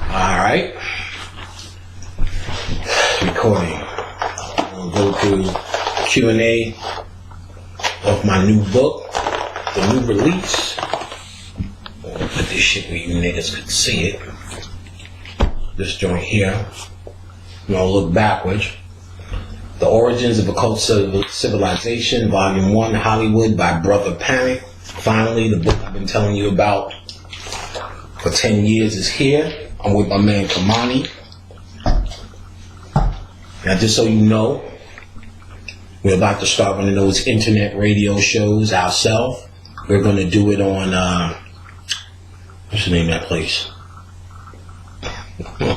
Alright. Recording. We'll go through Q&A of my new book, the new release. I'll put this shit where you niggas could see it. This joint here. I'm gonna look backwards. The Origins of Occult Civilization, Volume 1, Hollywood by Brother Panic. Finally, the book I've been telling you about for 10 years is here. I'm with my man Kamani. Now, just so you know, we're about to start one of those internet radio shows ourselves. We're going to do it on, what's the name of that place?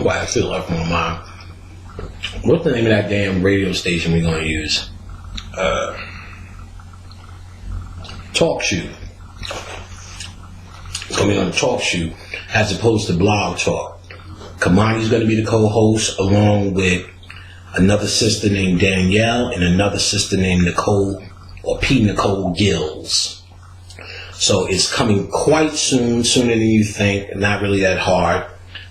Why I still left my mind. What's the name of that damn radio station we're going to use? Talk Shoe. It's going to be on Talk Shoe as opposed to Blog Talk. Kamani's going to be the co-host along with another sister named Danielle and another sister named Nicole or P. Nicole Gills. So it's coming quite soon, sooner than you think. Not really that hard.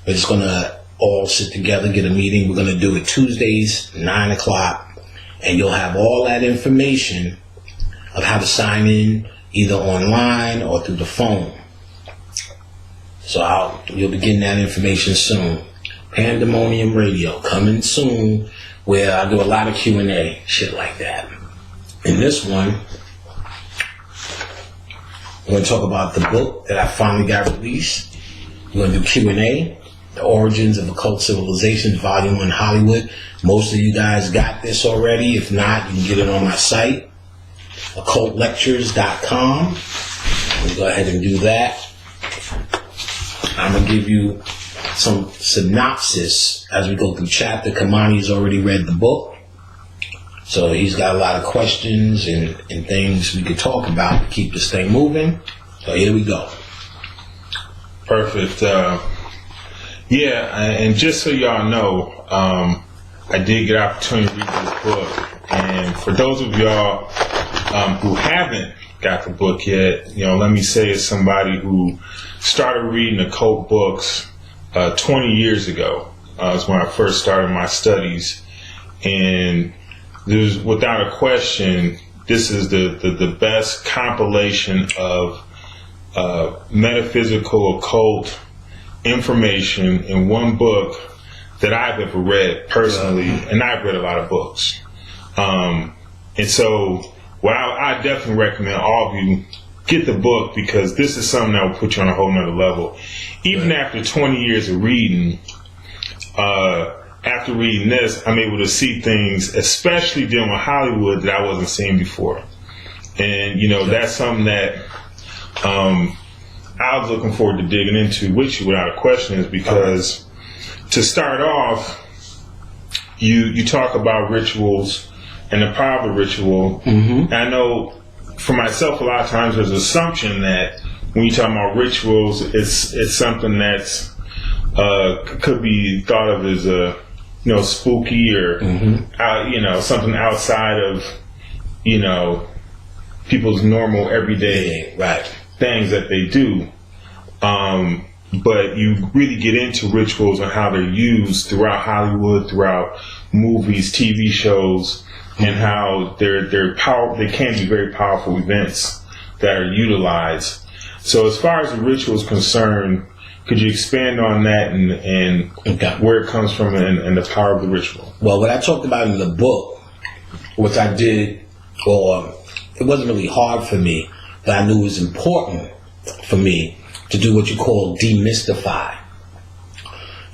We're just going to all sit together, get a meeting. We're going to do it Tuesdays, 9 o'clock. And you'll have all that information of how to sign in either online or through the phone. So you'll be getting that information soon. Pandemonium Radio coming soon, where I do a lot of Q&A, shit like that. In this one, we're going to talk about the book that I finally got released. We're going to do Q&A, The Origins of Occult Civilization, Volume 1, Hollywood. Most of you guys got this already. If not, you can get it on my site, occultlectures.com. We'll go ahead and do that. I'm going to give you some synopsis as we go through chapter. Kamani's already read the book, so he's got a lot of questions and things we could talk about to keep this thing moving. So here we go. Perfect. And just so y'all know, I did get an opportunity to read this book, and for those of y'all who haven't got the book yet, let me say as somebody who started reading occult books 20 years ago. Was when I first started my studies, and there's without a question, this is the best compilation of metaphysical occult information in one book that I've ever read personally, and I've read a lot of books. And so, I definitely recommend all of you get the book, because this is something that will put you on a whole nother level. Even after 20 years of reading, after reading this, I'm able to see things, especially dealing with Hollywood, that I wasn't seeing before. And, that's something that I was looking forward to digging into with you without a question, is because to start off, you talk about rituals and the power of a ritual. Mm-hmm. I know for myself, a lot of times there's an assumption that when you talk about rituals, it's something that's could be thought of as spooky or something outside of people's normal everyday things that they do. But you really get into rituals and how they're used throughout Hollywood, throughout movies, TV shows, and how they can be very powerful events that are utilized. So as far as the ritual is concerned, could you expand on that and where it comes from and the power of the ritual? Well, what I talked about in the book, which I did, it wasn't really hard for me, but I knew it was important for me to do what you call demystify.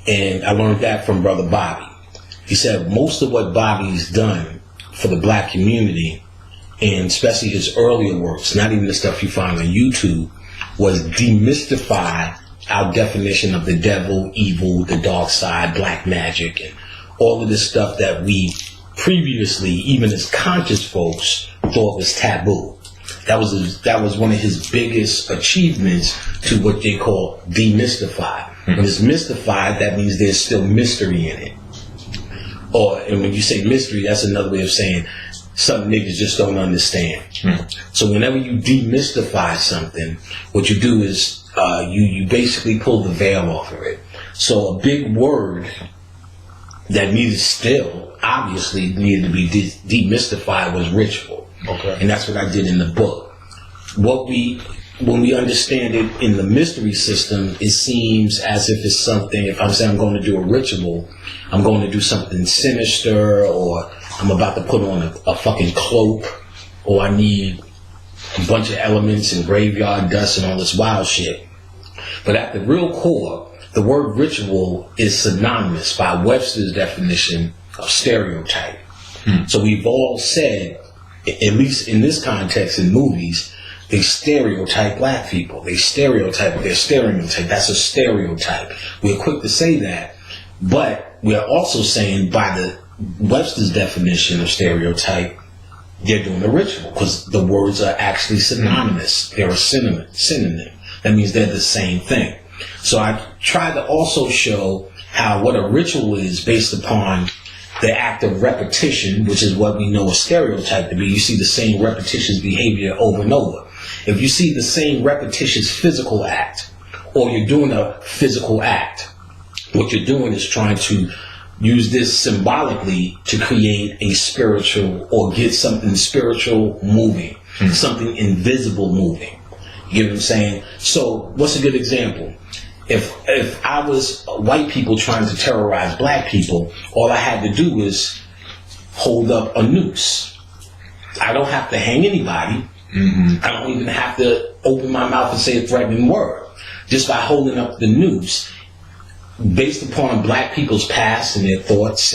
And I learned that from Brother Bobby. He said most of what Bobby's done for the black community, and especially his earlier works, not even the stuff you find on YouTube, was demystify our definition of the devil, evil, the dark side, black magic, and all of this stuff that we previously, even as conscious folks, thought was taboo. That was one of his biggest achievements, to what they call demystify. When it's mystified, that means there's still mystery in it. And when you say mystery, that's another way of saying some niggas just don't understand. So whenever you demystify something, what you do is you basically pull the veil off of it. So a big word that obviously needed to be demystified was ritual. Okay. And that's what I did in the book. When we understand it in the mystery system, it seems as if it's something, if I'm saying I'm going to do a ritual, I'm going to do something sinister, or I'm about to put on a fucking cloak, or I need a bunch of elements and graveyard dust and all this wild shit. But at the real core, the word ritual is synonymous by Webster's definition of stereotype. So we've all said, at least in this context in movies, they stereotype black people. They stereotype, they're stereotype. That's a stereotype. We're quick to say that, but we're also saying by the Webster's definition of stereotype, they're doing a ritual because the words are actually synonymous. They're a synonym. That means they're the same thing. So I tried to also show how what a ritual is based upon the act of repetition, which is what we know a stereotype to be. You see the same repetitious behavior over and over. If you see the same repetitious physical act, or you're doing a physical act, what you're doing is trying to use this symbolically to create a spiritual, or get something spiritual moving, something invisible moving. You know what I'm saying? So what's a good example? If I was white people trying to terrorize black people, all I had to do was hold up a noose. I don't have to hang anybody. I don't even have to open my mouth and say a threatening word. Just by holding up the noose, based upon black people's past and their thoughts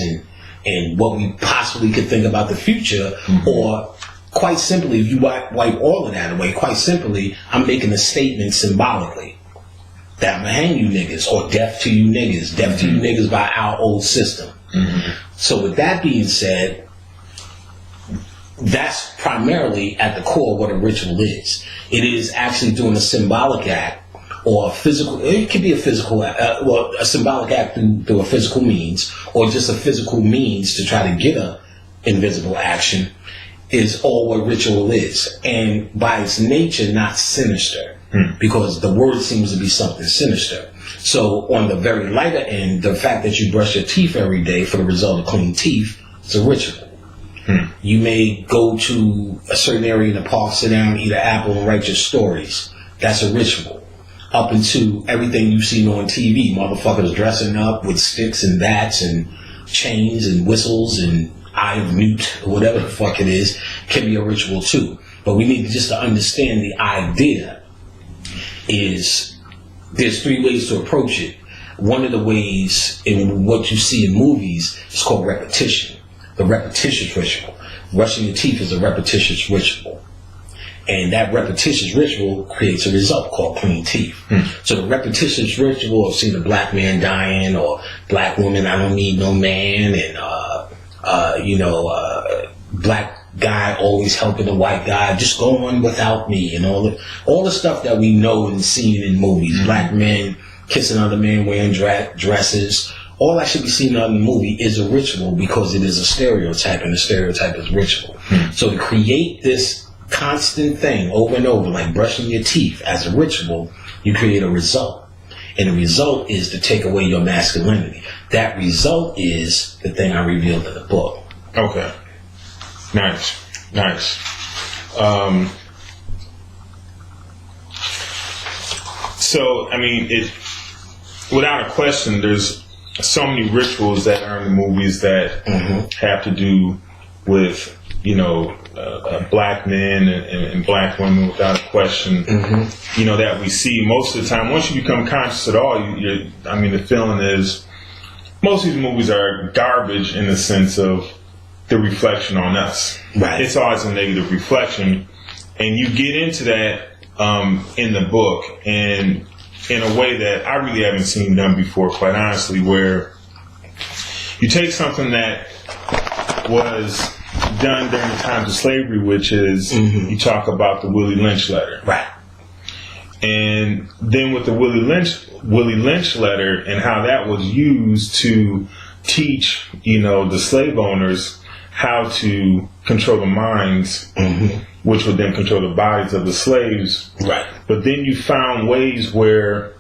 and what we possibly could think about the future, or quite simply, if you wipe all of that away, quite simply, I'm making a statement symbolically that I'm gonna hang you niggas, or death to you niggas, death to you niggas by our old system. So with that being said, that's primarily at the core what a ritual is. It is actually doing a symbolic act, or a physical, it could be a physical act, a symbolic act through a physical means, or just a physical means to try to get a invisible action, is all what ritual is. And by its nature, not sinister, because the word seems to be something sinister. So on the very lighter end, the fact that you brush your teeth every day for the result of clean teeth is a ritual. You may go to a certain area in the park, sit down, eat an apple, and write your stories. That's a ritual. Up into everything you've seen on TV, motherfuckers dressing up with sticks and bats and chains and whistles and Eye of Newt, or whatever the fuck it is, can be a ritual too. But we need just to understand the idea is there's three ways to approach it. One of the ways in what you see in movies is called repetition. The repetitious ritual. Brushing your teeth is a repetitious ritual. And that repetitious ritual creates a result called clean teeth. So the repetitious ritual of seeing a black man dying, or black woman, I don't need no man, and black guy always helping the white guy, just go on without me, and all the stuff that we know and seen in movies. Black men kissing other men, wearing dresses. All that should be seen in the movie is a ritual, because it is a stereotype, and the stereotype is ritual. So to create this constant thing over and over, like brushing your teeth as a ritual, you create a result. And the result is to take away your masculinity. That result is the thing I revealed in the book. Okay. Nice. So, I mean, without a question, there's so many rituals that are in the movies that have to do with, black men and black women, without a question, that we see most of the time. Once you become conscious at all, the feeling is most of these movies are garbage in the sense of the reflection on us. Right. It's always a negative reflection. And you get into that in the book, and in a way that I really haven't seen done before, quite honestly, where you take something that was done during the times of slavery, which is you talk about the Willie Lynch letter. Right. And then with the Willie Lynch letter and how that was used to teach, the slave owners how to control the minds, which would then control the bodies of the slaves. Right. But then you found ways where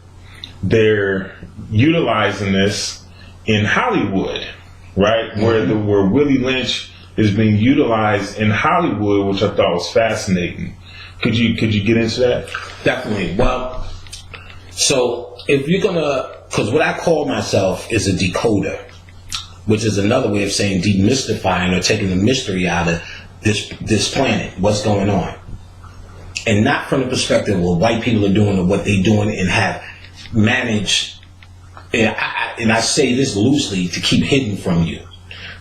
they're utilizing this in Hollywood, right? Mm-hmm. Where Willie Lynch is being utilized in Hollywood, which I thought was fascinating. Could you get into that? Definitely. Well, so if you're because what I call myself is a decoder, which is another way of saying demystifying or taking the mystery out of this planet, what's going on. And not from the perspective of what white people are doing or what they're doing and have managed, and I say this loosely, to keep hidden from you.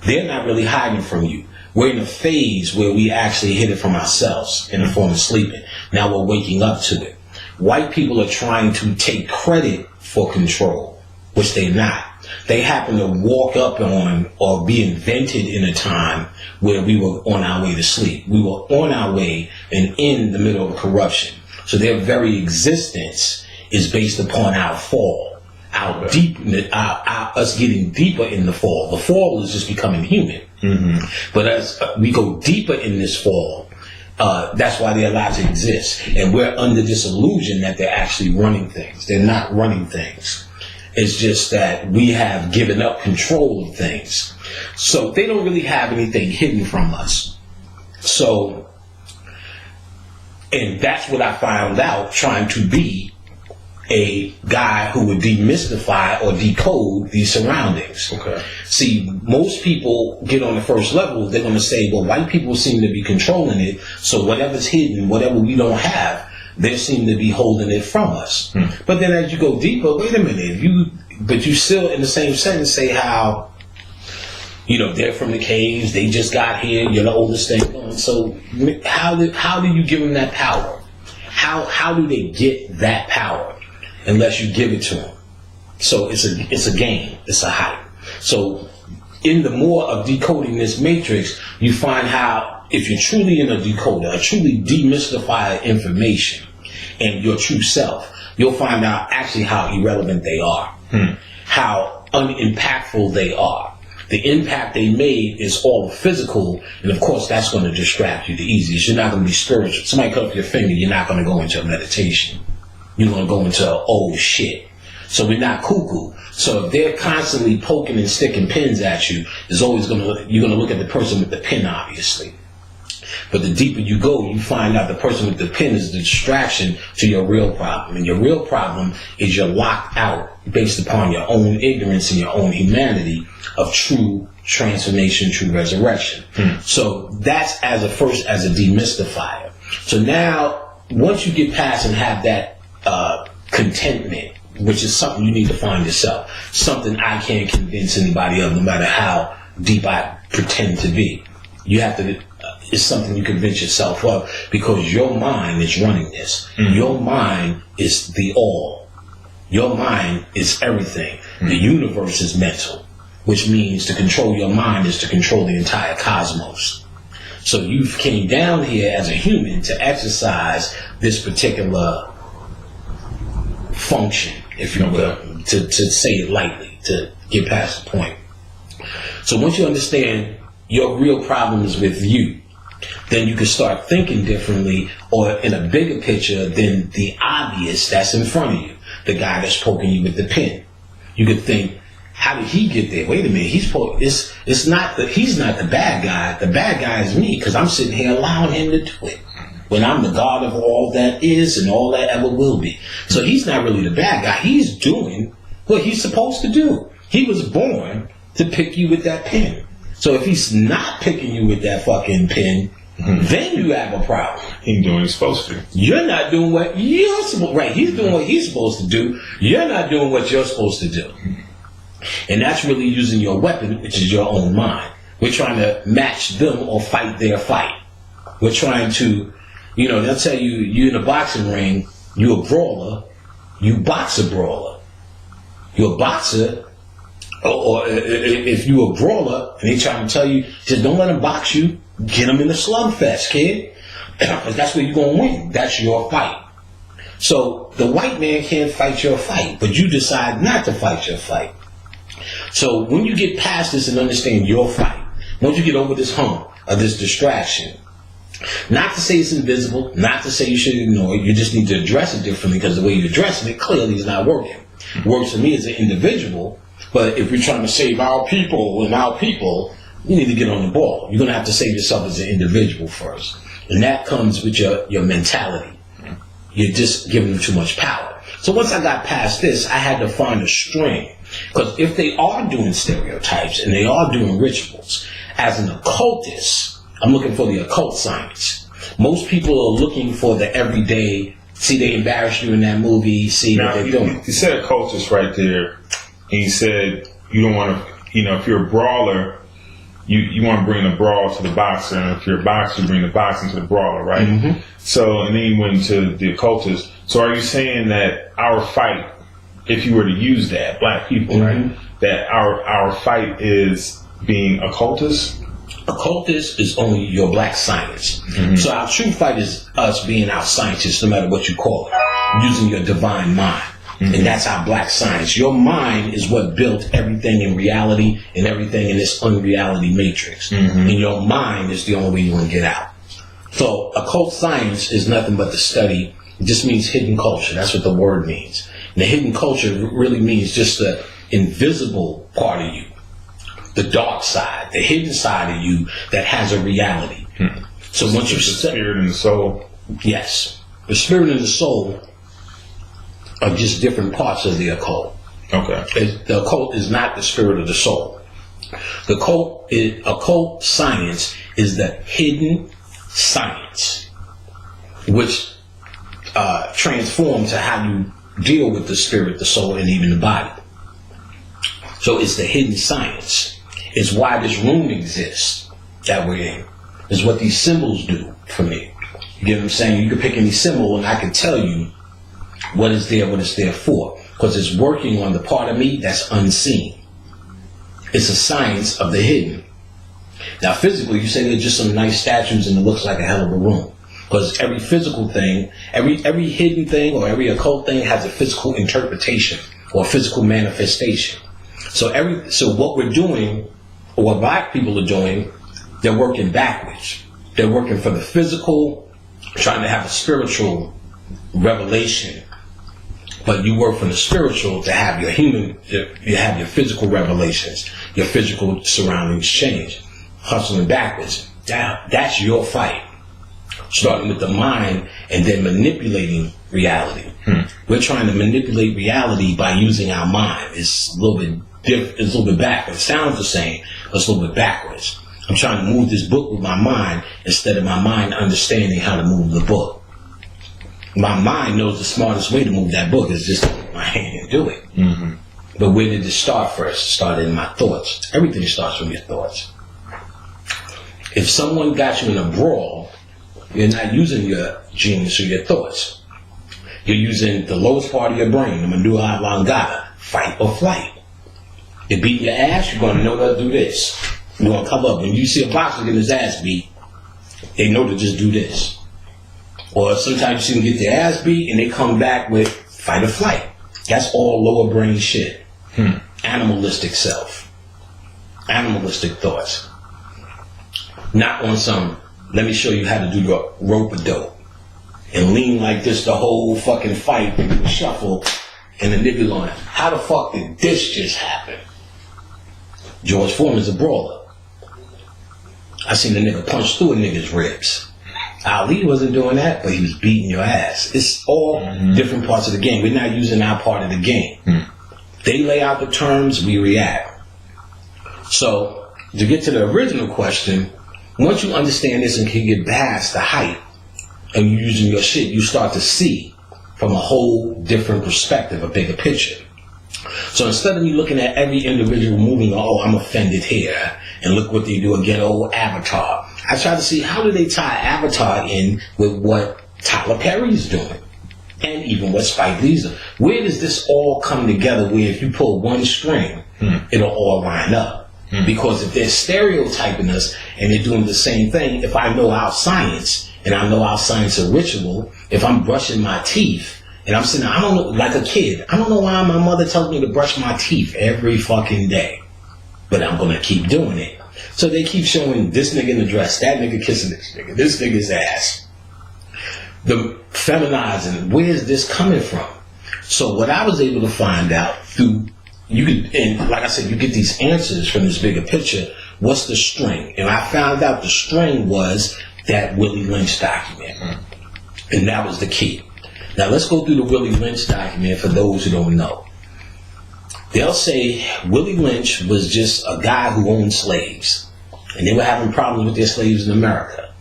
They're not really hiding from you. We're in a phase where we actually hid it from ourselves in the form of sleeping. Now we're waking up to it. White people are trying to take credit for control, which they're not. They happen to walk up on or be invented in a time where we were on our way to sleep. We were on our way and in the middle of corruption. So their very existence is based upon our fall, our us getting deeper in the fall. The fall is just becoming human. Mm-hmm. But as we go deeper in this fall, that's why they're allowed to exist. And we're under this illusion that they're actually running things. They're not running things. It's just that we have given up control of things. So they don't really have anything hidden from us. So, and that's what I found out trying to be a guy who would demystify or decode these surroundings. Okay. See, most people get on the first level, they're going to say, well, white people seem to be controlling it, so whatever's hidden, whatever we don't have, they seem to be holding it from us. But then as you go deeper, wait a minute, but you still in the same sentence say how, they're from the caves, they just got here, you're the oldest thing going. So how do you give them that power? How do they get that power unless you give it to them? So it's a game, it's a hype. So in the more of decoding this matrix, you find how if you're truly in a decoder, a truly demystify information and your true self, you'll find out actually how irrelevant they are, how unimpactful they are. The impact they made is all physical, and of course that's going to distract you the easiest. You're not going to be spiritual. Somebody cut off your finger, you're not going to go into a meditation. You're going to go into oh shit. So we're not cuckoo. So if they're constantly poking and sticking pins at you, you're going to look at the person with the pin, obviously. But the deeper you go, you find out the person with the pin is the distraction to your real problem. And your real problem is you're locked out based upon your own ignorance and your own humanity of true transformation, true resurrection. So that's as a demystifier. So now, once you get past and have that contentment, which is something you need to find yourself, something I can't convince anybody of, no matter how deep I pretend to be. You have to, it's something you convince yourself of because your mind is running this. Your mind is the all. Your mind is everything. The universe is mental, which means to control your mind is to control the entire cosmos. So you came down here as a human to exercise this particular function, if you will, to say it lightly, to get past the point. So once you understand your real problem is with you, then you can start thinking differently or in a bigger picture than the obvious that's in front of you. The guy that's poking you with the pin. You could think, how did he get there? Wait a minute, he's not the bad guy. The bad guy is me because I'm sitting here allowing him to do it. When I'm the God of all that is and all that ever will be. So he's not really the bad guy. He's doing what he's supposed to do. He was born to pick you with that pin. So if he's not picking you with that fucking pin, then you have a problem. He's doing what he's supposed to. You're not doing what you're supposed to. Right, he's doing what he's supposed to do. You're not doing what you're supposed to do. And that's really using your weapon, which is your own mind. We're trying to match them or fight their fight. We're trying to, they'll tell you, you're in a boxing ring, you're a brawler, you box a brawler. You're a boxer, or if you're a brawler, and they try to tell you, just don't let them box you, get them in the slugfest, kid. Because that's where you're going to win. That's your fight. So the white man can't fight your fight, but you decide not to fight your fight. So when you get past this and understand your fight, once you get over this hump of this distraction, not to say it's invisible, not to say you should ignore it, you just need to address it differently because the way you're addressing it clearly is not working. works for me as an individual. But if you're trying to save our people and our people, you need to get on the ball. You're going to have to save yourself as an individual first. And that comes with your mentality. You're just giving them too much power. So once I got past this, I had to find a string. Because if they are doing stereotypes and they are doing rituals, as an occultist, I'm looking for the occult science. Most people are looking for the everyday, see they embarrass you in that movie, see what they're doing. You said occultist right there, and you said you don't want to, if you're a brawler, you want to bring the brawl to the boxer, and if you're a boxer, you bring the boxing to the brawler, right? Mm-hmm. So, and then you went into the occultist. So are you saying that our fight, if you were to use that, black people, mm-hmm. right, that our fight is being occultist? Occultist is only your black science. Mm-hmm. So our true fight is us being our scientists, no matter what you call it, using your divine mind. Mm-hmm. And that's our black science. Your mind is what built everything in reality and everything in this unreality matrix. Mm-hmm. And your mind is the only way you're going to get out. So occult science is nothing but the study. It just means hidden culture. That's what the word means. And the hidden culture really means just the invisible part of you. The dark side, the hidden side of you that has a reality. Hmm. So once you the spirit and the soul. Yes. The spirit and the soul are just different parts of the occult. Okay. The occult is not the spirit of the soul. The occult science is the hidden science, which transforms to how you deal with the spirit, the soul, and even the body. So it's the hidden science. It's why this room exists that we're in. It's what these symbols do for me. You get what I'm saying? You can pick any symbol and I can tell you what is there, what it's there for. Because it's working on the part of me that's unseen. It's a science of the hidden. Now physically, you say they're just some nice statues and it looks like a hell of a room. Because every physical thing, every hidden thing or every occult thing has a physical interpretation or physical manifestation. So what we're doing, or what black people are doing, they're working backwards. They're working for the physical, trying to have a spiritual revelation. But you work from the spiritual to have you have your physical revelations, your physical surroundings change. Hustling backwards. That's your fight. Starting with the mind and then manipulating reality. We're trying to manipulate reality by using our mind. It's a little bit backwards. It sounds the same, but it's a little bit backwards. I'm trying to move this book with my mind instead of my mind understanding how to move the book. My mind knows the smartest way to move that book is just to put my hand and do it. Mm-hmm. But where did it start first? It started in my thoughts. Everything starts from your thoughts. If someone got you in a brawl, you're not using your genius or your thoughts. You're using the lowest part of your brain, the medulla oblongata, fight or flight. They beat your ass, you're going to know to do this. You're going to come up. When you see a boxer getting his ass beat, they know to just do this. Or sometimes you see them get their ass beat and they come back with fight or flight. That's all lower brain shit. Animalistic self. Animalistic thoughts. Not on some, let me show you how to do your rope-a-dope. And lean like this the whole fucking fight and shuffle and the nigga going, how the fuck did this just happen? George Foreman's a brawler. I seen the nigga punch through a nigga's ribs. Ali wasn't doing that, but he was beating your ass. It's all different parts of the game. We're not using our part of the game. They lay out the terms, we react. So, to get to the original question, once you understand this and can get past the hype, and you're using your shit, you start to see from a whole different perspective, a bigger picture. So instead of me looking at every individual moving, oh, I'm offended here, and look what they do again, oh, Avatar. I try to see how do they tie Avatar in with what Tyler Perry's doing, and even what Spike Lee's doing. Where does this all come together where if you pull one string, it'll all line up? Because if they're stereotyping us and they're doing the same thing, if I know our science, and I know our science of ritual, if I'm brushing my teeth, and I'm sitting there, I don't know, like a kid, I don't know why my mother tells me to brush my teeth every fucking day, but I'm going to keep doing it. So they keep showing this nigga in the dress, that nigga kissing this nigga's ass. The feminizing, where is this coming from? So what I was able to find out through, and like I said, you get these answers from this bigger picture. What's the string? And I found out the string was that Willie Lynch document. And that was the key. Now let's go through the Willie Lynch document for those who don't know. They'll say Willie Lynch was just a guy who owned slaves. And they were having problems with their slaves in America.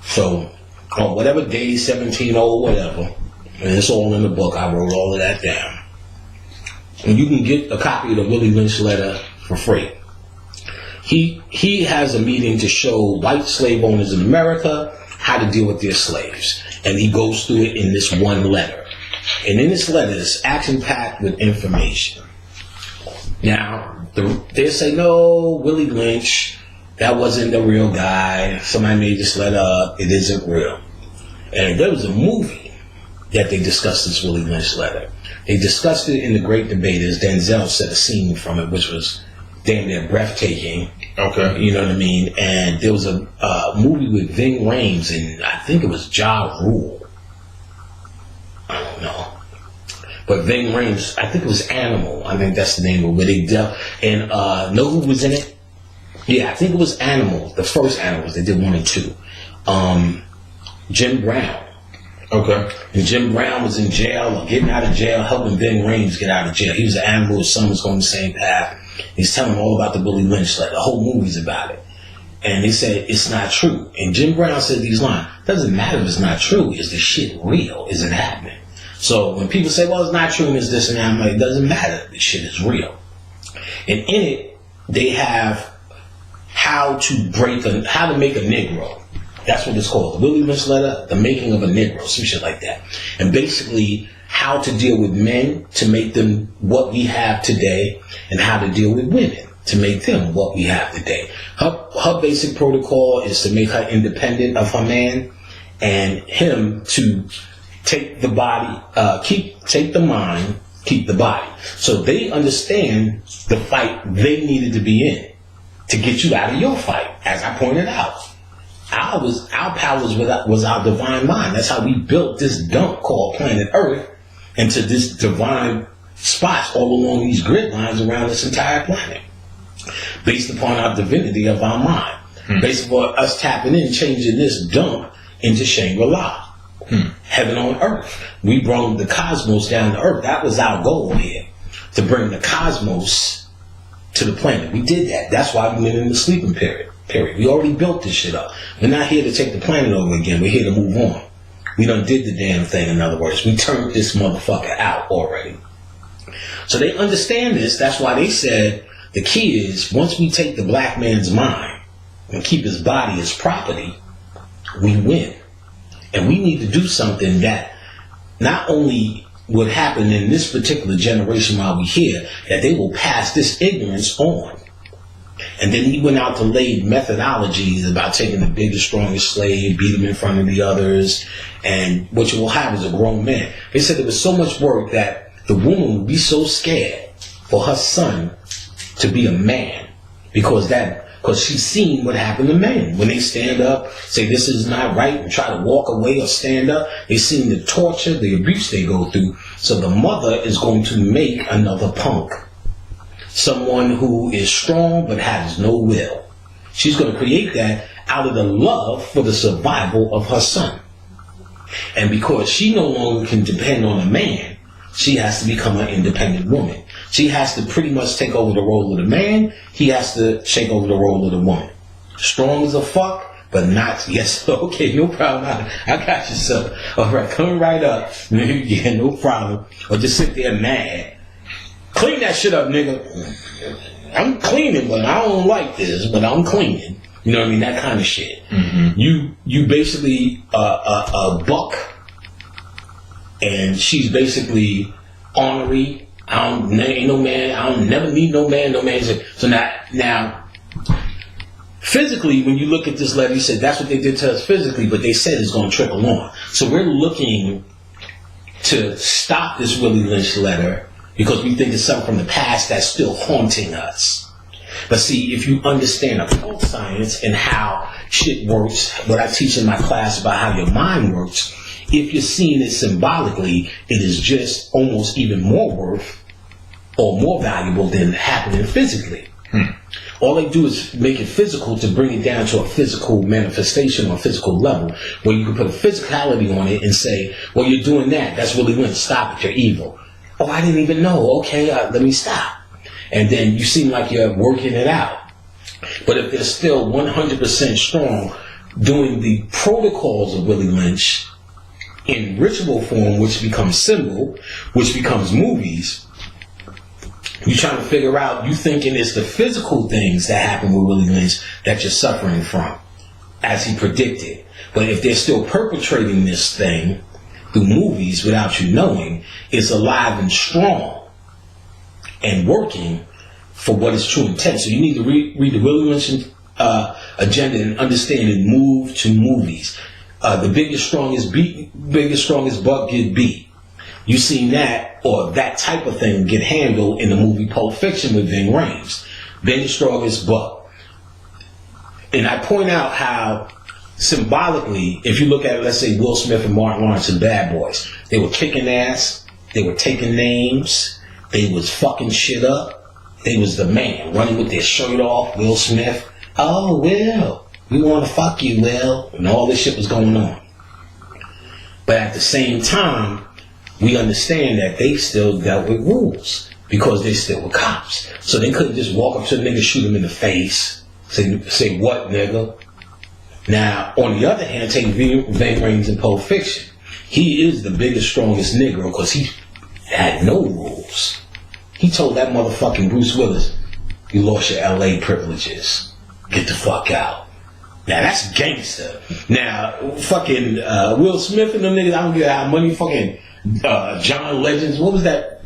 So on whatever day, 17-0, whatever, and it's all in the book, I wrote all of that down. And you can get a copy of the Willie Lynch letter for free. He has a meeting to show white slave owners in America how to deal with their slaves. And he goes through it in this one letter. And in this letter, it's action-packed with information. Now, they say, no, Willie Lynch, that wasn't the real guy. Somebody made this letter up. It isn't real. And there was a movie that they discussed this Willie Lynch letter. They discussed it in The Great Debaters. Denzel said a scene from it, which was damn near breathtaking. Okay. You know what I mean? And there was a movie with Ving Rhames, and I think it was Ja Rule. I don't know. But Ving Rhames, I think it was Animal. I think that's the name of it. Where they dealt. And know who was in it? Yeah, I think it was Animal. The first Animals. They did 1 and 2. Jim Brown. Okay. And Jim Brown was in jail or getting out of jail, helping Ving Rhames get out of jail. He was an animal. His son was going the same path. He's telling him all about the Willie Lynch letter. The whole movie's about it. And they said, it's not true. And Jim Brown said these lines, doesn't matter if it's not true. Is the shit real? Is it happening? So when people say, well, it's not true and it's this and that, I'm like, it doesn't matter. The shit is real. And in it, they have how to make a Negro. That's what it's called. The Willie Lynch letter, the making of a Negro, some shit like that. And basically how to deal with men to make them what we have today, and how to deal with women to make them what we have today. Her basic protocol is to make her independent of her man, and him to take the body, take the mind, keep the body. So they understand the fight they needed to be in to get you out of your fight, as I pointed out. Our powers was our divine mind. That's how we built this dump called planet Earth into this divine spots all along these grid lines around this entire planet, based upon our divinity of our mind, based upon us tapping in, changing this dump into Shangri-La, heaven on earth. We brought the cosmos down to earth. That was our goal here, to bring the cosmos to the planet. We did that. That's why we went in the sleeping period. We already built this shit up. We're not here to take the planet over again. We're here to move on. We done did the damn thing, in other words. We turned this motherfucker out already. So they understand this. That's why they said the key is, once we take the black man's mind and keep his body as property, we win. And we need to do something that not only would happen in this particular generation while we're here, that they will pass this ignorance on. And then he went out to lay methodologies about taking the biggest, strongest slave, beat him in front of the others, and what you will have is a grown man. They said there was so much work that the woman would be so scared for her son to be a man, because she's seen what happened to men when they stand up, say this is not right, and try to walk away or stand up. They've seen the torture, the abuse they go through. So the mother is going to make another punk. Someone who is strong but has no will. She's going to create that out of the love for the survival of her son. And because she no longer can depend on a man, she has to become an independent woman. She has to pretty much take over the role of the man. He has to take over the role of the woman. Strong as a fuck, but not, yes, okay, no problem. I got you, sir. All right, come right up. Yeah, no problem. Or just sit there mad. Clean that shit up, nigga. I'm cleaning, but I don't like this, but I'm cleaning. You know what I mean? That kind of shit. Mm-hmm. You basically a buck, and she's basically ornery. Ain't no man. I don't never need no man. No man. So now, physically, when you look at this letter, he said that's what they did to us physically, but they said it's going to trickle on. So we're looking to stop this Willie Lynch letter, because we think it's something from the past that's still haunting us. But see, if you understand occult science and how shit works, what I teach in my class about how your mind works, if you're seeing it symbolically, it is just almost even more worth or more valuable than happening physically. All they do is make it physical to bring it down to a physical manifestation or a physical level where you can put a physicality on it and say, well, you're doing that. That's really when stop it. You're evil. Oh, I didn't even know. Okay, let me stop. And then you seem like you're working it out. But if they're still 100% strong doing the protocols of Willie Lynch in ritual form, which becomes symbol, which becomes movies, you're trying to figure out, you thinking it's the physical things that happen with Willie Lynch that you're suffering from, as he predicted. But if they're still perpetrating this thing through movies without you knowing, it's alive and strong and working for what its true intent. So you need to read the Willie Lynch agenda and understand and move to movies. The biggest, strongest buck get beat. You seen that, or that type of thing, get handled in the movie Pulp Fiction with Ving Rhames. Biggest, strongest buck. And I point out how symbolically, if you look at it, let's say Will Smith and Martin Lawrence and Bad Boys, they were kicking ass, they were taking names, they was fucking shit up, they was the man, running with their shirt off, Will Smith. Oh, Will, we want to fuck you, Will. And all this shit was going on. But at the same time, we understand that they still dealt with rules because they still were cops. So they couldn't just walk up to the nigga, shoot him in the face, say what, nigga? Now, on the other hand, take Ving Rhames in Pulp Fiction. He is the biggest, strongest nigga because he had no rules. He told that motherfucking Bruce Willis, you lost your LA privileges. Get the fuck out. Now, that's gangster. Now, fucking Will Smith and them niggas, I don't get how money fucking... John Legends, what was that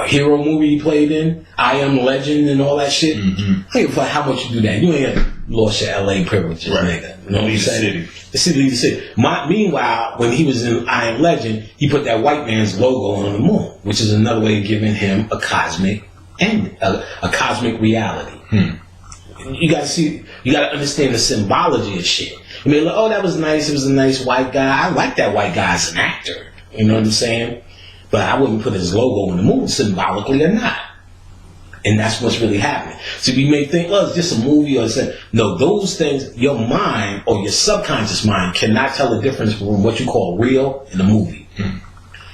hero movie he played in? I Am Legend and all that shit. I think for how much you do that, you ain't lost your LA privileges, right, nigga. You know what I'm saying? The city. Meanwhile, when he was in I Am Legend, he put that white man's logo on the moon, which is another way of giving him a cosmic and a cosmic reality. You gotta understand the symbology of shit. I mean, like, oh, that was nice. It was a nice white guy. I like that white guy as an actor. You know what I'm saying? But I wouldn't put his logo on the moon symbolically or not. And that's what's really happening. So you may think, oh, it's just a movie or something. No, those things, your mind or your subconscious mind cannot tell the difference between what you call real and a movie.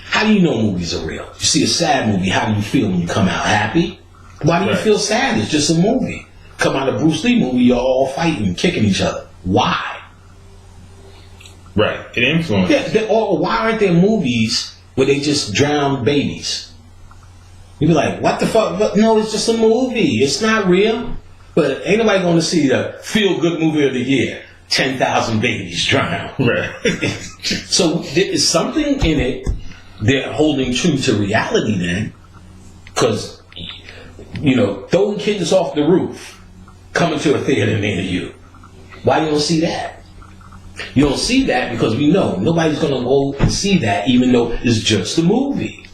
How do you know movies are real? You see a sad movie, how do you feel when you come out? Happy? Why do you feel sad? It's just a movie. Come out of Bruce Lee movie, you're all fighting, kicking each other. Why? Right, it influences. Yeah, or why aren't there movies where they just drown babies? You be like, what the fuck? But no, it's just a movie. It's not real. But ain't nobody going to see the feel-good movie of the year. 10,000 babies drown. Right. So there is something in it they're holding true to reality then. Because, you know, throwing kittens off the roof, coming to a theater near you. Why you don't see that? You don't see that because we know nobody's going to go and see that even though it's just a movie.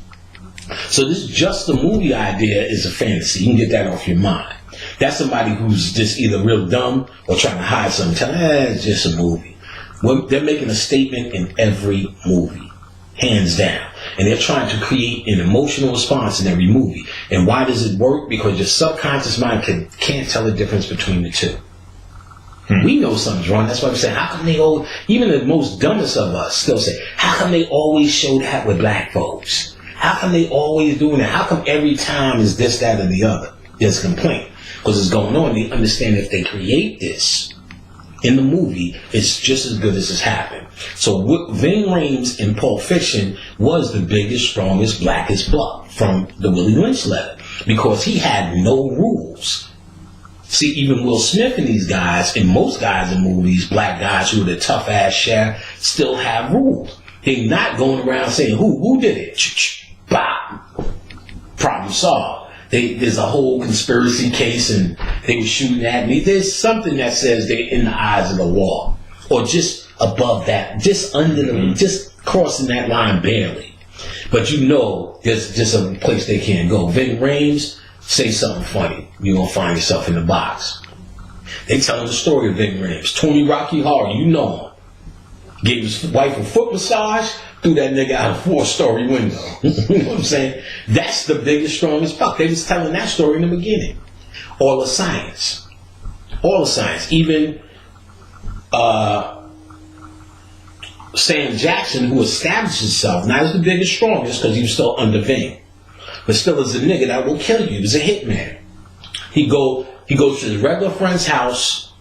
So this just a movie idea is a fantasy. You can get that off your mind. That's somebody who's just either real dumb or trying to hide something. Tell it's just a movie. Well, they're making a statement in every movie, hands down. And they're trying to create an emotional response in every movie. And why does it work? Because your subconscious mind can't tell the difference between the two. We know something's wrong. That's why we say, how come they all, even the most dumbest of us still say, how come they always show that with black folks? How come they always doing that? How come every time is this, that, or the other? There's a complaint. Because it's going on. They understand if they create this in the movie, it's just as good as it's happened. So Ving Rhames in Pulp Fiction was the biggest, strongest, blackest buck from the Willie Lynch letter. Because he had no rules. See, even Will Smith and these guys, and most guys in movies, black guys who are the tough ass sheriff, still have rules. They're not going around saying, who did it? Bop. Problem solved. There's a whole conspiracy case and they were shooting at me. There's something that says they're in the eyes of the law. Or just above that, just under them, just crossing that line barely. But you know, there's just a place they can't go. Ving Rhames, say something funny, you're going to find yourself in the box. They telling the story of Ving Rhames. Tony Rocky Horror, you know him. gave his wife a foot massage, threw that nigga out a 4-story window. You know what I'm saying? That's the biggest, strongest buck. They was telling that story in the beginning. All the science. All the science. Even Sam Jackson, who established himself, not as the biggest, strongest, because he was still under Ving, but still as a nigga that will kill you. He was a hitman. He goes to his regular friend's house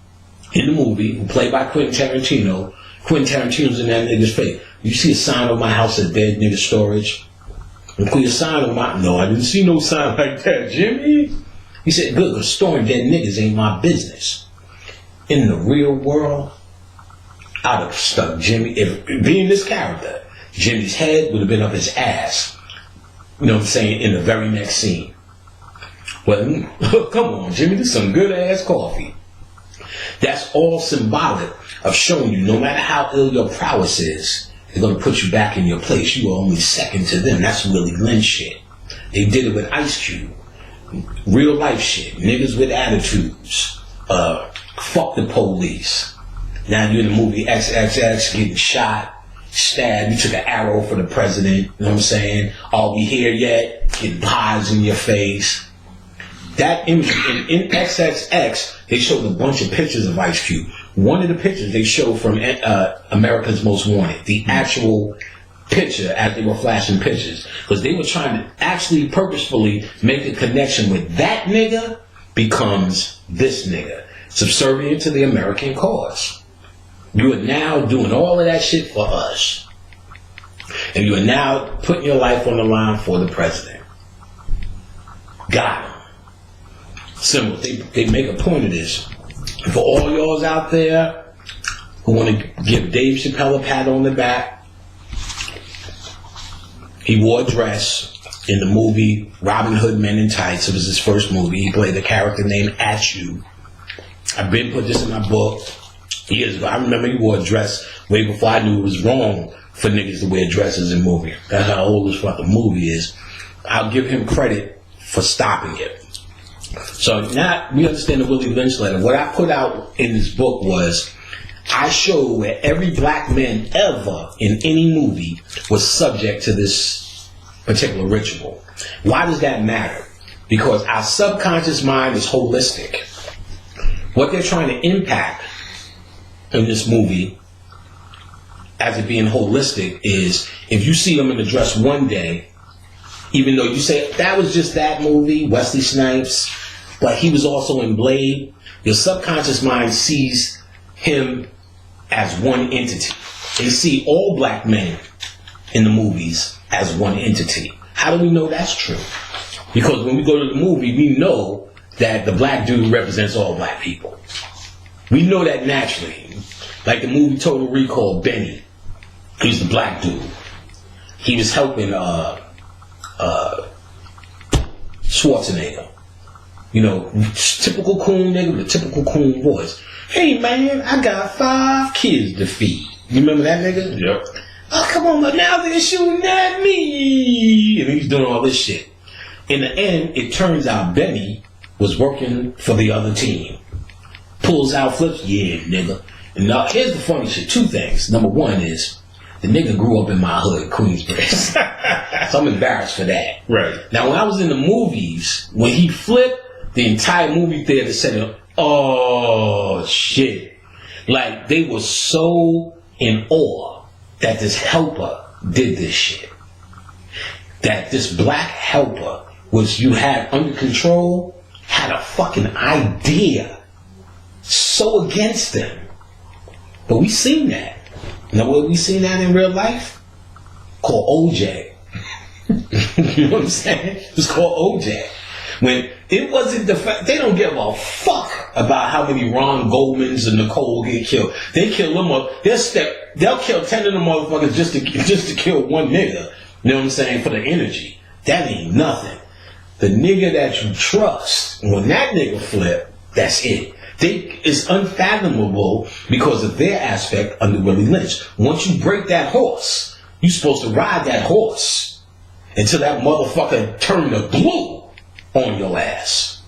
in the movie, who played by Quentin Tarantino. Quentin Tarantino's in that nigga's face. You see a sign on my house at dead nigga storage? And put a sign on my... No, I didn't see no sign like that, Jimmy. He said, good, because storing dead niggas ain't my business. In the real world, I'd have stuck Jimmy... If being this character, Jimmy's head would have been up his ass. You know what I'm saying? In the very next scene. Well, come on, Jimmy, this is some good ass coffee. That's all symbolic of showing you no matter how ill your prowess is, they're going to put you back in your place. You are only second to them. That's Willie Lynch shit. They did it with Ice Cube. Real life shit. Niggas with attitudes. Fuck the police. Now you're in the movie XXX getting shot, stabbed. You took an arrow for the president. You know what I'm saying? Are we here yet? Getting pies in your face. That image in XXX, they showed a bunch of pictures of Ice Cube. One of the pictures they showed from America's Most Wanted, the actual picture as they were flashing pictures, because they were trying to actually purposefully make a connection with that nigga becomes this nigga, subservient to the American cause. You are now doing all of that shit for us, and you are now putting your life on the line for the president. Got him. Simple. They make a point of this. For all y'all out there who want to give Dave Chappelle a pat on the back, he wore a dress in the movie Robin Hood Men in Tights. It was his first movie. He played a character named Atchu. I've been put this in my book years ago. I remember he wore a dress way before I knew it was wrong for niggas to wear dresses in movies. That's how old this fucking movie is. I'll give him credit for stopping it. So now we understand the Willie Lynch letter. What I put out in this book was I showed where every black man ever in any movie was subject to this particular ritual. Why does that matter? Because our subconscious mind is holistic. What they're trying to impact in this movie as it being holistic is if you see them in the dress one day, even though you say that was just that movie, Wesley Snipes, but he was also in Blade, your subconscious mind sees him as one entity. They see all black men in the movies as one entity. How do we know that's true? Because when we go to the movie, we know that the black dude represents all black people. We know that naturally. Like the movie Total Recall, Benny, he's the black dude. He was helping Schwarzenegger. You know, typical coon nigga with a typical coon voice. Hey man, I got 5 kids to feed. You remember that nigga? Yep. Oh, come on, but now they're shooting at me. And he's doing all this shit. In the end, it turns out Benny was working for the other team. Pulls out flips, yeah, nigga. And now, here's the funny shit. 2 things. Number 1 is, the nigga grew up in my hood, Queensbridge. So I'm embarrassed for that. Right. Now, when I was in the movies, when he flipped, the entire movie theater said, oh, shit. Like, they were so in awe that this helper did this shit. That this black helper, which you had under control, had a fucking idea so against them. But we seen that. Now, what we seen that in real life? Called OJ. You know what I'm saying? It was called OJ. When it wasn't the fact, they don't give a fuck about how many Ron Goldmans and Nicole get killed. They kill them up. They'll kill 10 of them motherfuckers just to kill one nigga. You know what I'm saying? For the energy. That ain't nothing. The nigga that you trust, when that nigga flip, that's it. It's unfathomable because of their aspect under Willie Lynch. Once you break that horse, you're supposed to ride that horse until that motherfucker turn the blue on your ass.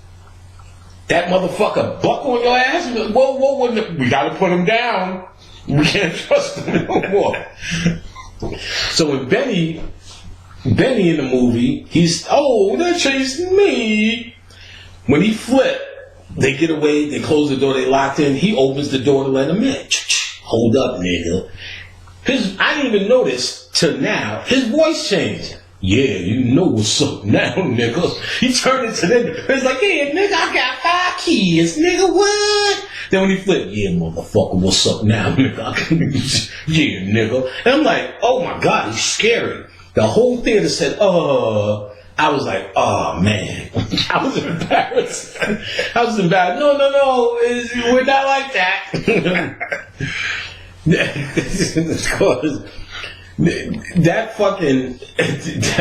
That motherfucker buck on your ass? Whoa, we gotta put him down. We can't trust him no more. So when Benny in the movie, they're chasing me. When he flipped, they get away, they close the door, they locked in, he opens the door to let him in. Hold up, nigga. I didn't even notice till now, his voice changed. Yeah, you know what's up now, nigga. He turned into nigga. He's like, yeah, nigga, I got 5 kids, nigga, what? Then when he flipped, yeah, motherfucker, what's up now, nigga? Yeah, nigga. And I'm like, oh my God, he's scary. The whole theater said, I was like, oh man. I was embarrassed. No, we're not like that. Because that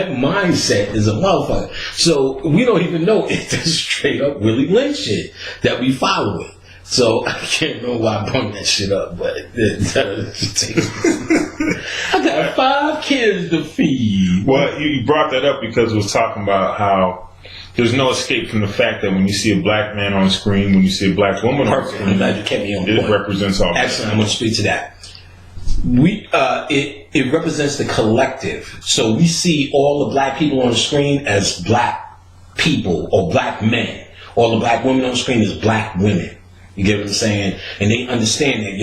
mindset is a motherfucker. So we don't even know it's just straight up Willie Lynch shit that we follow it. So I can't remember why I brought that shit up, but I got 5 kids to feed. Well, you brought that up because it was talking about how there's no escape from the fact that when you see a black man on screen, when you see a black woman on screen, I'm glad you kept me on it point. represents all. Excellent. I'm going to speak to that. It represents the collective. So we see all the black people on the screen as black people or black men. All the black women on the screen is black women. You get what I'm saying? And they understand that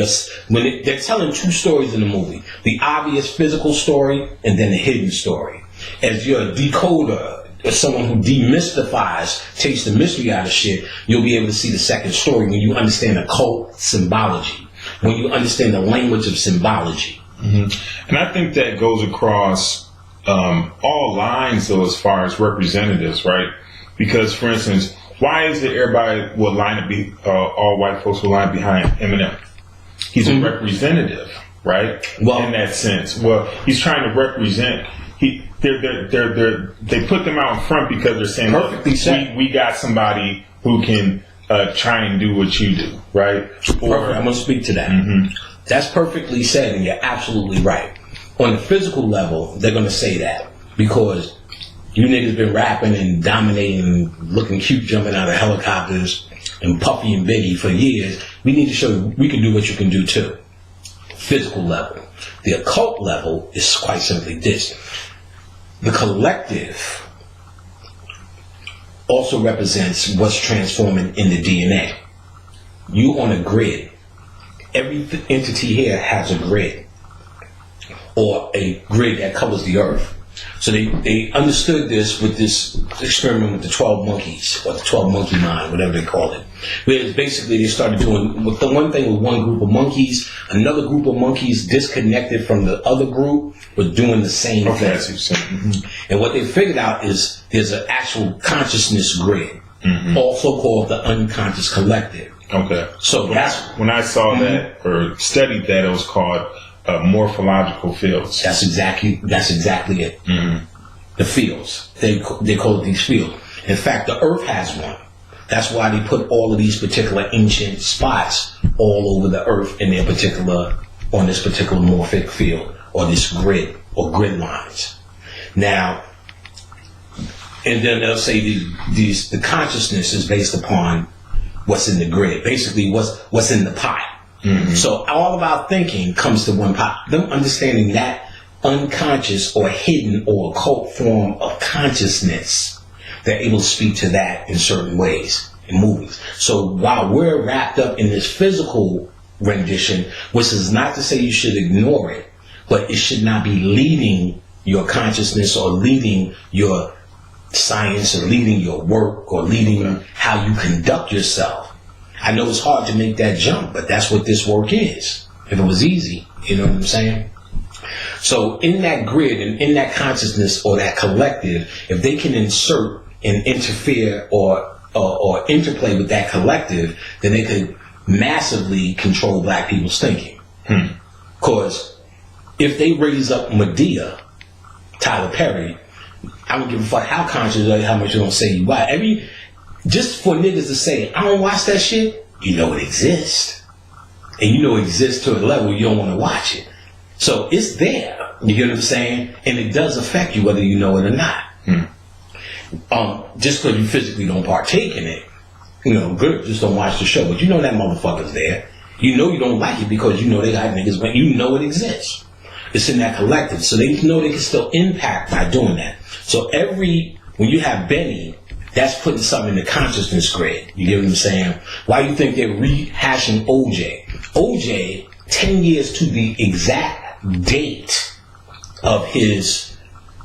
they're telling 2 stories in the movie. The obvious physical story and then the hidden story. As you're a decoder, as someone who demystifies, takes the mystery out of shit, you'll be able to see the second story when you understand occult symbology. When you understand the language of symbology. Mm-hmm. And I think that goes across all lines, though, as far as representatives, right? Because, for instance, why is it everybody will all white folks will line behind Eminem? He's a representative, right? Well, in that sense, he's trying to represent. They put them out in front because they're saying, look, we got somebody who can try and do what you do, right? Perfect. I'm going to speak to that. Mm-hmm. That's perfectly said, and you're absolutely right. On the physical level, they're going to say that because you niggas been rapping and dominating, looking cute, jumping out of helicopters, and Puffy and Biggie for years. We need to show you we can do what you can do too. Physical level. The occult level is quite simply this. The collective also represents what's transforming in the DNA. You on a grid. Every entity here has a grid. Or a grid that covers the earth. So they understood this with this experiment with the 12 monkeys, or the 12 monkey mind, whatever they call it. Where basically they started doing with the one thing with one group of monkeys, another group of monkeys disconnected from the other group was doing the same thing. Mm-hmm. And what they figured out is there's an actual consciousness grid, also called the unconscious collective. Okay. So when I saw that or studied that, it was called morphological fields. That's exactly it. Mm-hmm. The fields. They call it these fields. In fact, the Earth has one. That's why they put all of these particular ancient spots all over the Earth on this particular morphic field or this grid or grid lines. Now, and then they'll say the consciousness is based upon what's in the grid. Basically, what's in the pot. Mm-hmm. So all of our thinking comes to one pot. Them understanding that unconscious or hidden or occult form of consciousness, they're able to speak to that in certain ways in movies. So while we're wrapped up in this physical rendition, which is not to say you should ignore it, but it should not be leading your consciousness or leading your science or leading your work or leading how you conduct yourself. I know it's hard to make that jump, but that's what this work is. If it was easy, you know what I'm saying? So in that grid and in that consciousness or that collective, if they can insert and interfere or interplay with that collective, then they could massively control black people's thinking. Because if they raise up Medea, Tyler Perry, I don't give a fuck how conscious or how much you don't say you why. Just for niggas to say, I don't watch that shit, you know it exists. And you know it exists to a level you don't want to watch it. So it's there, you get what I'm saying? And it does affect you whether you know it or not. Just because you physically don't partake in it, good, just don't watch the show. But you know that motherfucker's there. You know you don't like it because you know they got niggas, but you know it exists. It's in that collective. So they know they can still impact by doing that. So when you have Benny, that's putting something in the consciousness grid. You get what I'm saying? Why do you think they're rehashing OJ? OJ, 10 years to the exact date of his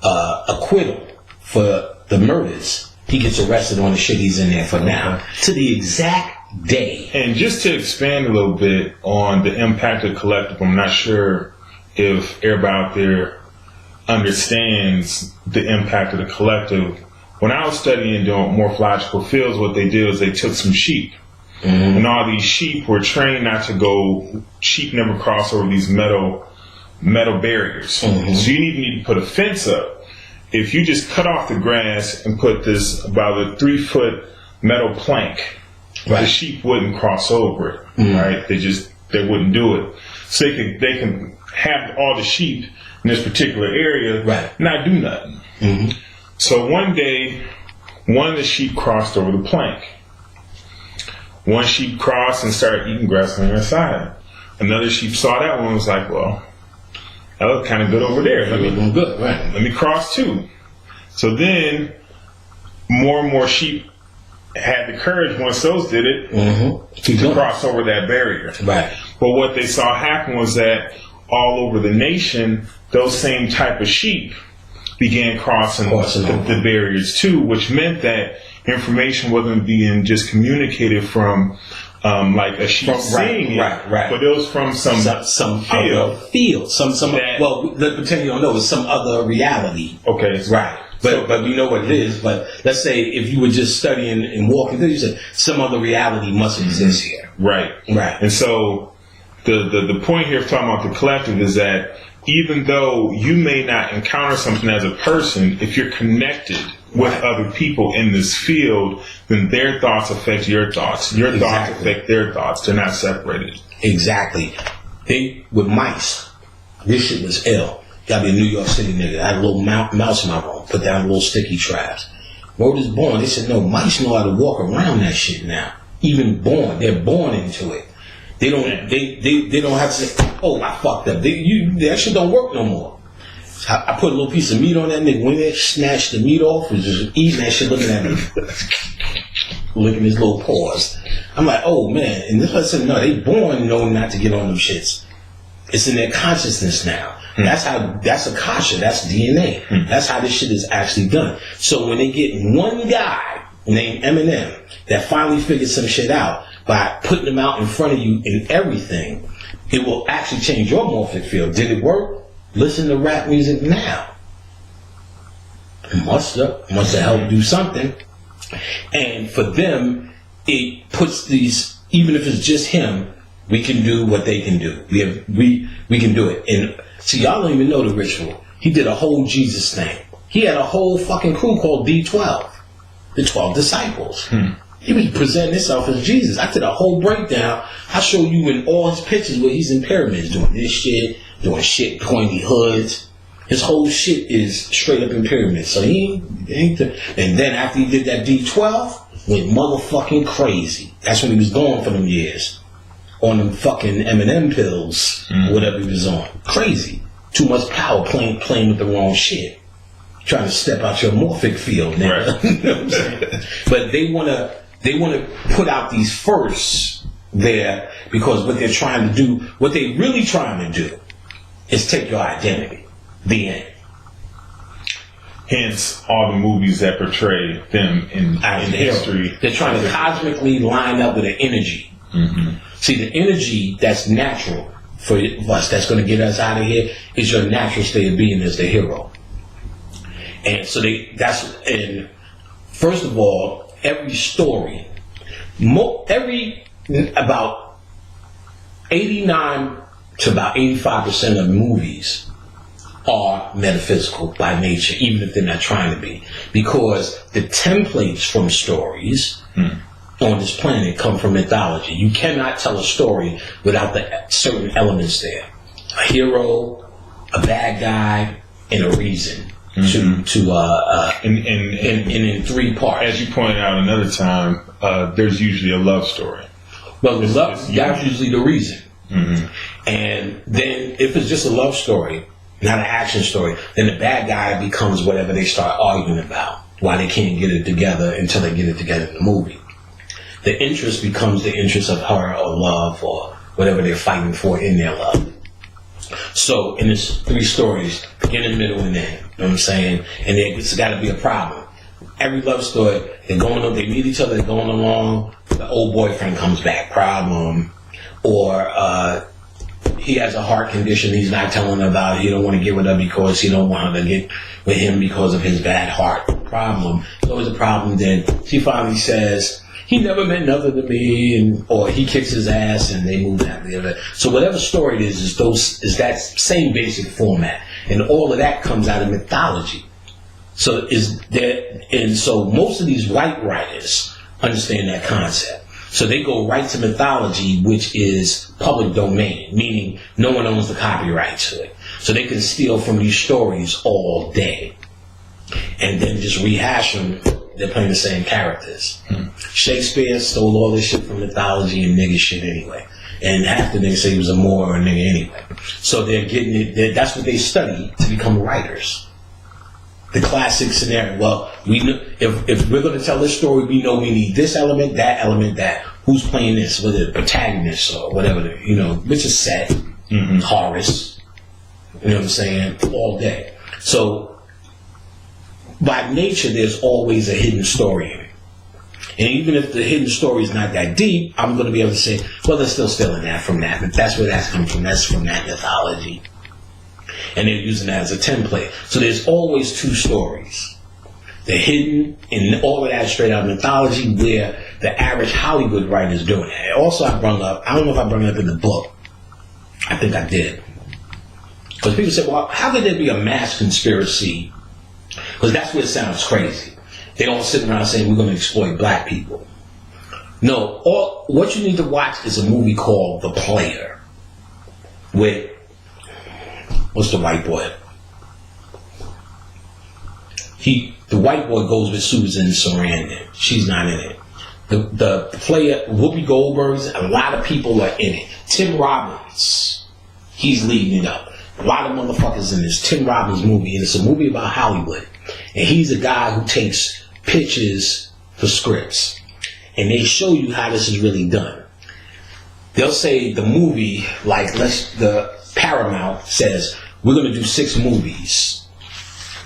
acquittal for the murders, he gets arrested on the shit he's in there for now. To the exact day. And just to expand a little bit on the impact of collective, I'm not sure if everybody out there understands the impact of the collective. When I was studying doing morphological fields, what they did was they took some sheep. Mm-hmm. And all these sheep were trained not to go, sheep never cross over these metal barriers. Mm-hmm. So you need to put a fence up. If you just cut off the grass and put this about a 3-foot metal plank, right, the sheep wouldn't cross over it, mm-hmm, right? They wouldn't do it. So they can have all the sheep in this particular area, right, not do nothing. Mm-hmm. So one day, one of the sheep crossed over the plank. One sheep crossed and started eating grass on the other side. Another sheep saw that one and was like, well, that looked kind of good over there. Let me cross too. So then more and more sheep had the courage, once those did it, mm-hmm, to cross over that barrier. Right. But what they saw happen was that all over the nation, those same type of sheep began crossing the barriers too, which meant that information wasn't being just communicated from like a sheep seeing it, right, but it was from some field. Well, pretend you don't know, it's some other reality. Okay, right. But we know what it is. But let's say if you were just studying and walking through, you said some other reality must exist here. Right. Right. And so the point here of talking about the collective is that even though you may not encounter something as a person, if you're connected with other people in this field, then their thoughts affect your thoughts. Your thoughts affect their thoughts. They're not separated. Exactly. With mice, this shit was ill. Gotta be a New York City nigga. I had a little mouse in my room. Put down little sticky traps. Word is born. They said, no, mice know how to walk around that shit now. Even born. They're born into it. They don't. They don't have to say, "Oh, I fucked up." That shit don't work no more. So I put a little piece of meat on that nigga. When they snatched the meat off, was just eating that shit, looking at me, licking his little paws. I'm like, oh man. And this person, no, they born knowing not to get on them shits. It's in their consciousness now. That's Akasha. That's DNA. That's how this shit is actually done. So when they get one guy named Eminem that finally figured some shit out, by putting them out in front of you in everything, it will actually change your morphic field. Did it work? Listen to rap music now. It must have helped do something. And for them, it puts these, even if it's just him, we can do what they can do. We can do it. And see, y'all don't even know the ritual. He did a whole Jesus thing. He had a whole fucking crew called D12. The 12 disciples. He was presenting himself as Jesus. I did a whole breakdown. I show you in all his pictures where he's in pyramids doing this shit, doing shit, pointy hoods. His whole shit is straight up in pyramids. So he ain't and then after he did that D12, went motherfucking crazy. That's when he was going for them years. On them fucking M&M pills, whatever he was on. Crazy. Too much power playing with the wrong shit. Trying to step out your morphic field, nigga. Right. You know what I'm saying? But they want to put out these firsts there because what they're really trying to do is take your identity. The end. Hence all the movies that portray them in history. They're trying to cosmically line up with an energy. Mm-hmm. See, the energy that's natural for us, that's going to get us out of here, is your natural state of being as the hero. And so and first of all, every story, about 89 to about 85% of movies are metaphysical by nature, even if they're not trying to be. Because the templates from stories on this planet come from mythology. You cannot tell a story without the certain elements there. A hero, a bad guy, and a reason. In 3 parts. As you pointed out another time, there's usually a love story. Well, that's usually the reason. And then if it's just a love story, not an action story, then the bad guy becomes whatever they start arguing about, why they can't get it together until they get it together in the movie. The interest becomes the interest of her or love or whatever they're fighting for in their love. So in this 3 stories, beginning, middle, and end, you know what I'm saying? And it's got to be a problem. Every love story, they meet each other, they're going along, the old boyfriend comes back, problem, or he has a heart condition he's not telling her about. He don't want to get with her because he don't want her to get with him because of his bad heart problem. So it's a problem. Then she finally says, he never meant nothing to me, or he kicks his ass and they move that together. So whatever story it is that same basic format. And all of that comes out of mythology. So so most of these white writers understand that concept. So they go right to mythology, which is public domain, meaning no one owns the copyright to it. So they can steal from these stories all day and then just rehash them. They're playing the same characters. Shakespeare stole all this shit from mythology and nigga shit anyway. And half the niggas say he was a Moor or a nigga anyway. So they're getting it. That's what they study to become writers. The classic scenario. Well, we know, if we're going to tell this story, we know we need this element, that. Who's playing this? Whether the protagonist or whatever, which is set. Horace. You know what I'm saying? All day. So by nature, there's always a hidden story in it. And even if the hidden story is not that deep, I'm going to be able to say, well, they're still stealing that from that. But that's where that's come from. That's from that mythology. And they're using that as a template. So there's always 2 stories. The hidden and all of that straight out of mythology, where the average Hollywood writer is doing it. Also, I don't know if I brought it up in the book. I think I did. Because people say, well, how could there be a mass conspiracy? Because that's where it sounds crazy. They don't sit around saying we're going to exploit black people. No, what you need to watch is a movie called The Player. With, what's the white boy? The white boy goes with Susan Sarandon. She's not in it. The Player, Whoopi Goldberg's, a lot of people are in it. Tim Robbins, he's leading it up. A lot of motherfuckers in this Tim Robbins movie, and it's a movie about Hollywood. And he's a guy who takes pitches for scripts. And they show you how this is really done. They'll say the movie, like the Paramount says, we're going to do 6 movies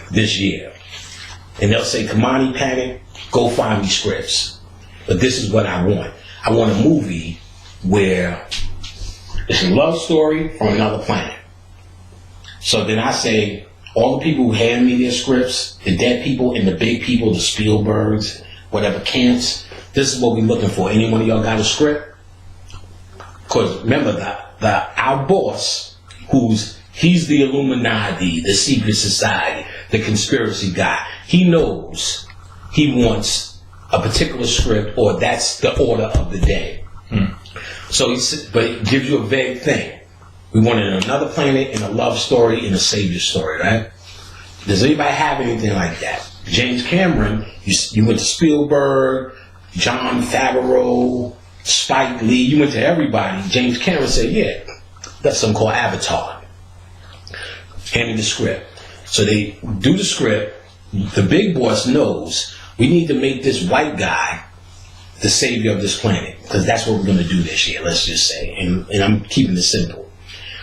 this year. And they'll say, Kamani Panic, go find me scripts. But this is what I want. I want a movie where it's a love story from another planet. So then I say, all the people who hand me their scripts, the dead people and the big people, the Spielbergs, whatever camps, this is what we're looking for. Any one of y'all got a script? Because remember, our boss, he's the Illuminati, the secret society, the conspiracy guy. He knows he wants a particular script, or that's the order of the day. So but it gives you a vague thing. We wanted another planet, and a love story, and a savior story, right? Does anybody have anything like that? James Cameron, you went to Spielberg, John Favreau, Spike Lee, you went to everybody. James Cameron said, yeah, that's something called Avatar. Hand me the script. So they do the script. The big boss knows we need to make this white guy the savior of this planet, because that's what we're going to do this year, let's just say. And I'm keeping it simple.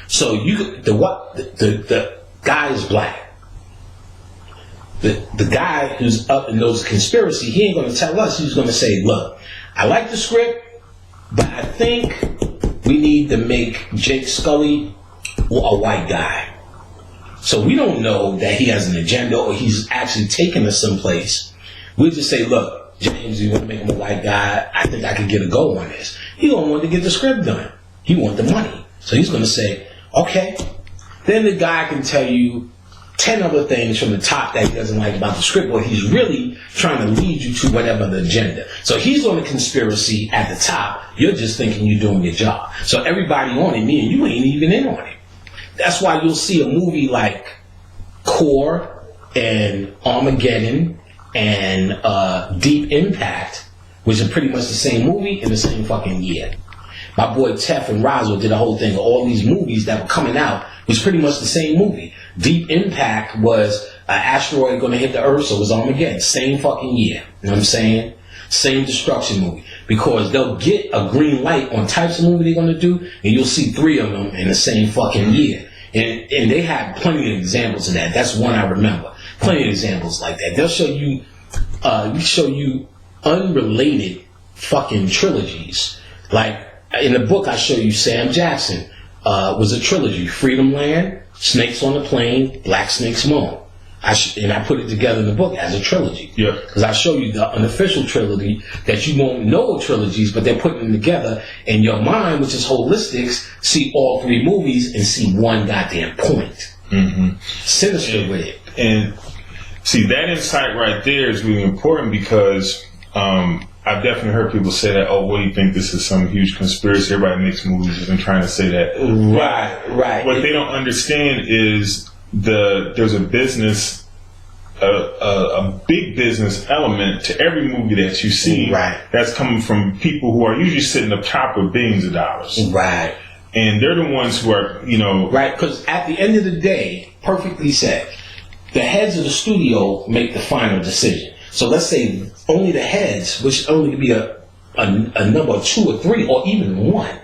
So the guy is black. The guy who's up and knows the conspiracy, he ain't going to tell us. He's going to say, look, I like the script, but I think we need to make Jake Scully a white guy. So we don't know that he has an agenda or he's actually taking us someplace. We'll just say, look, James, you want to make him a white guy? I think I can get a go on this. He don't want to get the script done. He want the money. So he's going to say, okay. Then the guy can tell you 10 other things from the top that he doesn't like about the script, but he's really trying to lead you to whatever the agenda. So he's on the conspiracy at the top. You're just thinking you're doing your job. So everybody on it, me and you ain't even in on it. That's why you'll see a movie like Core and Armageddon and Deep Impact, which are pretty much the same movie in the same fucking year. My boy Tef and Roswell did a whole thing of all these movies that were coming out. It was pretty much the same movie. Deep Impact was an asteroid going to hit the Earth, so it was Armageddon. Same fucking year. You know what I'm saying? Same destruction movie. Because they'll get a green light on types of movie they're going to do, and you'll see 3 of them in the same fucking year. And they had plenty of examples of that. That's one I remember. Plenty of examples like that. They'll show you unrelated fucking trilogies. Like in the book, I show you Sam Jackson was a trilogy: Freedom Land, Snakes on the Plane, Black Snake's Moan. And I put it together in the book as a trilogy. Yeah. Because I show you the unofficial trilogy that you won't know trilogies, but they're putting them together, and your mind, which is holistics, see all 3 movies and see one goddamn point. Mm-hmm. Sinister with it. And see, that insight right there is really important because I've definitely heard people say that, oh, what do you think, this is some huge conspiracy? Everybody makes movies and trying to say that. Right. What they don't understand is there's a business, a big business element to every movie that you see. Right. That's coming from people who are usually sitting up top with billions of dollars. Right. And they're the ones who are, Right, because at the end of the day, perfectly said, the heads of the studio make the final decision. So let's say only the heads, which only could be a number of 2 or 3 or even 1,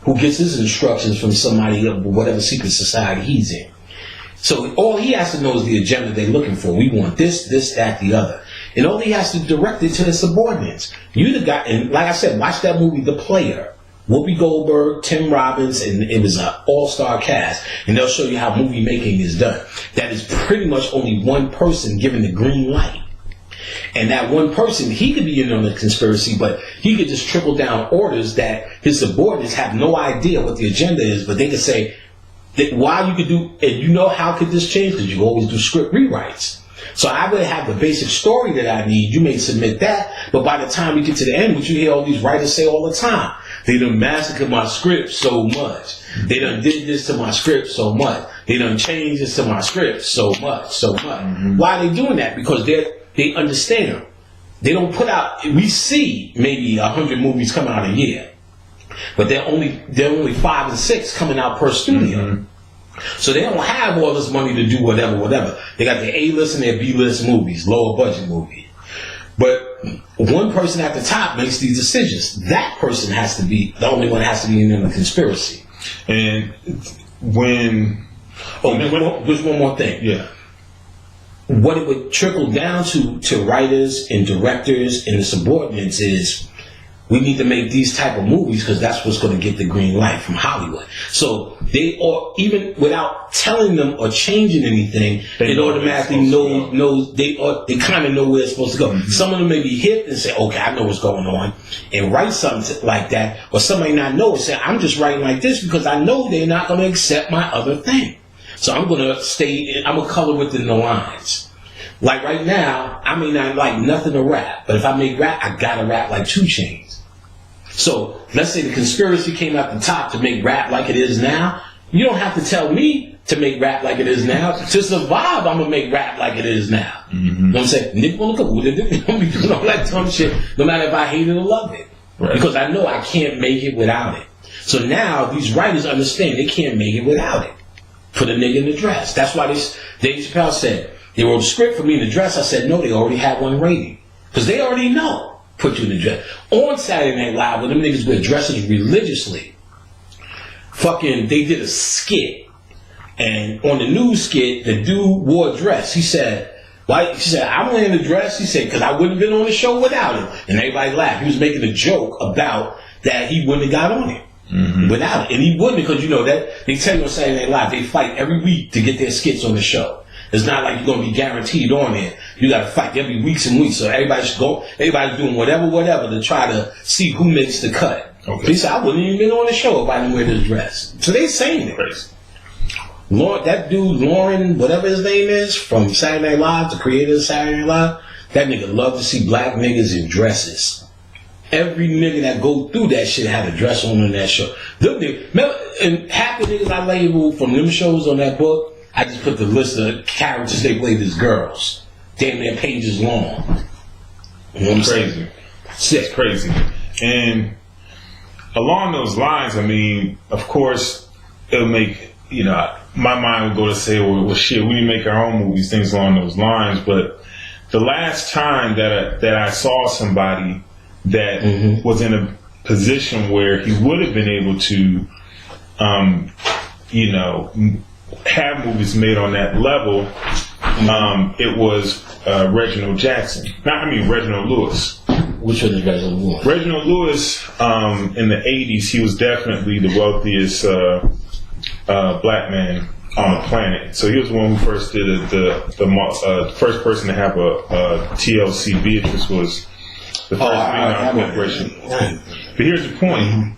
who gets his instructions from somebody of whatever secret society he's in. So all he has to know is the agenda they're looking for. We want this, that, the other. And all he has to direct it to his subordinates. You the guy, and like I said, watch that movie, The Player. Whoopi Goldberg, Tim Robbins, and it was an all-star cast. And they'll show you how movie making is done. That is pretty much only one person given the green light. And that one person, he could be in on the conspiracy, but he could just trickle down orders that his subordinates have no idea what the agenda is, but they could say, that while you could do, and you know how could this change? Because you always do script rewrites. So I would have the basic story that I need. You may submit that, but by the time we get to the end, what you hear all these writers say all the time, they done massacred my script so much. They done did this to my script so much. They done changed this to my script so much. Mm-hmm. Why are they doing that? Because they understand. They don't put out, we see maybe 100 movies come out a year. But they're only 5 and 6 coming out per studio. Mm-hmm. So they don't have all this money to do whatever. They got their A-list and their B-list movies, lower budget movies. But one person at the top makes these decisions. That person has to be, the only one that has to be in the conspiracy. And when... there's one more thing. Yeah. What it would trickle down to writers and directors and the subordinates is, we need to make these type of movies because that's what's going to get the green light from Hollywood. So they, or even without telling them or changing anything, it automatically knows they kind of know where it's supposed to go. Mm-hmm. Some of them may be hip and say, okay, I know what's going on, and write something like that. Or somebody not know and say, I'm just writing like this because I know they're not going to accept my other thing. So I'm going to I'm going to color within the lines. Like right now, I may not like nothing to rap, but if I make rap, I got to rap like 2 Chainz. So let's say the conspiracy came out the top to make rap like it is now. You don't have to tell me to make rap like it is now. To survive, I'm going to make rap like it is now. Mm-hmm. You know what I'm saying? Nigga wanna come with it. I'm going to be doing all that dumb shit no matter if I hate it or love it. Right. Because I know I can't make it without it. So now these writers understand they can't make it without it. Put a nigga in the dress. That's why Dave Chappelle said, they wrote a script for me in the dress. I said, no, they already had one rating. Because they already know. Put you in the dress. On Saturday Night Live, when them niggas wear dresses religiously, they did a skit. And on the news skit, the dude wore a dress. He said, why? He said, I'm wearing a dress. He said, because I wouldn't have been on the show without it. And everybody laughed. He was making a joke about that he wouldn't have got on it. Mm-hmm. Without it. And he wouldn't, because you know that they tell you on Saturday Night Live, they fight every week to get their skits on the show. It's not like you're going to be guaranteed on it. You got to fight every weeks and weeks. So everybody's doing whatever to try to see who makes the cut. Okay. He said, I wouldn't even been on the show if I didn't wear this dress. So they saying it. Crazy. That dude, Lauren, whatever his name is, from Saturday Night Live, the creator of Saturday Night Live, that nigga loved to see black niggas in dresses. Every nigga that go through that shit had a dress on that show. Remember, and half the niggas I labeled from them shows on that book, I just put the list of characters they played as girls. Damn near pages long. You know what I'm saying? It's crazy. And along those lines, I mean, of course, it'll make, my mind would go to say, well, shit, we need to make our own movies, things along those lines. But the last time that I saw somebody that was in a position where he would have been able to, have movies made on that level, it was Reginald Lewis. Which one is Reginald Lewis? Reginald Lewis, in the 80s, he was definitely the wealthiest black man on the planet. So he was the one who first did the first person to have a TLC. Beatrice was the first corporation. But here's the point.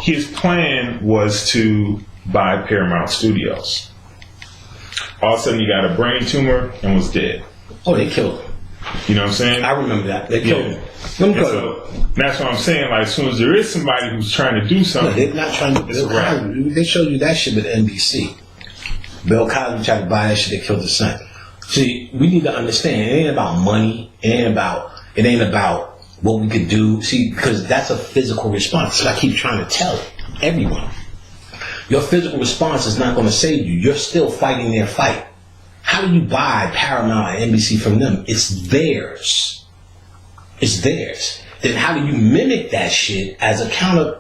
His plan was to buy Paramount Studios. All of a sudden, he got a brain tumor and was dead. Oh, they killed him. You know what I'm saying? I remember that. They killed him. So that's what I'm saying. Like, as soon as there is somebody who's trying to do something, no, they're not trying to. Bill Cosby, they showed you that shit with NBC. Bill Cosby tried to buy that shit. They killed his son. See, we need to understand. It ain't about money. It ain't about what we could do. See, because that's a physical response. So I keep trying to tell everyone. Your physical response is not going to save you. You're still fighting their fight. How do you buy Paramount and NBC from them? It's theirs. It's theirs. Then how do you mimic that shit as a counter?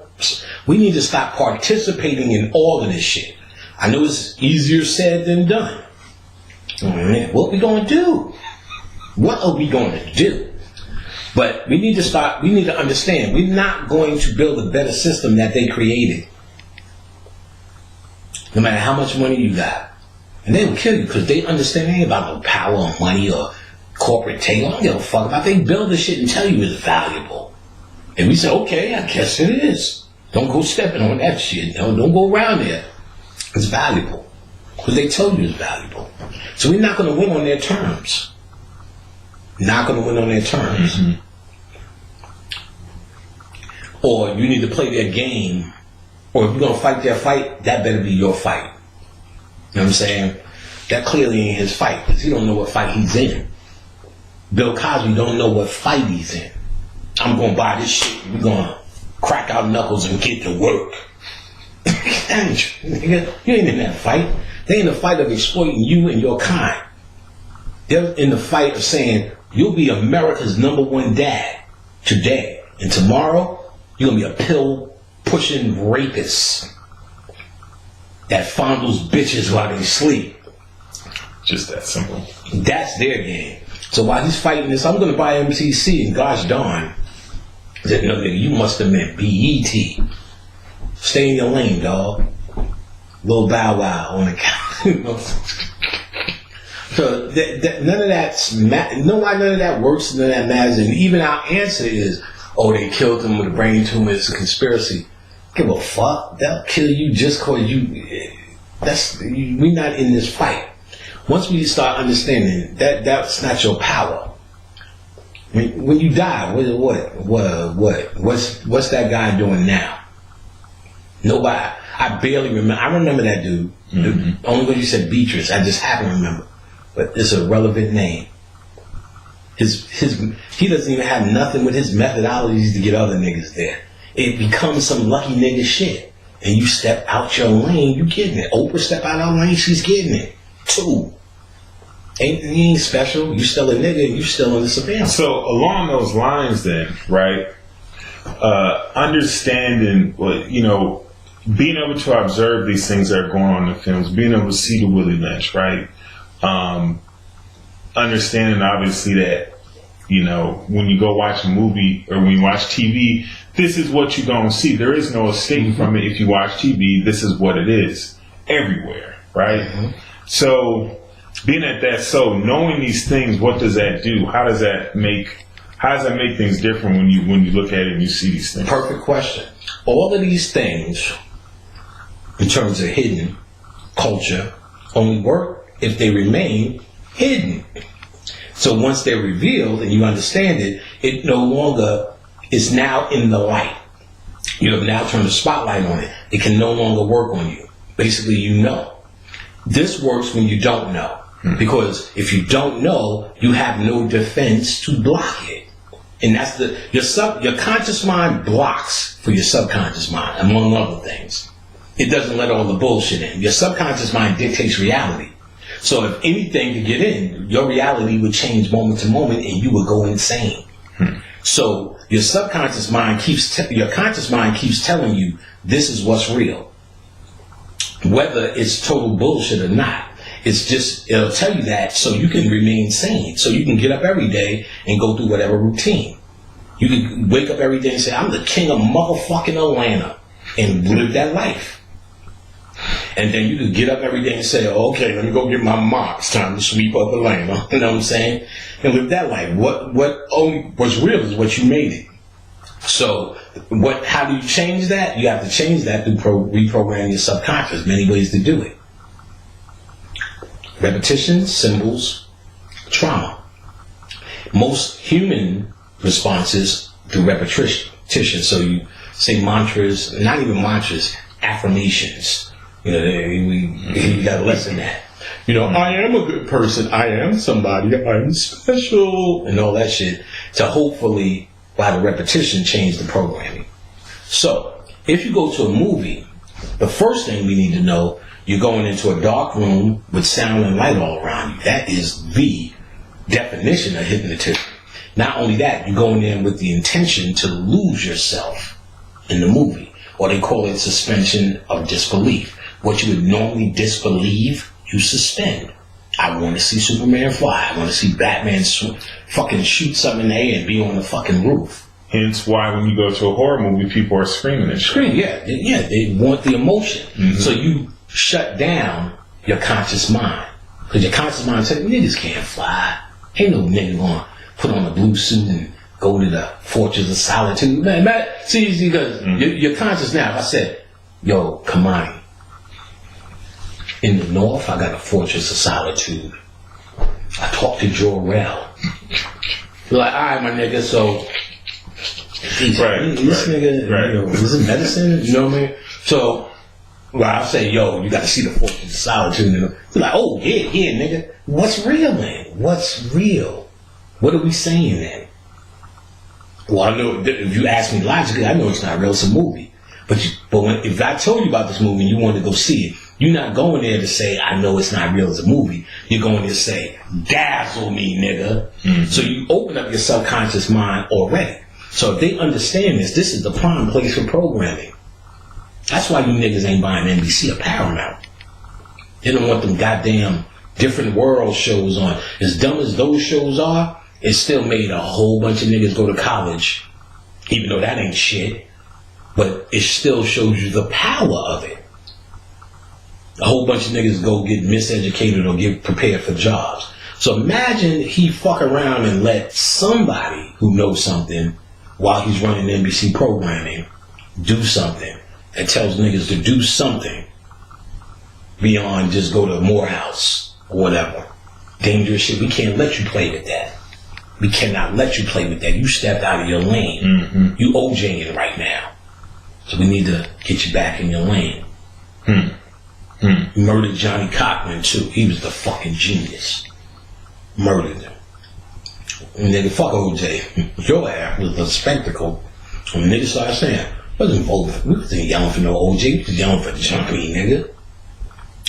We need to stop participating in all of this shit. I know it's easier said than done. Oh, man, what we going to do? What are we going to do? But we need to understand, we're not going to build a better system that they created. No matter how much money you got. And they will kill you because they understand it ain't about no power or money or corporate take. I don't give a fuck about it. They build this shit and tell you it's valuable. And we say, okay, I guess it is. Don't go stepping on that shit. No, don't go around there. It's valuable. Because they told you it's valuable. So we're not going to win on their terms. Not going to win on their terms. Mm-hmm. Or you need to play their game. Or if you're going to fight their fight, that better be your fight. You know what I'm saying? That clearly ain't his fight, because he don't know what fight he's in. Bill Cosby don't know what fight he's in. I'm going to buy this shit. We're going to crack our knuckles and get to work. You ain't in that fight. They in the fight of exploiting you and your kind. They're in the fight of saying, you'll be America's #1 dad today. And tomorrow, you're going to be a pill-pushing rapist that fondles bitches while they sleep. Just that simple. That's their game. So while he's fighting this, I'm going to buy MCC, and gosh darn, I said, no, nigga, you must have meant BET. Stay in your lane, dog. Little Bow Wow on the count. So none of that works, none of that matters. And even our answer is, oh, they killed him with a brain tumor, it's a conspiracy. Give a fuck. They'll kill you just cause we're not in this fight. Once we start understanding that's not your power. When you die, what's that guy doing now? Nobody. I barely remember. I remember that dude. Mm-hmm. Only because you said Beatrice, I just happen to remember. But it's a relevant name. He doesn't even have nothing with his methodologies to get other niggas there. It becomes some lucky nigga shit. And you step out your lane, you getting it. Oprah step out her lane, she's getting it. 2. He ain't special. You still a nigga and you still in the surveillance. So along those lines then, right, understanding, being able to observe these things that are going on in the films, being able to see the Willie Lynch, right? Understanding obviously that, when you go watch a movie or when you watch TV, this is what you're going to see. There is no escape from it. If you watch TV, this is what it is everywhere, right? Mm-hmm. So being at that, knowing these things, what does that do? How does that make things different when you look at it and you see these things? Perfect question. All of these things, in terms of hidden culture, only work if they remain hidden. So once they're revealed and you understand it, it no longer is now in the light. You have now turned the spotlight on it. It can no longer work on you. Basically, This works when you don't know. Mm-hmm. Because if you don't know, you have no defense to block it. And that's your conscious mind blocks for your subconscious mind, among other things. It doesn't let all the bullshit in. Your subconscious mind dictates reality. So if anything could get in, your reality would change moment to moment and you would go insane. So your subconscious mind your conscious mind keeps telling you this is what's real. Whether it's total bullshit or not. It'll tell you that so you can remain sane. So you can get up every day and go through whatever routine. You can wake up every day and say, I'm the king of motherfucking Atlanta, and live that life. And then you can get up every day and say, okay, let me go get my mop. It's time to sweep up Atlanta. You know what I'm saying? And live that life. What's real is what you made it. So how do you change that? You have to change that through reprogramming your subconscious. Many ways to do it. Repetition, symbols, trauma. Most human responses through repetition. So you say mantras, not even mantras, affirmations. You got to listen to that. I am a good person. I am somebody. I am special. And all that shit. To hopefully, by the repetition, change the programming. So, if you go to a movie, the first thing we need to know, you're going into a dark room with sound and light all around you. That is the definition of hypnotism. Not only that, you're going in with the intention to lose yourself in the movie. Or they call it suspension of disbelief. What you would normally disbelieve, you suspend. I want to see Superman fly. I want to see Batman fucking shoot something in the air and be on the fucking roof. Hence why when you go to a horror movie, people are screaming and shit. Yeah, they want the emotion. Mm-hmm. So you shut down your conscious mind. Because your conscious mind says, niggas can't fly. Ain't no nigga gonna put on a blue suit and go to the Fortress of Solitude. Man, see, because you're conscious now. If I said, yo, Kamani, in the north, I got a Fortress of Solitude. I talked to Jor-El. You're like, all right, my nigga, so this nigga, is it medicine? You know what I mean? So, I'll say, yo, you got to see the Fortress of Solitude. You're like, oh, yeah, nigga. What's real, man? What's real? What are we saying then? Well, I know if you ask me logically, I know it's not real. It's a movie. But if I told you about this movie and you wanted to go see it, you're not going there to say, I know it's not real as a movie. You're going there to say, dazzle me, nigga. Mm-hmm. So you open up your subconscious mind already. So if they understand this is the prime place for programming. That's why you niggas ain't buying NBC or Paramount. They don't want them goddamn different world shows on. As dumb as those shows are, it still made a whole bunch of niggas go to college. Even though that ain't shit. But it still shows you the power of it. A whole bunch of niggas go get miseducated or get prepared for jobs. So imagine he fuck around and let somebody who knows something while he's running NBC programming do something that tells niggas to do something beyond just go to Morehouse or whatever. Dangerous shit. We can't let you play with that. We cannot let you play with that. You stepped out of your lane. Mm-hmm. You OJing right now. So we need to get you back in your lane. Murdered Johnny Cochran too. He was the fucking genius. Murdered him. And nigga, fuck OJ. Your ass was a spectacle. And the nigga started saying, we wasn't yelling for no OJ, we was yelling for Johnny, nigga.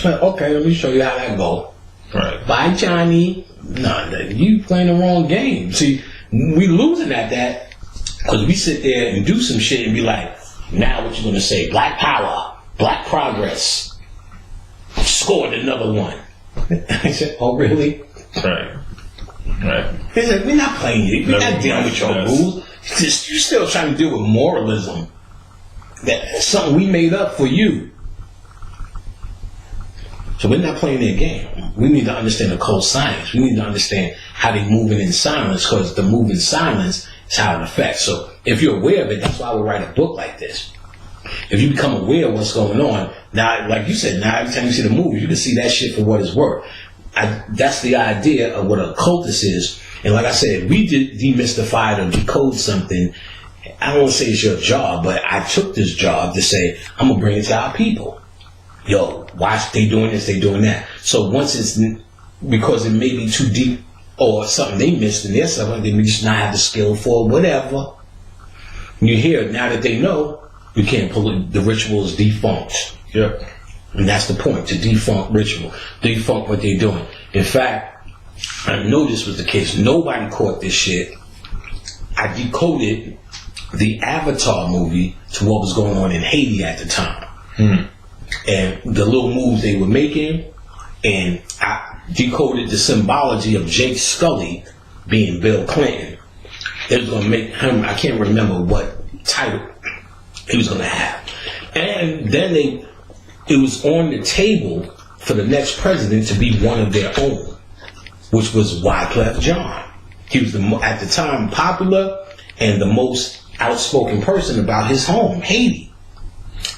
Okay, let me show you how that go. Right. Bye, Johnny. No, you playing the wrong game. See, we losing at that because we sit there and do some shit and be like, now what you gonna say? Black power, black progress. Scored another one. I said, oh really? Right. He said, we're not playing you. We're not dealing with your rules. You're still trying to deal with moralism. That's something we made up for you. So we're not playing their game. We need to understand occult science. We need to understand how they're moving in silence, because the move in silence is how it affects. So if you're aware of it, that's why we write a book like this. If you become aware of what's going on, now, like you said, now every time you see the movie, you can see that shit for what it's worth. That's the idea of what an occultist is. And like I said, we demystify or decode something. I don't want to say it's your job, but I took this job to say, I'm going to bring it to our people. Yo, watch, they doing this, they doing that. So once it's, because it may be too deep or something they missed in their stuff, they may just not have the skill for whatever. You hear, now that they know, you can't pull it, the ritual is defunct. Yep. And that's the point, to defunct ritual, defunct what they're doing. In fact, I know this was the case. Nobody caught this shit. I decoded the Avatar movie to what was going on in Haiti at the time. And the little moves they were making, and I decoded the symbology of Jake Scully being Bill Clinton. It was going to make him, I can't remember what title he was going to have. And then it was on the table for the next president to be one of their own, which was Wyclef Jean. He was at the time popular and the most outspoken person about his home, Haiti.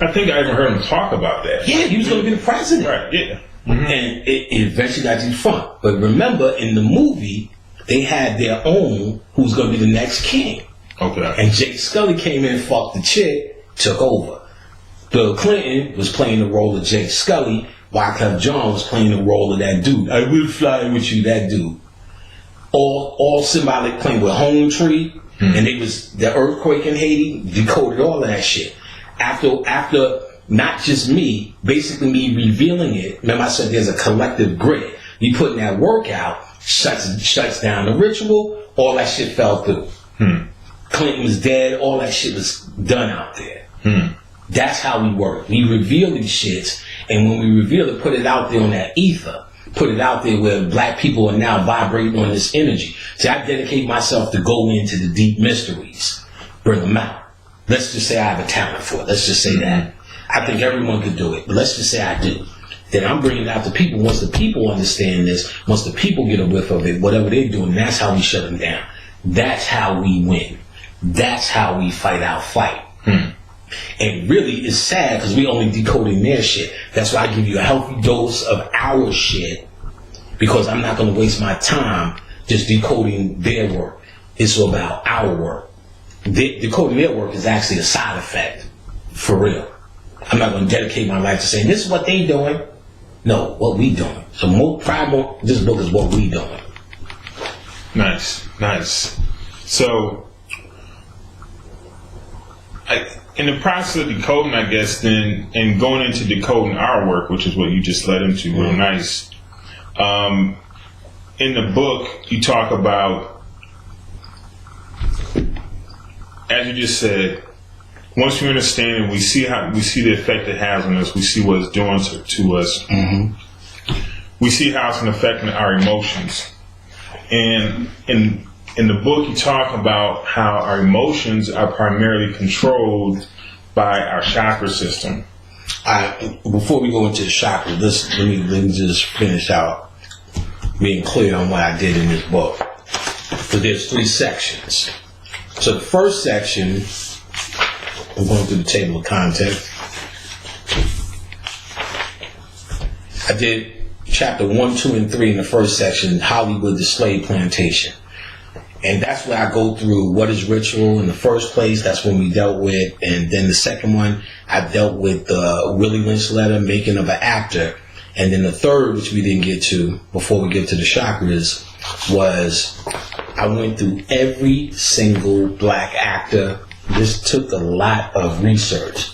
I think I even heard him talk about that. Yeah, he was going to be the president. Right, yeah. And it eventually got defunct. But remember, in the movie, they had their own who's going to be the next king. Okay. And Jake Scully came in, fucked the chick, took over. Bill Clinton was playing the role of Jake Scully. Wyclef Jean was playing the role of that dude. I will fly with you, that dude. All symbolic, playing with home tree. And it was the earthquake in Haiti, decoded all of that shit. After not just me, basically me revealing it. Remember I said there's a collective grid. You putting that work out, shuts down the ritual, all that shit fell through. Clinton was dead, all that shit was done out there. That's how we work. We reveal these shits, and when we reveal it, put it out there on that ether. Put it out there where black people are now vibrating on this energy. So I dedicate myself to go into the deep mysteries, bring them out. Let's just say I have a talent for it. Let's just say that. I think everyone could do it, but let's just say I do. Then I'm bringing it out to people. Once the people understand this, once the people get a whiff of it, whatever they're doing, that's how we shut them down. That's how we win. That's how we fight our fight. And really, it's sad because we only decoding their shit. That's why I give you a healthy dose of our shit, because I'm not going to waste my time just decoding their work. It's about our work. Decoding their work is actually a side effect, for real. I'm not going to dedicate my life to saying this is what they doing. No, what we doing. So this book is what we doing. Nice. So, in the process of decoding, I guess, then, and going into decoding our work, which is what you just led into, real nice. In the book, you talk about, as you just said, once we understand it, we see the effect it has on us. We see what it's doing to us. We see how it's affecting our emotions. And in the book, you talk about how our emotions are primarily controlled by our chakra system. Before we go into the chakras, let me just finish out being clear on what I did in this book. So there's 3 sections. So the first section, I'm going through the table of contents. I did chapter 1, 2, and 3 in the first section, Hollywood, the slave plantation. And that's where I go through what is ritual in the first place. That's when we dealt with. And then the second one, I dealt with the Willie Lynch letter, making of an actor. And then the third, which we didn't get to before we get to the chakras, was I went through every single black actor. This took a lot of research.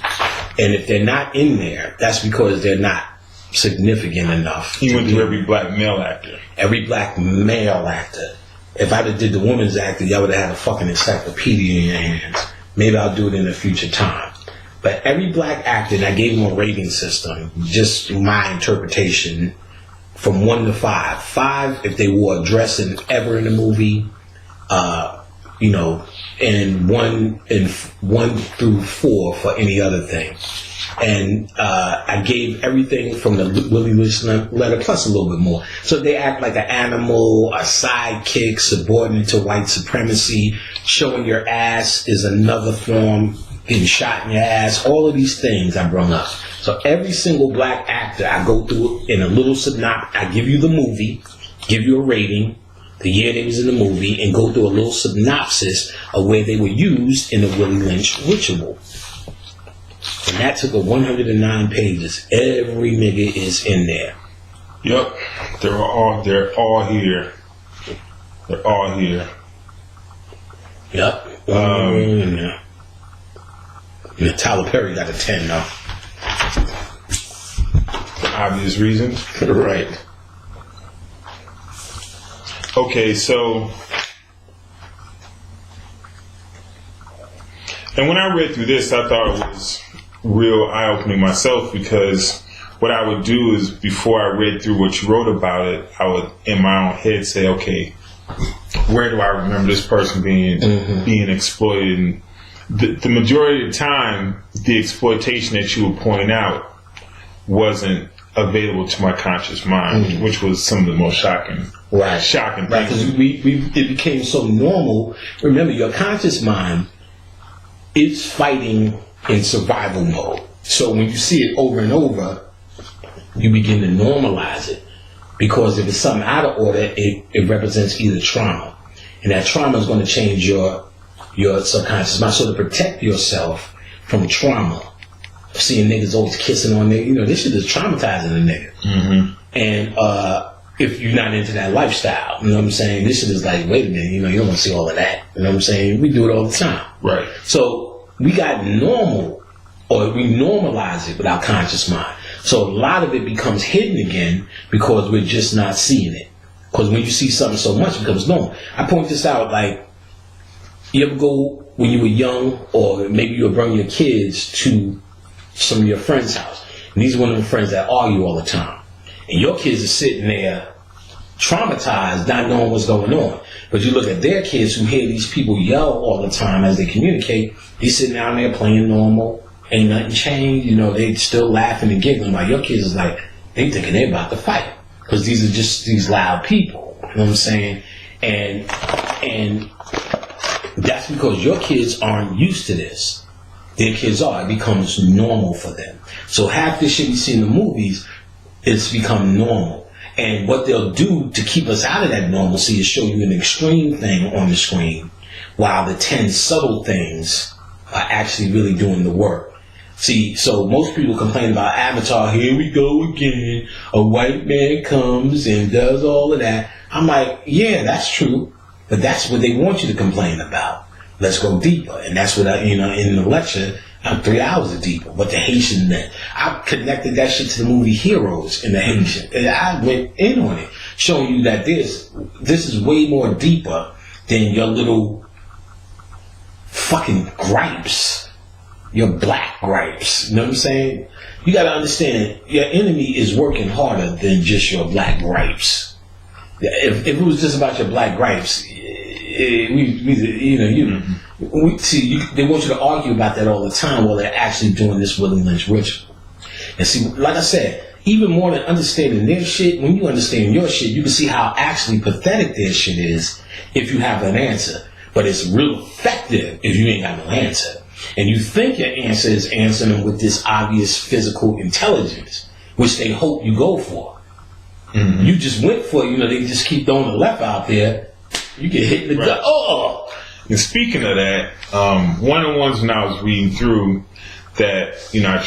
And if they're not in there, that's because they're not significant enough. You went through every black male actor. Every black male actor. If I'd have did the women's actor, y'all would have had a fucking encyclopedia in your hands. Maybe I'll do it in a future time. But every black actor, and I gave them a rating system, just my interpretation, from 1 to 5. 5 if they wore a dress ever in the movie, and 1 through 4 for any other thing. And I gave everything from the Willie Lynch letter plus a little bit more. So they act like an animal, a sidekick, subordinate to white supremacy. Showing your ass is another form. Getting shot in your ass. All of these things I brought up. So every single black actor, I go through in a little synopsis. I give you the movie, give you a rating, the year they was in the movie, and go through a little synopsis of where they were used in the Willie Lynch ritual. And that took 109 pages. Every nigga is in there. Yep. They're all here. They're all here. Yep. Yeah, Tyler Perry got a 10 though. For obvious reasons. Right. Okay, so, and when I read through this, I thought it was real eye-opening myself, because what I would do is, before I read through what you wrote about it, I would, in my own head, say, okay, where do I remember this person being exploited? And the majority of the time, the exploitation that you would point out wasn't available to my conscious mind, which was some of the most shocking things. Right, because it became so normal. Remember, your conscious mind is fighting in survival mode. So when you see it over and over, you begin to normalize it. Because if it's something out of order, it represents either trauma. And that trauma is going to change your subconscious mind. So to protect yourself from trauma, seeing niggas always kissing on there, this shit is traumatizing a nigga. Mm-hmm. And if you're not into that lifestyle, you know what I'm saying? This shit is like, wait a minute, you don't want to see all of that. You know what I'm saying? We do it all the time. Right. So we got normal, or we normalize it with our conscious mind. So a lot of it becomes hidden again because we're just not seeing it. Because when you see something so much, it becomes normal. I point this out, like, you ever go when you were young, or maybe you'll bring your kids to some of your friends' house. And these are one of the friends that argue all the time. And your kids are sitting there traumatized, not knowing what's going on. But you look at their kids who hear these people yell all the time as they communicate. He's sitting down there playing normal. Ain't nothing changed. They still laughing and giggling. Like, your kids is like, they thinking they're about to fight. Because these are just these loud people. You know what I'm saying? And that's because your kids aren't used to this. Their kids are. It becomes normal for them. So half this shit we see in the movies, it's become normal. And what they'll do to keep us out of that normalcy is show you an extreme thing on the screen, while the 10 subtle things are actually really doing the work. See, so most people complain about Avatar, here we go again, a white man comes and does all of that. I'm like, yeah, that's true, but that's what they want you to complain about. Let's go deeper. And that's what in the lecture, I'm 3 hours of deeper. But the Haitian, I connected that shit to the movie Heroes in the Haitian. And I went in on it, showing you that this is way more deeper than your little fucking gripes. Your black gripes. You know what I'm saying? You got to understand, your enemy is working harder than just your black gripes. If it was just about your black gripes, they want you to argue about that all the time while they're actually doing this Willie Lynch ritual. And see, like I said, even more than understanding their shit, when you understand your shit, you can see how actually pathetic their shit is if you have an answer. But it's real effective if you ain't got no answer. And you think your answer is answering them with this obvious physical intelligence, which they hope you go for. Mm-hmm. You just went for, they just keep throwing the left out there. You get hit in the gut. Oh! And speaking of that, one of the ones when I was reading through that, I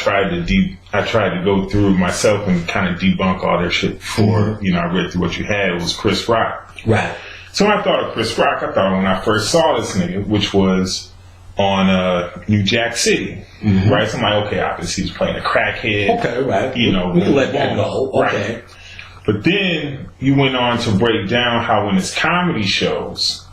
tried to go through myself and kind of debunk all their shit before, I read through what you had. It was Chris Rock. Right. So when I thought of Chris Rock, I thought when I first saw this nigga, which was on New Jack City, right? So I'm like, okay, obviously he's playing a crackhead. Okay, right. We can let that go. Okay. Right. But then you went on to break down how in his comedy shows,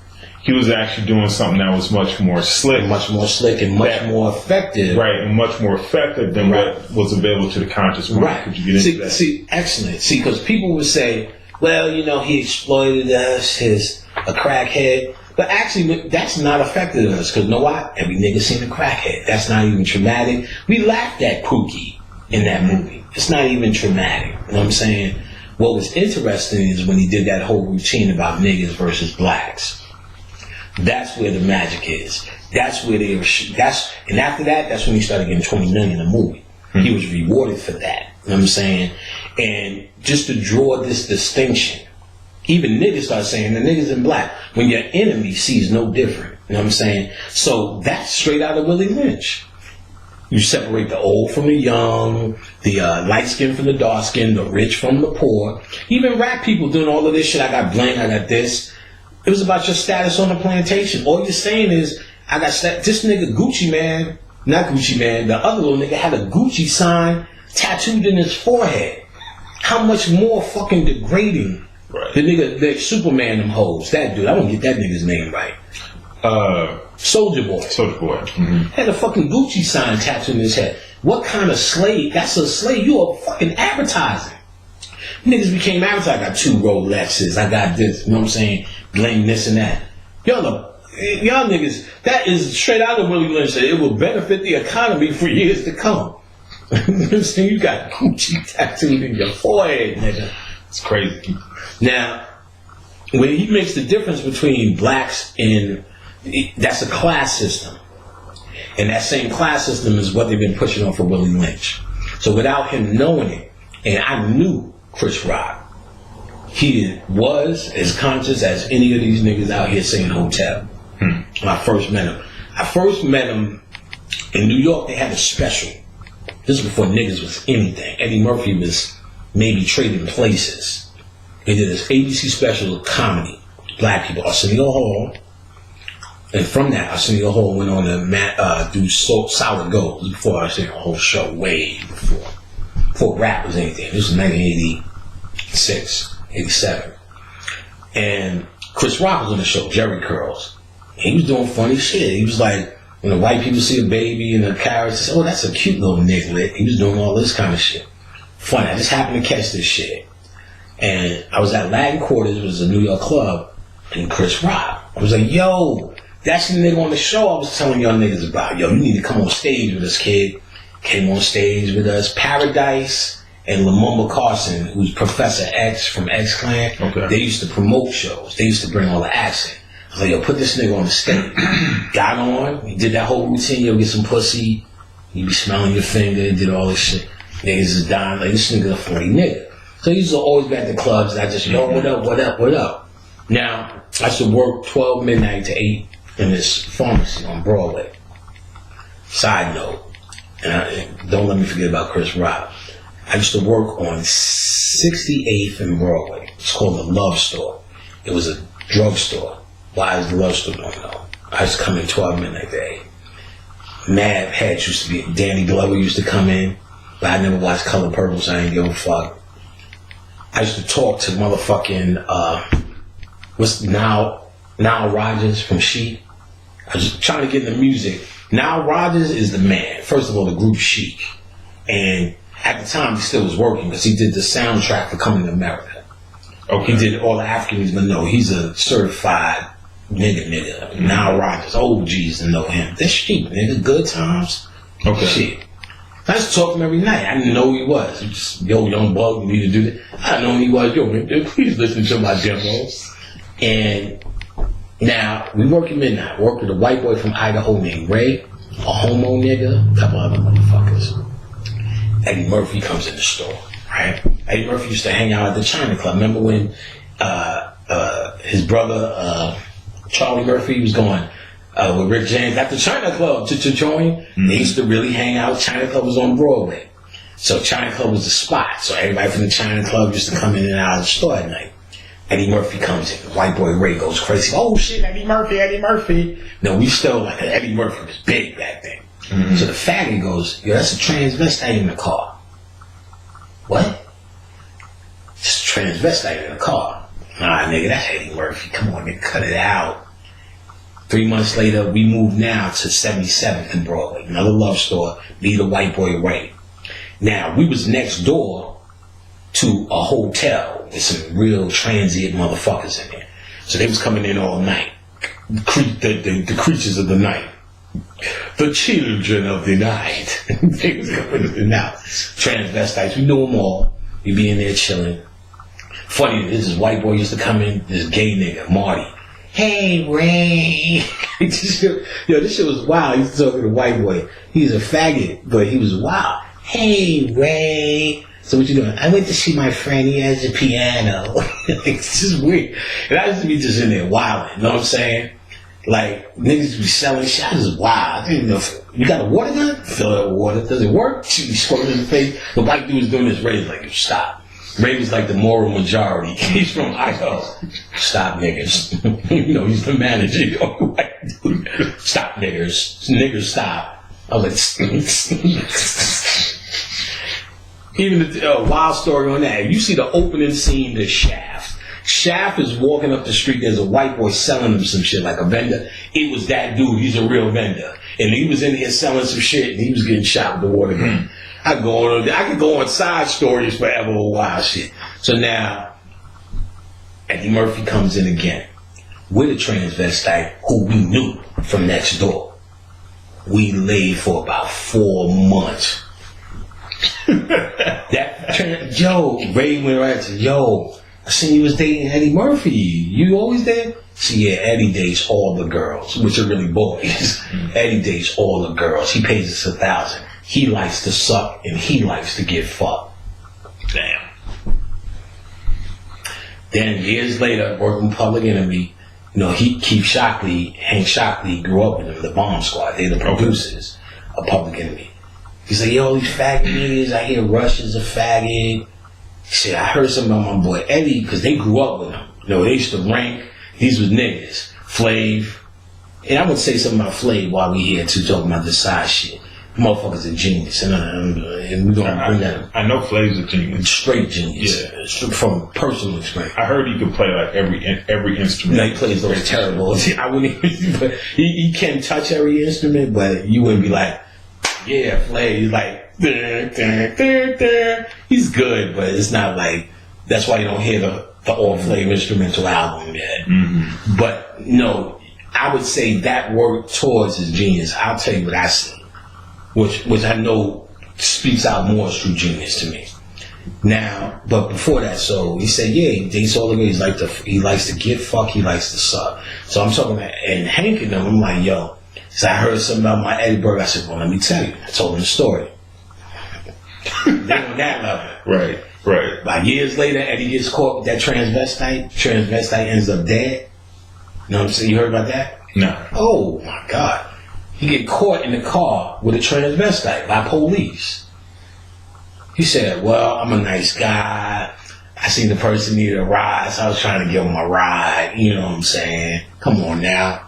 he was actually doing something that was much more slick. And much more effective. Right, and much more effective than what was available to the conscious mind. Right. Could you get into that? See, excellent. See, because people would say, well, he exploited us, a crackhead. But actually, that's not effective to us, because you know what? Every nigga seen a crackhead. That's not even traumatic. We laughed at Pookie in that movie. It's not even traumatic. You know what I'm saying? What was interesting is when he did that whole routine about niggas versus blacks. That's where the magic is. That's where they were. And after that, that's when he started getting $20 million a movie. He was rewarded for that. You know what I'm saying? And just to draw this distinction, even niggas start saying the niggas in black when your enemy sees no different. You know what I'm saying? So that's straight out of Willie Lynch. You separate the old from the young, the light skin from the dark skin, the rich from the poor. Even rap people doing all of this shit. I got blank, I got this. It was about your status on the plantation. All you're saying is, I got this nigga Gucci man not Gucci Man, the other little nigga had a Gucci sign tattooed in his forehead. How much more fucking degrading the nigga, the Superman them hoes. That dude, I won't get that nigga's name right. Soldier Boy. Soldier Boy. Mm-hmm. Had a fucking Gucci sign tattooed in his head. What kind of slave? That's a slave. You are fucking advertising. Niggas became advertising. I got 2 Rolexes. I got this. You know what I'm saying? Blame this and that. Y'all niggas, that is straight out of Willie Lynch. It will benefit the economy for years to come. You know what I'm saying? You got Gucci tattooed in your forehead, nigga. It's crazy. Now, when he makes the difference between blacks and that's a class system. And that same class system is what they've been pushing on for Willie Lynch. So without him knowing it, and I knew Chris Rock, he was as conscious as any of these niggas out here saying hotel. When I first met him in New York. They had a special. This was before niggas was anything. Eddie Murphy was maybe trading places. They did this ABC special of comedy. Black people, Arsenio Hall. And from that, Arsenio Hall went on to do Solid Gold. It was before Arsenio Hall show, way before rap was anything. This was 1986, 87. And Chris Rock was on the show, Jerry Curls. He was doing funny shit. He was like, when the white people see a baby and a carrot, they say, oh, that's a cute little niglet. He was doing all this kind of shit. Funny. I just happened to catch this shit. And I was at Latin Quarters, it was a New York club, and Chris Rock. I was like, yo, that's the nigga on the show I was telling y'all niggas about. Yo, you need to come on stage with us, kid. Came on stage with us. Paradise and Lamumba Carson, who's Professor X from X Clan. Okay. They used to promote shows. They used to bring all the acts in. I was like, yo, put this nigga on the stage. Got on. He did that whole routine. Yo, get some pussy. You be smelling your finger. Did all this shit. Niggas is dying. Like, this nigga's a funny nigga. So he used to always be at the clubs. And I just, yo, what up, what up, what up? Now, I used to work 12 midnight to 8 in this pharmacy on Broadway. Side note. And don't let me forget about Chris Rock. I used to work on 68th and Broadway. It's called the Love Store. It was a drugstore. Why is the Love Store? Don't know. I used to come in 12 midnight to 8. Mad Heads used to be. Danny Glover used to come in, but I never watched Color Purple, so I ain't give a fuck. I used to talk to motherfucking what's Nile Rodgers from Chic. I was just trying to get in the music. Nile Rodgers is the man. First of all, the group Chic, and at the time he still was working because he did the soundtrack for Coming to America. Okay. He did all the Africans, but no, he's a certified nigga. Mm-hmm. Nile Rodgers, old G's to know him. This Chic, nigga, Good Times. Okay. Shit. I used to talk to him every night. I didn't know who he was. He just, yo, young bug, you need to do that. I didn't know who he was. Yo, man, please listen to my demos. And now, we work at midnight. Work with a white boy from Idaho named Ray, a homo nigga, a couple other motherfuckers. Eddie Murphy comes in the store, right? Eddie Murphy used to hang out at the China Club. Remember when his brother, Charlie Murphy, was going with Rick James at the China Club to join? Mm-hmm. They used to really hang out. China Club was on Broadway. So China Club was the spot. So everybody from the China Club used to come in and out of the store at night. Eddie Murphy comes in. The white boy Ray goes crazy. Oh shit, Eddie Murphy. No, we still like Eddie Murphy was big back then. Mm-hmm. So the faggot goes, yo, that's a transvestite in the car. What? It's a transvestite in the car. Nah, nigga, that's Eddie Murphy. Come on, nigga, cut it out. 3 months later, we moved now to 77th and Broadway. Another Love Store. Be the white boy Ray. Now, we was next door to a hotel with some real transient motherfuckers in there. So they was coming in all night. The creatures of the night. The children of the night. They was coming in and out. Transvestites, we knew them all. We be in there chilling. Funny, this white boy used to come in, this gay nigga, Marty. Hey, Ray. This shit was wild. He used to talk to the white boy. He's a faggot, but he was wild. Hey, Ray. So what you doing? I went to see my friend. He has a piano. It's just weird. And I used to be just in there wilding. You know what I'm saying? Like, niggas be selling shit. I was wild. I didn't know you got a water gun? Fill it with water. Does it work? She be squirting in the face. The white dude was doing this. Ray's like, stop. Ray was like the moral majority. He's from Idaho. Stop, niggas. You know, he's the manager. White dude. Stop, niggers. Niggers, stop. I was like, even the wild story on that. You see the opening scene to Shaft. Shaft is walking up the street. There's a white boy selling him some shit, like a vendor. It was that dude. He's a real vendor. And he was in here selling some shit, and he was getting shot with the water gun. I could go on side stories forever with wild shit. So now, Eddie Murphy comes in again with a transvestite who we knew from next door. We laid for about 4 months. Ray went right to, I seen you was dating Eddie Murphy. You always there? See, yeah, Eddie dates all the girls, which are really boys. Eddie dates all the girls. He pays us $1,000. He likes to suck and he likes to get fucked. Damn. Then years later, working Public Enemy, Hank Shockley grew up with him, the Bomb Squad. They're the producers of Public Enemy. He's like, yo, these faggot niggas, I hear Rush is a faggot. He said, I heard something about my boy Eddie, because they grew up with him. They used to rank. These was niggas. Flav. And I would say something about Flav while we here, too, talking about this side shit. Motherfucker's a genius. And we're going to bring that up. I know Flav's a genius. Straight genius. Yeah. From personal experience. I heard he could play like every instrument. No, he plays those terrible. I wouldn't even, but he can touch every instrument, but you wouldn't be like, yeah, Flav. He's like, he's good, but it's not like, that's why you don't hear the all Flav instrumental album yet. Mm-hmm. But no, I would say that work towards his genius. I'll tell you what I see, which I know speaks out more as true genius to me. Now, but before that, so he said, yeah, he dates all the girls. He likes to get fucked, he likes to suck. So I'm talking about, and Hank and them, I'm like, yo, so I heard something about my Eddie Berg. I said, well, let me tell you. I told him the story. They on that level. Right. Like years later, Eddie gets caught with that transvestite. Transvestite ends up dead. You know what I'm saying? You heard about that? No. Oh my God. He get caught in the car with a transvestite by police. He said, well, I'm a nice guy. I seen the person needed a ride, so I was trying to give him a ride. You know what I'm saying? Come on now.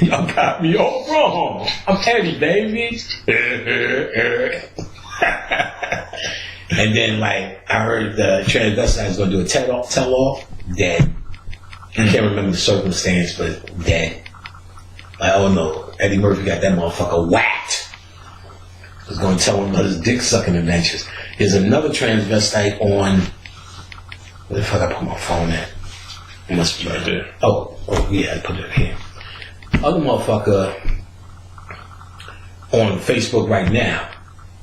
Y'all got me all wrong. I'm Eddie, baby. And then, like, I heard the transvestite was going to do a tell-off. Dead. I can't remember the circumstance, but dead. Like, oh no, Eddie Murphy got that motherfucker whacked. He was going to tell him about his dick-sucking adventures. There's another transvestite on... Where the fuck I put my phone at? It must be right there. Oh yeah, I put it here. Other motherfucker on Facebook right now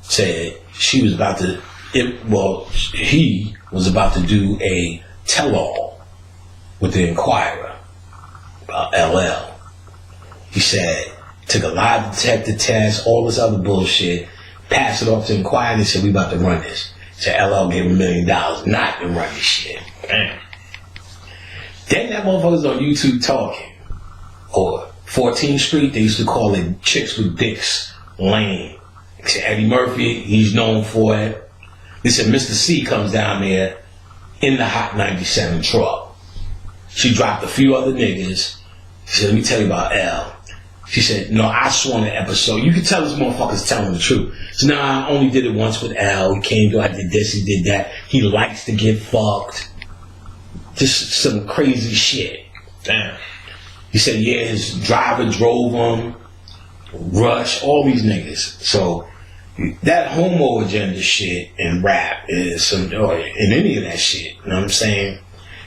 said he was about to do a tell-all with the Inquirer about LL. He said, took a lie detector test, all this other bullshit, passed it off to Inquirer, and he said, we about to run this. So LL gave him $1 million not to run this shit. Damn. Then that motherfucker's on YouTube talking. Or 14th Street, they used to call it Chicks with Dicks Lane. Eddie Murphy, he's known for it. They said Mr. C comes down there in the Hot 97 truck. She dropped a few other niggas. She said, let me tell you about L. She said, no, I swung an episode. You can tell this motherfucker's telling the truth. So now I only did it once with L. He came through, I did this, he did that. He likes to get fucked. Just some crazy shit. Damn. He said, yeah, his driver drove him. Rush, all these niggas. So that homo agenda shit in rap is in any of that shit. You know what I'm saying?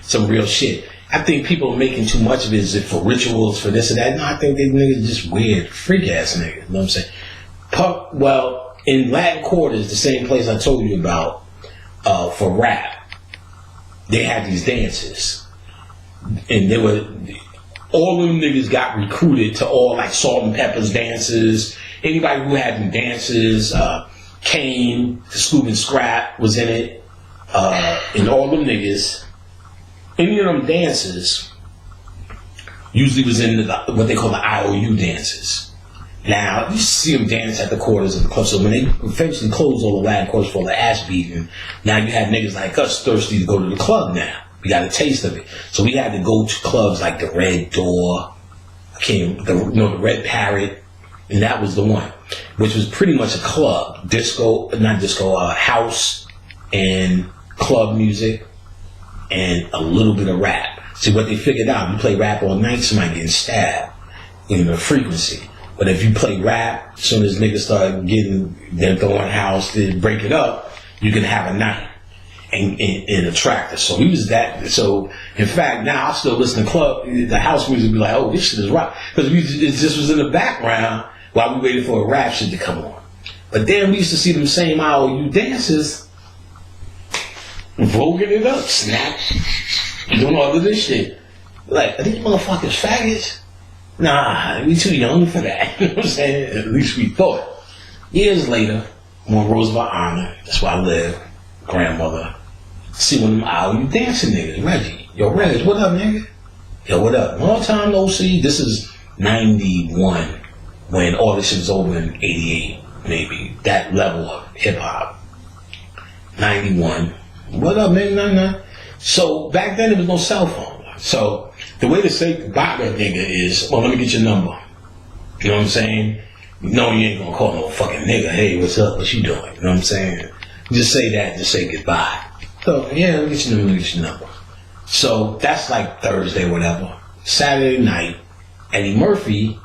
Some real shit. I think people are making too much of it. Is it for rituals, for this and that? No, I think they niggas just weird, freak ass niggas. You know what I'm saying? Well, in Latin Quarters, the same place I told you about, for rap, they had these dances. And they were, all them niggas got recruited to all like Salt and Pepper's dances. Anybody who had them dances, Kane, Scoob and Scrap was in it. And all them niggas, any of them dances usually was in what they call the IOU dances. Now, you see them dance at the quarters of the club. So when they eventually closed all the Latin quarters for the ass beating, now you have niggas like us thirsty to go to the club now. We got a taste of it. So we had to go to clubs like the Red Door, the Red Parrot, And that was the one, which was pretty much a club, house and club music and a little bit of rap. See, what they figured out, you play rap all night, somebody getting stabbed in the frequency. But if you play rap, as soon as niggas start they're throwing house, they break it up, you can have a night and attract us. So he was that. So in fact, now I still listen to the house music, be like, oh, this shit is rock. Because it just was in the background while we waited for a rap shit to come on. But then we used to see them same IOU dancers voguing it up, snap, doing all of this shit. Like, are these motherfuckers faggots? Nah, we too young for that. You know what I'm saying? At least we thought. Years later, I'm on Roosevelt Island. That's where I live. Grandmother. See one of them IOU dancing niggas. Reggie. Yo, Reggie, what up, nigga? Yo, what up? Long time no see. This is 91 when all this shit was over in 88, maybe. That level of hip hop. 91. What up, man? Nah. So back then there was no cell phone. So the way to say goodbye to a nigga is, well, let me get your number. You know what I'm saying? No, you ain't gonna call no fucking nigga. Hey, what's up? What you doing? You know what I'm saying? Just say that. Just say goodbye. So yeah, let me get your number. So that's like Thursday, or whatever. Saturday night, Martin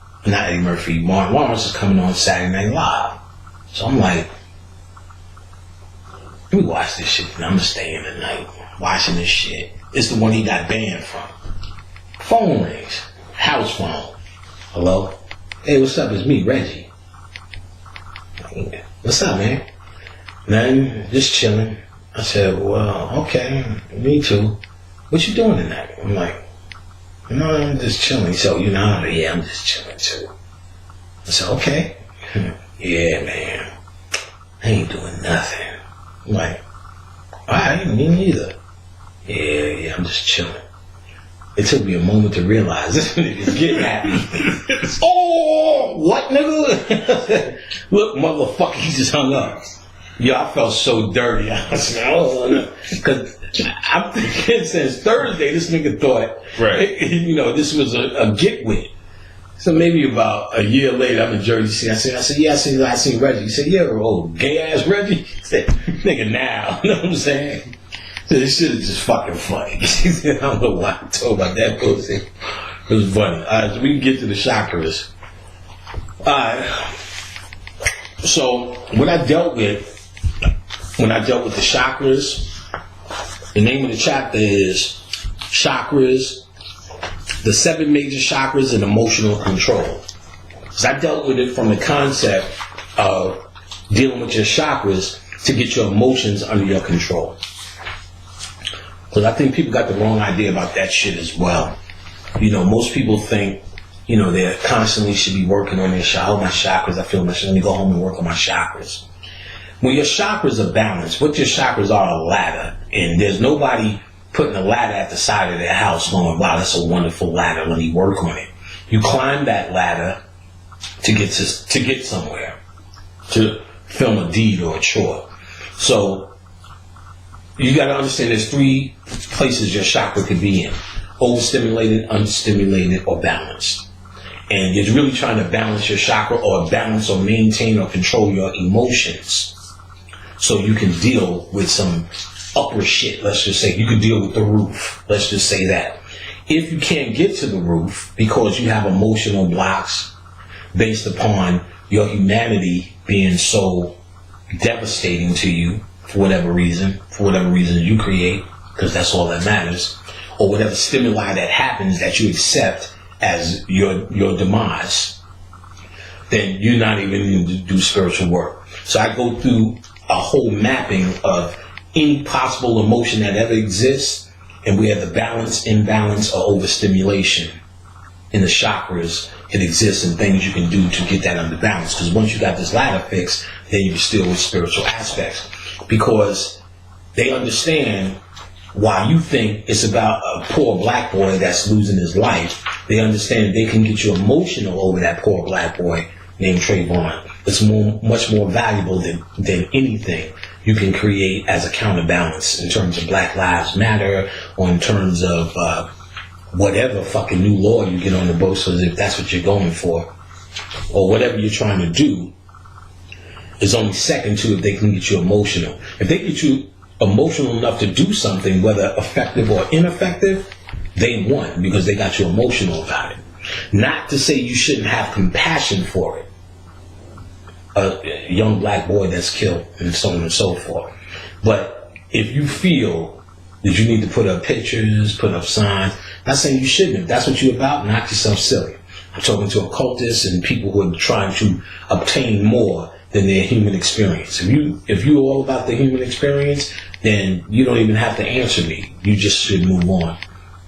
Lawrence is coming on Saturday Night Live. So I'm like, let me watch this shit. And I'm gonna stay in the night watching this shit. It's the one he got banned from. Phone rings. House phone. Hello? Hey, what's up? It's me, Reggie. What's up, man? Nothing. Just chilling. I said, well, okay. Me too. What you doing tonight? I'm like, no, I'm just chilling. So, you know, yeah, I'm just chilling too. I said, okay. Yeah, man. I ain't doing nothing. I'm like, alright, me neither. Yeah, I'm just chilling. It took me a moment to realize this nigga's getting at me. Oh, what, nigga? Look, motherfucker, he just hung up. Yo, I felt so dirty. I was like, oh, no. Because I'm thinking since Thursday, this nigga thought, right, this was a get with. So maybe about a year later, I'm in Jersey City. I said, yeah, I seen Reggie. He said, yeah, old gay ass Reggie. He said, nigga, now. You know what I'm saying? So this shit is just fucking funny. I don't know why I told about that bullshit. It was funny. Alright, so we can get to the chakras. Alright. So when I dealt with the chakras, the name of the chapter is Chakras, the 7 major chakras and emotional control. So I dealt with it from the concept of dealing with your chakras to get your emotions under your control. Because I think people got the wrong idea about that shit as well. Most people think, they constantly should be working on their chakras. I feel let me go home and work on my chakras. When your chakras are balanced, what your chakras are a ladder. And there's nobody putting a ladder at the side of their house going, wow, that's a wonderful ladder, let me work on it. You climb that ladder to get somewhere, to film a deed or a chore. So you got to understand there's 3 places your chakra could be in: overstimulated, unstimulated, or balanced. And you're really trying to balance your chakra, or balance or maintain or control your emotions, so you can deal with some upper shit. Let's just say you can deal with the roof. Let's just say that. If you can't get to the roof because you have emotional blocks based upon your humanity being so devastating to you, for whatever reason you create, because that's all that matters, or whatever stimuli that happens that you accept as your demise, then you're not even going to do spiritual work. So I go through a whole mapping of any possible emotion that ever exists, and we have the balance, imbalance, or overstimulation in the chakras. It exists, and things you can do to get that under balance. Because once you got this ladder fixed, then you can deal with spiritual aspects. Because they understand why you think it's about a poor black boy that's losing his life. They understand they can get you emotional over that poor black boy named Trayvon. It's much more valuable than anything you can create as a counterbalance in terms of Black Lives Matter, or in terms of whatever fucking new law you get on the books. So if that's what you're going for, or whatever you're trying to do is only second to if they can get you emotional. If they get you emotional enough to do something, whether effective or ineffective, they won because they got you emotional about it. Not to say you shouldn't have compassion for it. A young black boy that's killed and so on and so forth. But if you feel that you need to put up pictures, put up signs, not saying you shouldn't. If that's what you're about, knock yourself silly. I'm talking to occultists and people who are trying to obtain more than their human experience. If you're all about the human experience, then you don't even have to answer me. You just should move on.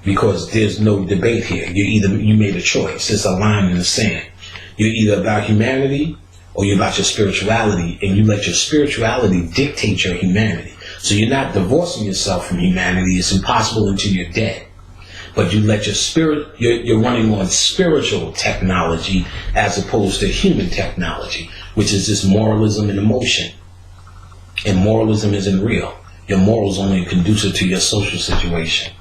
Because there's no debate here. You made a choice. It's a line in the sand. You're either about humanity or you're about your spirituality, and you let your spirituality dictate your humanity. So you're not divorcing yourself from humanity. It's impossible until you're dead. But you let your spirit, you're running on spiritual technology as opposed to human technology, which is just moralism and emotion. And moralism isn't real. Your morals only conducive to your social situation.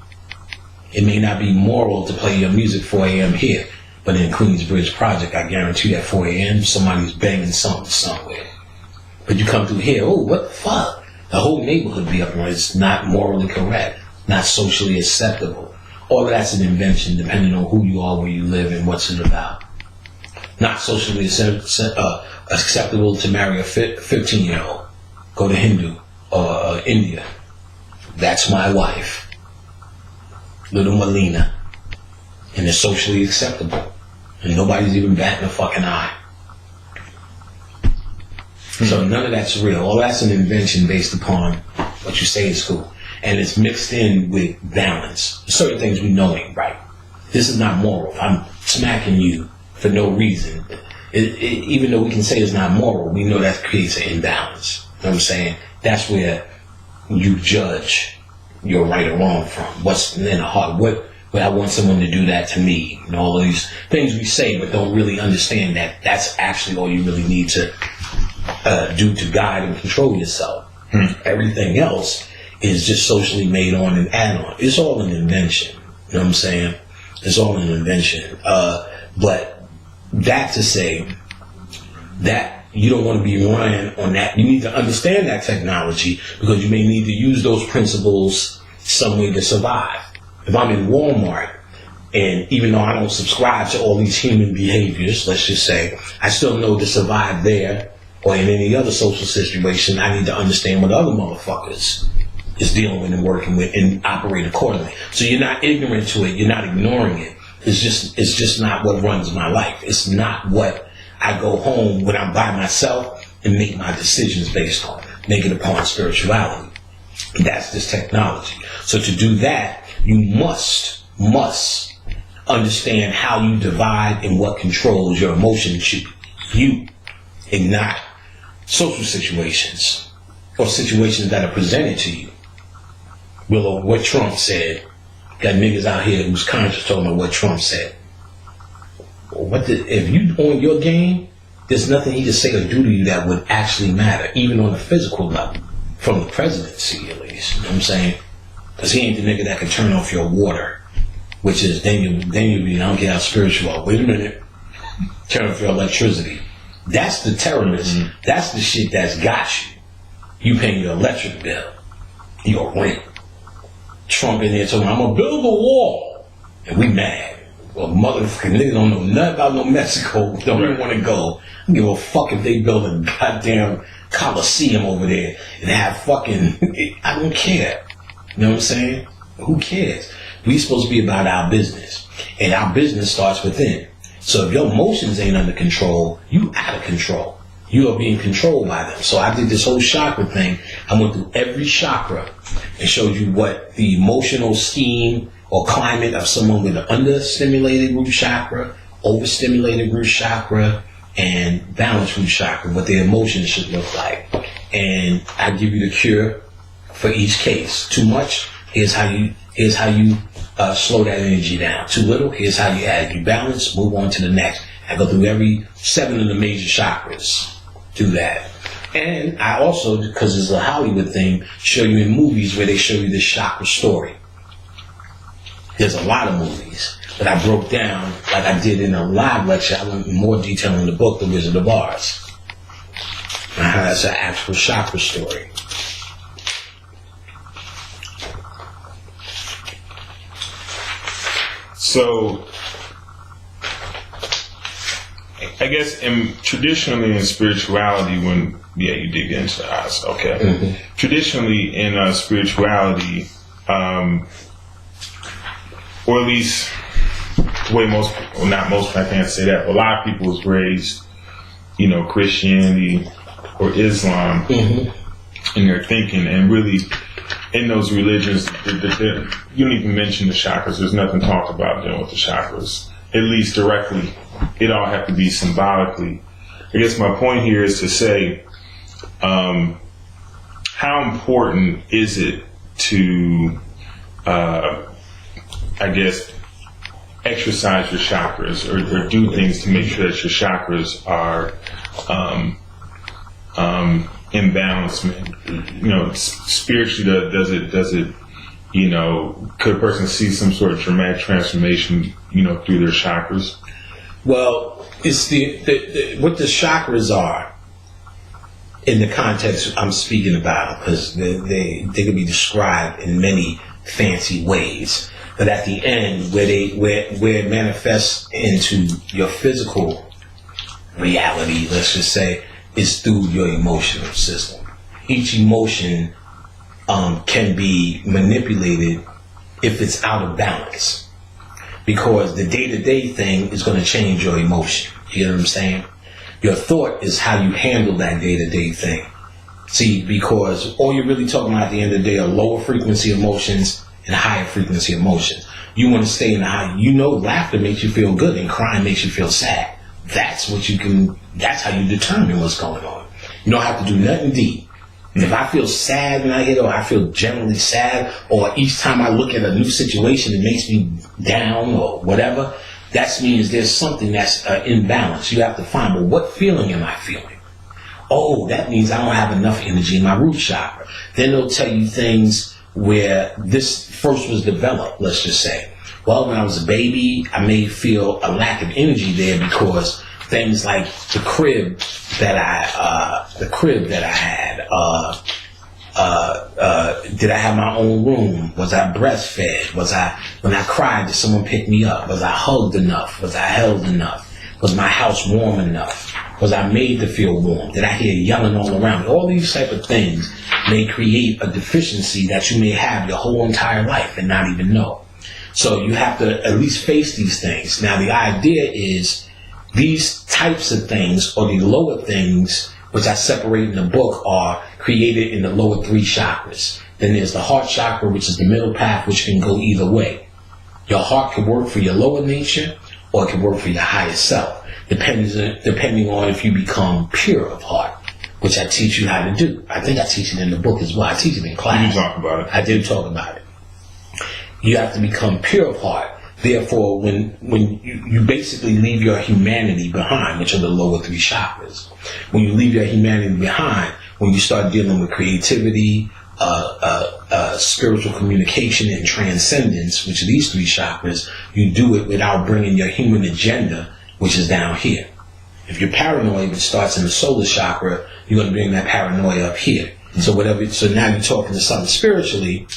It may not be moral to play your music 4 a.m. here, but in Queensbridge Project, I guarantee at 4 a.m. somebody's banging something somewhere. But you come through here, oh, what the fuck? The whole neighborhood be up there. It's not morally correct, not socially acceptable. All of that's an invention depending on who you are, where you live, and what's it about. Not socially acceptable to marry a 15-year-old. Go to Hindu or India. That's my wife. Little Melina. And it's socially acceptable. And nobody's even batting a fucking eye. So none of that's real. All that's an invention based upon what you say is cool. And it's mixed in with balance. Certain things we know ain't right. This is not moral. If I'm smacking you for no reason, even though we can say it's not moral, we know that creates an imbalance. You know what I'm saying? That's where you judge your right or wrong from. What's in the heart? What I want someone to do that to me. You know, all of these things we say but don't really understand that that's actually all you really need to do to guide and control yourself. Everything else is just socially made on and add-on. It's all an invention. You know what I'm saying? It's all an invention. But that to say that you don't want to be relying on that. You need to understand that technology because you may need to use those principles some way to survive. If I'm in Walmart, and even though I don't subscribe to all these human behaviors, let's just say, I still know to survive there or in any other social situation, I need to understand what other motherfuckers is dealing with and working with and operate accordingly. So you're not ignorant to it. You're not ignoring it. It's just not what runs my life. It's not what I go home when I'm by myself and make my decisions based on. Make it upon spirituality. That's this technology. So to do that, you must understand how you divide and what controls your emotions should be you and not social situations or situations that are presented to you. What Trump said. Got niggas out here who's conscious talking about what Trump said. If you on your game, there's nothing he can say or do to you that would actually matter, even on a physical level, from the presidency at least. You know what I'm saying? Because he ain't the nigga that can turn off your water, which is then you be, I don't care how spiritual. Wait a minute, turn off your electricity. That's the terrorist. Mm-hmm. That's the shit that's got you. You paying your electric bill, your rent. Trump in there talking, I'm gonna build a wall, and we mad. Well, motherfucking niggas don't know nothing about no Mexico. Don't even want to go. I don't give a fuck if they build a goddamn Coliseum over there and have fucking. I don't care. You know what I'm saying? Who cares? We supposed to be about our business, and our business starts within. So if your emotions ain't under control, you out of control. You are being controlled by them. So I did this whole chakra thing. I went through every chakra and showed you what the emotional scheme or climate of someone with an understimulated root chakra, overstimulated root chakra, and balanced root chakra, what their emotions should look like. And I give you the cure for each case. Too much, here's how you slow that energy down. Too little, here's how you add it. You balance, move on to the next. I go through every 7 of the major chakras. Do that. And I also, because it's a Hollywood thing, show you in movies where they show you this chakra story. There's a lot of movies. that I broke down like I did in a live lecture. I went in more detail in the book, The Wizard of Oz. And how that's an actual chakra story. So, I guess traditionally in spirituality, you dig into Oz, okay. Mm-hmm. Traditionally in spirituality, or at least the way not most, I can't say that, but a lot of people was raised, Christianity or Islam in their thinking, and really in those religions, you don't even mention the chakras. There's nothing talked about dealing with the chakras, at least directly. It all have to be symbolically. I guess my point here is to say, how important is it to, exercise your chakras or do things to make sure that your chakras are in balance? Spiritually, does it could a person see some sort of dramatic transformation, through their chakras? Well, it's what the chakras are in the context I'm speaking about, because they can be described in many fancy ways. But at the end, where it manifests into your physical reality, let's just say, is through your emotional system. Each emotion can be manipulated if it's out of balance. Because the day-to-day thing is going to change your emotion. You know what I'm saying? Your thought is how you handle that day-to-day thing. See, because all you're really talking about at the end of the day are lower frequency emotions and higher frequency emotions. You want to stay in the high. Laughter makes you feel good and crying makes you feel sad. That's how you determine what's going on. You don't have to do nothing deep. If I feel sad when I hit, or I feel generally sad, or each time I look at a new situation, it makes me down or whatever, that means there's something that's imbalanced. You have to find, well, what feeling am I feeling? Oh, that means I don't have enough energy in my root chakra. Then they'll tell you things where this first was developed, let's just say. Well, when I was a baby, I may feel a lack of energy there because things like the crib that I had, did I have my own room? Was I breastfed? When I cried, did someone pick me up? Was I hugged enough? Was I held enough? Was my house warm enough? Was I made to feel warm? Did I hear yelling all around me? All these type of things may create a deficiency that you may have your whole entire life and not even know. So you have to at least face these things. Now the idea is these types of things, or the lower things, which I separate in the book, are created in the lower three chakras. Then there's the heart chakra, which is the middle path, which can go either way. Your heart can work for your lower nature, or it can work for your higher self, depending on if you become pure of heart, which I teach you how to do. I think I teach it in the book as well. I teach it in class. You talk about it. I did talk about it. You have to become pure of heart. Therefore, when you basically leave your humanity behind, which are the lower three chakras, when you leave your humanity behind, when you start dealing with creativity, spiritual communication, and transcendence, which are these three chakras, you do it without bringing your human agenda, which is down here. If you're paranoid, it starts in the solar chakra, you're going to bring that paranoia up here. So now you're talking to something spiritually,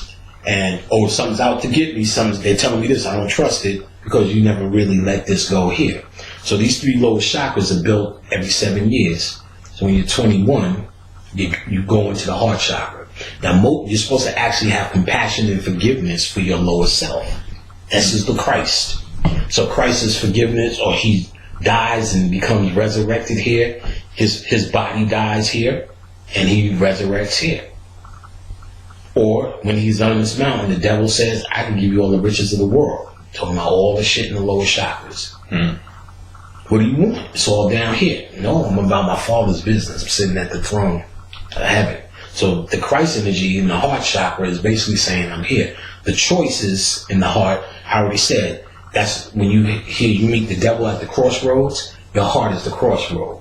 and something's out to get me. They're telling me this. I don't trust it because you never really let this go here. So these three lower chakras are built every 7 years. So when you're 21, you go into the heart chakra. Now you're supposed to actually have compassion and forgiveness for your lower self. This is the Christ. So Christ is forgiveness, or he dies and becomes resurrected here. His body dies here, and he resurrects here. Or when he's on this mountain, the devil says, I can give you all the riches of the world. Talking about all the shit in the lower chakras. What do you want? It's all down here. No, I'm about my Father's business. I'm sitting at the throne of heaven. So the Christ energy in the heart chakra is basically saying, I'm here. The choices in the heart, I already said, that's when you meet the devil at the crossroads, your heart is the crossroad.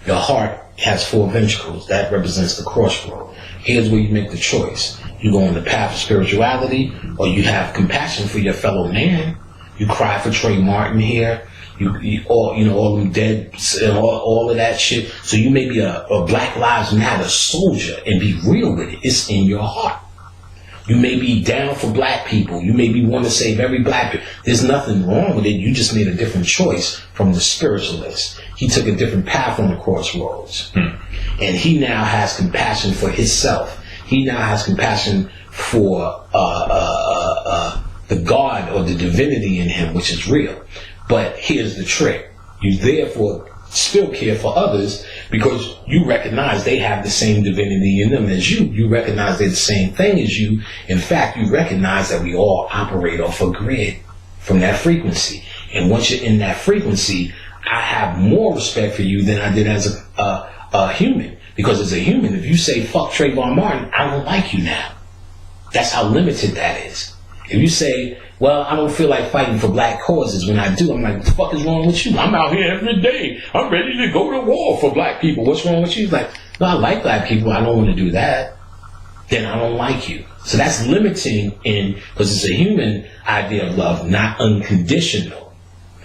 Your heart has 4 ventricles. That represents the crossroad. Here's where you make the choice. You go on the path of spirituality, or you have compassion for your fellow man. You cry for Trey Martin here. You all them dead, all of that shit. So you may be a Black Lives Matter soldier and be real with it. It's in your heart. You may be down for black people. You may be want to save every black person. There's nothing wrong with it. You just made a different choice from the spiritualist. He took a different path on the crossroads. And he now has compassion for himself. He now has compassion for the God or the divinity in him, which is real. But here's the trick. You therefore still care for others because you recognize they have the same divinity in them as you. You recognize they're the same thing as you. In fact, you recognize that we all operate off a grid from that frequency. And once you're in that frequency, I have more respect for you than I did as a human. Because as a human, if you say, fuck Trayvon Martin, I don't like you now. That's how limited that is. If you say, well, I don't feel like fighting for black causes, when I do, I'm like, what the fuck is wrong with you? I'm out here every day. I'm ready to go to war for black people. What's wrong with you? He's like, no, I like black people. I don't want to do that. Then I don't like you. So that's limiting because it's a human idea of love, not unconditional.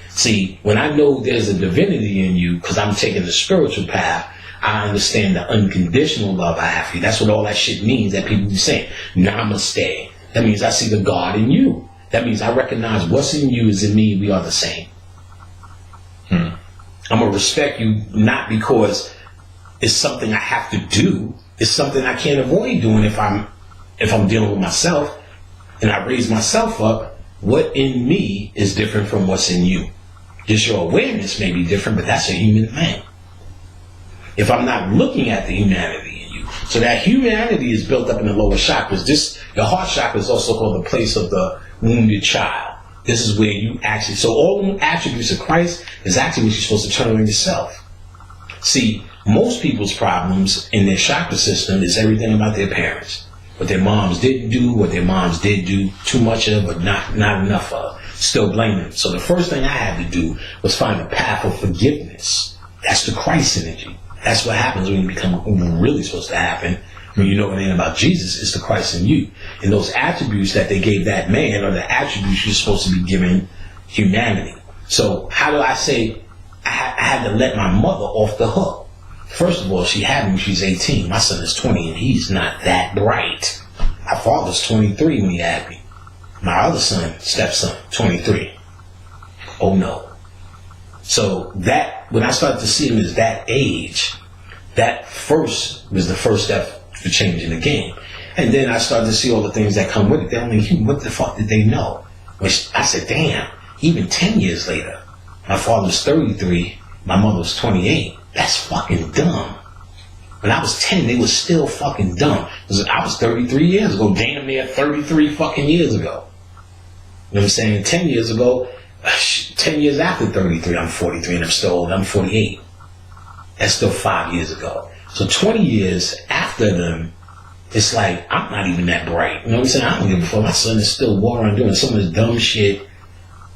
See, when I know there's a divinity in you, because I'm taking the spiritual path, I understand the unconditional love I have for you. That's what all that shit means that people be saying. Namaste. That means I see the God in you. That means I recognize what's in you is in me. We are the same. I'm going to respect you not because it's something I have to do. It's something I can't avoid doing if I'm dealing with myself and I raise myself up. What in me is different from what's in you? Just your awareness may be different, but that's a human thing. If I'm not looking at the humanity in you. So that humanity is built up in the lower chakras. The heart chakra is also called the place of the wounded child. This is where you actually, so all the attributes of Christ is actually what you're supposed to turn on yourself. See, most people's problems in their chakra system is everything about their parents. What their moms didn't do, what their moms did do too much of, but not enough of. Still blame them. So the first thing I had to do was find a path of forgiveness. That's the Christ energy. That's what happens when you become really supposed to happen. When you know anything about Jesus, it's the Christ in you. And those attributes that they gave that man are the attributes you're supposed to be giving humanity. So how do I say I had to let my mother off the hook? First of all, she had me when she's 18. My son is 20 and he's not that bright. My father's 23 when he had me. My other son, stepson, 23. Oh no. So that, when I started to see him as that age, that first was the first step for changing the game. And then I started to see all the things that come with it. I mean, what the fuck did they know? Which I said, damn, even 10 years later, my father was 33, my mother was 28. That's fucking dumb. When I was 10, they was still fucking dumb. I was 33 years ago, damn near 33 fucking years ago. You know what I'm saying? 10 years ago, 10 years after 33, I'm 43 and I'm still old. I'm 48. That's still 5 years ago. So 20 years after them, it's like, I'm not even that bright. You know what I'm saying? I don't give a fuck. My son is still watering doing some of this dumb shit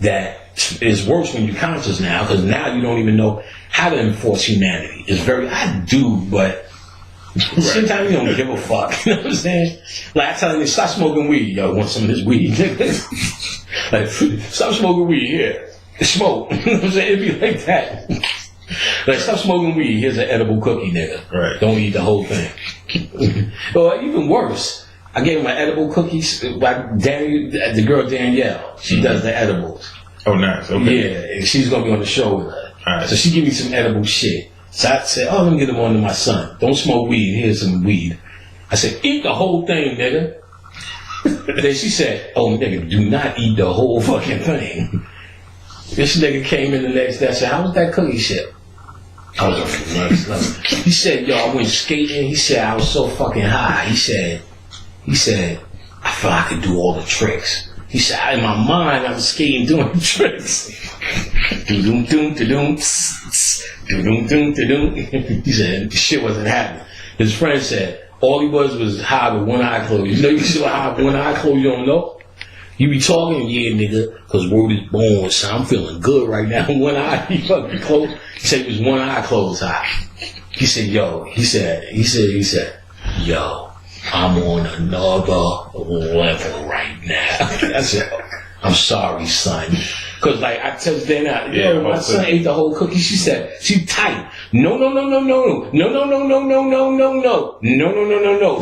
that is worse when you're conscious now, because now you don't even know how to enforce humanity. I do, but sometimes you don't give a fuck. You know what I'm saying? Like I tell them, stop smoking weed. Y'all want some of this weed? Like, stop smoking weed here. Smoke. You know what I'm saying? It'd be like that. Like, stop smoking weed. Here's an edible cookie, nigga. Right. Don't eat the whole thing. Or even worse, I gave him an edible cookie. Like the girl Danielle, she does the edibles. Oh, nice. Okay. Yeah, and she's gonna be on the show with her. Right. So she gave me some edible shit. So I said, let me get them on to my son. Don't smoke weed. Here's some weed. I said, eat the whole thing, nigga. Then she said, nigga, do not eat the whole fucking thing. This nigga came in the next day and said, how was that cookie shit? I was on the next level. He said, yo, I went skating. He said, I was so fucking high. He said, I felt I could do all the tricks. He said, in my mind, I was skating doing the tricks. He said, the shit wasn't happening. His friend said, all he was high with one eye closed. You know you still high with one eye closed, you don't know? You be talking, yeah, nigga, because word is born, so I'm feeling good right now. One eye, he fucking closed. He said he was one eye closed high. He said, yo, he said, yo, I'm on another level right now. I said, I'm sorry, son. Cause like I tell Dana, Yeah, yo, my son ate the whole cookie. She said, she typed, no.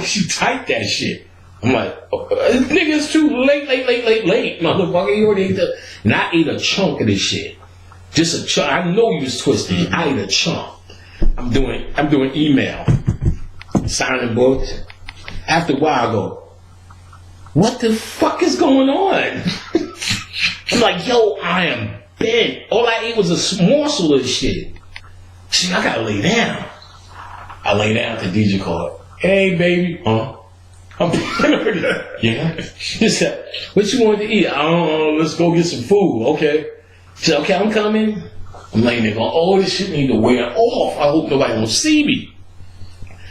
She typed that shit. I'm like, oh, this nigga's too late. Motherfucker, you already ate and I ate a chunk of this shit. Just a chunk. I know you was twisted. I ate a chunk. I'm doing email, signing books. After a while, I go, what the fuck is going on? I'm like, yo, I am bent. All I ate was a morsel of this shit. See, I gotta lay down. I lay down to DJ called. Hey, baby. Huh? I'm yeah. She said, what you want to eat? Let's go get some food. Okay. She said, okay, I'm coming. I'm laying there going, oh, this shit need to wear off. I hope nobody won't see me.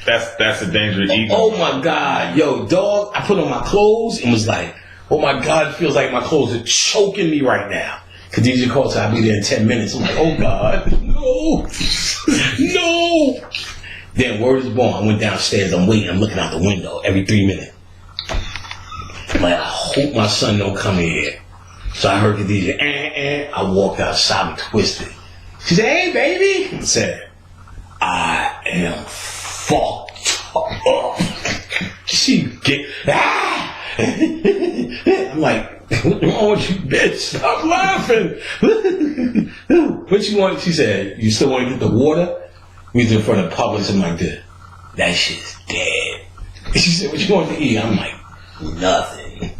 That's a dangerous ego. Oh my God. Yo, dog, I put on my clothes and was like, oh my God, it feels like my clothes are choking me right now. Khadijah called, so I'll be there in 10 minutes. I'm like, oh God, no. No. Then word is born. I went downstairs. I'm waiting. I'm looking out the window every 3 minutes. I'm like, I hope my son don't come in here. So I heard Khadijah, I walked outside twisted. She said, hey, baby. I said, I am fucked up. She get, I'm like, what's wrong with you, bitch? Stop laughing. What you want? She said, you still want to get the water? We was in front of Publix. I'm like, that shit's dead. She said, what you want to eat? I'm like, nothing.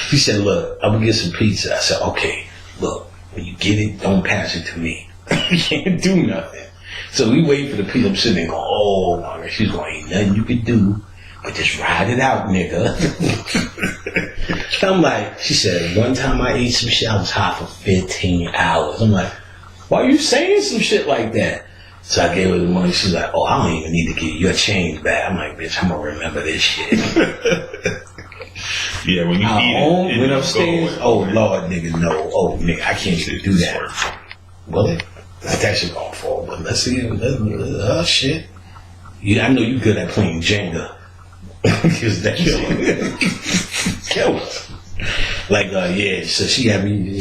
She said, look, I'm gonna get some pizza. I said, okay, look, when you get it, don't pass it to me. You can't do nothing. So we wait for the pizza. I'm sitting there going, oh my God, she's going, ain't nothing you can do but just ride it out, nigga. I'm like, she said, one time I ate some shit, I was high for 15 hours. I'm like, why are you saying some shit like that? So I gave her the money. She's like, oh, I don't even need to get your change back. I'm like, bitch, I'm going to remember this shit. Yeah, when you eat went upstairs. Oh, Lord, nigga, no. Oh, nigga, I can't even do that. Well, that shit going forward. But let's see. Shit. Yeah, I know you good at playing Jenga. Because that shit kills. Like, yeah, so she had me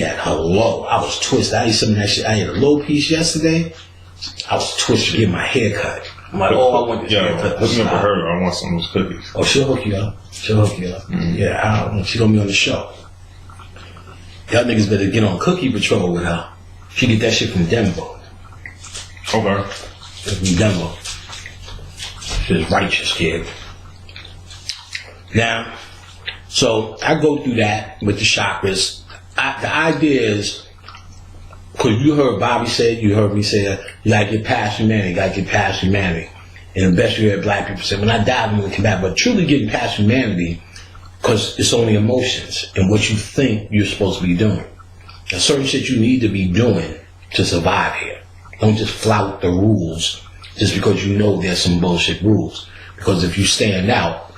at her low. I was twisted. I ate some of that shit. I ate a low piece yesterday. I was twisted to get my hair cut. I'm like, oh, I want this haircut. Look up for her. I want some of those cookies. Oh, she'll hook you up. Mm-hmm. Yeah, she gonna be on the show. Y'all niggas better get on cookie patrol with her. She get that shit from Denver. Okay. From Denver. She's righteous, kid. Now, so I go through that with the chakras. The idea is, because you heard Bobby say it, you heard me say it, you gotta get past humanity. And the best you hear black people say, when I die, I'm gonna come back. But truly getting past humanity, because it's only emotions and what you think you're supposed to be doing. There's certain shit you need to be doing to survive here. Don't just flout the rules just because you know there's some bullshit rules. Because if you stand out,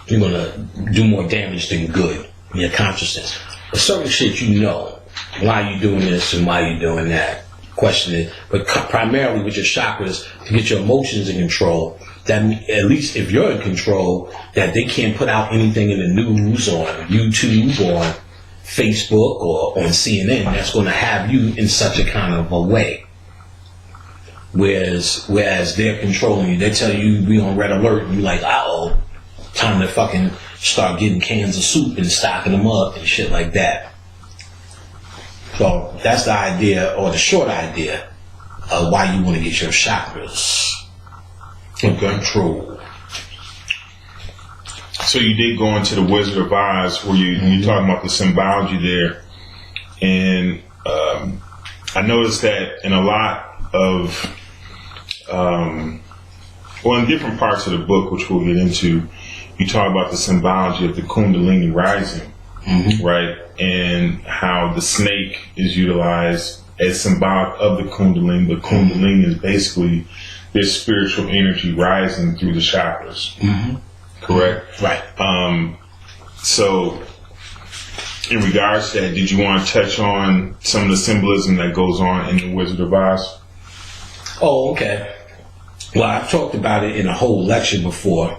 you're gonna do more damage than good in your consciousness. But certain shit you know, why you doing this and why you doing that. Question it, but primarily with your chakras to get your emotions in control. That at least if you're in control, that they can't put out anything in the news or on YouTube or Facebook or on CNN that's going to have you in such a kind of a way. Whereas they're controlling you, they tell you be on red alert, and you're like, uh-oh, time to fucking start getting cans of soup and stocking them up and shit like that. So that's the idea, or the short idea, of why you want to get your chakras in control. So you did go into the Wizard of Oz, where you talking about the symbology there, and I noticed that in a lot of, in different parts of the book, which we'll get into, you talk about the symbology of the Kundalini rising, right, and how the snake is utilized as symbolic of the Kundalini. The Kundalini is basically this spiritual energy rising through the chakras. Correct? Right. So, in regards to that, did you want to touch on some of the symbolism that goes on in the Wizard of Oz? Oh, okay. Well, I've talked about it in a whole lecture before,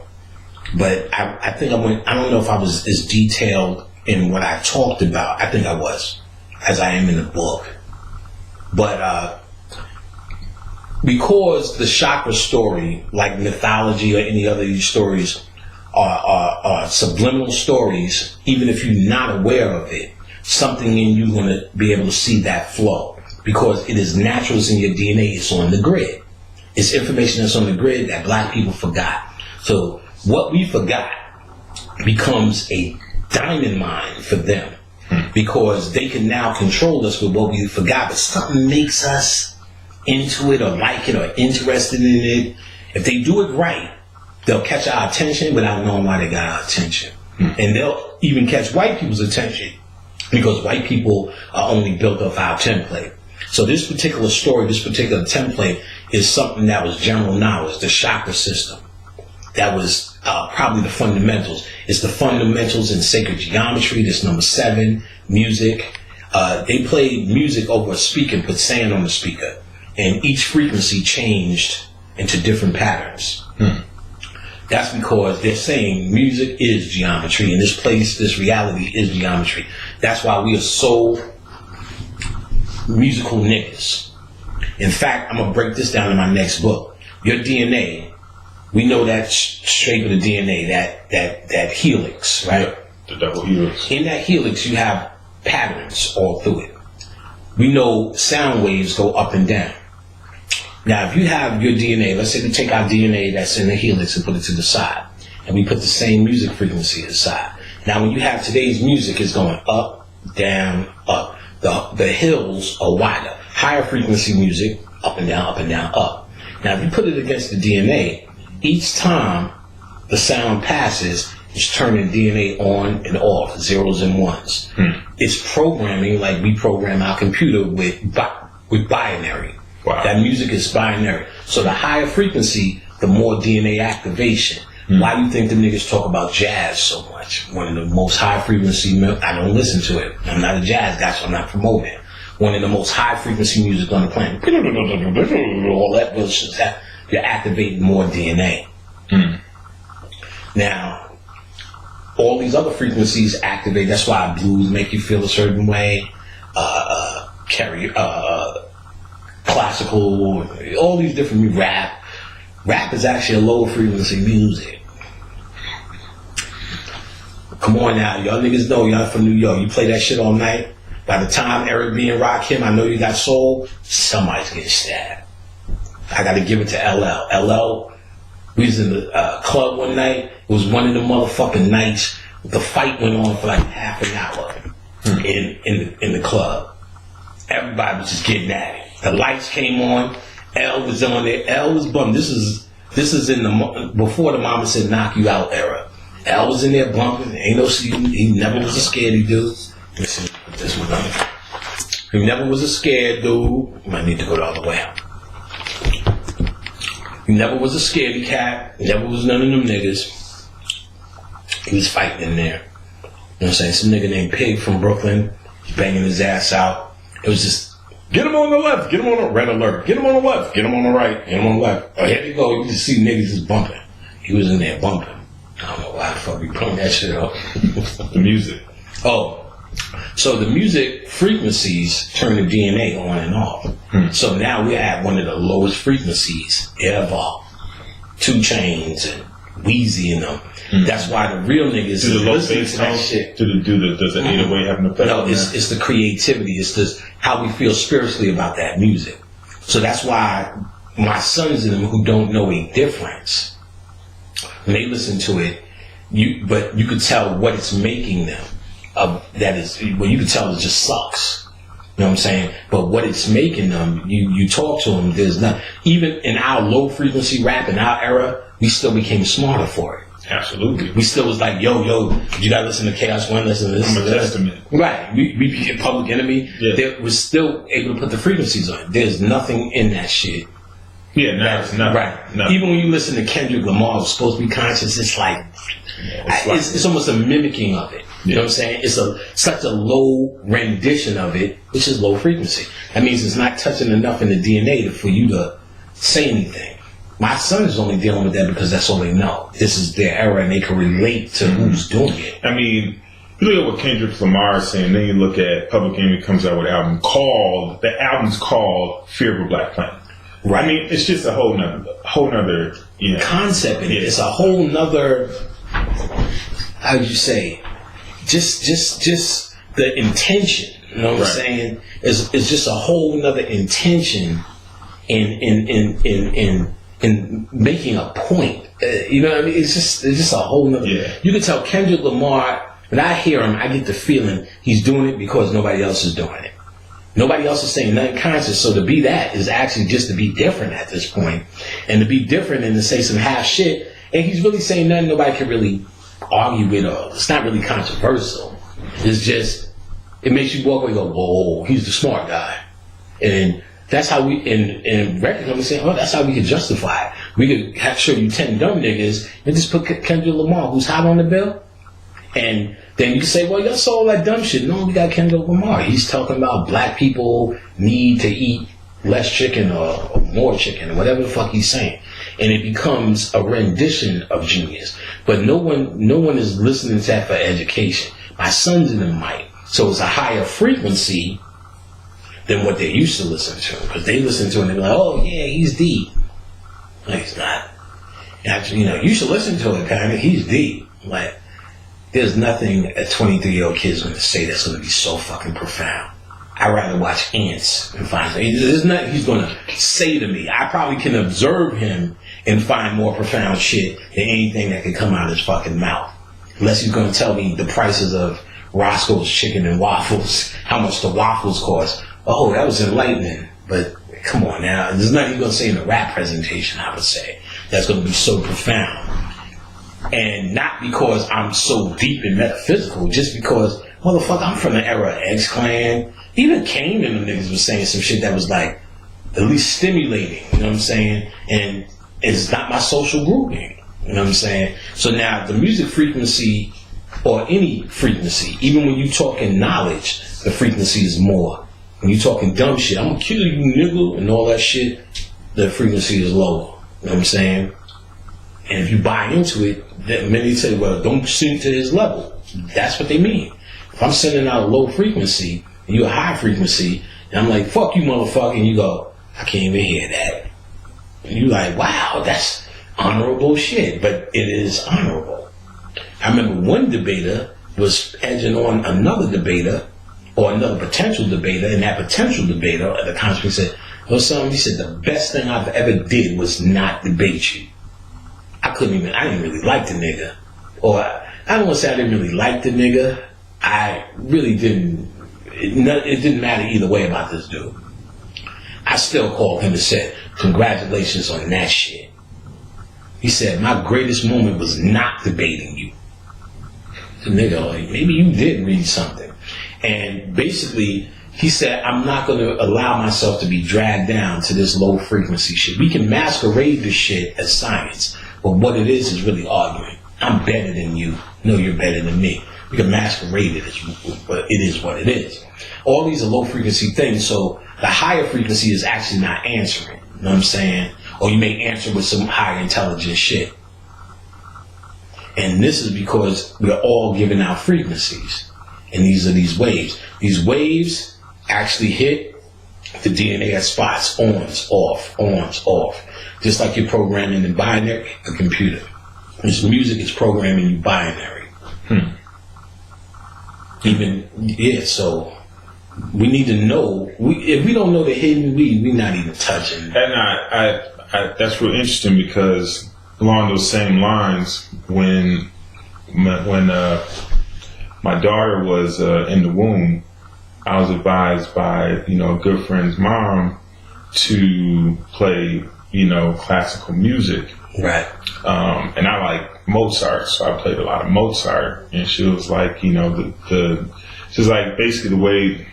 but I think I don't know if I was as detailed in what I talked about. I think I was, as I am in the book. But because the chakra story, like mythology or any other of these stories, are subliminal stories, even if you're not aware of it, something in you going to be able to see that flow. Because it is natural, it's in your DNA, it's on the grid. It's information that's on the grid that black people forgot. So what we forgot becomes a diamond mine for them. Because they can now control us with what we forgot. But something makes us into it or like it or interested in it. If they do it right, they'll catch our attention without knowing why they got our attention. And they'll even catch white people's attention because white people are only built off our template. So this particular story, this particular template is something that was general knowledge, the chakra system. That was probably the fundamentals. It's the fundamentals in sacred geometry. This number 7, music. They played music over a speaker and put sand on the speaker. And each frequency changed into different patterns. That's because they're saying music is geometry, and this place, this reality is geometry. That's why we are so musical niggas. In fact, I'm going to break this down in my next book. Your DNA, we know that shape of the DNA, that helix, right? Yeah, the double helix. In that helix, you have patterns all through it. We know sound waves go up and down. Now, if you have your DNA, let's say we take our DNA that's in the helix and put it to the side, and we put the same music frequency aside. Now, when you have today's music, it's going up, down, up. The hills are wider. Higher frequency music, up and down, up. Now, if you put it against the DNA, each time the sound passes, it's turning DNA on and off, zeros and ones. It's programming like we program our computer with binary. Wow. That music is binary. So the higher frequency, the more DNA activation. Why do you think the niggas talk about jazz so much? One of the most high frequency, I don't listen to it. I'm not a jazz guy, so I'm not promoting it. One of the most high frequency music on the planet. All that bullshit. You're activating more DNA. Now, all these other frequencies activate. That's why blues make you feel a certain way. Classical, all these different rap. Rap is actually a low frequency music. Come on now, y'all niggas know y'all from New York. You play that shit all night. By the time Eric B and Rakim, I know you got soul. Somebody's getting stabbed. I got to give it to LL. LL, we was in the club one night. It was one of the motherfucking nights. The fight went on for like half an hour in the club. Everybody was just getting at it. The lights came on. L was on there. L was bummed. This is in the before the mama said knock you out era. L was in there bumping. Ain't no he never was a scaredy dude. Listen, this one on. He never was a scared dude. Might need to go the other way. He never was a scaredy cat. He never was none of them niggas. He was fighting in there. You know what I'm saying? Some nigga named Pig from Brooklyn. He's banging his ass out. It was just get him on the left, get him on the red alert, get him on the left, get him on the right, get him on the left. Oh, here you go. You just see niggas just bumping. He was in there bumping. I don't know why the fuck we pulling that shit up. The music. Oh, so the music frequencies turn the DNA on and off. So now we're at one of the lowest frequencies ever. 2 Chainz and Weezy and them. That's why the real niggas Do the low listening bass to that tone, shit. does the 808 have an effect? No, on that? it's the creativity. It's just how we feel spiritually about that music. So that's why my sons and them who don't know a difference, when they listen to it, but you could tell what it's making them. You could tell it just sucks. You know what I'm saying? But what it's making them, you talk to them, there's not, even in our low frequency rap in our era, we still became smarter for it. Absolutely. We still was like, yo, you gotta listen to Chaos One, listen to this. I'm a testament. Right. We became Public Enemy. Yeah. They was still able to put the frequencies on. There's nothing in that shit. Yeah, no, it's not. Right. No. Even when you listen to Kendrick Lamar, it's supposed to be conscious, it's like, it's almost a mimicking of it. You know what I'm saying? It's such a low rendition of it, which is low frequency. That means it's not touching enough in the DNA for you to say anything. My son is only dealing with that because that's all they know. This is their era and they can relate to who's doing it. I mean, you look at what Kendrick Lamar is saying, then you look at Public Enemy comes out with an album called, the album's called Fear of a Black Planet. Right. I mean, it's just a whole nother, you know, concept in it. It's a whole nother, how would you say, just the intention, you know what I'm saying? It's just a whole nother intention in making a point. You know what I mean? It's just a whole nother. Yeah. You can tell Kendrick Lamar, when I hear him, I get the feeling he's doing it because nobody else is doing it. Nobody else is saying nothing conscious. So to be that is actually just to be different at this point. And to be different and to say some half shit. And he's really saying nothing nobody can really argue with, or it's not really controversial. It's just, it makes you walk away and go, whoa, he's the smart guy. And that's how we, in records, I'm saying, oh, that's how we can justify it. We could show you 10 dumb niggas and just put Kendrick Lamar, who's hot on the bill. And then you can say, well, y'all saw all that dumb shit. No, we got Kendrick Lamar. He's talking about black people need to eat less chicken or more chicken or whatever the fuck he's saying. And it becomes a rendition of genius. But no one is listening to that for education. My sons in the mic. So it's a higher frequency than what they used to listen to. Because they listen to it and they're like, oh yeah, he's deep. No, he's not. Actually, you know, you should listen to it, kind of. He's deep. Like, there's nothing a 23-year-old kid's going to say that's going to be so fucking profound. I'd rather watch Ants and find there's nothing he's going to say to me. I probably can observe him and find more profound shit than anything that can come out of his fucking mouth. Unless he's going to tell me the prices of Roscoe's chicken and waffles, how much the waffles cost. Oh, that was enlightening. But come on now. There's nothing he's going to say in the rap presentation, I would say, that's going to be so profound. And not because I'm so deep and metaphysical, just because, motherfucker, I'm from the era of X-Clan. Even Kane and them niggas was saying some shit that was like, at least stimulating, you know what I'm saying? And it's not my social grouping, you know what I'm saying? So now the music frequency, or any frequency, even when you talking knowledge, the frequency is more. When you talking dumb shit, I'm gonna kill you, nigga, and all that shit, the frequency is lower, you know what I'm saying? And if you buy into it, then many say, well, don't sing to his level. That's what they mean. If I'm sending out a low frequency, and you're a high frequency, and I'm like, fuck you, motherfucker, and you go, I can't even hear that. And you're like, wow, that's honorable shit, but it is honorable. I remember one debater was edging on another debater, or another potential debater, and that potential debater at the conference said, well, son, he said, the best thing I've ever did was not debate you. I didn't really like the nigga. Or, I don't want to say I didn't really like the nigga. I really didn't. It didn't matter either way about this dude. I still called him and said, congratulations on that shit. He said, my greatest moment was not debating you. The nigga, like, maybe you did read something. And basically, he said, I'm not going to allow myself to be dragged down to this low frequency shit. We can masquerade this shit as science. But what it is really arguing. I'm better than you. No, you're better than me. We can masquerade it, but it is what it is. All these are low frequency things, so the higher frequency is actually not answering. You know what I'm saying? Or you may answer with some higher intelligence shit. And this is because we're all giving out frequencies. And these are these waves. These waves actually hit the DNA at spots, ons, off. Just like you're programming in binary, a computer. This music is programming you binary. So we need to know. If we don't know the hidden weed, we're not even touching. And I that's real interesting because along those same lines, when my daughter was in the womb, I was advised by a good friend's mom to play classical music. Right. And I like Mozart, so I played a lot of Mozart. And she was like, she's like basically the way,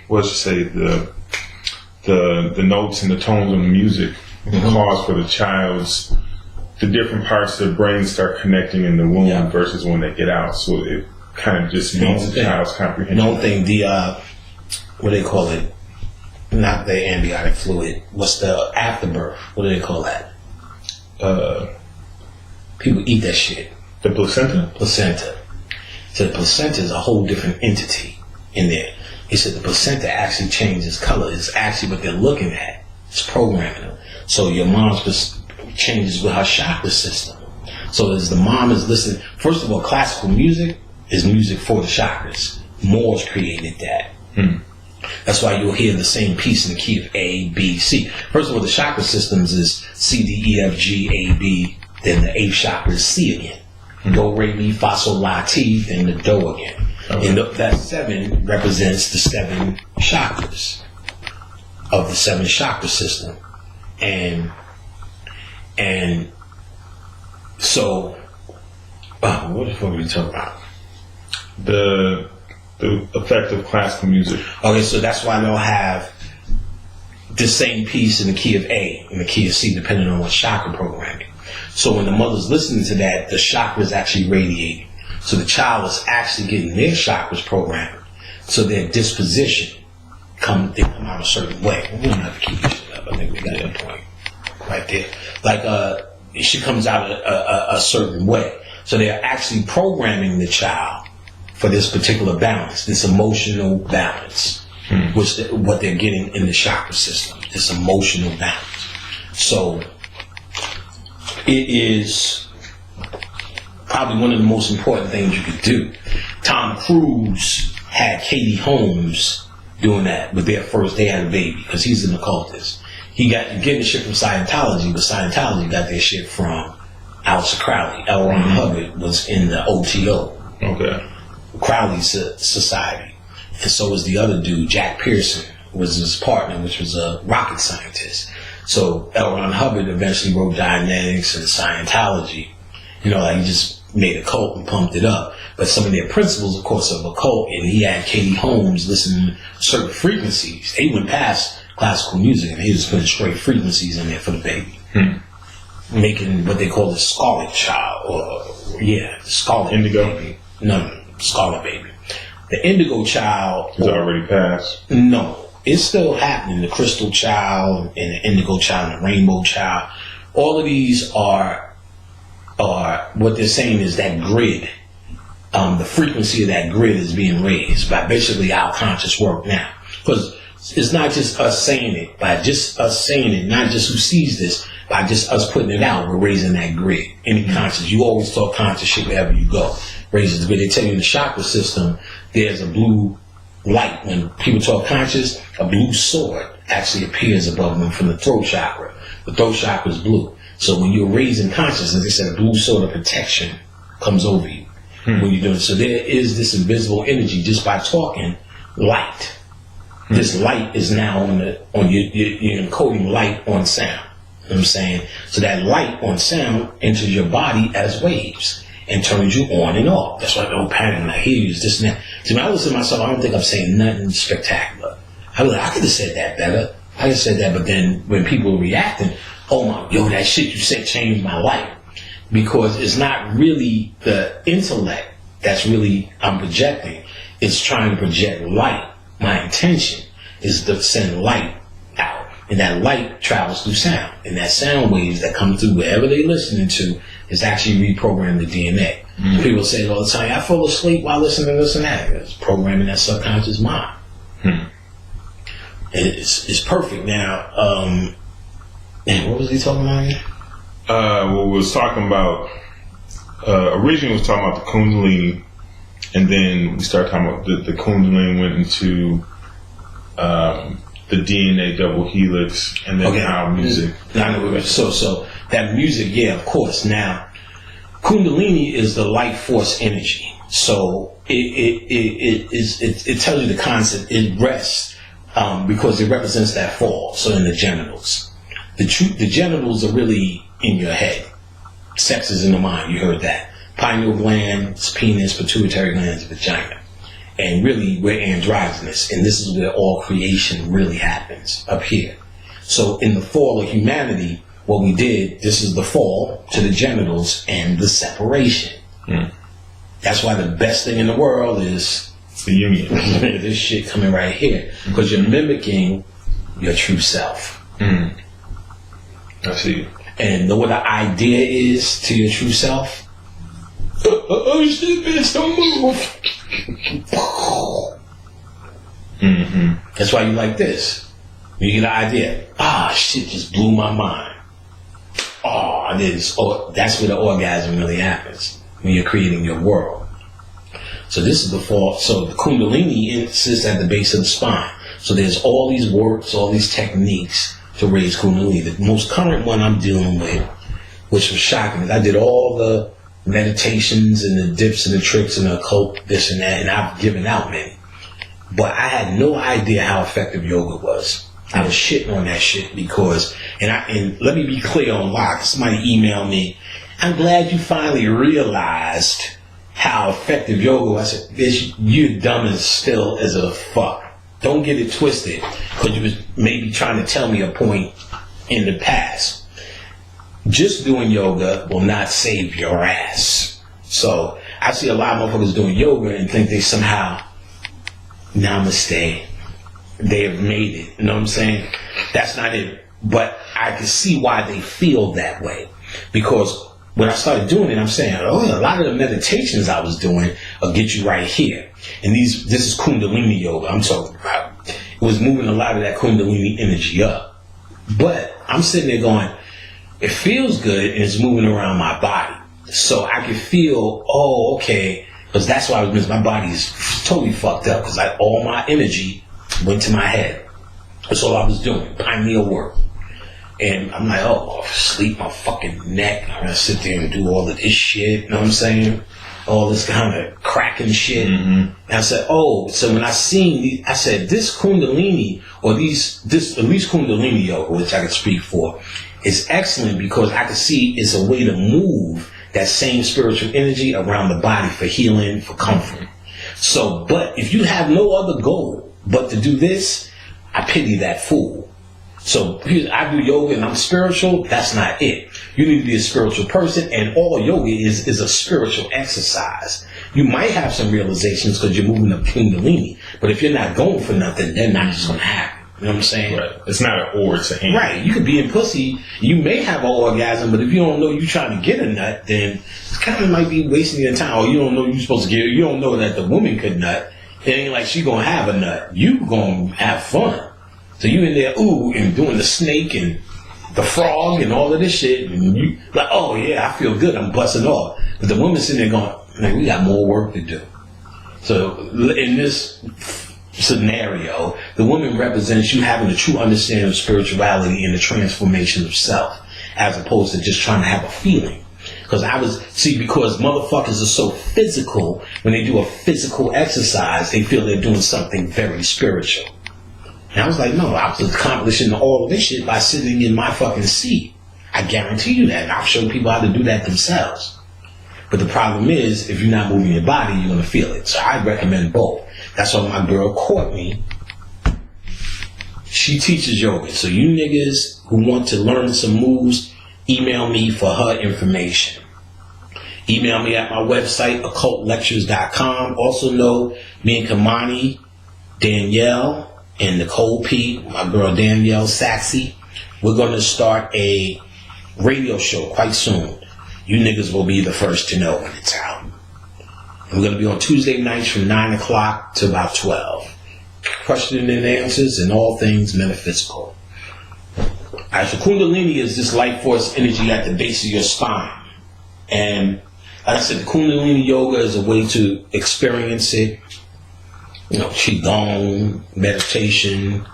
the notes and the tones of the music cause for the different parts of the brain start connecting in the womb versus when they get out. So it kind of just means the child's comprehension. Don't think what do they call it? Not the amniotic fluid. What's the afterbirth? What do they call that? People eat that shit. The placenta? Placenta. So the placenta is a whole different entity in there. He said the placenta actually changes color. It's actually what they're looking at. It's programming them. So your mom's changes with her chakra system. So as the mom is listening, first of all, classical music is music for the chakras. Moors created that. That's why you'll hear the same piece in the key of A, B, C. First of all, the chakra systems is C, D, E, F, G, A, B. Then the eighth chakra is C again. Do, re, mi, fa, sol, la, ti. Then the do again. Okay. And that 7 represents the 7 chakras of the 7 chakra system. And so, what the fuck are we talking about? The effect of classical music. Okay, so that's why they'll have the same piece in the key of A and the key of C, depending on what chakra programming. So when the mother's listening to that, the chakra is actually radiating. So the child is actually getting their chakras programmed. So their disposition they come out a certain way. We don't have to keep this shit up. I think we got that point right there. Like she comes out a certain way. So they're actually programming the child for this particular balance, this emotional balance, what they're getting in the chakra system, this emotional balance. So it is probably one of the most important things you could do. Tom Cruise had Katie Holmes doing that with their first, they had a baby, because he's an occultist. He got getting shit from Scientology, but Scientology got their shit from Aleister Crowley. L. Ron Hubbard was in the OTO. Okay. Crowley's society. And so was the other dude, Jack Pearson, was his partner, which was a rocket scientist. So L. Ron Hubbard eventually wrote Dianetics and Scientology. He just made a cult and pumped it up. But some of their principles, of course, of occult, and he had Katie Holmes listening to certain frequencies. They went past classical music, and he was putting straight frequencies in there for the baby. Making what they call the scarlet child, scarlet indigo baby. No, scarlet baby. The indigo child is already passed. No, it's still happening. The crystal child and the indigo child and the rainbow child. All of these are what they're saying is that grid. The frequency of that grid is being raised by basically our conscious work now. Because it's not just us saying it, by just us saying it, not just who sees this, by just us putting it out, we're raising that grid. Any conscious, you always talk conscious shit wherever you go. Raises the grid. They tell you in the chakra system, there's a blue light. When people talk conscious, a blue sword actually appears above them from the throat chakra. The throat chakra is blue. So when you're raising consciousness, they said a blue sword of protection comes over you when you're doing it. So there is this invisible energy just by talking light. This light is now you're encoding light on sound. You know what I'm saying? So that light on sound enters your body as waves and turns you on and off. That's why don't panic when I hear you, this and that. See, when I listen to myself, I don't think I'm saying nothing spectacular. I could have said that better. I could have said that, but then when people are reacting, that shit you said changed my life. Because it's not really the intellect that's really I'm projecting. It's trying to project light. My intention is to send light out. And that light travels through sound. And that sound waves that come through wherever they're listening to is actually reprogramming the DNA. People say it all the time, I fall asleep while listening to this and that. It's programming that subconscious mind. It's perfect. Now, what was he talking about again? We was talking about, originally we was talking about the Kundalini, and then we started talking about the Kundalini went into the DNA double helix, and then how music. So that music, yeah, of course. Now, Kundalini is the life force energy. So it tells you the concept. It rests because it represents that fall. So in the genitals, the genitals are really in your head. Sex is in the mind. You heard that. Pineal gland, penis, pituitary gland, vagina. And really, we're androgynous, and this is where all creation really happens, up here. So in the fall of humanity, what we did, this is the fall to the genitals and the separation. That's why the best thing in the world is the union. This shit coming right here, because you're mimicking your true self. I see. And know what the idea is to your true self? Oh shit, bitch, don't move. Mm-hmm. That's why you like this. You get an idea. Shit just blew my mind. That's where the orgasm really happens, when you're creating your world. So this is before. So the Kundalini sits at the base of the spine. So there's all these works, all these techniques to raise Kundalini. The most current one I'm dealing with, which was shocking, is I did all the meditations and the dips and the tricks and the occult, this and that, and I've given out many. But I had no idea how effective yoga was. I was shitting on that shit because, and let me be clear on why. Somebody emailed me, I'm glad you finally realized how effective yoga was. I said, bitch, you're dumb as still as a fuck. Don't get it twisted, because you was maybe trying to tell me a point in the past. Just doing yoga will not save your ass. So I see a lot of motherfuckers doing yoga and think they somehow, namaste, they have made it. You know what I'm saying? That's not it. But I can see why they feel that way. Because when I started doing it, I'm saying, a lot of the meditations I was doing will get you right here. And this is Kundalini yoga I'm talking about. It was moving a lot of that Kundalini energy up. But I'm sitting there going, it feels good and it's moving around my body. So I can feel, okay, because that's why I was missing. My body is totally fucked up because all my energy went to my head. That's all I was doing, pineal work. And I'm like, sleep my fucking neck. I'm going to sit there and do all of this shit. You know what I'm saying? All this kind of cracking shit. Mm-hmm. And I said, so when I seen I said, this Kundalini, or at least Kundalini yoga, which I can speak for, is excellent because I can see it's a way to move that same spiritual energy around the body for healing, for comfort. So, but if you have no other goal but to do this, I pity that fool. So I do yoga and I'm spiritual. That's not it. You need to be a spiritual person, and all yoga is a spiritual exercise. You might have some realizations because you're moving up Kundalini, but if you're not going for nothing, they're not just going to happen. You know what I'm saying? Right. It's not an or, it's a hand. Right. You could be in pussy. You may have an orgasm, but if you don't know you're trying to get a nut, then it kind of might be wasting your time. Or you don't know you're supposed to get. You don't know that the woman could nut. It ain't like she gonna have a nut. You gonna have fun. So you in there, and doing the snake and the frog and all of this shit, and you like, I feel good. I'm busting off. But the woman's sitting there going, man, we got more work to do. So in this scenario, the woman represents you having a true understanding of spirituality and the transformation of self, as opposed to just trying to have a feeling. Because because motherfuckers are so physical, when they do a physical exercise, they feel they're doing something very spiritual. And I was like, no, I was accomplishing all of this shit by sitting in my fucking seat. I guarantee you that. And I've shown people how to do that themselves. But the problem is, if you're not moving your body, you're going to feel it. So I recommend both. That's why my girl Courtney, she teaches yoga. So you niggas who want to learn some moves, email me for her information. Email me at my website, occultlectures.com. Also know me and Kamani, Danielle, and Nicole P, my girl Danielle Saxey, we're going to start a radio show quite soon. You niggas will be the first to know when it's out. We're going to be on Tuesday nights from 9 o'clock to about 12. Question and answers and all things metaphysical. Alright, so Kundalini is this life force energy at the base of your spine. And like I said, the Kundalini yoga is a way to experience it. Qigong, meditation,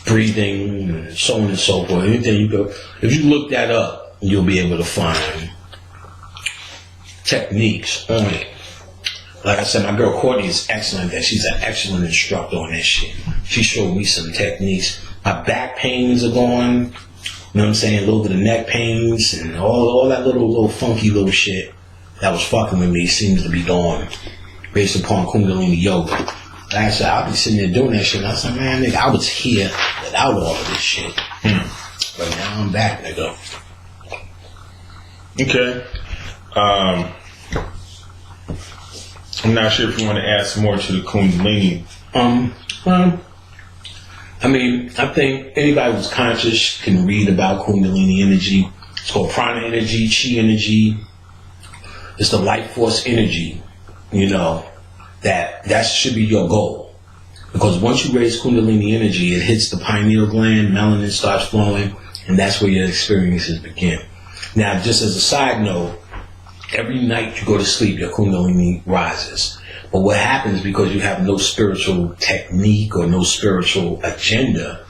breathing, and so on and so forth. Anything you go, if you look that up, you'll be able to find techniques on it. Like I said, my girl Courtney is excellent. She's an excellent instructor on that shit. She showed me some techniques. My back pains are gone. You know what I'm saying? A little bit of neck pains and all that little funky little shit that was fucking with me seems to be gone based upon Kundalini yoga. Like I said, I'll be sitting there doing that shit. And I said, man, nigga, I was here without all of this shit. But now I'm back, nigga. Okay. I'm not sure if you want to add some more to the Kundalini. I think anybody who's conscious can read about Kundalini energy. It's called prana energy, chi energy. It's the life force energy, that should be your goal. Because once you raise Kundalini energy, it hits the pineal gland, melanin starts flowing, and that's where your experiences begin. Now, just as a side note, every night you go to sleep, your Kundalini rises. But what happens, because you have no spiritual technique or no spiritual agenda,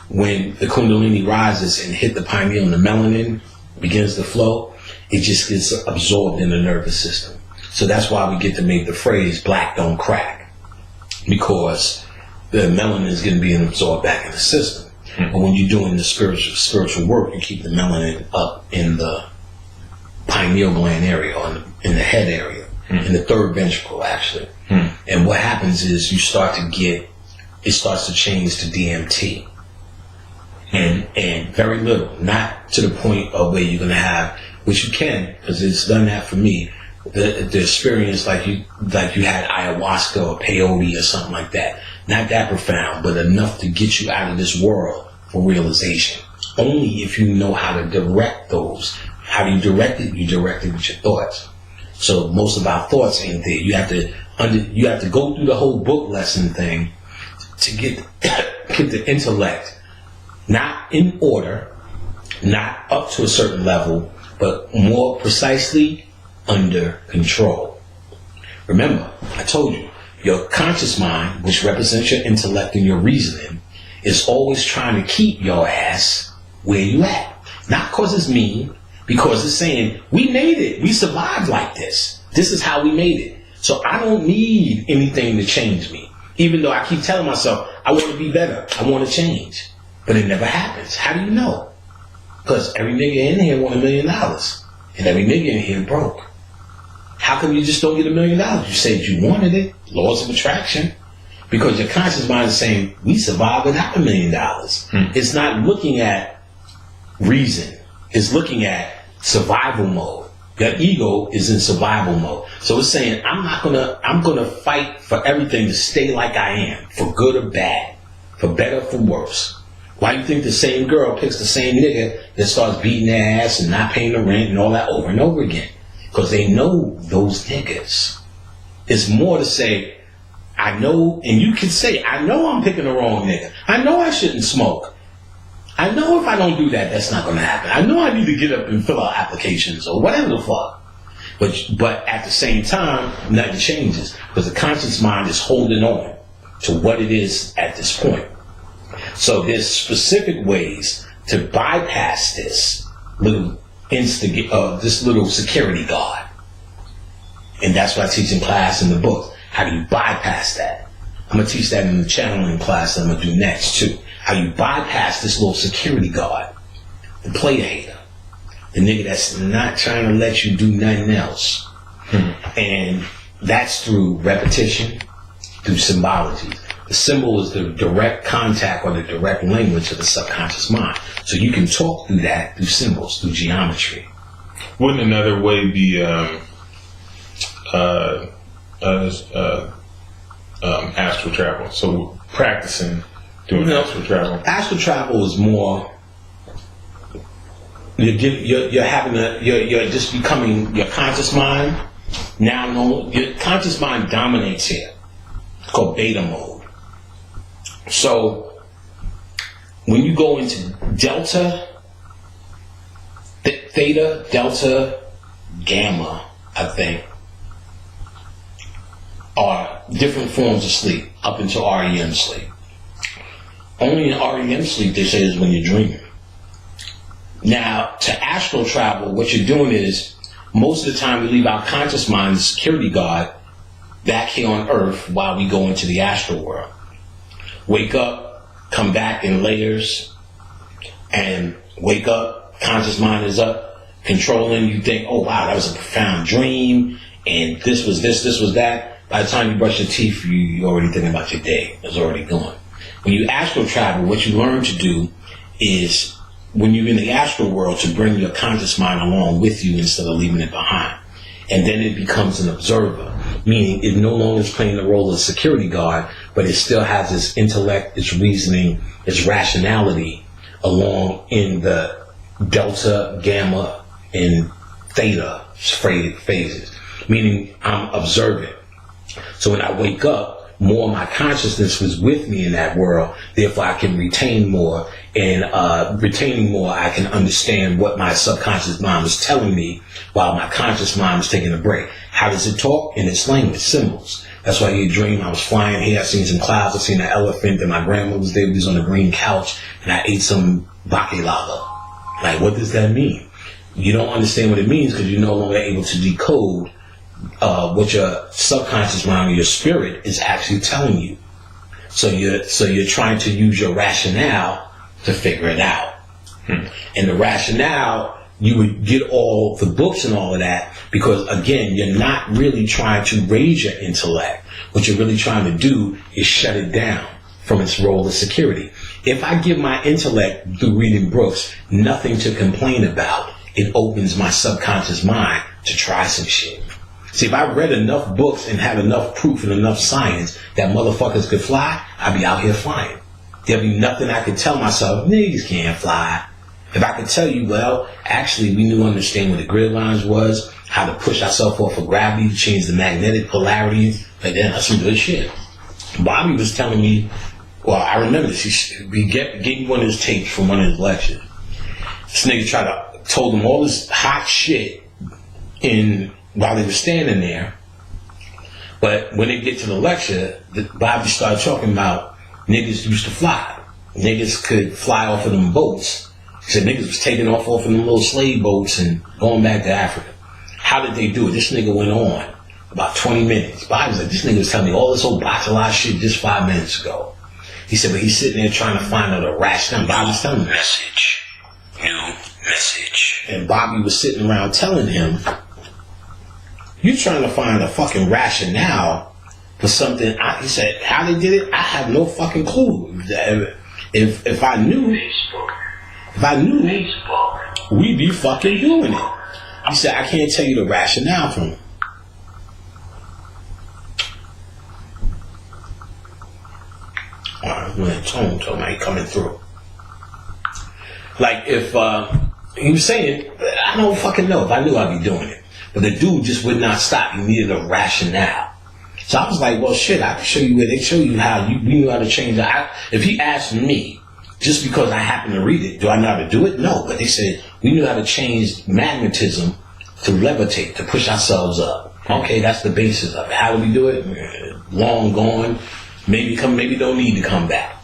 when the Kundalini rises and hit the pineal and the melanin begins to flow, it just gets absorbed in the nervous system. So that's why we get to make the phrase black don't crack, because the melanin is going to be absorbed back in the system. But when you're doing the spiritual work, you keep the melanin up in the pineal gland area, or in the head area, in the third ventricle, actually. And what happens is it starts to change to DMT. And very little, not to the point of where you're going to have, which you can, because it's done that for me, the experience like you had ayahuasca or peyote or something like that. Not that profound, but enough to get you out of this world for realization. Only if you know how to direct those. How do you direct it? You direct it with your thoughts. So most of our thoughts ain't there. You have to go through the whole book lesson thing to get the intellect not in order, not up to a certain level, but more precisely under control. Remember, I told you, your conscious mind, which represents your intellect and your reasoning, is always trying to keep your ass where you at. Not because it's mean, because it's saying, we made it. We survived like this. This is how we made it. So I don't need anything to change me. Even though I keep telling myself, I want to be better. I want to change. But it never happens. How do you know? Because every nigga in here want $1 million. And every nigga in here broke. How come you just don't get $1 million? You said you wanted it. Laws of attraction. Because your conscious mind is saying, we survived without $1 million. It's not looking at reason. It's looking at survival mode. Your ego is in survival mode. So it's saying, I'm gonna fight for everything to stay like I am, for good or bad, for better or for worse. Why do you think the same girl picks the same nigga that starts beating their ass and not paying the rent and all that over and over again? Because they know those niggas. It's more to say, I know, and you can say, I know I'm picking the wrong nigga. I know I shouldn't smoke. I know if I don't do that, that's not going to happen. I know I need to get up and fill out applications or whatever the fuck. But at the same time, nothing changes because the conscious mind is holding on to what it is at this point. So there's specific ways to bypass this little this little security guard. And that's what I teach in class in the book. How do you bypass that? I'm going to teach that in the channeling class that I'm going to do next too. How you bypass this little security guard, the player hater, the nigga that's not trying to let you do nothing else. And that's through repetition, through symbology. The symbol is the direct contact or the direct language of the subconscious mind. So you can talk through that through symbols, through geometry. Wouldn't another way be astral travel? So practicing doing astral travel. Astral travel is more. You're just becoming your conscious mind. Now, your conscious mind dominates here. It's called beta mode. So when you go into delta, theta, delta, gamma, I think, are different forms of sleep up into REM sleep. Only in REM sleep, they say, is when you're dreaming. Now, to astral travel, what you're doing is, most of the time we leave our conscious mind, the security guard, back here on Earth while we go into the astral world. Wake up, come back in layers, and wake up, conscious mind is up, controlling, you think, oh wow, that was a profound dream, and this was this was that. By the time you brush your teeth, you're already thinking about your day. It's already gone. When you astral travel, what you learn to do is, when you're in the astral world, to bring your conscious mind along with you instead of leaving it behind. And then it becomes an observer, meaning it no longer is playing the role of a security guard, but it still has its intellect, its reasoning, its rationality along in the delta, gamma, and theta phases, meaning I'm observant. So when I wake up, more of my consciousness was with me in that world. Therefore, I can retain more. And retaining more, I can understand what my subconscious mind was telling me while my conscious mind was taking a break. How does it talk? In its language, symbols. That's why you dream I was flying here. I seen some clouds. I seen an elephant. And my grandma was there. We was on a green couch. And I ate some baklava. Like, what does that mean? You don't understand what it means because you're no longer able to decode what your subconscious mind or your spirit is actually telling you. So you're trying to use your rationale to figure it out. And the rationale, you would get all the books and all of that because, again, you're not really trying to raise your intellect. What you're really trying to do is shut it down from its role of security. If I give my intellect through reading books nothing to complain about, it opens my subconscious mind to try some shit. See, if I read enough books and had enough proof and enough science that motherfuckers could fly, I'd be out here flying. There'd be nothing I could tell myself, niggas can't fly. If I could tell you, well, actually, we knew understand what the grid lines was, how to push ourselves off of gravity to change the magnetic polarities, like then that's some good shit. Bobby was telling me, well, I remember this, he gave me one of his tapes from one of his lectures. This nigga told him all this hot shit while they were standing there. But when they get to the lecture, Bobby started talking about niggas used to fly. Niggas could fly off of them boats. He said niggas was taking off of them little slave boats and going back to Africa. How did they do it? This nigga went on about 20 minutes. Bobby was like, this nigga was telling me all this old bachelor shit just 5 minutes ago. He said, but he's sitting there trying to find out a rationale. Bobby was telling me. New message. And Bobby was sitting around telling him, you trying to find a fucking rationale for something. He said, how they did it, I have no fucking clue. If I knew, we'd be fucking doing it. He said, I can't tell you the rationale from it. Alright, when Tone told me coming through. Like if he was saying, I don't fucking know. If I knew, I'd be doing it. But the dude just would not stop. He needed a rationale. So I was like, well, shit, I can show you where they show you how we knew how to change that. If he asked me, just because I happen to read it, do I know how to do it? No. But they said we knew how to change magnetism to levitate, to push ourselves up. Okay, that's the basis of it. How do we do it? Long gone. Maybe don't need to come back.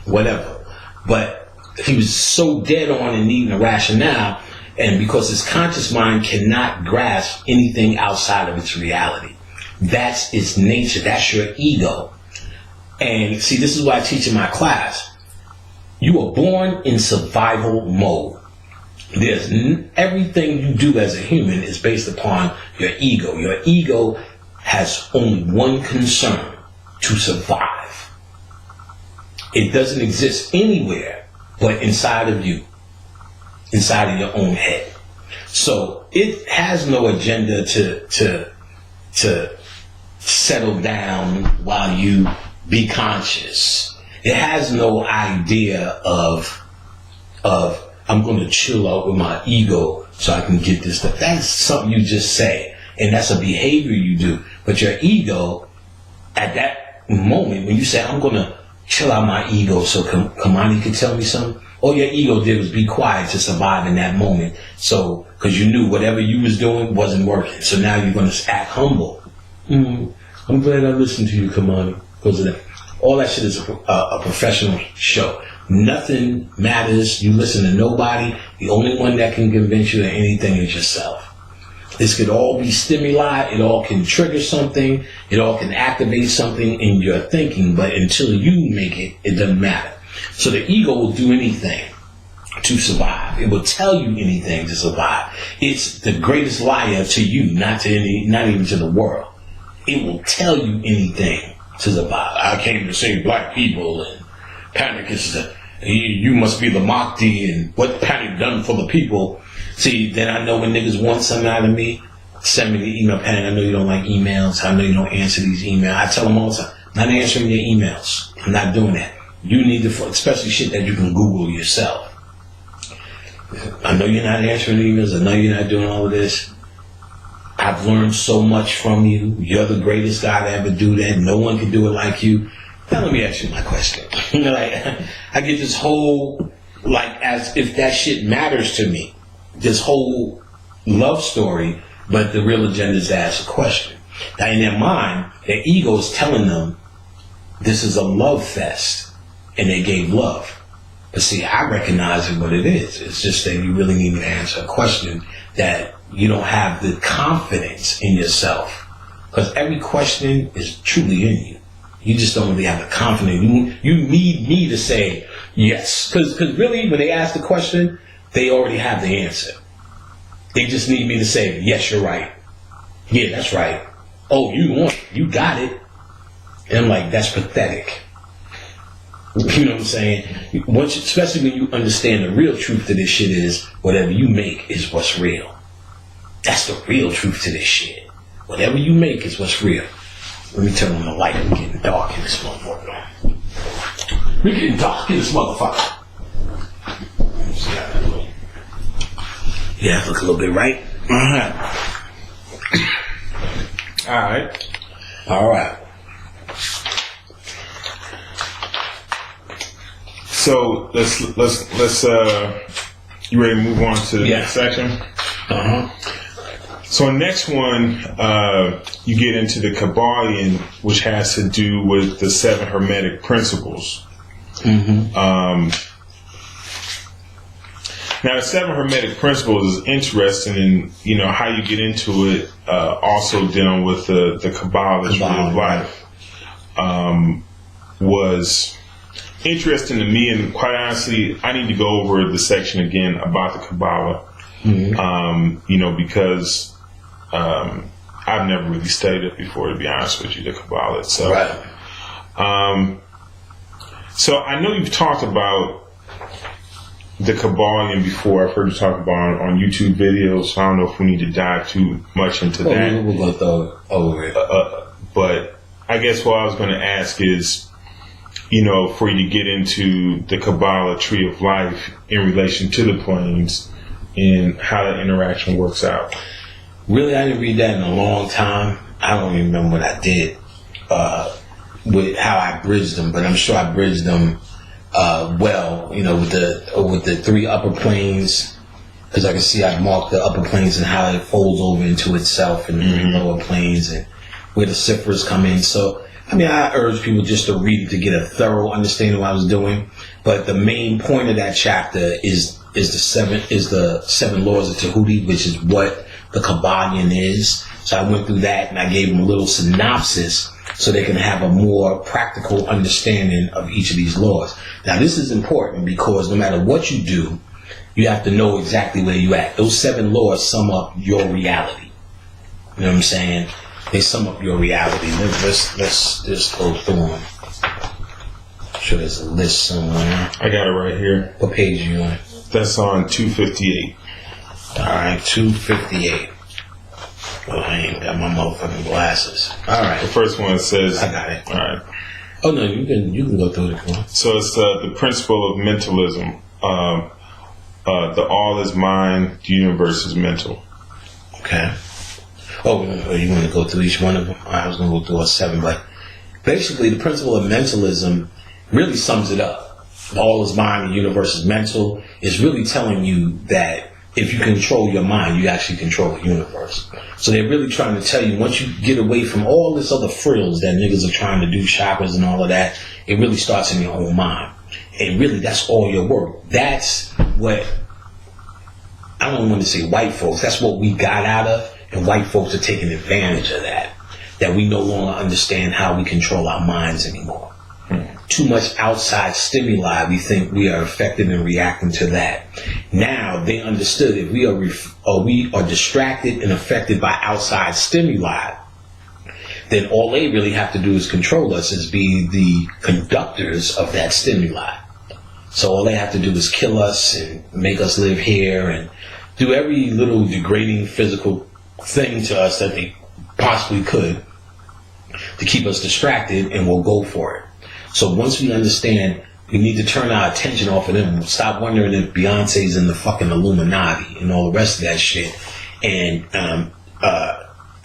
Whatever. But he was so dead on and needing a rationale. And because his conscious mind cannot grasp anything outside of its reality. That's its nature. That's your ego. And see, this is what I teach in my class. You are born in survival mode. There's everything you do as a human is based upon your ego. Your ego has only one concern: to survive. It doesn't exist anywhere but inside of you. Inside of your own head. So it has no agenda to settle down while you be conscious. It has no idea of I'm going to chill out with my ego so I can get this stuff. That's something you just say, and that's a behavior you do. But your ego, at that moment when you say I'm going to chill out my ego so Kamani can tell me something, all your ego did was be quiet to survive in that moment. So, because you knew whatever you was doing wasn't working. So now you're going to act humble. I'm glad I listened to you, Kamani. Because of that. All that shit is a professional show. Nothing matters. You listen to nobody. The only one that can convince you of anything is yourself. This could all be stimuli. It all can trigger something. It all can activate something in your thinking. But until you make it, it doesn't matter. So the ego will do anything to survive. It will tell you anything to survive. It's the greatest liar to you, not even to the world. It will tell you anything to survive. I came to save black people, and panic is you must be the Mahdi, and what panic done for the people. See, then I know when niggas want something out of me, send me the email. Panic, I know you don't like emails. I know you don't answer these emails. I tell them all the time, I'm not answering your emails. I'm not doing that. You need to, especially shit that you can Google yourself. I know you're not answering emails. I know you're not doing all of this. I've learned so much from you. You're the greatest guy to ever do that. No one can do it like you. Now let me ask you my question. Like, I get this whole, like, as if that shit matters to me. This whole love story, but the real agenda is to ask a question. Now in their mind, their ego is telling them this is a love fest, and they gave love. But see, I recognize it what it is. It's just that you really need to answer a question that you don't have the confidence in yourself. Because every question is truly in you. You just don't really have the confidence. You need me to say yes. Because really, when they ask the question, they already have the answer. They just need me to say, yes, you're right. Yeah, that's right. Oh, you got it. And I'm like, that's pathetic. You know what I'm saying? Especially when you understand the real truth to this shit is whatever you make is what's real. That's the real truth to this shit. Whatever you make is what's real. Let me turn on the light. It's getting dark in this motherfucker. We're getting dark in this motherfucker. Yeah, look a little bit right. All right. So let's you ready to move on to the next section? So next one, you get into the Kabbalion, which has to do with the 7 Hermetic principles. Now, the 7 Hermetic principles is interesting, and how you get into it. Also dealing with the Kabbalah tree of life was interesting to me, and quite honestly, I need to go over the section again about the Kabbalah. Because I've never really studied it before, to be honest with you, the Kabbalah itself. Right. So I know you've talked about the Kabbalion before. I've heard you talk about it on YouTube videos, so I don't know if we need to dive too much into that. We'll go throw it over it. But I guess what I was going to ask is, for you to get into the Kabbalah tree of life in relation to the planes and how that interaction works out. Really, I didn't read that in a long time. I don't even remember what I did with how I bridged them, but I'm sure I bridged them well, with the 3 upper planes, because I can see I marked the upper planes and how it folds over into itself, and the 3 lower planes, and where the ciphers come in. So, I urge people just to read it to get a thorough understanding of what I was doing. But the main point of that chapter is the 7 laws of Tahuti, which is what the Kabbalion is. So I went through that and I gave them a little synopsis so they can have a more practical understanding of each of these laws. Now, this is important because no matter what you do, you have to know exactly where you're at. Those 7 laws sum up your reality. You know what I'm saying? They sum up your reality. Let's just go through them. I'm sure there's a list somewhere. I got it right here. What page are you on? That's on 258. All right, 258. Well, I ain't got my motherfucking glasses. All right. The first one says... I got it. All right. Oh, no, you can go through it. So it's the principle of mentalism. The all is mind, the universe is mental. Okay. Oh, you want to go through each one of them? I was going to go through all 7, but basically the principle of mentalism really sums it up. All is mind, the universe is mental. It's really telling you that if you control your mind, you actually control the universe. So they're really trying to tell you, once you get away from all this other frills that niggas are trying to do, chakras and all of that, it really starts in your own mind. And really, that's all your work. That's what, I don't want to say white folks, that's what we got out of. And white folks are taking advantage of that. That we no longer understand how we control our minds anymore. Too much outside stimuli, we think we are affected and reacting to that. Now they understood if we are distracted and affected by outside stimuli, then all they really have to do is control us, is be the conductors of that stimuli. So all they have to do is kill us and make us live here and do every little degrading physical thing to us that they possibly could to keep us distracted, and we'll go for it. So once we understand, we need to turn our attention off of them. Stop wondering if Beyonce's in the fucking Illuminati and all the rest of that shit, and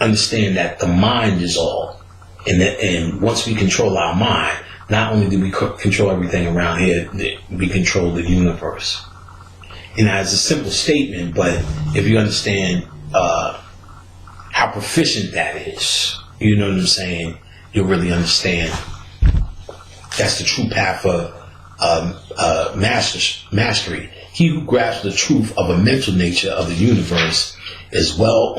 understand that the mind is all. And once we control our mind, not only do we control everything around here, we control the universe. And it's a simple statement, but if you understand how proficient that is, you know what I'm saying, you'll really understand that's the true path for mastery. He who grasps the truth of a mental nature of the universe is well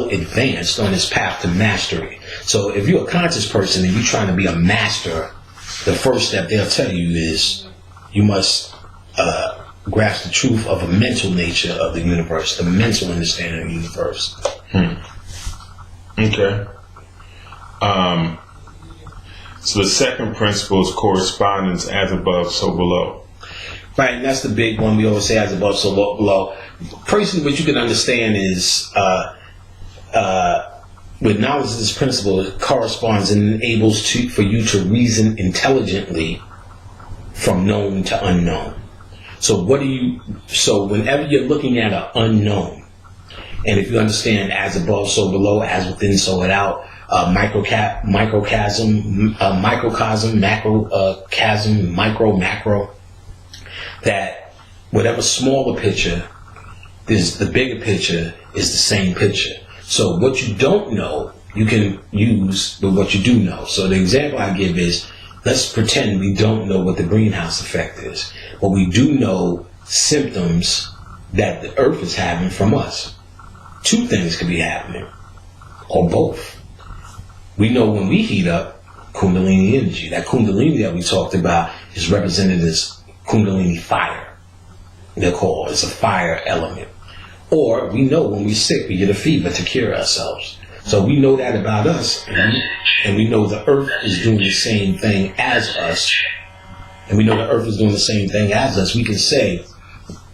advanced on his path to mastery. So if you're a conscious person and you're trying to be a master, the first step they'll tell you is you must grasp the truth of a mental nature of the universe, the mental understanding of the universe. Okay. So the second principle is correspondence, as above, so below. Right, and that's the big one. We always say as above, so below. Personally, what you can understand is with knowledge of this principle, it corresponds and enables for you to reason intelligently from known to unknown. So whenever you're looking at an unknown, and if you understand as above, so below, as within, so without, microcosm, macrocosm, macro, that whatever smaller picture is the bigger picture is the same picture. So what you don't know, you can use with what you do know. So the example I give is, let's pretend we don't know what the greenhouse effect is, but we do know symptoms that the earth is having from us. Two things could be happening, or both. We know when we heat up, Kundalini energy. That Kundalini that we talked about is represented as Kundalini fire. They're called, it's a fire element. Or we know when we're sick, we get a fever to cure ourselves. So we know that about us, and we know the earth is doing the same thing as us. And we know the earth is doing the same thing as us. We can say,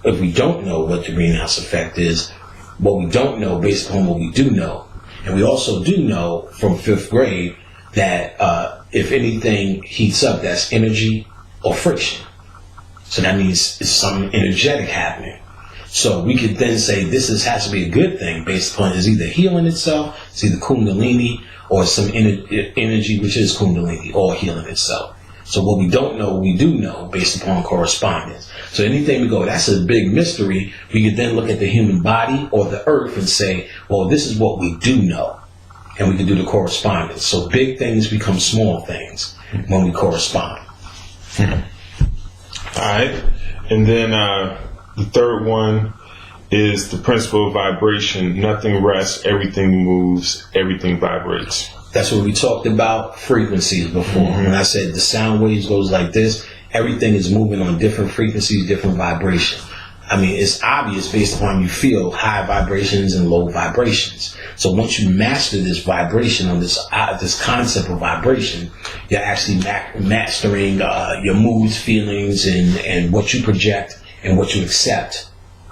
if we don't know what the greenhouse effect is, what we don't know based upon what we do know. And we also do know from 5th grade that if anything heats up, that's energy or friction. So that means it's something energetic happening. So we could then say this has to be a good thing based upon it's either healing itself, it's either Kundalini, or some energy which is Kundalini, or healing itself. So what we don't know, we do know based upon correspondence. So anything we go, that's a big mystery, we could then look at the human body or the earth and say, well, this is what we do know. And we can do the correspondence. So big things become small things when we correspond. All right. And then the third one is the principle of vibration. Nothing rests, everything moves, everything vibrates. That's what we talked about frequencies before. When I said the sound waves goes like this, everything is moving on different frequencies, different vibration. I mean, it's obvious based upon you feel high vibrations and low vibrations. So once you master this vibration on this concept of vibration, you're actually mastering your moods, feelings, and what you project and what you accept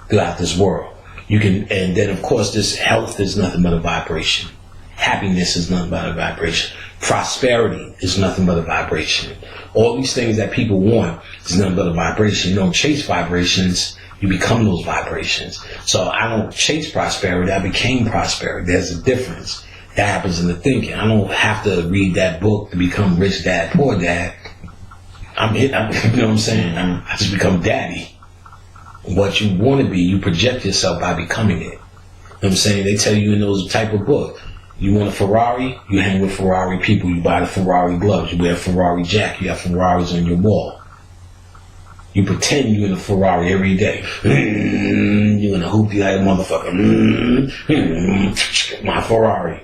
throughout this world. You can, and then of course, this health is nothing but a vibration. Happiness is nothing but a vibration. Prosperity is nothing but a vibration. All these things that people want is nothing but a vibration. You don't chase vibrations, you become those vibrations. So I don't chase prosperity, I became prosperity. There's a difference. That happens in the thinking. I don't have to read that book to become rich dad, poor dad. You know what I'm saying? I just become daddy. What you want to be, you project yourself by becoming it. You know what I'm saying? They tell you in those type of books, you want a Ferrari, you hang with Ferrari people, you buy the Ferrari gloves, you wear a Ferrari jacket, you have Ferraris on your wall. You pretend you're in a Ferrari every day. You're in a hoopty like a motherfucker. My Ferrari.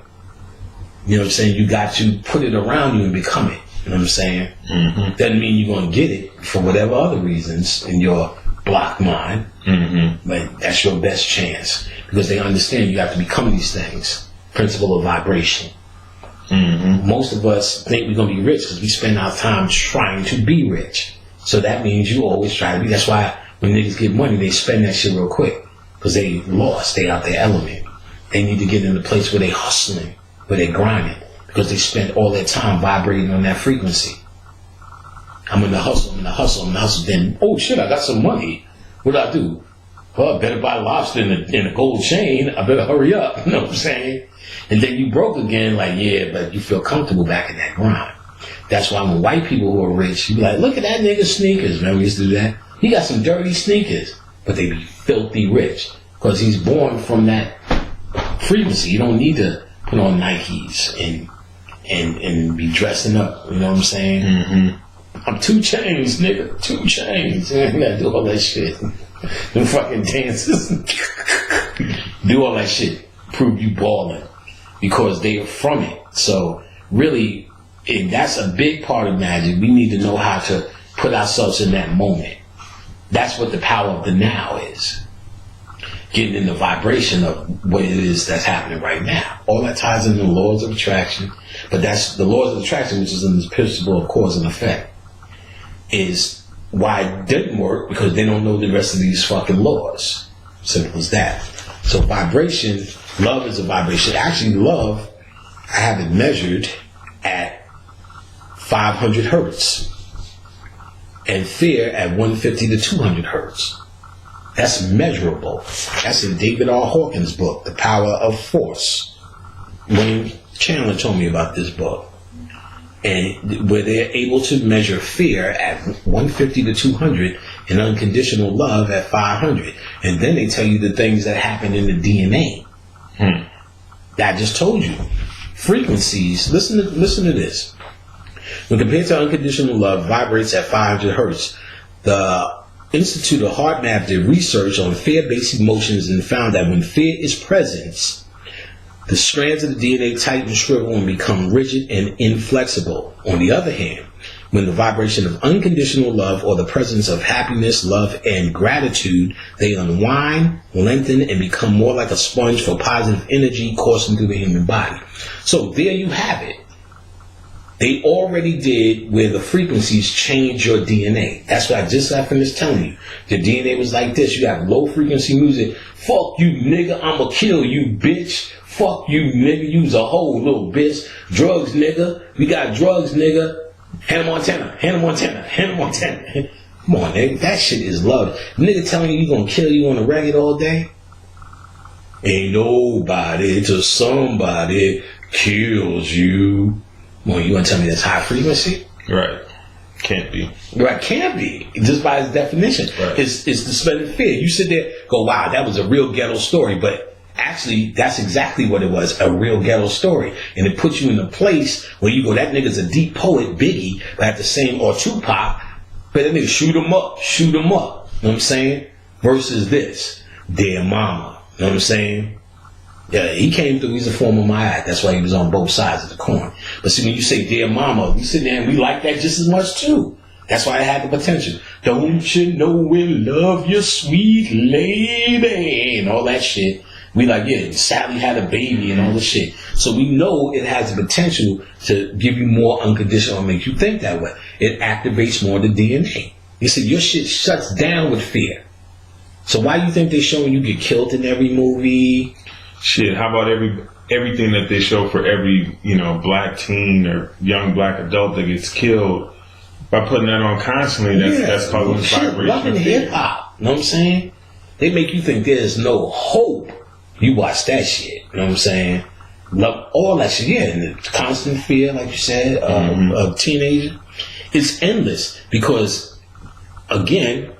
You know what I'm saying? You got to put it around you and become it. You know what I'm saying? Mm-hmm. Doesn't mean you're going to get it for whatever other reasons in your block mind. Mm-hmm. But that's your best chance. Because they understand you have to become these things. Principle of vibration. Mm-hmm. Most of us think we're going to be rich because we spend our time trying to be rich. So that means you always try to be. That's why when niggas get money, they spend that shit real quick. Because they lost. They out their element. They need to get in a place where they hustling. Where they grinding. Because they spend all their time vibrating on that frequency. I'm in the hustle. Then, oh shit, I got some money. What do I do? well, I better buy lobster in a gold chain. I better hurry up. You know what I'm saying? And then you broke again, like, yeah, but you feel comfortable back in that grind. That's why when white people who are rich, you be like, look at that nigga's sneakers. Remember we used to do that? He got some dirty sneakers, but they be filthy rich because he's born from that frequency. You don't need to put on Nikes and be dressing up. You know what I'm saying? Mm-hmm. I'm 2 chains, nigga. 2 chains. You gotta do all that shit. Them fucking dances. Do all that shit. Prove you balling. Because they are from it. So really, and that's a big part of magic. We need to know how to put ourselves in that moment. That's what the power of the now is. Getting in the vibration of what it is that's happening right now. All that ties into the laws of attraction. But that's the laws of attraction, which is in this principle of cause and effect, is why it didn't work, because they don't know the rest of these fucking laws. Simple as that. So vibration, love is a vibration. Actually, love, I have it measured at 500 hertz. And fear at 150 to 200 hertz. That's measurable. That's in David R. Hawkins' book, The Power of Force. Wayne Chandler told me about this book. And where they're able to measure fear at 150 to 200 and unconditional love at 500. And then they tell you the things that happen in the DNA. That I just told you. Frequencies. Listen to this. When compared to unconditional love vibrates at 500 hertz, the Institute of Heart Math did research on fear-based emotions and found that when fear is present, the strands of the DNA tighten, shrivel, and become rigid and inflexible. On the other hand, when the vibration of unconditional love or the presence of happiness, love, and gratitude, they unwind, lengthen, and become more like a sponge for positive energy coursing through the human body. So there you have it. They already did where the frequencies change your DNA. That's what I just got finished telling you. The DNA was like this. You got low frequency music. Fuck you, nigga. I'ma kill you, bitch. Fuck you, nigga. You's a whole little bitch. Drugs, nigga. We got drugs, nigga. Hannah Montana. Hannah Montana. Hannah Montana. Come on, nigga. That shit is love. Nigga telling you gonna kill you on the record all day? Ain't nobody till somebody kills you. Well, you want to tell me that's high frequency? Right. Can't be. Right, can't be. Just by its definition. Right. It's the spread of fear. You sit there, go, wow, that was a real ghetto story. But actually, that's exactly what it was, a real ghetto story. And it puts you in a place where you go, that nigga's a deep poet, Biggie, but at the same, or Tupac, but that nigga shoot him up. You know what I'm saying? Versus this, Dear Mama. You know what I'm saying? Yeah, he came through. He's a former Ma'at. That's why he was on both sides of the coin. But see, when you say Dear Mama, we sit there and we like that just as much too. That's why it had the potential. Don't you know we love you, sweet lady, and all that shit. We like, yeah, Sally had a baby and all this shit. So we know it has the potential to give you more unconditional and make you think that way. It activates more the DNA. You see, your shit shuts down with fear. So why do you think they're showing you get killed in every movie? Shit, how about everything that they show for every, black teen or young black adult that gets killed? By putting that on constantly, that's causing vibration. Loving hip hop, you know what I'm saying? They make you think there's no hope. You watch that shit, you know what I'm saying? Love all that shit, yeah, and the constant fear, like you said, of teenagers. It's endless because, again,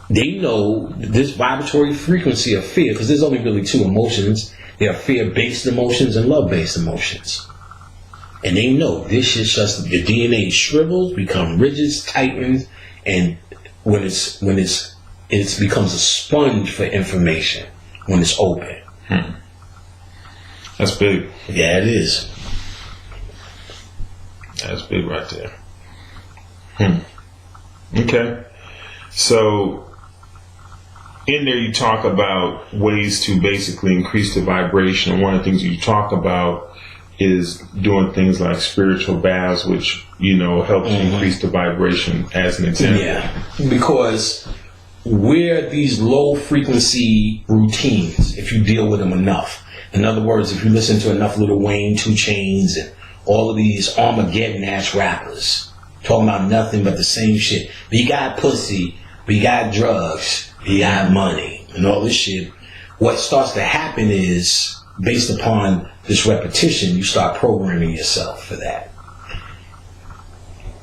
they know this vibratory frequency of fear, because there's only really two emotions. There are fear-based emotions and love-based emotions. And they know this shit just, the DNA shrivels, becomes rigid, tightens, and when it becomes a sponge for information when it's open. That's big. Yeah, it is. That's big right there. Okay. So in there you talk about ways to basically increase the vibration, and one of the things you talk about is doing things like spiritual baths, which helps increase the vibration, as an example. Yeah, because we're these low frequency routines if you deal with them enough. In other words, if you listen to enough Lil Wayne, 2 Chainz, and all of these Armageddon-ass rappers talking about nothing but the same shit. We got pussy, we got drugs, he got money, and all this shit. What starts to happen is, based upon this repetition, you start programming yourself for that.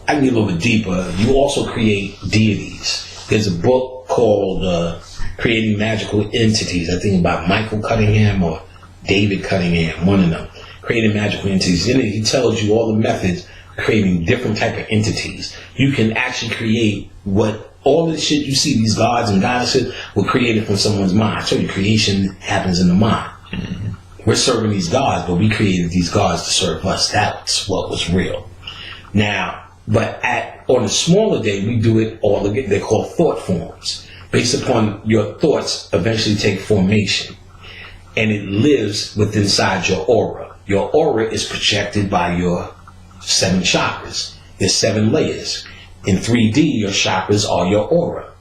I can get a little bit deeper. You also create deities. There's a book called Creating Magical Entities. I think about Michael Cunningham or David Cunningham, one of them. Creating Magical Entities. In it, he tells you all the methods of creating different type of entities. You can actually create what all the shit you see, these gods and goddesses, were created from someone's mind. So your creation happens in the mind. Mm-hmm. We're serving these gods, but we created these gods to serve us. That's what was real. Now, but on a smaller day, we do it all, they're called thought forms. Based upon your thoughts, eventually take formation. And it lives within inside your aura. Your aura is projected by your 7 chakras. There's 7 layers. In 3D, your chakras are your aura.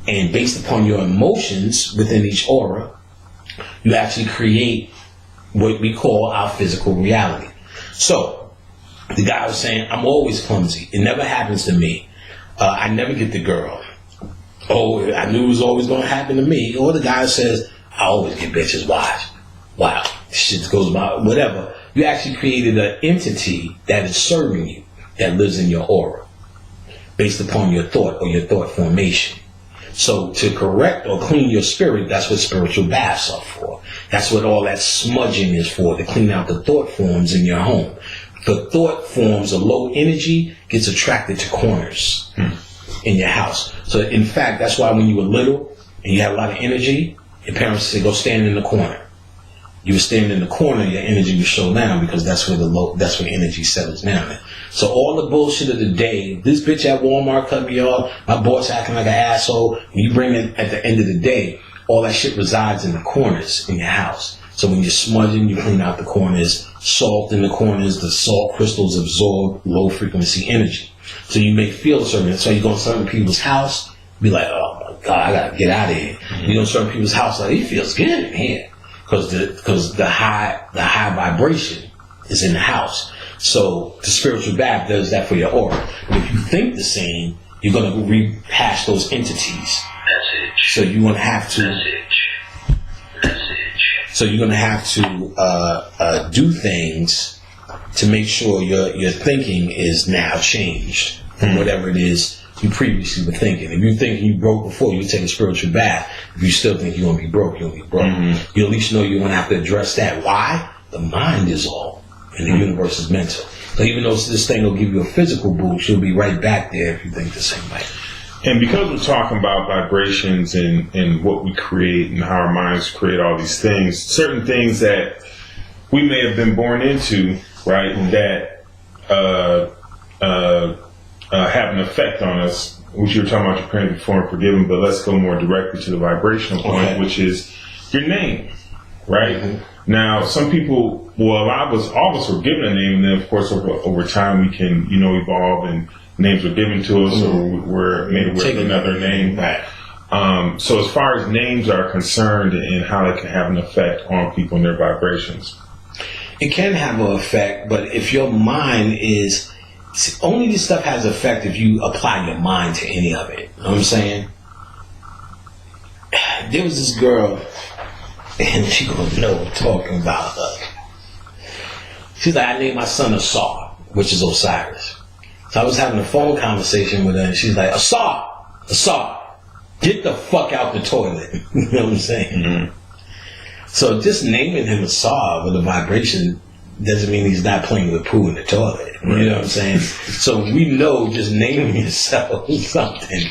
And based upon your emotions within each aura, you actually create what we call our physical reality. So, the guy was saying, I'm always clumsy. It never happens to me. I never get the girl. Oh, I knew it was always going to happen to me. Or the guy says, I always get bitches. Watch. Wow. Shit goes by. Whatever. You actually created an entity that is serving you, that lives in your aura, based upon your thought or your thought formation. So to correct or clean your spirit, that's what spiritual baths are for. That's what all that smudging is for, to clean out the thought forms in your home. The thought forms of low energy gets attracted to corners in your house. So in fact, that's why when you were little and you had a lot of energy, your parents say, go stand in the corner. You were standing in the corner, your energy would show down, because that's where energy settles down. So all the bullshit of the day, this bitch at Walmart cut me off, my boss acting like an asshole, you bring it at the end of the day, all that shit resides in the corners in your house. So when you're smudging, you clean out the corners, salt in the corners, the salt crystals absorb low frequency energy. So you may feel certain, so you go to certain people's house, be like, oh my God, I gotta get out of here. You go to certain people's house, like, it feels good in here. Because the high vibration is in the house. So the spiritual bath does that for your aura. But if you think the same, you're going to rehash those entities. Message. So you're going to have to. Message. So you're going to have to do things to make sure your thinking is now changed from whatever it is you previously were thinking. If you think you broke before, you take a spiritual bath. If you still think you're going to be broke, you'll be broke. You at least know you're going to have to address that. Why? The mind is all, and the universe is mental. So even though this thing will give you a physical boost, you'll be right back there if you think the same way. And because we're talking about vibrations and what we create and how our minds create all these things, certain things that we may have been born into, right, that have an effect on us, which you were talking about your parents before and forgiving, but let's go more directly to the vibrational point, which is your name, right? Now, some people, well, all of us were given a name, and then of course over time we can, evolve, and names are given to us, or we're made aware of another name. Right. So as far as names are concerned and how they can have an effect on people and their vibrations. It can have an effect, but if your mind is... only this stuff has effect if you apply your mind to any of it. You know what I'm saying? There was this girl, and she gonna know what I'm talking about. She's like, I named my son Asar, which is Osiris. So I was having a phone conversation with her, and she's like, Asar, get the fuck out the toilet. You know what I'm saying? So just naming him Asar with a vibration doesn't mean he's not playing with poo in the toilet. You know what I'm saying? So we know just naming yourself something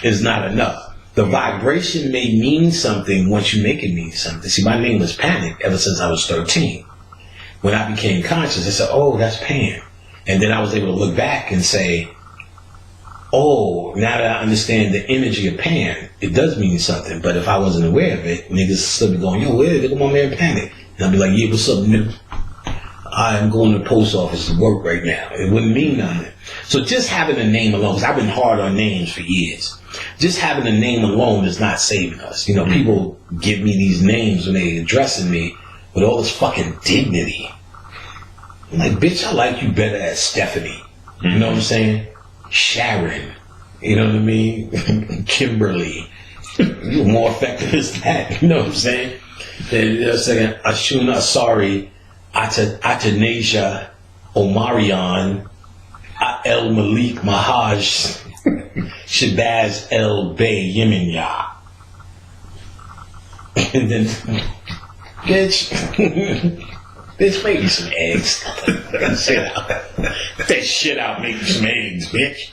is not enough. The vibration may mean something once you make it mean something. See, my name was Panic ever since I was 13. When I became conscious, I said, oh, that's Pan. And then I was able to look back and say, oh, now that I understand the energy of Pan, it does mean something. But if I wasn't aware of it, niggas still be going, yo, where did my man Panic? And I'd be like, yeah, what's up, nigga? I'm going to the post office to work right now. It wouldn't mean nothing. So just having a name alone, because I've been hard on names for years. Just having a name alone is not saving us. People give me these names when they addressing me with all this fucking dignity. I'm like, bitch, I like you better as Stephanie. You know what I'm saying? Sharon. You know what I mean? Kimberly. You're more effective as that. You know what I'm saying? Then a second, Ashuna Asari, Atanasia Omarion, El Malik Mahaj, Shabazz El Bey Yeminya. And then, bitch, make me some eggs. Get that shit out, make me some eggs, bitch.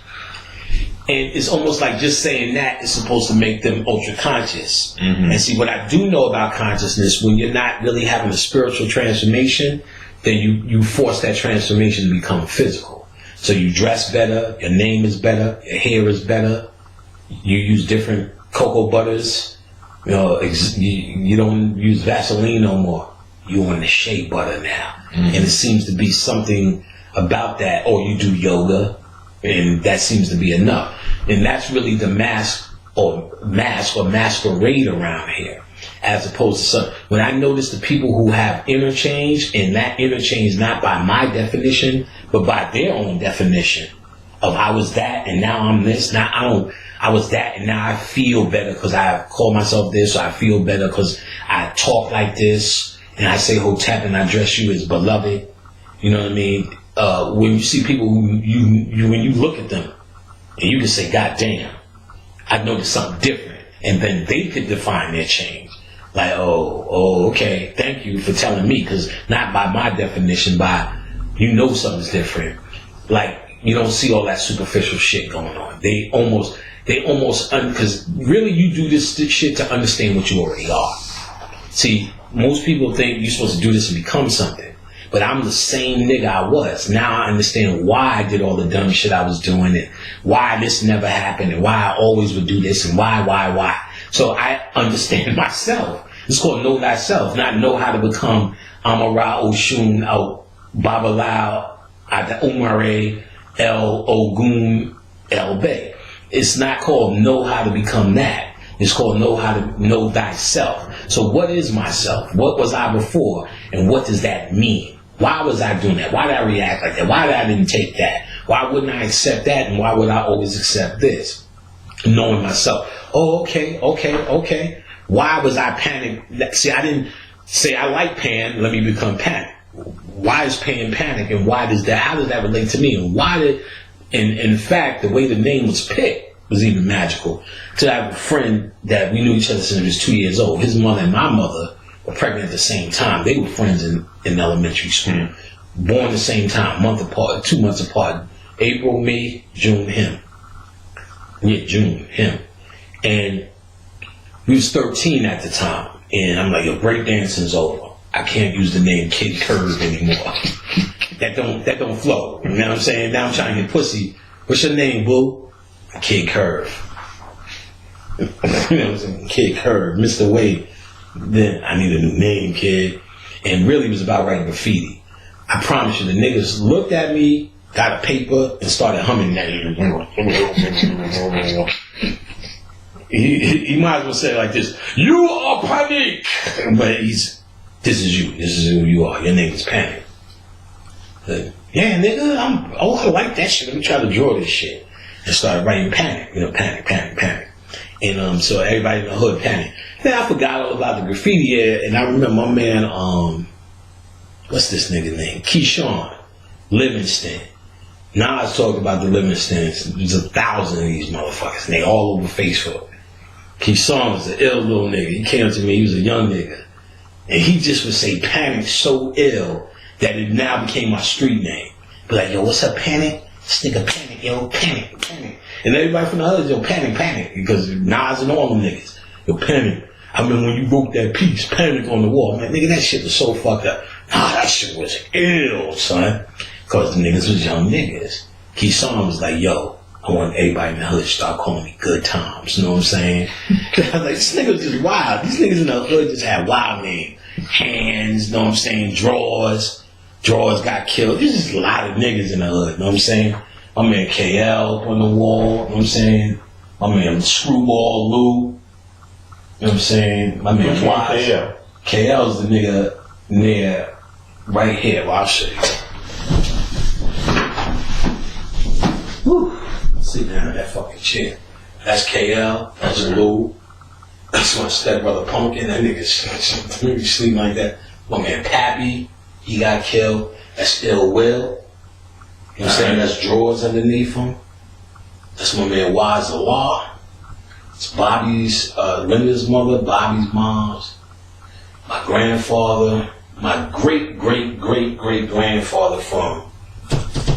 And it's almost like just saying that is supposed to make them ultra conscious. Mm-hmm. And see, what I do know about consciousness, when you're not really having a spiritual transformation, then you force that transformation to become physical. So you dress better, your name is better, your hair is better, you use different cocoa butters, you know, you don't use Vaseline no more. You on the shea butter now. Mm-hmm. And it seems to be something about that, or you do yoga, and that seems to be enough. And that's really the mask or masquerade around here, as opposed to some. When I notice the people who have interchange, and that interchange not by my definition, but by their own definition of I was that and now I'm this. Now I was that and now I feel better because I call myself this, or I feel better because I talk like this, and I say Hotep and I dress you as beloved. You know what I mean? When you see people who when you look at them and you can say, God damn, I noticed something different. And then they could define their change. Like, oh, okay, thank you for telling me, because not by my definition, by you know something's different. Like, you don't see all that superficial shit going on. They almost, because really you do this shit to understand what you already are. See, most people think you're supposed to do this and become something. But I'm the same nigga I was. Now I understand why I did all the dumb shit I was doing, and why this never happened, and why I always would do this, and why. So I understand myself. It's called know thyself, not know how to become Amara Oshun El Babalao Ada Umare El Ogun El Bay. It's not called know how to become that. It's called know how to know thyself. So what is myself? What was I before? And what does that mean? Why was I doing that? Why did I react like that? Why did I didn't take that? Why wouldn't I accept that? And why would I always accept this? Knowing myself. Oh, okay. Why was I panicked? See, I didn't say I like Pan, let me become Panic. Why is Pan Panic? And why does that, how does that relate to me? And why did, and in fact, the way the name was picked was even magical. To have a friend that we knew each other since he was 2 years old. His mother and my mother were pregnant at the same time. They were friends in elementary school. Born the same time, 2 months apart. April, May, June, him. Yeah, June, him. And we was 13 at the time. And I'm like, yo, breakdancing's over. I can't use the name Kid Curve anymore. that don't flow. You know what I'm saying? Now I'm trying to get pussy. What's your name, boo? Kid Curve. You know what I'm saying? Kid Curve, Mr. Wade. Then I need a new name, kid. And really it was about writing graffiti. I promise you, the niggas looked at me, got a paper, and started humming that. He might as well say it like this: you are Panic. But this is you. This is who you are. Your name is Panic. Yeah, nigga, I like that shit. Let me try to draw this shit. And started writing Panic. You know, Panic. And so everybody in the hood panicked. Then I forgot all about the graffiti, and I remember my man, what's this nigga name? Keyshawn Livingston. Now I was talking about the Livingstons. There's 1,000 of these motherfuckers, and they all over Facebook. Keyshawn was an ill little nigga. He came up to me, he was a young nigga. And he just would say Panic so ill that it now became my street name. Be like, yo, what's up, Panic? This nigga Panic, yo, Panic. And everybody from the hood, yo, Panic. Because Nas and all them niggas, yo, Panic. I remember when you wrote that piece, Panic on the Wall. I'm like, nigga, that shit was so fucked up. Nah, that shit was ill, son. Because the niggas was young niggas. Keyshawn was like, yo, I want everybody in the hood to start calling me Good Times. You know what I'm saying? I was like, this nigga was just wild. These niggas in the hood just had wild names. Hands, you know what I'm saying? Drawers got killed. There's just a lot of niggas in the hood, you know what I'm saying? My man KL on the wall, you know what I'm saying? My man Screwball Lou, you know what I'm saying? My man KL. KL's the nigga near right here. Well, I'll show you. Whew. Sit down in that fucking chair. That's KL. That's Lou. That's my stepbrother Pumpkin. That nigga sleep like that. My man Pappy, he got killed. That's Ill Will. You know what I'm saying? That's drawers underneath him. That's my man Wise Allah. It's Bobby's, Linda's mother, Bobby's mom's, my grandfather, my great-great-great-great-grandfather from,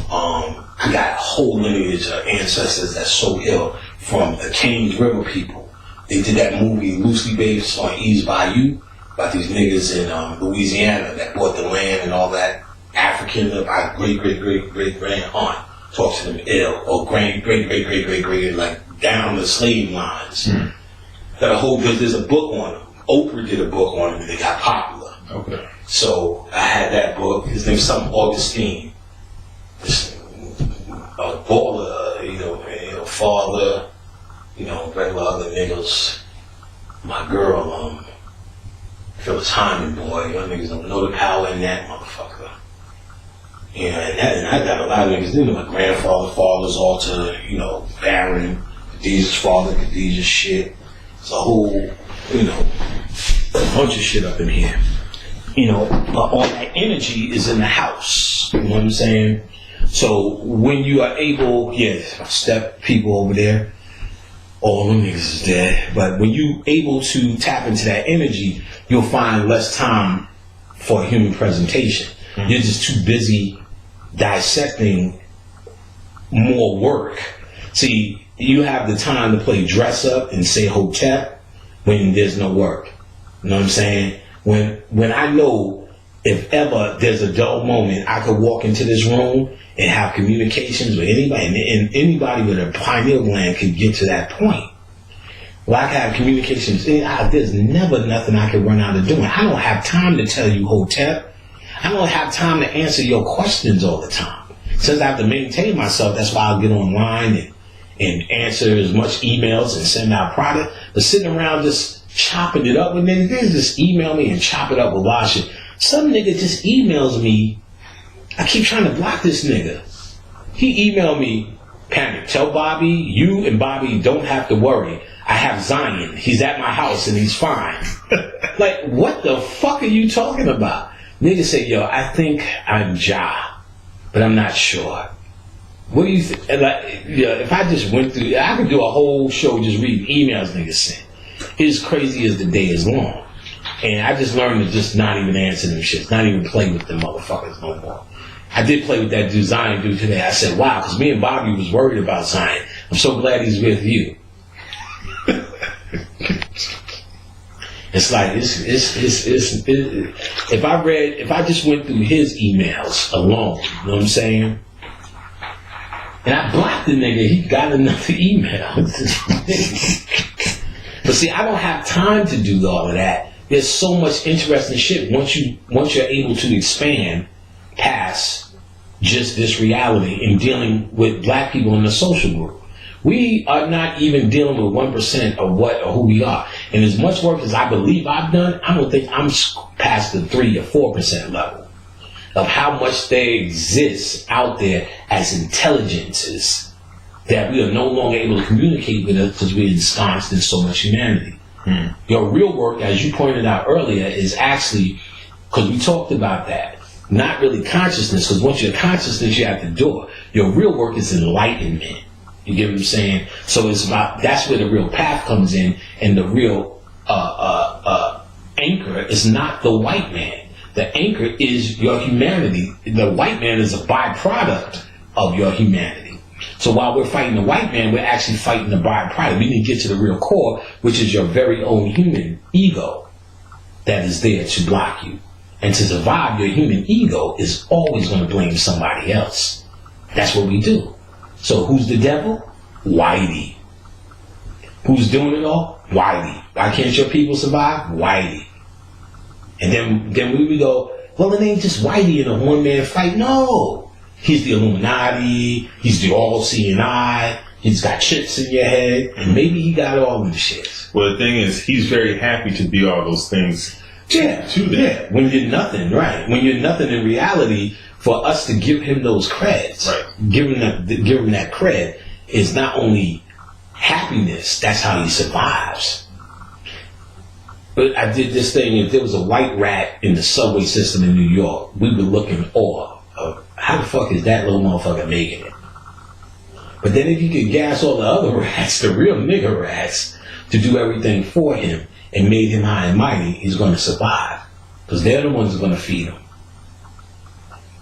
I got a whole lineage of ancestors that's so ill from the Kings River people. They did that movie loosely based on East Bayou about these niggas in Louisiana that bought the land and all that. African, my great-great-great-great-grand aunt talks to them ill, or great-great-great-great-great, like down the slave lines. Got a whole, there's a book on them. Oprah did a book on them and they got popular. Okay. So I had that book. His name's something Augustine. This baller, you know, father, you know, regular other niggas. My girl, Phyllis Hyman, boy, y'all niggas don't know the power in that motherfucker. Yeah, and I got a lot of niggas, you know, my grandfather, father's altar, you know, Baron, Khadijah's father, Khadijah's shit. It's a whole, you know, bunch of shit up in here. You know, but all that energy is in the house. You know what I'm saying? So when you are able, step people over there, all them niggas is dead. But when you able to tap into that energy, you'll find less time for a human presentation. Mm-hmm. You're just too busy dissecting more work. See, you have the time to play dress up and say hotep when there's no work. You know what I'm saying? When I know if ever there's a dull moment, I could walk into this room and have communications with anybody, and anybody with a pineal gland could get to that point. Well, I can have communications. There's never nothing I can run out of doing. I don't have time to tell you hotep. I don't have time to answer your questions all the time. Since I have to maintain myself, that's why I'll get online and answer as much emails and send out product. But sitting around just chopping it up with niggas, they just email me and chop it up with wild shit. Some nigga just emails me. I keep trying to block this nigga. He emailed me, Panic, tell Bobby, you and Bobby don't have to worry. I have Zion. He's at my house and he's fine. Like, what the fuck are you talking about? Nigga say, yo, I think I'm Ja, but I'm not sure. What do you think? Like, if I just went through, I could do a whole show just reading emails niggas sent. It's crazy as the day is long. And I just learned to just not even answer them shits, not even play with them motherfuckers no more. I did play with that dude, Zion dude, today. I said, wow, because me and Bobby was worried about Zion. I'm so glad he's with you. It's like, if I just went through his emails alone, you know what I'm saying? And I blocked the nigga, he got another email. But see, I don't have time to do all of that. There's so much interesting shit once you're able to expand past just this reality and dealing with black people in the social group. We are not even dealing with 1% of what or who we are. And as much work as I believe I've done, I don't think I'm past the 3 or 4% level of how much there exists out there as intelligences that we are no longer able to communicate with us because we're ensconced in so much humanity. Your real work, as you pointed out earlier, is actually, because we talked about that, not really consciousness, because once you're consciousness, you're at the door. Your real work is enlightenment. You get what I'm saying? So it's about, that's where the real path comes in, and the real anchor is not the white man. The anchor is your humanity. The white man is a byproduct of your humanity. So while we're fighting the white man, we're actually fighting the byproduct. We need to get to the real core, which is your very own human ego that is there to block you. And to survive, your human ego is always going to blame somebody else. That's what we do. So who's the devil? Whitey. Who's doing it all? Whitey. Why can't your people survive? Whitey. And then we go, well, it ain't just Whitey in a one-man fight. No. He's the Illuminati. He's the all-seeing eye. He's got chips in your head. And maybe he got all of the shit. Well, the thing is, he's very happy to be all those things. Yeah. When you're nothing, right. When you're nothing in reality, for us to give him those creds, right. give him that cred is not only happiness, that's how he survives. But I did this thing. If there was a white rat in the subway system in New York, we would look in awe of how the fuck is that little motherfucker making it? But then if you could gas all the other rats, the real nigger rats, to do everything for him and made him high and mighty, he's going to survive. Because they're the ones who are going to feed him.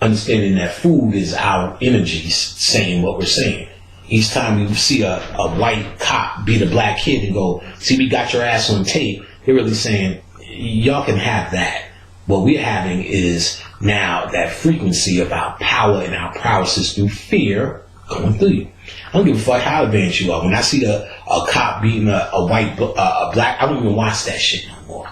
Understanding that food is our energies saying what we're saying. Each time you see a white cop beat a black kid and go, see, we got your ass on tape, they're really saying, y'all can have that. What we're having is now that frequency of our power and our prowess through fear going through you. I don't give a fuck how advanced you are. When I see a cop beating a black, I don't even watch that shit no more.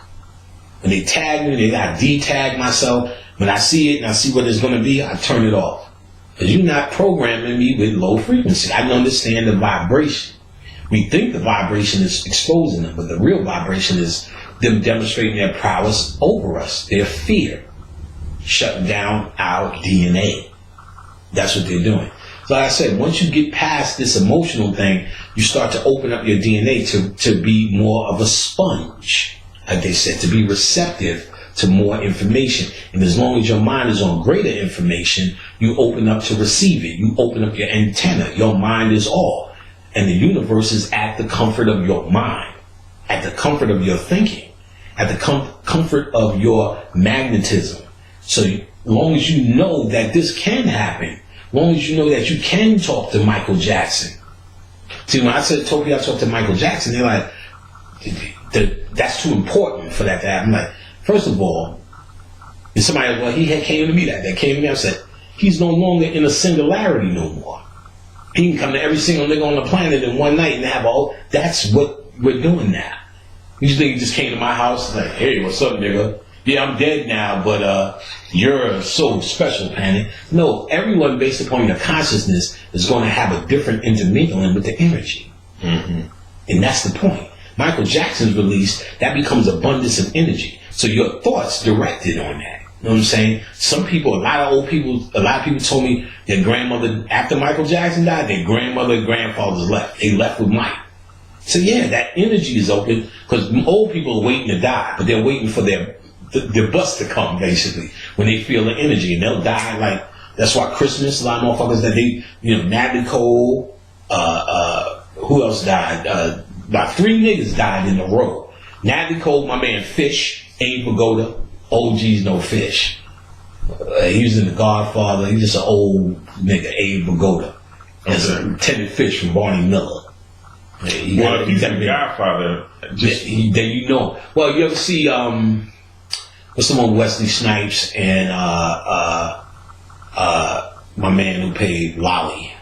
When they tag me, they got de-tag myself. When I see it and I see what it's going to be, I turn it off. Because you're not programming me with low frequency. I understand the vibration. We think the vibration is exposing them, but the real vibration is them demonstrating their prowess over us, their fear, shutting down our DNA. That's what they're doing. So like I said, once you get past this emotional thing, you start to open up your DNA to be more of a sponge, like they said, to be receptive to more information. And as long as your mind is on greater information, you open up to receive it. You open up your antenna. Your mind is all. And the universe is at the comfort of your mind, at the comfort of your thinking, at the comfort of your magnetism. So long as you know that this can happen, long as you know that you can talk to Michael Jackson. See, when I told people I talked to Michael Jackson, they're like, that's too important for that to happen. I'm like, first of all, and somebody, well, he came to me that came to me. I said, he's no longer in a singularity no more. He can come to every single nigga on the planet in one night and have all. That's what we're doing now. You think he just came to my house like, hey, what's up, nigga? Yeah, I'm dead now, but you're so special, Panic. No, everyone based upon your consciousness is going to have a different intermingling with the energy. Mm-hmm. And that's the point. Michael Jackson's release, that becomes abundance of energy. So your thoughts directed on that. You know what I'm saying? Some people, a lot of people told me their grandmother, after Michael Jackson died, their grandmother and grandfathers left. They left with Mike. So yeah, that energy is open because old people are waiting to die, but they're waiting for their bus to come, basically, when they feel the energy, and they'll die. Like, that's why Christmas, a lot of motherfuckers that they, Natalie Cole, who else died? About 3 niggas died in a row. Natalie Cole, my man Fish, Abe Vigoda, OG's no Fish. He was in The Godfather. He's just an old nigga, Abe Vigoda. That's Lieutenant Fish from Barney Miller. If he's in The Godfather, then you know. Well, you ever see what's the one, Wesley Snipes and my man who played Lolly.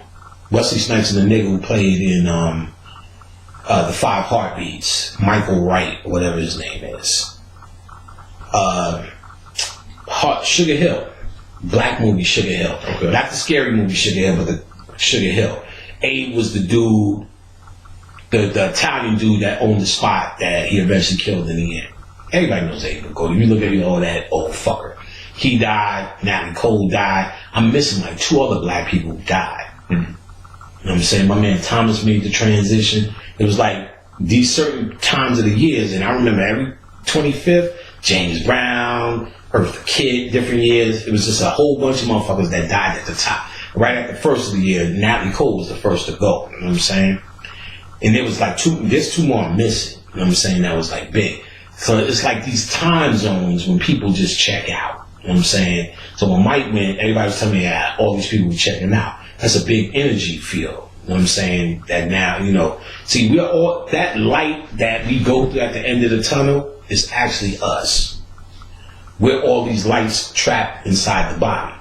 Wesley Snipes and the nigga who played in The 5 Heartbeats, Michael Wright, or whatever his name is. Sugar Hill. Black movie, Sugar Hill. Okay. Not the scary movie, Sugar Hill, but the Sugar Hill. Abe was the dude, the Italian dude that owned the spot that he eventually killed in the end. Everybody knows Abe Vigoda. You look at that old fucker. He died. Natalie Cole died. I'm missing like 2 other black people who died. Mm-hmm. You know what I'm saying? My man Thomas made the transition. It was like these certain times of the years, and I remember every 25th, James Brown, Eartha Kitt, different years. It was just a whole bunch of motherfuckers that died at the top. Right at the first of the year, Natalie Cole was the first to go. You know what I'm saying? And there was like there's 2 more missing. You know what I'm saying? That was like big. So it's like these time zones when people just check out. You know what I'm saying? So when Mike went, everybody was telling me, all these people were checking out. That's a big energy field. You know what I'm saying? That now, see, we're all, that light that we go through at the end of the tunnel is actually us. We're all these lights trapped inside the body.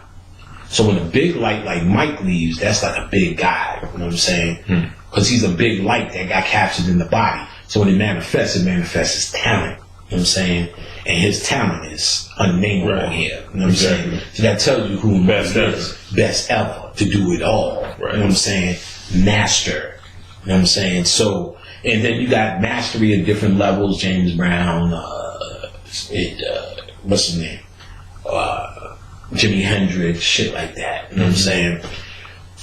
So when a big light like Mike leaves, that's like a big guy. You know what I'm saying? Because he's a big light that got captured in the body. So when it manifests his talent. You know what I'm saying? And his talent is unnameable here. You know what I'm saying? So that tells you who best is. Best ever to do it all. Right. You know what I'm saying? Master. You know what I'm saying? So, and then you got mastery at different levels. James Brown, what's his name? Jimi Hendrix, shit like that. You know what I'm saying?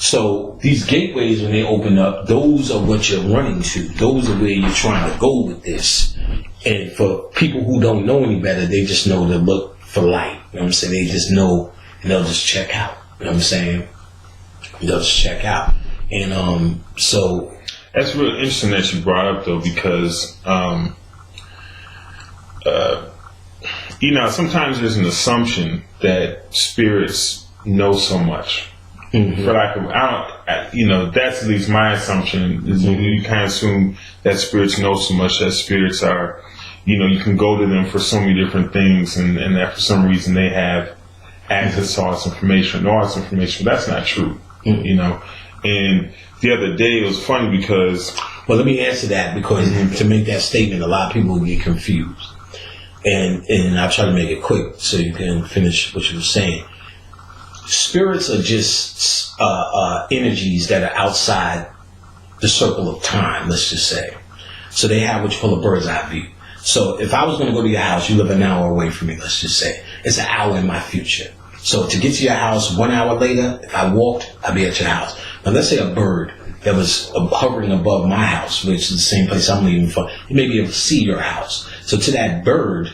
So these gateways, when they open up, those are what you're running to. Those are where you're trying to go with this. And for people who don't know any better, they just know to look for light. You know what I'm saying? They just know, and they'll just check out. You know what I'm saying? They'll just check out. And so that's really interesting that you brought up, though, because sometimes there's an assumption that spirits know so much. Mm-hmm. For lack of, that's at least my assumption. Is you kind of assume that spirits know so much, that spirits are, you can go to them for so many different things, and that for some reason they have access to all this information. But that's not true. Mm-hmm. And the other day it was funny because... Well, let me answer that, because to make that statement, a lot of people get confused. And I'll try to make it quick so you can finish what you were saying. Spirits are just energies that are outside the circle of time, let's just say. So they have what you call a bird's eye view. So if I was going to go to your house, you live an hour away from me, let's just say. It's an hour in my future. So to get to your house 1 hour later, if I walked, I'd be at your house. Now let's say a bird that was hovering above my house, which is the same place I'm leaving from, you may be able to see your house. So to that bird,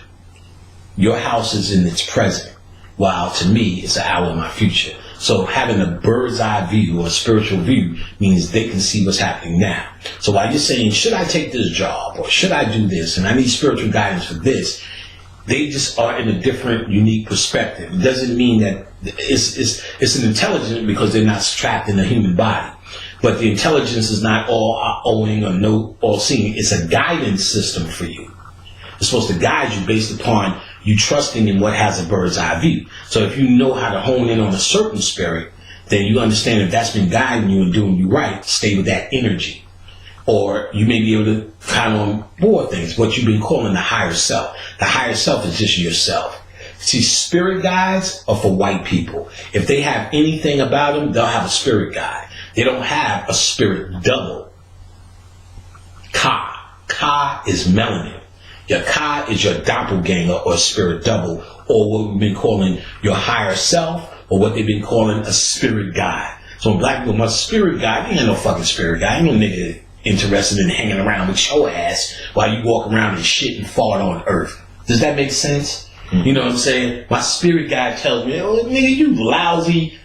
your house is in its present, while to me, it's an hour in my future. So having a bird's eye view or a spiritual view means they can see what's happening now. So while you're saying, should I take this job, or should I do this, and I need spiritual guidance for this, they just are in a different, unique perspective. It doesn't mean that it's an intelligence, because they're not trapped in a human body. But the intelligence is not all owing or all seeing. It's a guidance system for you. It's supposed to guide you based upon you trusting in what has a bird's eye view. So if you know how to hone in on a certain spirit, then you understand if that's been guiding you and doing you right, stay with that energy. Or you may be able to count on more things, what you've been calling the higher self. The higher self is just yourself. See, spirit guides are for white people. If they have anything about them, they'll have a spirit guide. They don't have a spirit double. Ka is melanin. Your Ka is your doppelganger or spirit double, or what we've been calling your higher self, or what they've been calling a spirit guide. So when black people, my spirit guide, ain't no fucking spirit guide. Ain't no nigga interested in hanging around with your ass while you walk around and shit and fart on earth. Does that make sense? Mm-hmm. You know what I'm saying? My spirit guide tells me, oh, nigga, you lousy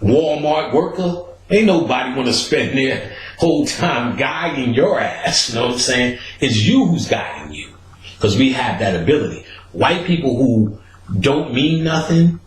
Walmart worker. Ain't nobody want to spend their whole time guiding your ass. You know what I'm saying? It's you who's guiding you. Because we have that ability. White people who don't mean nothing,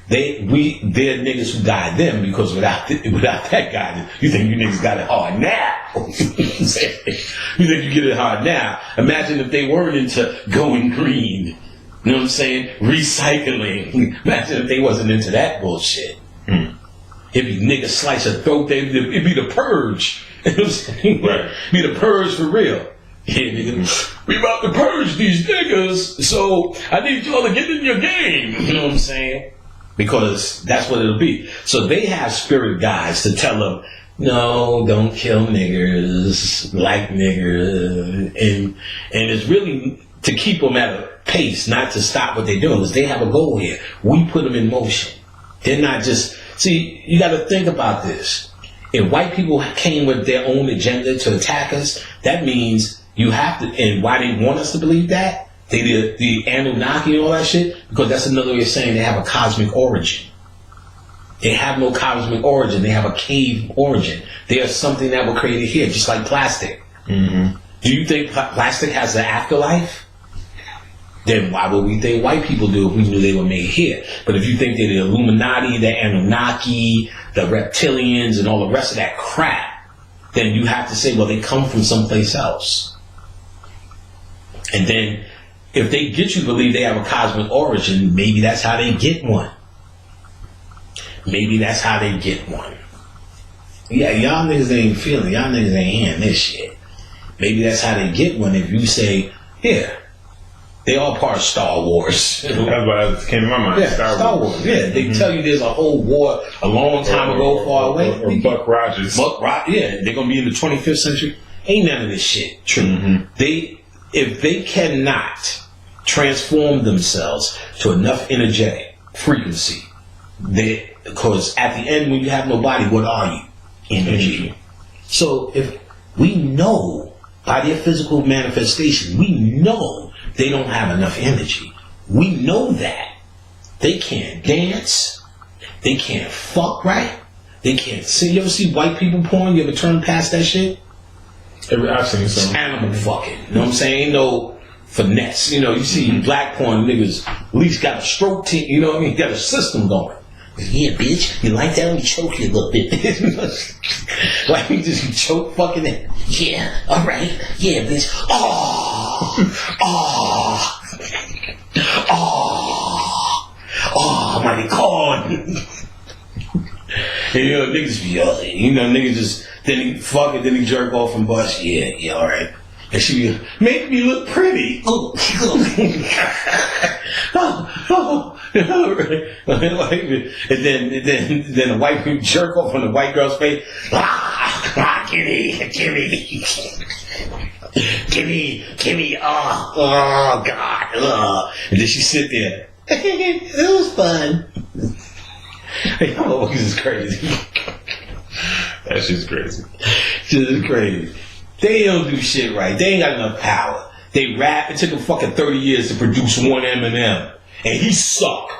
they're niggas who guide them, because without that guidance, you think you niggas got it hard now. You think you get it hard now. Imagine if they weren't into going green. You know what I'm saying? Recycling. Imagine if they wasn't into that bullshit. If you niggas slice a throat, it'd be the purge. You know what I'm saying? Right. Be the purge for real. Yeah, nigga, we about to purge these niggas, so I need y'all to get in your game. You know what I'm saying? Because that's what it'll be. So they have spirit guides to tell them, no, don't kill niggers, like niggers. And it's really to keep them at a pace, not to stop what they're doing, because they have a goal here. We put them in motion. They're not just... See, you got to think about this. If white people came with their own agenda to attack us, that means you have to... And why they want us to believe that? The Anunnaki and all that shit, because that's another way of saying they have a cosmic origin. They have no cosmic origin. They have a cave origin. They are something that were created here, just like plastic. Mm-hmm. Do you think plastic has an afterlife? Then why would we think white people do if we knew they were made here? But if you think they're the Illuminati, the Anunnaki, the reptilians, and all the rest of that crap, then you have to say, well, they come from someplace else. And then if they get you to believe they have a cosmic origin, maybe that's how they get one. Maybe that's how they get one. Yeah, y'all niggas ain't feeling, y'all niggas ain't hearing this shit. Maybe that's how they get one if you say, yeah, they all part of Star Wars. That's what came to my mind. Yeah, Star Wars. Yeah, they tell you there's a whole war a long time ago, far away. Or Buck Rogers. Yeah, they're gonna be in the 25th century. Ain't none of this shit true. Mm-hmm. If they cannot transform themselves to enough energetic frequency, because at the end, when you have no body, what are you? Energy. So if we know by their physical manifestation, we know they don't have enough energy. We know that. They can't dance. They can't fuck right. They can't sing. You ever see white people porn? You ever turn past that shit? I've seen some. It's animal fucking. You know what I'm saying? Ain't no finesse. You know, you see black porn niggas at least got a stroke team. You know what I mean? Got a system going. Yeah, bitch. You like that? Let me choke you a little bit. Like you just choke fucking it. Yeah. All right. Yeah, bitch. Oh my God. And, you know, niggas be yelling. You know, niggas just, then he fuck it, then he jerk off and bust. Yeah, alright. And she be, make me look pretty. Oh. And then the white people jerk off on the white girl's face. Gimme, oh God. And then she sit there. It was fun. Hey, oh, this is crazy. That shit's crazy. This is crazy. They don't do shit right. They ain't got enough power. They rap. It took them fucking 30 years to produce one Eminem. And he suck.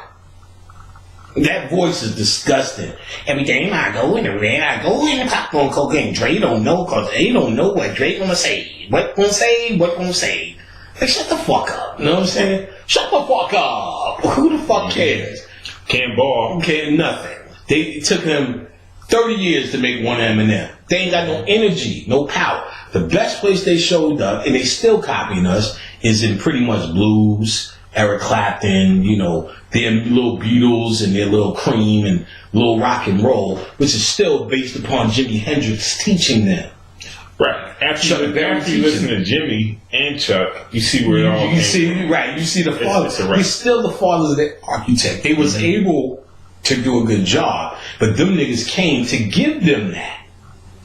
That voice is disgusting. Every time I go in the popcorn cocaine. Dre don't know because they don't know what Dre gonna say. What gonna say? Like, shut the fuck up. You know what I'm saying? Shut the fuck up. Who the fuck cares? Can't ball. Can't nothing. They took him 30 years to make one Eminem. They ain't got no energy, no power. The best place they showed up, and they still copying us, is in pretty much blues, Eric Clapton, you know, their little Beatles and their little Cream and little rock and roll, which is still based upon Jimi Hendrix teaching them. Right. After you listen to Jimmy and Chuck, you see where it all you see, right. You see the fathers. We're still the fathers of the architect. They was able to do a good job, but them niggas came to give them that.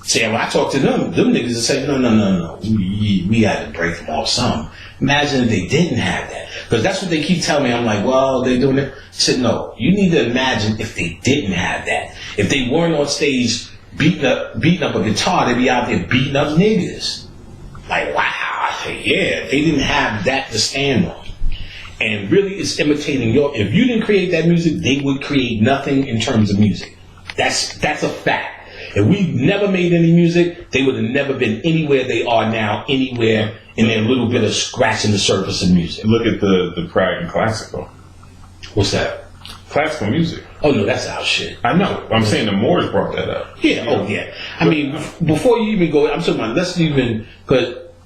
See, when I talk to them niggas would say, no. We had to break them off some. Imagine if they didn't have that. Because that's what they keep telling me. I'm like, well, they doing it. I said, no, you need to imagine if they didn't have that. If they weren't on stage beating up a guitar, they'd be out there beating up niggas. Like, wow. I say, yeah, they didn't have that to stand on. And really, it's imitating if you didn't create that music, they would create nothing in terms of music. That's a fact. If we never made any music, they would have never been anywhere they are now, anywhere in their little bit of scratching the surface of music. Look at the pride in classical. What's that? Classical music. Oh, no, that's our shit. I know. I'm saying the Moors brought that up. Yeah, oh, yeah. I mean, before you even go, I'm talking about, because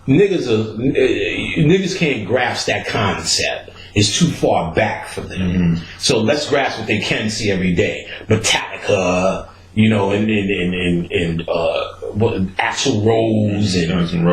niggas can't grasp that concept. It's too far back for them. Mm-hmm. So let's grasp what they can see every day. Metallica, you know, and Axl Rose and Guns N'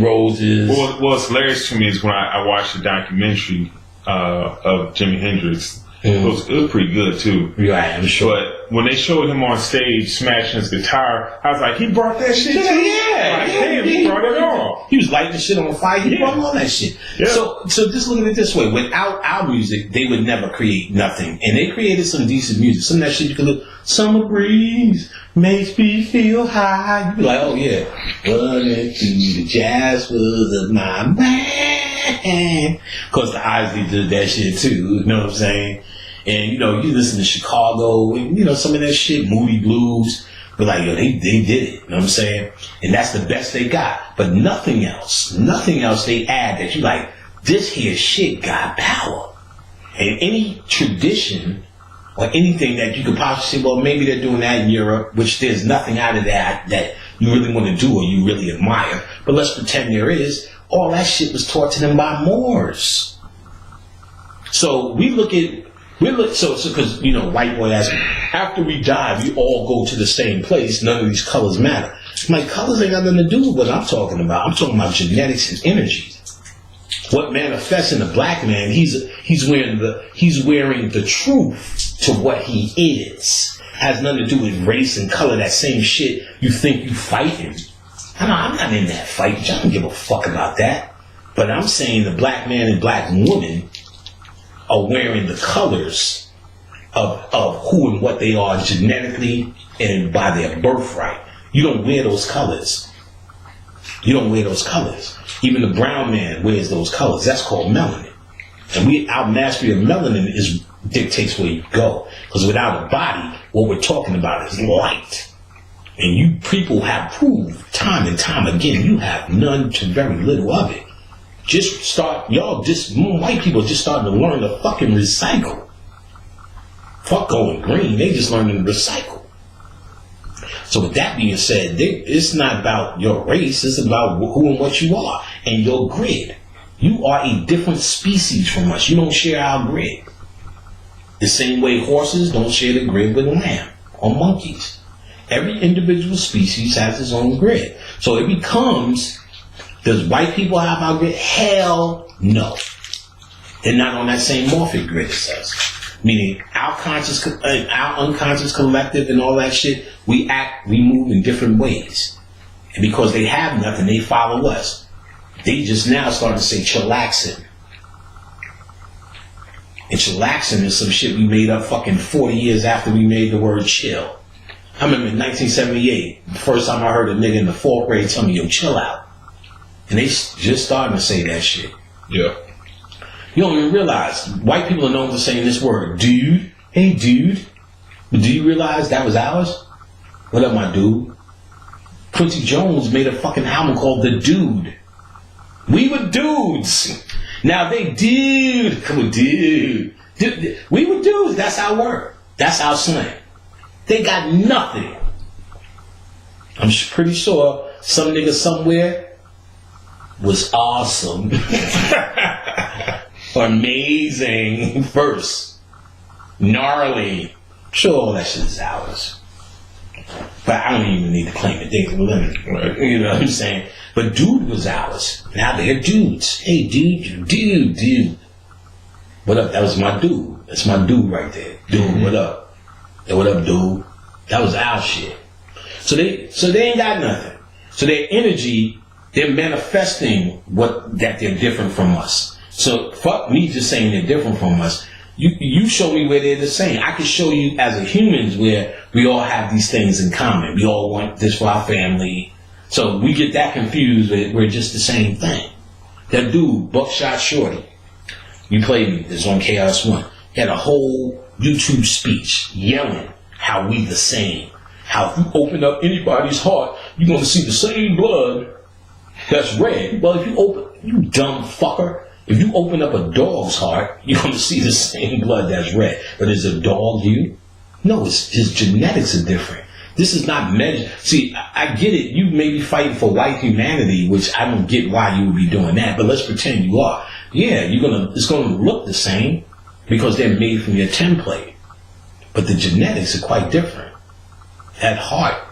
Roses. What's hilarious to me is when I watched the documentary of Jimi Hendrix. Mm-hmm. It was pretty good too. Right, I'm sure. But when they showed him on stage smashing his guitar, I was like, he brought that shit too? Yeah. He brought it all. He was lighting the shit on fire. He brought all that shit. Yeah. So just look at it this way. Without our music, they would never create nothing. And they created some decent music. Some of that shit you could look, summer breeze makes me feel high. You'd be like, oh yeah. Running through the jazzers of my mind. Because the Isley did that shit too. You know what I'm saying? And, you know, you listen to Chicago, and, you know, some of that shit, Moody Blues, but like, yo, they did it, you know what I'm saying? And that's the best they got. But nothing else they add that you like, this here shit got power. And any tradition or anything that you could possibly say, well, maybe they're doing that in Europe, which there's nothing out of that you really want to do or you really admire. But let's pretend there is. All that shit was taught to them by Moors. So because, you know, white boy asked me, after we die, we all go to the same place. None of these colors matter. My colors ain't got nothing to do with what I'm talking about. I'm talking about genetics and energy. What manifests in a black man, he's wearing the truth to what he is. Has nothing to do with race and color. That same shit you think you fighting. I'm not in that fight. I don't give a fuck about that. But I'm saying the black man and black woman are wearing the colors of who and what they are genetically and by their birthright. You don't wear those colors. You don't wear those colors. Even the brown man wears those colors. That's called melanin. And our mastery of melanin dictates where you go. Because without a body, what we're talking about is light. And you people have proved time and time again, you have none to very little of it. White people just starting to learn to fucking recycle. Fuck going green, they just learning to recycle. So with that being said, it's not about your race, it's about who and what you are and your grid. You are a different species from us. You don't share our grid. The same way horses don't share the grid with lamb or monkeys. Every individual species has its own grid. So it becomes, does white people have our grid? Hell no. They're not on that same morphic grid as us. Meaning our unconscious collective and all that shit, we move in different ways. And because they have nothing, they follow us. They just now starting to say chillaxing. And chillaxing is some shit we made up fucking 40 years after we made the word chill. I remember in 1978, the first time I heard a nigga in the 4th grade tell me, yo, chill out. And they just starting to say that shit. Yeah. You don't even realize, white people are known for saying this word, dude. Hey, dude. But do you realize that was ours? What up, my dude? Quincy Jones made a fucking album called The Dude. We were dudes. Now they dude. Come on, dude. We were dudes. That's our word. That's our slang. They got nothing. I'm pretty sure some nigga somewhere was awesome. Amazing verse. Gnarly. Sure, all that shit is ours. But I don't even need to claim it. They can limit. Right. You know what I'm saying? But dude was ours. Now they're dudes. Hey, dude. What up? That was my dude. That's my dude right there. Dude, what up? Hey, what up, dude? That was our shit. So they ain't got nothing. So their energy, they're manifesting that they're different from us. So fuck me just saying they're different from us. You show me where they're the same. I can show you as a humans where we all have these things in common. We all want this for our family. So we get that confused. We're just the same thing. That dude, Buckshot Shorty, you played me. This on KRS-One. He had a whole YouTube speech yelling how we the same. How if you open up anybody's heart, you're going to see the same blood that's red. Well, if you dumb fucker. If you open up a dog's heart, you're going to see the same blood that's red. But is a dog you? No, his genetics are different. This is not measured. See, I get it. You may be fighting for white humanity, which I don't get why you would be doing that. But let's pretend you are. Yeah, it's going to look the same because they're made from your template. But the genetics are quite different. That heart,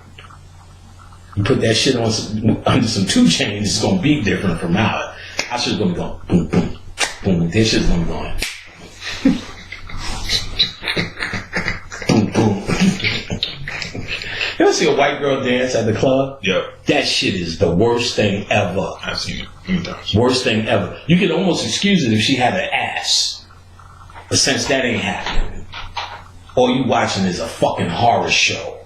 you put that shit under some 2 Chainz, it's going to be different from ours. Our shit's gonna be going boom, boom, boom. Their shit's gonna be going boom, boom. You ever see a white girl dance at the club? Yep. That shit is the worst thing ever. I've seen it. Worst thing ever. You could almost excuse it if she had an ass. But since that ain't happening, all you watching is a fucking horror show.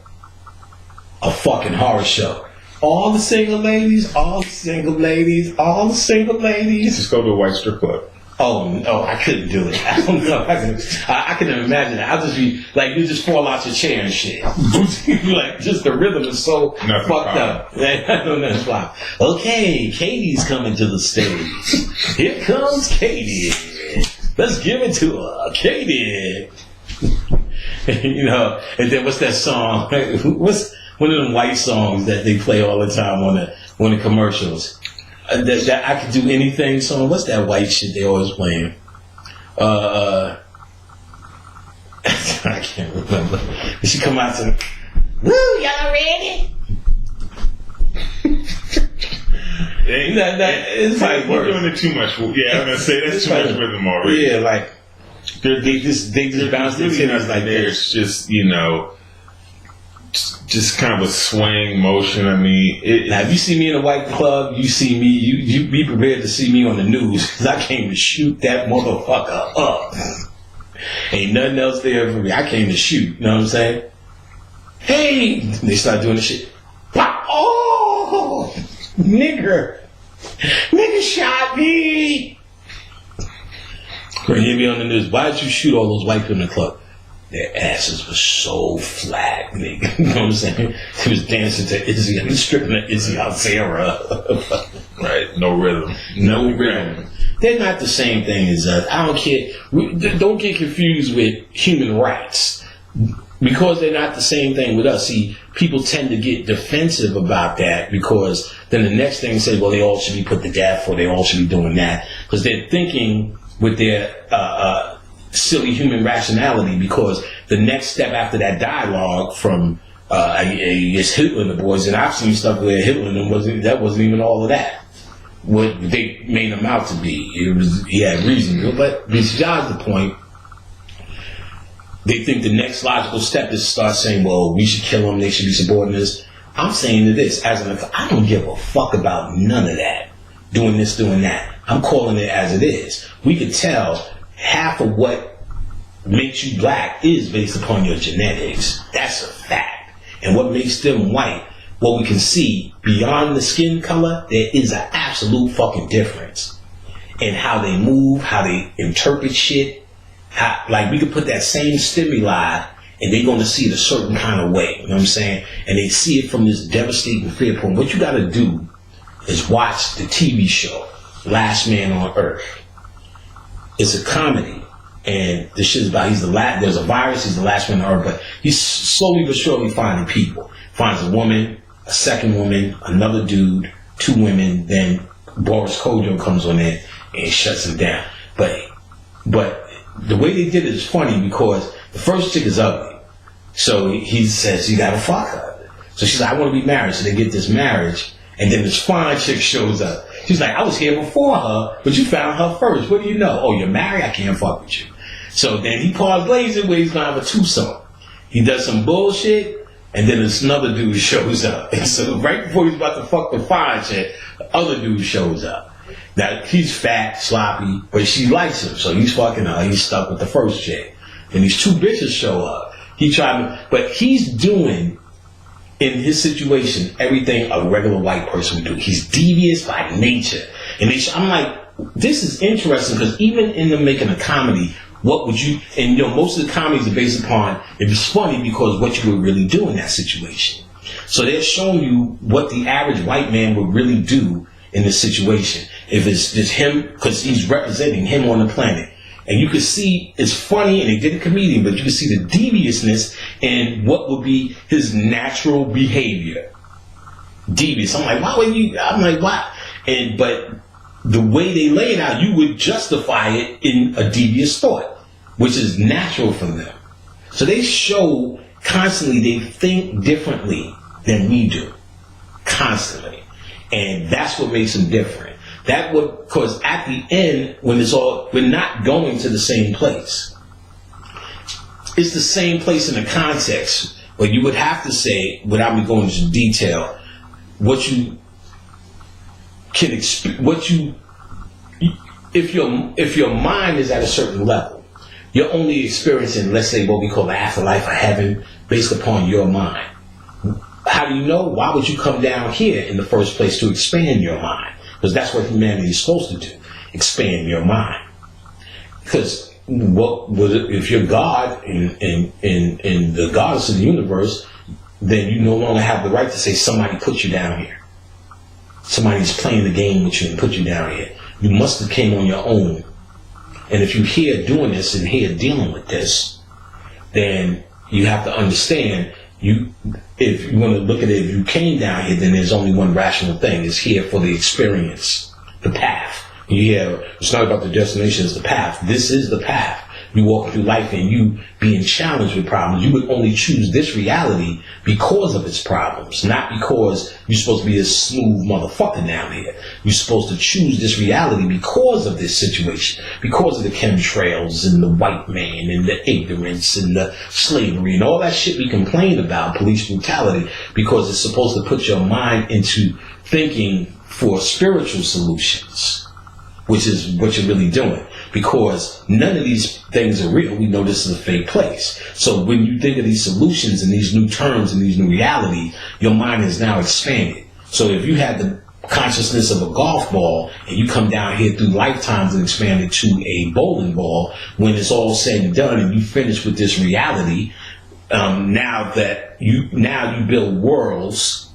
A fucking horror show. All the single ladies. Just go to a white strip club. Oh, no, I couldn't do it. I don't know. I can imagine it. I'll just be like, you just fall out your chair and shit. Like, just the rhythm is so fucked up. I don't know why. Okay, Katie's coming to the stage. Here comes Katie. Let's give it to her. Katie. You know, and then what's that song? What's one of them white songs that they play all the time on the commercials? That I Could Do Anything song. What's that white shit they always playing? I can't remember. Did she come out to, woo, y'all ready? It's like we're doing it too much. Yeah, I'm gonna say that's too much rhythm already. Yeah, like they just bounce their tenors like there's just just kind of a swaying motion. I mean, now if you see me in a white club, you see me. You be prepared to see me on the news because I came to shoot that motherfucker up. Ain't nothing else there for me. I came to shoot. You know what I'm saying? Hey, they start doing the shit. Oh, Nigger shot me. Hear me on the news. Why did you shoot all those white people in the club? Their asses were so flat, nigga. You know what I'm saying? He was dancing to Izzy. I'm stripping to Izzy Altera. Right, no rhythm. No rhythm. They're not the same thing as us. I don't care. Don't get confused with human rights. Because they're not the same thing with us. See, people tend to get defensive about that because then the next thing say, well, they all should be put to death or they all should be doing that. Because they're thinking with their silly human rationality, because the next step after that dialogue from I guess Hitler and the boys, and I've seen stuff where Hitler and them wasn't even all of that. What they made him out to be. He had reason. But besides the point, they think the next logical step is to start saying, well, we should kill them, they should be subordinates. I'm saying to this, I don't give a fuck about none of that. Doing this, doing that. I'm calling it as it is. We could tell half of what makes you black is based upon your genetics. That's a fact. And what makes them white, what we can see beyond the skin color, there is an absolute fucking difference in how they move, how they interpret shit. Like, we could put that same stimuli and they're going to see it a certain kind of way. You know what I'm saying? And they see it from this devastating fear point. What you got to do is watch the TV show, Last Man on Earth. It's a comedy. And the shit is about, there's a virus, he's the last man on Earth, but he's slowly but surely finding people. Finds a woman, a second woman, another dude, 2 women, then Boris Kodjoe comes on in and shuts him down. But the way they did it is funny because the first chick is ugly. So he says, you gotta fuck her. So she's like, I want to be married. So they get this marriage. And then this fine chick shows up. She's like, I was here before her, but you found her first. What do you know? Oh, you're married? I can't fuck with you. So then he calls Blazing where he's going to have a twosome. He does some bullshit. And then this another dude shows up. And so right before he's about to fuck the fine chick, the other dude shows up. Now, he's fat, sloppy, but she likes him, so he's fucking her. He's stuck with the first chick. And these 2 bitches show up. But he's doing, in his situation, everything a regular white person would do. He's devious by nature. And I'm like, this is interesting, because even in them making a comedy, what would you, and most of the comedies are based upon, it's funny because what you would really do in that situation. So they're showing you what the average white man would really do in this situation. If it's just him, because he's representing him on the planet. And you can see, it's funny, and they did a comedian, but you can see the deviousness and what would be his natural behavior. Devious. I'm like, why? But the way they lay it out, you would justify it in a devious thought, which is natural for them. So they show constantly they think differently than we do. Constantly. And that's what makes them different. Because at the end, when it's all, we're not going to the same place. It's the same place in the context, but you would have to say, without me going into detail, what you can if your mind is at a certain level, you're only experiencing, let's say, what we call the afterlife or heaven, based upon your mind. How do you know? Why would you come down here in the first place to expand your mind? Because that's what humanity is supposed to do, expand your mind. Because if you're God and the goddess of the universe, then you no longer have the right to say somebody put you down here. Somebody's playing the game with you and put you down here. You must have came on your own. And if you're here doing this and here dealing with this, then you have to understand, if you want to look at it, if you came down here, then there's only one rational thing. It's here for the experience, the path. It's not about the destination, it's the path. This is the path. You walk through life and you being challenged with problems. You would only choose this reality because of its problems, not because you're supposed to be a smooth motherfucker down here. You're supposed to choose this reality because of this situation, because of the chemtrails and the white man and the ignorance and the slavery and all that shit we complain about, police brutality, because it's supposed to put your mind into thinking for spiritual solutions, which is what you're really doing. Because none of these things are real. We know this is a fake place. So when you think of these solutions and these new terms and these new realities, your mind is now expanded. So if you had the consciousness of a golf ball, and you come down here through lifetimes and expand it to a bowling ball, when it's all said and done and you finish with this reality, now you build worlds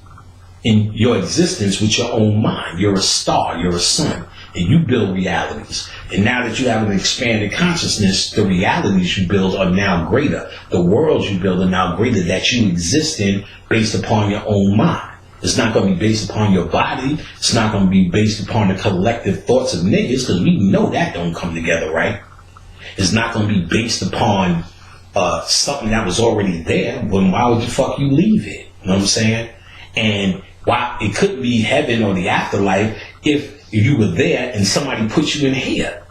in your existence with your own mind. You're a star, you're a sun, and you build realities. And now that you have an expanded consciousness, the realities you build are now greater. The worlds you build are now greater that you exist in based upon your own mind. It's not going to be based upon your body. It's not going to be based upon the collective thoughts of niggas, because we know that don't come together, right? It's not going to be based upon something that was already there. Then why would you leave it? You know what I'm saying? And why it couldn't be heaven or the afterlife if you were there and somebody put you in here.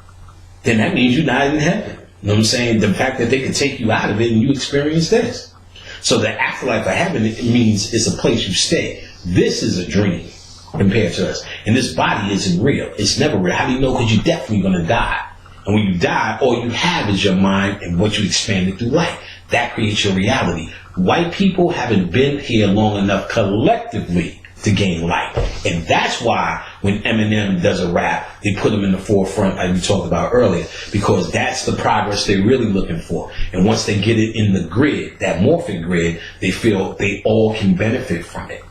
Then that means you're not in heaven. You know what I'm saying? The fact that they could take you out of it and you experience this. So the afterlife or heaven, it means it's a place you stay. This is a dream compared to us. And this body isn't real. It's never real. How do you know? Because you're definitely going to die. And when you die, all you have is your mind and what you expanded through life. That creates your reality. White people haven't been here long enough collectively to gain light. And that's why when Eminem does a rap, they put him in the forefront like we talked about earlier, because that's the progress they're really looking for. And once they get it in the grid, that morphic grid, they feel they all can benefit from it.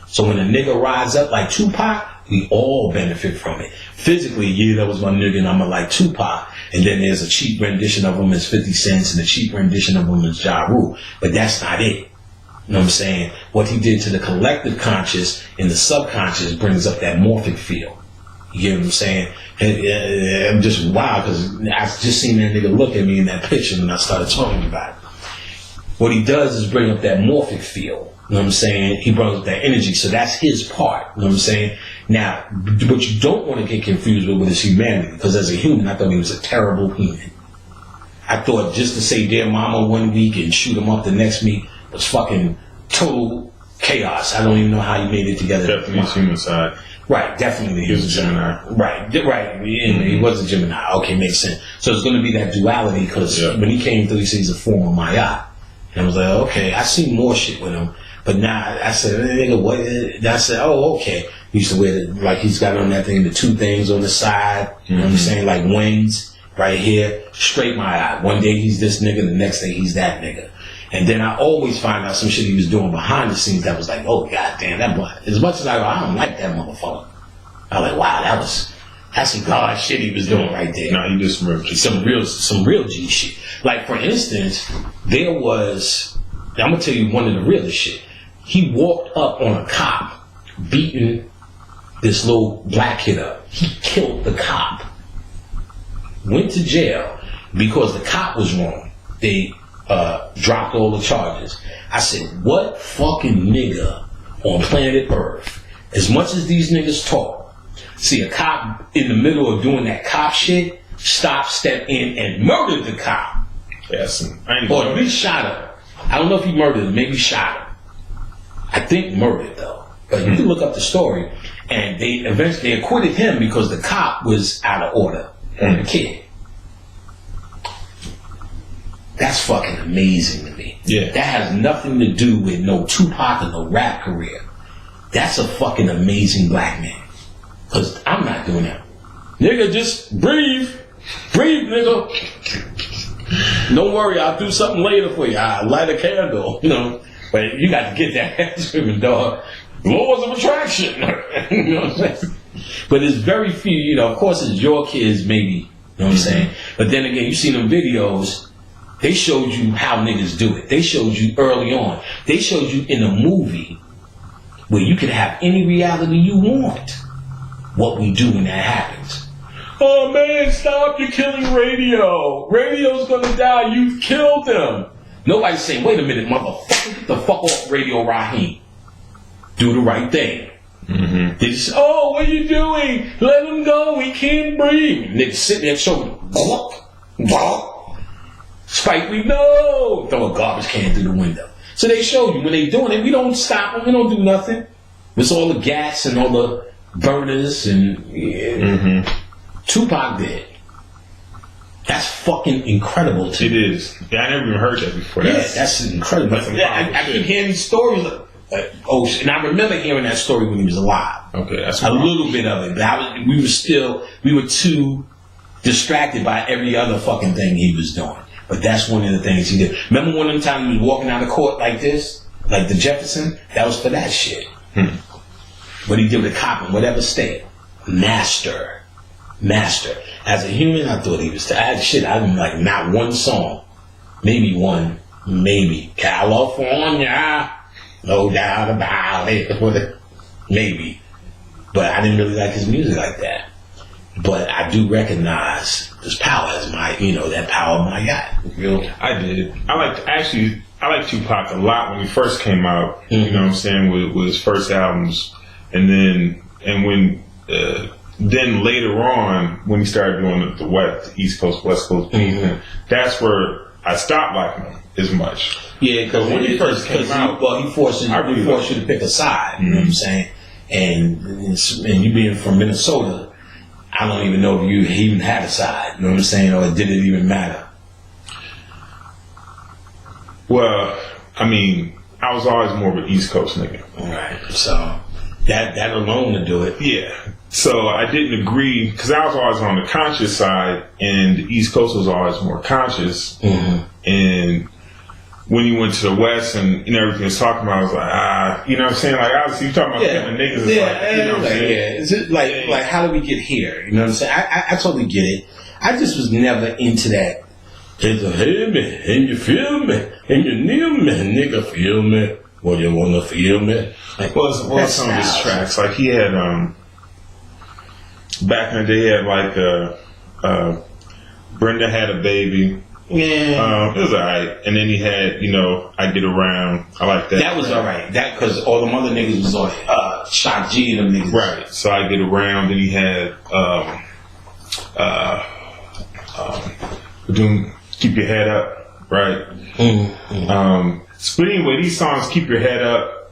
So when a nigga rides up like Tupac, we all benefit from it. Physically, yeah, that was my nigga and I'm like Tupac. And then there's a cheap rendition of him as 50 Cent and a cheap rendition of him as Ja Rule. But that's not it. You know what I'm saying? What he did to the collective conscious and the subconscious brings up that morphic field. You get what I'm saying? And I'm just wild because I just seen that nigga look at me in that picture and I started talking about it. What he does is bring up that morphic field. You know what I'm saying? He brings up that energy. So that's his part. You know what I'm saying? Now, what you don't want to get confused with his humanity, because as a human, I thought he was a terrible human. I thought just to say dear mama one week and shoot him up the next week was fucking total chaos. I don't even know how he made it together. Definitely his human side. Right, definitely. He was a Gemini. Right. He was a Gemini. Okay, makes sense. So it's going to be that duality, because when he came through, he says he's a form of Maya. And I was like, okay, I see more shit with him. But now I said, nigga, what? And I said, oh, okay. He used to wear like he's got on that thing, the two things on the side. You know what I'm saying? Like wings right here, straight my eye. One day he's this nigga, the next day he's that nigga. And then I always find out some shit he was doing behind the scenes that was like, oh, goddamn, that boy. As much as I don't like that motherfucker. I was like, wow, that's some god shit he was doing right there. No, he did some real G shit. Like, for instance, there was, I'm going to tell you one of the realest shit. He walked up on a cop, beating this little black kid up. He killed the cop. Went to jail because the cop was wrong. They dropped all the charges. I said, what fucking nigga on planet Earth, as much as these niggas talk, see a cop in the middle of doing that cop shit, step in and murder the cop. Yes. Or at least shot him. I don't know if he murdered him, maybe shot him. I think murdered though. But you can look up the story, and they eventually acquitted him because the cop was out of order on the kid. That's fucking amazing to me. Yeah. That has nothing to do with no Tupac or no rap career. That's a fucking amazing black man. Because I'm not doing that. Nigga, just breathe. Breathe, nigga. Don't worry, I'll do something later for you. I'll light a candle, you know. But you got to get that ass driven, dog. Laws of attraction. You know what I'm saying? But there's very few, you know, of course it's your kids maybe, you know what I'm saying? But then again, you see them videos, they showed you how niggas do it. They showed you early on. They showed you in a movie where you can have any reality you want. What we do when that happens. Oh man, stop, you're killing radio. Radio's gonna die, you've killed him. Nobody's saying, wait a minute, motherfucker, get the fuck off Radio Raheem. Do the right thing. Mm-hmm. They just, oh, what are you doing? Let him go, he can't breathe. Niggas sitting there showing, Spike Lee, no! Throw a garbage can through the window. So they show you when they doing it, we don't stop them, we don't do nothing. It's all the gas and all the burners and Tupac did. That's fucking incredible to me. It is. Yeah, I never even heard that before. Yeah, that's incredible. I keep hearing these stories. Like, And I remember hearing that story when he was alive. Okay, that's a little bit of it. But we were too distracted by every other fucking thing he was doing. But that's one of the things he did. Remember one of the times he was walking out of court like this? Like the Jefferson? That was for that shit. What he did with the cop in whatever state. Master. As a human, I thought he was... I didn't like not one song. Maybe one. Maybe. California. No doubt about it. Maybe. But I didn't really like his music like that. But I do recognize this power as that power my guy. I did. I liked Tupac a lot when he first came out. Mm-hmm. You know what I'm saying, with his first albums, then later on when he started doing the East Coast, West Coast beef, that's where I stopped liking him as much. Yeah, because when he first came out, he forced you to pick a side. You know what I'm saying? And you being from Minnesota, I don't even know if you even had a side. You know what I'm saying? Or did it even matter? Well, I mean, I was always more of an East Coast nigga. Right. So that alone to do it. Yeah. So I didn't agree because I was always on the conscious side, and the East Coast was always more conscious. And when you went to the West and everything was talking about, I was like, you know what I'm saying? Like, obviously, you talking about killing niggas. It's like, you know what I'm saying? Is it like, how do we get here? You know what I'm saying? I totally get it. I just was never into that. It's a hear me, and you feel me, and you kneel me, nigga, feel me. Well, you wanna feel me? Like, well, some of his tracks, like he had, back in the day, he had like, Brenda Had a Baby. Yeah. It was alright. And then he had, I Get Around. I like that. That was alright. That, because all them other niggas was on, Shock G and them niggas. Right. So I Get Around. Then he had, Keep Your Head Up. Right. But anyway, these songs, Keep Your Head Up,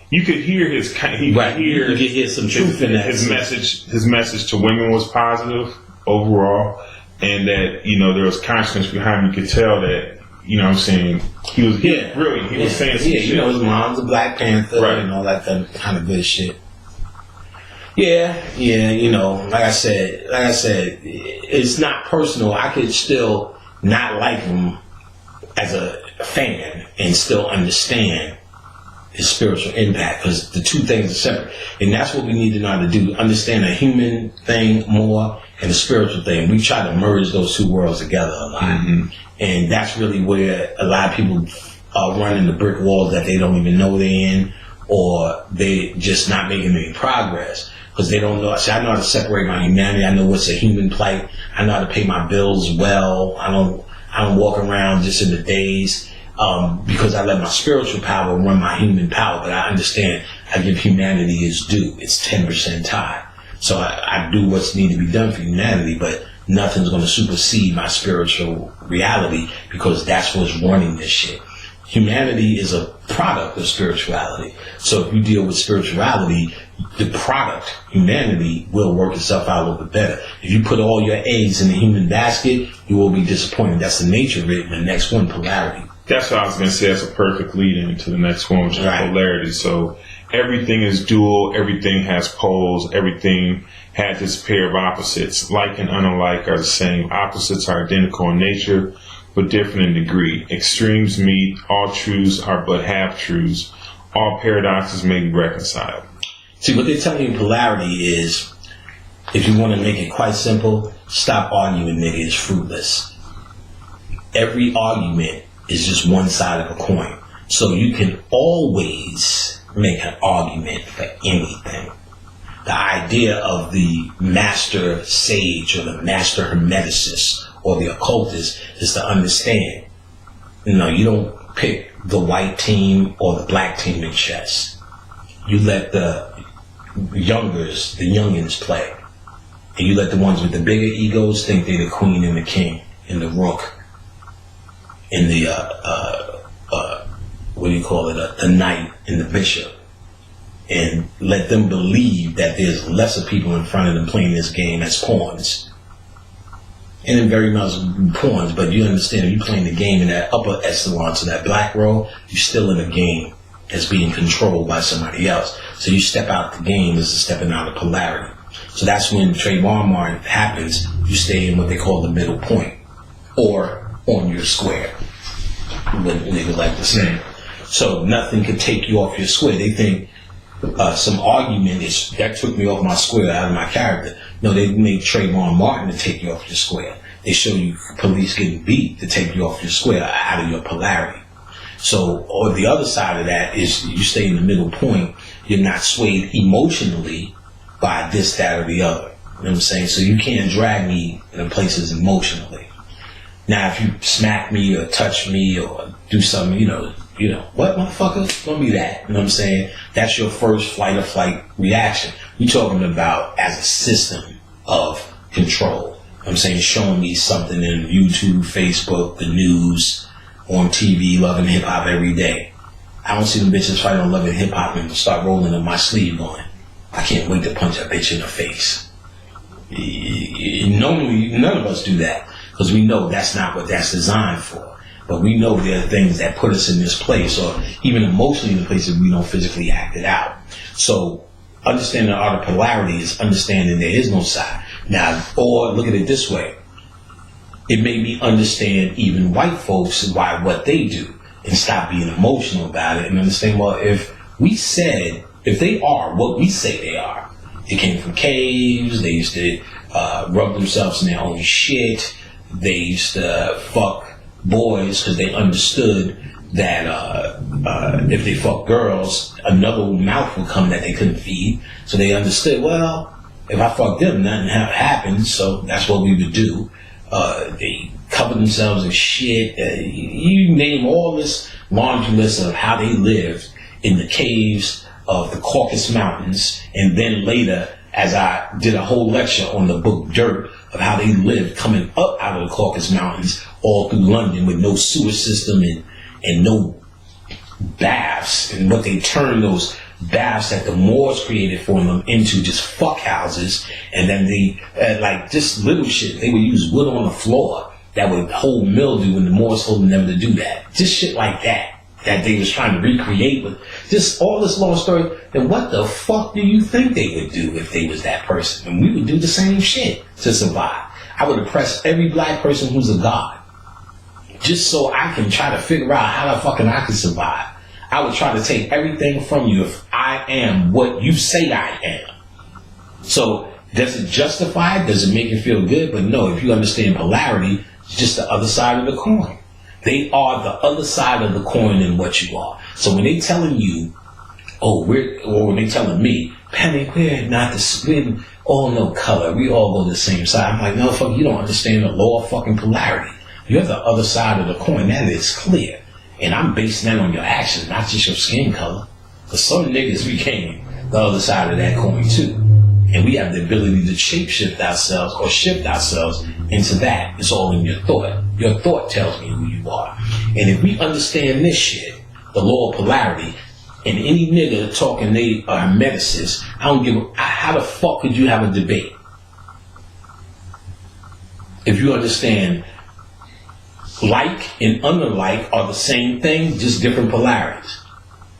you could hear you could hear some truth in that. His message to women was positive overall. And that, there was conscience behind him. You could tell that, you know what I'm saying, he was saying some shit. His mom's a Black Panther and all that kind of good shit. Yeah, like I said, it's not personal. I could still not like him as a fan and still understand his spiritual impact, because the two things are separate. And that's what we need to know how to do. Understand a human thing more and a spiritual thing. We try to merge those two worlds together a lot. And that's really where a lot of people are running the brick walls that they don't even know they're in, or they just not making any progress because they don't know. See, I know how to separate my humanity. I know what's a human plight. I know how to pay my bills well. I don't walk around just in the daze. Because I let my spiritual power run my human power, but I understand I give humanity its due. It's 10% tied. So I do what's needed to be done for humanity, but nothing's going to supersede my spiritual reality because that's what's running this shit. Humanity is a product of spirituality. So if you deal with spirituality, the product, humanity, will work itself out a little bit better. If you put all your eggs in the human basket, you will be disappointed. That's the nature of it. And the next one, polarity. That's what I was going to say. That's a perfect lead into the next one, which is polarity. So everything is dual. Everything has poles. Everything has this pair of opposites. Like and unlike are the same. Opposites are identical in nature, but different in degree. Extremes meet. All truths are but half-truths. All paradoxes may be reconciled. See, what they're telling you in polarity is, if you want to make it quite simple, stop arguing, nigga. It's fruitless. Every argument is just one side of a coin. So you can always make an argument for anything. The idea of the master sage or the master hermeticist or the occultist is to understand, you don't pick the white team or the black team in chess. You let the youngins play. And you let the ones with the bigger egos think they're the queen and the king and the rook and the the knight and the bishop, and let them believe that there's lesser people in front of them playing this game as pawns. And then very much pawns, but you understand, if you're playing the game in that upper echelon, so that black row, you're still in the game as being controlled by somebody else. So you step out the game as stepping out of polarity. So that's when trademark mark happens. You stay in what they call the middle point, or on your square, what niggas like to say. So nothing could take you off your square. They think some argument is that took me off my square, out of my character. No, they made Trayvon Martin to take you off your square. They show you police getting beat to take you off your square, out of your polarity. So, or the other side of that is you stay in the middle point. You're not swayed emotionally by this, that, or the other. You know what I'm saying? So you can't drag me in places emotionally. Now, if you smack me or touch me or do something, you know, what, motherfucker? Don't be that. You know what I'm saying? That's your first flight or flight reaction. You're talking about as a system of control. You know what I'm saying? Showing me something in YouTube, Facebook, the news, on TV, Love and Hip Hop every day. I don't see them bitches fight on Love and Hip Hop and start rolling up my sleeve going, I can't wait to punch a bitch in the face. Normally, none of us do that because we know that's not what that's designed for. But we know there are things that put us in this place, or even emotionally in the place that we don't physically act it out. So understanding the art of polarity is understanding there is no side. Now, or look at it this way. It made me understand even white folks why what they do and stop being emotional about it and understand, well, if they are what we say they are, they came from caves, they used to rub themselves in their own shit, they used to fuck boys because they understood that if they fuck girls, another mouth would come that they couldn't feed. So they understood, well, if I fuck them, nothing happens, so that's what we would do. They cover themselves in shit. You name all this laundry list of how they lived in the caves of the Caucasus Mountains, and then later, as I did a whole lecture on the book Dirt, of how they lived coming up out of the Caucasus Mountains all through London with no sewer system and no baths, and what they turned those baths that the Moors created for them into just fuck houses, and then they like just little shit. They would use wood on the floor that would hold mildew, and the Moors told them never to do that. Just shit like that they was trying to recreate with just all this long story. And what the fuck do you think they would do if they was that person? And we would do the same shit to survive. I would oppress every black person who's a god just so I can try to figure out how the fucking I can survive. I would try to take everything from you if I am what you say I am. So does it justify it? Does it make you feel good? But no, if you understand polarity, it's just the other side of the coin. They are the other side of the coin than what you are. So when they telling you, or when they telling me, Penny, we're all no color. We all go to the same side. I'm like, no, fuck, you don't understand the law of fucking polarity. You're the other side of the coin. That is clear. And I'm basing that on your actions, not just your skin color. Because some niggas became the other side of that coin too. And we have the ability to shapeshift ourselves or shift ourselves into that. It's all in your thought. Your thought tells me who you are. And if we understand this shit, the law of polarity, and any nigga talking they are medicines, I don't give a, how the fuck could you have a debate? If you understand like and unlike are the same thing, just different polarities.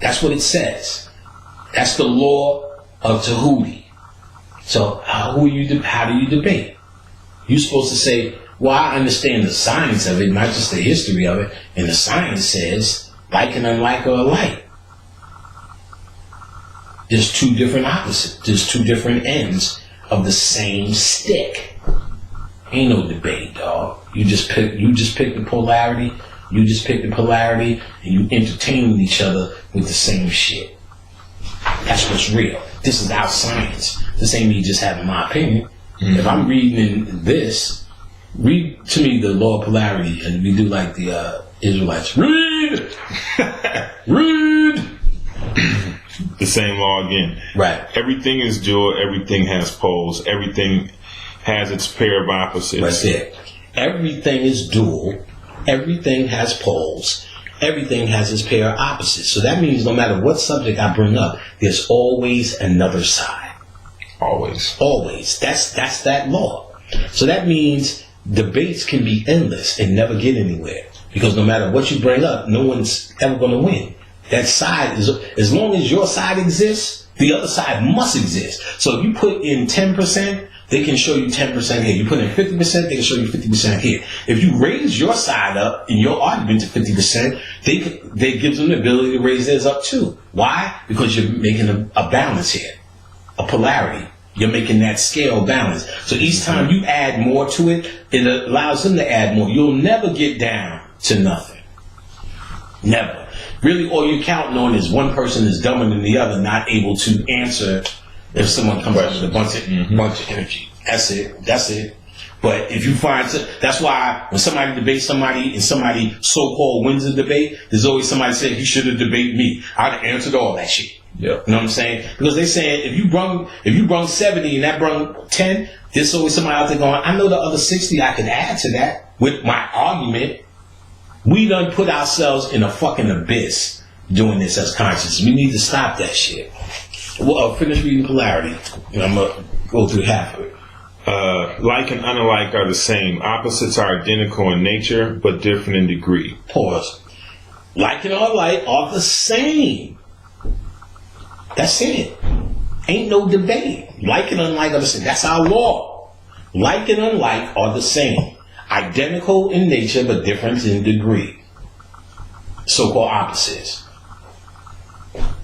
That's what it says. That's the law of Tahuti. So how do you debate? You're supposed to say, well, I understand the science of it, not just the history of it. And the science says like and unlike are alike. There's two different opposites. There's two different ends of the same stick. Ain't no debate, dog. You just pick the polarity. You just pick the polarity, and you entertain each other with the same shit. That's what's real. This is our science. This ain't me just having my opinion. Mm-hmm. If I'm reading this, read to me the law of polarity, and we do like the Israelites. Read! Read! The same law again. Right. Everything is dual. Everything has poles. Everything has its pair of opposites. That's it. Everything is dual. Everything has poles. Everything has its pair of opposites. So that means no matter what subject I bring up, there's always another side. Always. Always. That's that law. So that means debates can be endless and never get anywhere. Because no matter what you bring up, no one's ever going to win. That side is, as long as your side exists, the other side must exist. So if you put in 10%, they can show you 10% here. You put in 50%, they can show you 50% here. If you raise your side up in your argument to 50%, they give them the ability to raise theirs up too. Why? Because you're making a balance here, a polarity. You're making that scale balance. So each time you add more to it, it allows them to add more. You'll never get down to nothing. Never. Really, all you're counting on is one person is dumber than the other, not able to answer if someone comes up with a bunch of energy. That's it. But if you find, that's why when somebody debates somebody and somebody so-called wins a debate, there's always somebody saying he should have debated me. I'd have answered all that shit. Yeah. You know what I'm saying? Because they saying if you brung 70 and that brung 10, there's always somebody out there going, I know the other 60 I could add to that with my argument. We done put ourselves in a fucking abyss doing this as conscious. We need to stop that shit. Well, finish reading polarity. And I'm gonna go through half of it. Like and unlike are the same. Opposites are identical in nature, but different in degree. Pause. Like and unlike are the same. That's it. Ain't no debate. Like and unlike are the same. That's our law. Like and unlike are the same. Identical in nature, but different in degree. So-called opposites.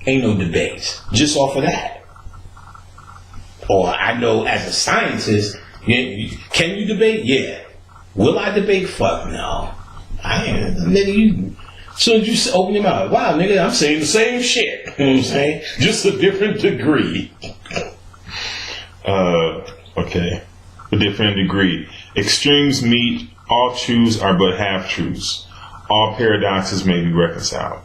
Ain't no debates. Just off of that. Or I know as a scientist, can you debate? Yeah. Will I debate? Fuck no. I ain't. Nigga, you. As soon as you open your mouth, wow, nigga, I'm saying the same shit. You know what I'm saying? Just a different degree. Okay. A different degree. Extremes meet. All truths are but half truths. All paradoxes may be reconciled.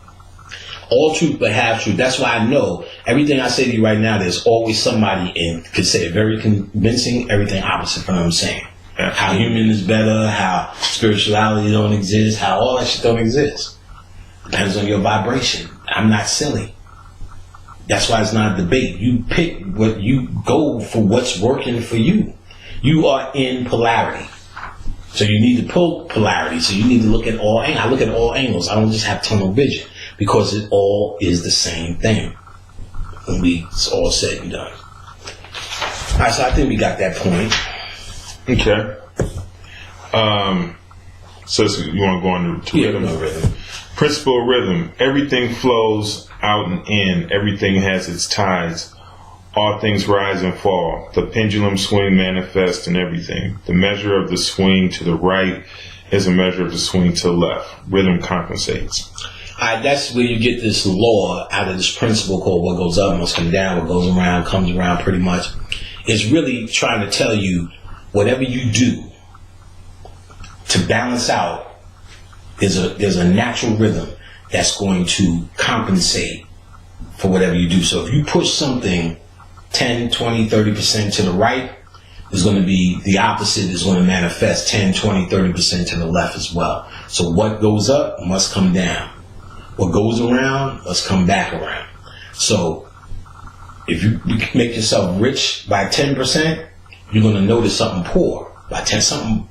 All truth but half truth. That's why I know everything I say to you right now, there's always somebody in could say it very convincing, everything opposite from what I'm saying. How human is better, how spirituality don't exist, how all that shit don't exist. Depends on your vibration. I'm not silly. That's why it's not a debate. You pick what you go for, what's working for you. You are in polarity. So you need to pull polarity. So you need to look at all angles. I look at all angles. I don't just have tunnel vision. Because it all is the same thing. When it's all said and done. Alright, so I think we got that point. Okay. So you want to go on to rhythm? No rhythm. Principle of rhythm. Everything flows out and in. Everything has its tides. All things rise and fall. The pendulum swing manifests in everything. The measure of the swing to the right is a measure of the swing to the left. Rhythm compensates. That's where you get this law out of this principle called what goes up must come down, what goes around comes around pretty much. It's really trying to tell you whatever you do to balance out, there's a natural rhythm that's going to compensate for whatever you do. So if you push something 10, 20, 30% to the right, is going to be the opposite is going to manifest 10, 20, 30% to the left as well. So what goes up must come down. What goes around must come back around. So if you make yourself rich by 10%, you're going to notice something poor. By 10,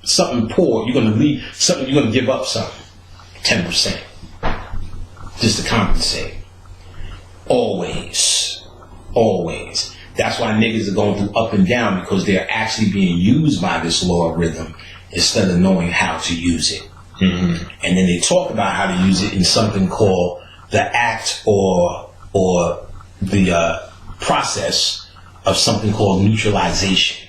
something poor, you're going to leave something. You're going to give up something. 10%, just to compensate. Always. That's why niggas are going through up and down, because they're actually being used by this law of rhythm instead of knowing how to use it. Mm-hmm. And then they talk about how to use it in something called the act or the process of something called neutralization.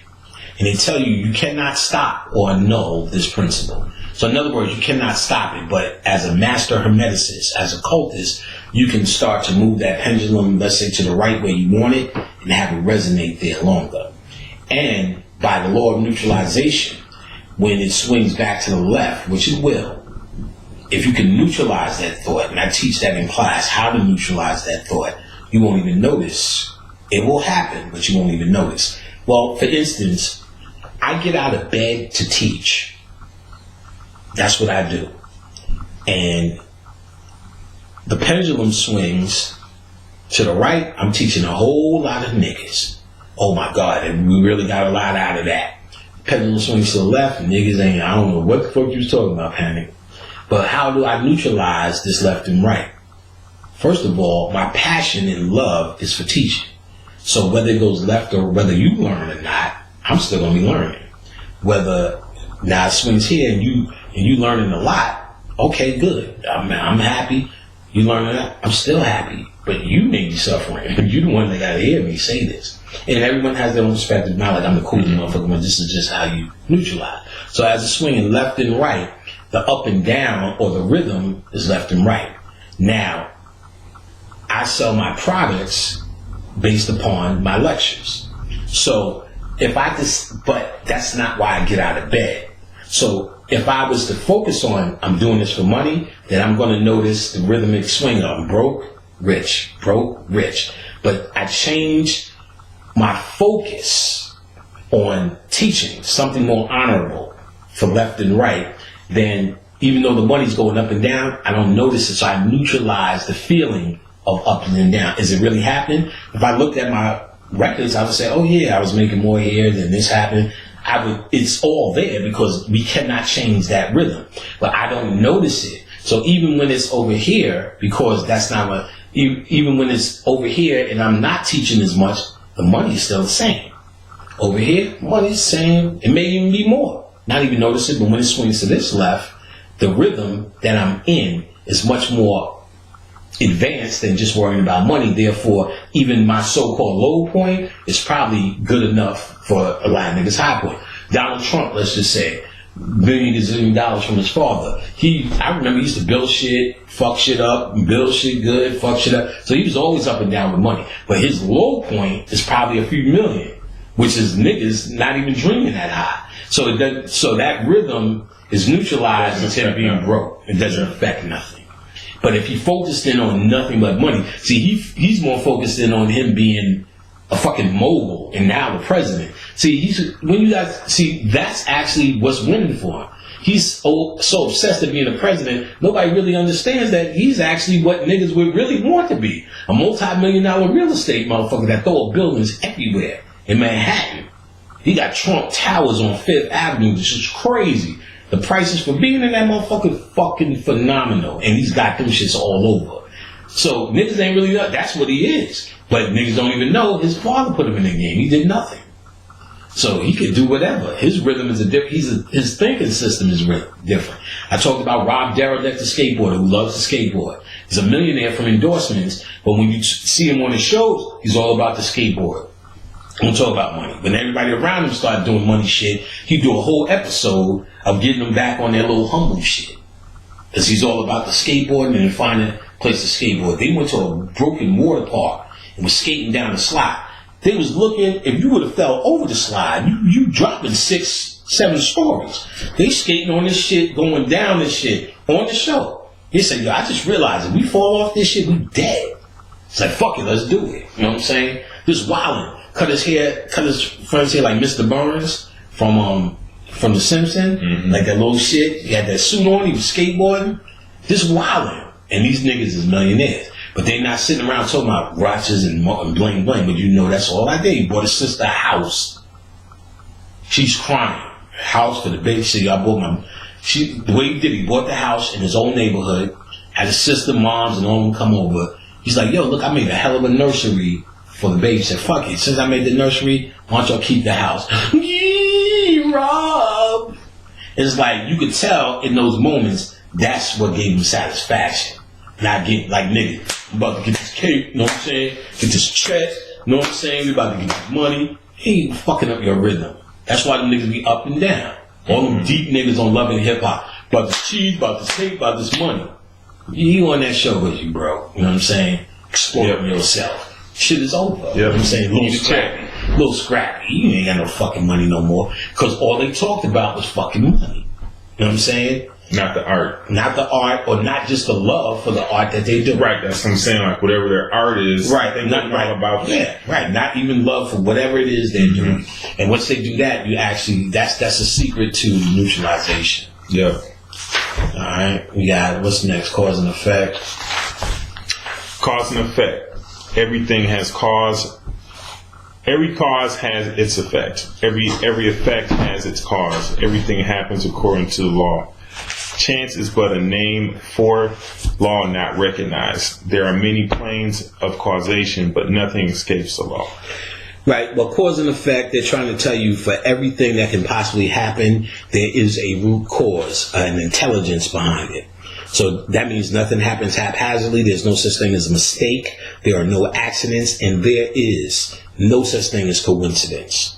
And they tell you cannot stop or annul this principle. So in other words, you cannot stop it, but as a master hermeticist, as a occultist, you can start to move that pendulum, let's say, to the right where you want it and have it resonate there longer. And by the law of neutralization, when it swings back to the left, which it will, if you can neutralize that thought, and I teach that in class, how to neutralize that thought, you won't even notice. It will happen, but you won't even notice. Well, for instance, I get out of bed to teach. That's what I do. And the pendulum swings to the right. I'm teaching a whole lot of niggas. Oh my God, and we really got a lot out of that. Pendulum swings to the left, niggas ain't, I don't know what the fuck you was talking about, Panic. But how do I neutralize this left and right? first of all, my passion and love is for teaching. So whether it goes left or whether you learn or not, I'm still gonna be learning. Whether now it swings here and you learning a lot, okay, good. I'm happy. You learning that, I'm still happy. But you may be suffering. You're the one that gotta hear me say this. And everyone has their own perspective. Not like I'm the coolest motherfucker, but this is just how you neutralize. So as it's swinging left and right, the up and down or the rhythm is left and right. Now, I sell my products based upon my lectures. So but that's not why I get out of bed. So if I was to focus on I'm doing this for money, then I'm going to notice the rhythmic swing of broke, rich, broke, rich. But I changed my focus on teaching something more honorable for left and right. Then even though the money's going up and down, I don't notice it. So I neutralize the feeling of up and down. Is it really happening? If I looked at my records, I would say, oh yeah, I was making more here than this happened. It's all there because we cannot change that rhythm. But I don't notice it. So even when it's over here, because that's not what, even when it's over here and I'm not teaching as much, the money is still the same. Over here, money is the same. It may even be more. Not even notice it, but when it swings to this left, the rhythm that I'm in is much more advanced than just worrying about money. Therefore, even my so-called low point is probably good enough for a lot of niggas' high point. Donald Trump, let's just say, $1 billion from his father. I remember he used to build shit, fuck shit up, build shit good, fuck shit up. So he was always up and down with money. But his low point is probably a few million, which is niggas not even dreaming that high. So that rhythm is neutralized as him being broke. It doesn't affect nothing. But if he focused in on nothing but money, see, he's more focused in on him being a fucking mogul and now the president. See, that's actually what's winning for him. He's so obsessed with being a president, nobody really understands that he's actually what niggas would really want to be. A multi-million-dollar real estate motherfucker that throw up buildings everywhere in Manhattan. He got Trump Towers on Fifth Avenue, which is crazy. The prices for being in that motherfucker fucking phenomenal. And he's got them shits all over. So niggas ain't really know. That's what he is. But niggas don't even know his father put him in the game. He did nothing. So he could do whatever. His rhythm is his thinking system is different. I talked about Rob Derelict, the skateboarder who loves to skateboard. He's a millionaire from endorsements, but when you see him on his shows, he's all about the skateboard. Don't talk about money. When everybody around him started doing money shit, he'd do a whole episode of getting them back on their little humble shit. Because he's all about the skateboarding and finding a place to skateboard. They went to a broken water park and was skating down the slide. They was looking, if you would have fell over the slide, you dropping 6, 7 stories. They skating on this shit, going down this shit on the show. He said, yo, I just realized if we fall off this shit, we dead. It's like, fuck it, let's do it. You know what I'm saying? This wildin'. Cut his friend's hair like Mr. Burns from The Simpsons. Mm-hmm. Like that little shit. He had that suit on, he was skateboarding. Just wildin'. And these niggas is millionaires. But they not sitting around talking about watches and bling bling. But you know that's all I did. He bought his sister a house. She's crying. House for the baby. She said, I bought the way he did, he bought the house in his own neighborhood. Had his sister, moms, and all of them come over. He's like, yo, look, I made a hell of a nursery for the baby. He said, fuck it. Since I made the nursery, why don't y'all keep the house? Yee, Rob. It's like, you could tell in those moments, that's what gave him satisfaction. Not getting, like, nigga, I'm about to get this cake, you know what I'm saying? Get this check, you know what I'm saying? We about to get this money. He ain't fucking up your rhythm. That's why them niggas be up and down. All them deep niggas on Love and Hip Hop. About this cheese, about this cake, about this money. You on that show with you, bro. You know what I'm saying? Exploring yourself. Shit is over. You know what I'm saying? Little scrappy. You ain't got no fucking money no more. Because all they talked about was fucking money. You know what I'm saying? Not the art. Not the art, or not just the love for the art that they do. Right, that's what I'm saying. Like, whatever their art is, right, they not all about that. Yeah, right. Not even love for whatever it is they're doing. And once they do that, you actually, that's a secret to neutralization. Yeah. Alright, we got, what's next? Cause and effect. Cause and effect. Everything has cause. Every cause has its effect. Every effect has its cause. Everything happens according to the law. Chance is but a name for law not recognized. There are many planes of causation, but nothing escapes the law. Right. Well, cause and effect, they're trying to tell you for everything that can possibly happen, there is a root cause, an intelligence behind it. So that means nothing happens haphazardly. There's no such thing as a mistake. There are no accidents, and there is no such thing as coincidence.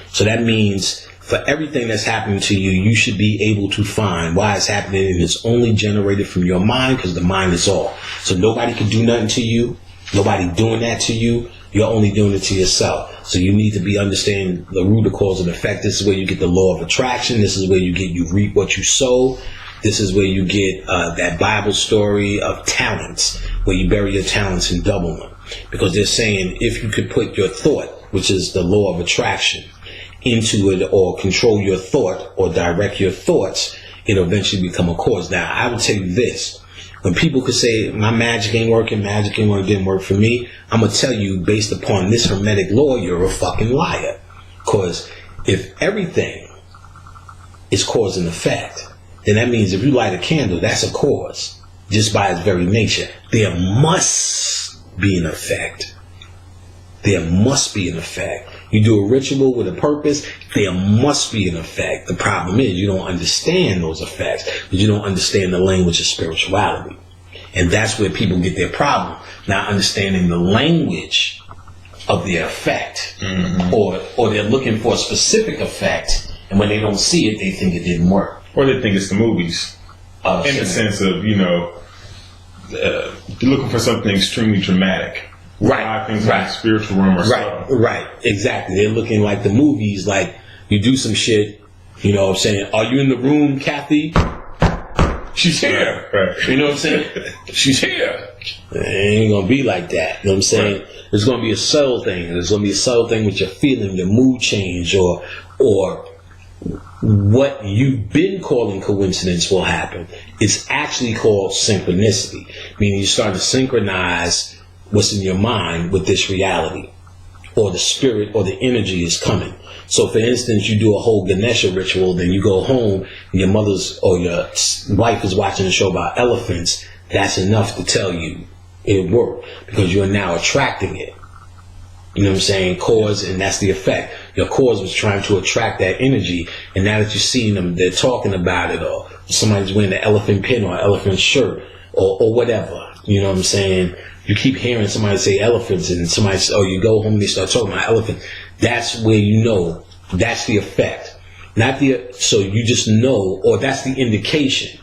So that means for everything that's happening to you, you should be able to find why it's happening, and it's only generated from your mind, because the mind is all. So nobody can do nothing to you. Nobody doing that to you. You're only doing it to yourself. So you need to be understanding the root of cause and effect. This is where you get the law of attraction. This is where you reap what you sow. This is where you get that Bible story of talents, where you bury your talents and double them. Because they're saying if you could put your thought, which is the law of attraction, into it, or control your thought or direct your thoughts, it'll eventually become a cause. Now, I would tell you this. When people could say, my magic ain't working, didn't work for me, I'm going to tell you, based upon this Hermetic law, you're a fucking liar. Because if everything is cause and effect, then that means if you light a candle, that's a cause, just by its very nature. There must be an effect. There must be an effect. You do a ritual with a purpose, there must be an effect. The problem is you don't understand those effects, because you don't understand the language of spirituality. And that's where people get their problem, not understanding the language of the effect. Mm-hmm. Or they're looking for a specific effect, and when they don't see it, they think it didn't work. Or they think it's the movies. In the sense of, you're looking for something extremely dramatic. Right. Things like spiritual realm or something. Right. Exactly. They're looking like the movies, like you do some shit, you know what I'm saying? Are you in the room, Kathy? She's here. Right. You know what I'm saying? She's here. It ain't gonna be like that. You know what I'm saying? Right. There's gonna be a subtle thing. There's gonna be a subtle thing with your feeling, your mood change, or what you've been calling coincidence will happen. It's actually called synchronicity, meaning you start to synchronize what's in your mind with this reality, or the spirit or the energy is coming. So for instance, you do a whole Ganesha ritual, then you go home and your mother's or your wife is watching a show about elephants. That's enough to tell you it worked, because you're now attracting it. You know what I'm saying? Cause, and that's the effect. Your cause was trying to attract that energy, and now that you're seeing them, they're talking about it, or somebody's wearing an elephant pin or an elephant shirt or whatever. You know what I'm saying? You keep hearing somebody say elephants, and somebody, you go home and they start talking about elephants. That's where you know that's the effect. So you just know, or that's the indication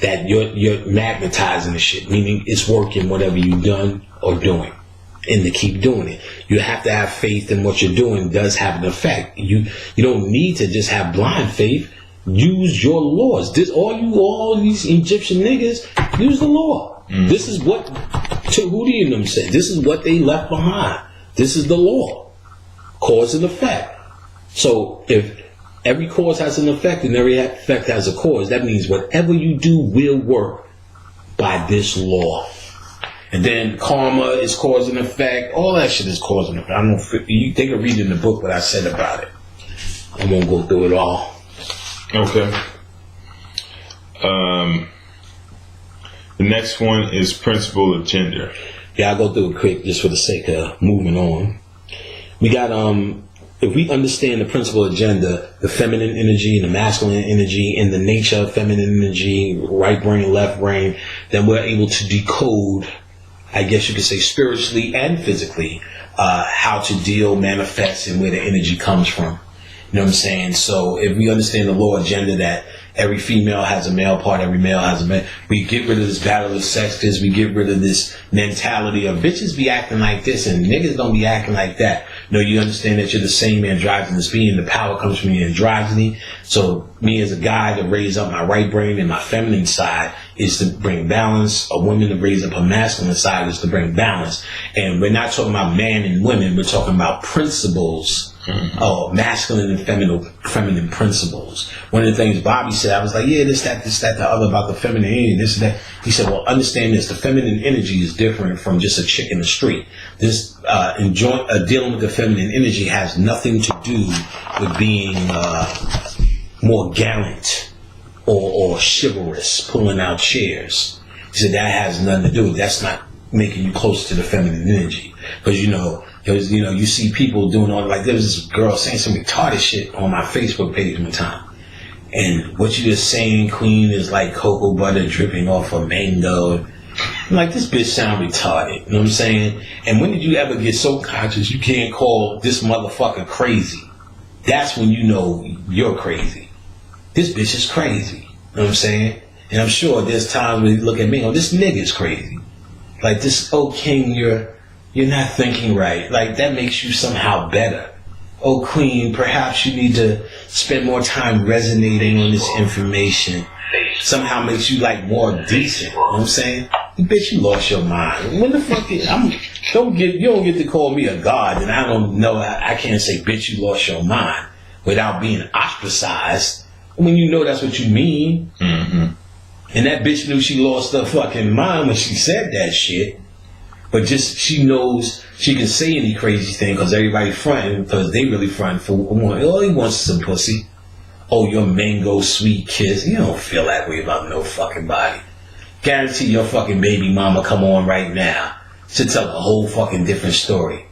that you're magnetizing the shit, meaning it's working, whatever you've done or doing, and to keep doing it. You have to have faith in what you're doing does have an effect. You don't need to just have blind faith. Use your laws. All these Egyptian niggas, use the law. Mm. This is what Tahuti said. This is what they left behind. This is the law. Cause and effect. So if every cause has an effect and every effect has a cause, that means whatever you do will work by this law. And then karma is cause and effect. All that shit is cause and effect. I don't know if you take a read in the book what I said about it. I won't go through it all. Okay. The next one is principle of gender. Yeah, I'll go through it quick just for the sake of moving on. We got, if we understand the principle of gender, the feminine energy and the masculine energy and the nature of feminine energy, right brain, left brain, then we're able to decode, I guess you could say spiritually and physically, how to deal, manifest, and where the energy comes from. You know what I'm saying? So if we understand the law of gender, that every female has a male part, every male has a male, we get rid of this battle of sexes, we get rid of this mentality of bitches be acting like this and niggas don't be acting like that. No, you understand that you're the same androgynous being. The power comes from your androgyny. So me as a guy to raise up my right brain and my feminine side is to bring balance. A woman to raise up her masculine side is to bring balance. And we're not talking about man and women. We're talking about principles. Mm-hmm. Masculine and feminine principles. One of the things Bobby said, I was like, yeah, this, that, the other about the feminine energy, this, that. He said, well, understand this. The feminine energy is different from just a chick in the street. This dealing with the feminine energy has nothing to do with being more gallant or chivalrous, pulling out chairs. He said that has nothing to do with it. That's not making you close to the feminine energy. Because, you see people doing all, like there was this girl saying some retarded shit on my Facebook page one time. And what you just saying, Queen, is like cocoa butter dripping off a mango. I'm like, this bitch sound retarded. You know what I'm saying? And when did you ever get so conscious you can't call this motherfucker crazy? That's when you know you're crazy. This bitch is crazy. You know what I'm saying? And I'm sure there's times when you look at me, oh, this nigga's crazy. Like this, oh, King, you're not thinking right. Like that makes you somehow better. Oh, Queen, perhaps you need to spend more time resonating on this information. Somehow makes you like more decent. You know what I'm saying? Bitch, you lost your mind. When the fuck you don't get to call me a god, and I don't know. I can't say, bitch, you lost your mind without being ostracized. When you know that's what you mean. Mm-hmm. And that bitch knew she lost her fucking mind when she said that shit. But just she knows she can say any crazy thing because everybody fronting, because they really fronting for one. Oh, he wants some pussy. Oh, your mango sweet kiss. You don't feel that way about no fucking body. Guarantee your fucking baby mama come on right now to tell a whole fucking different story.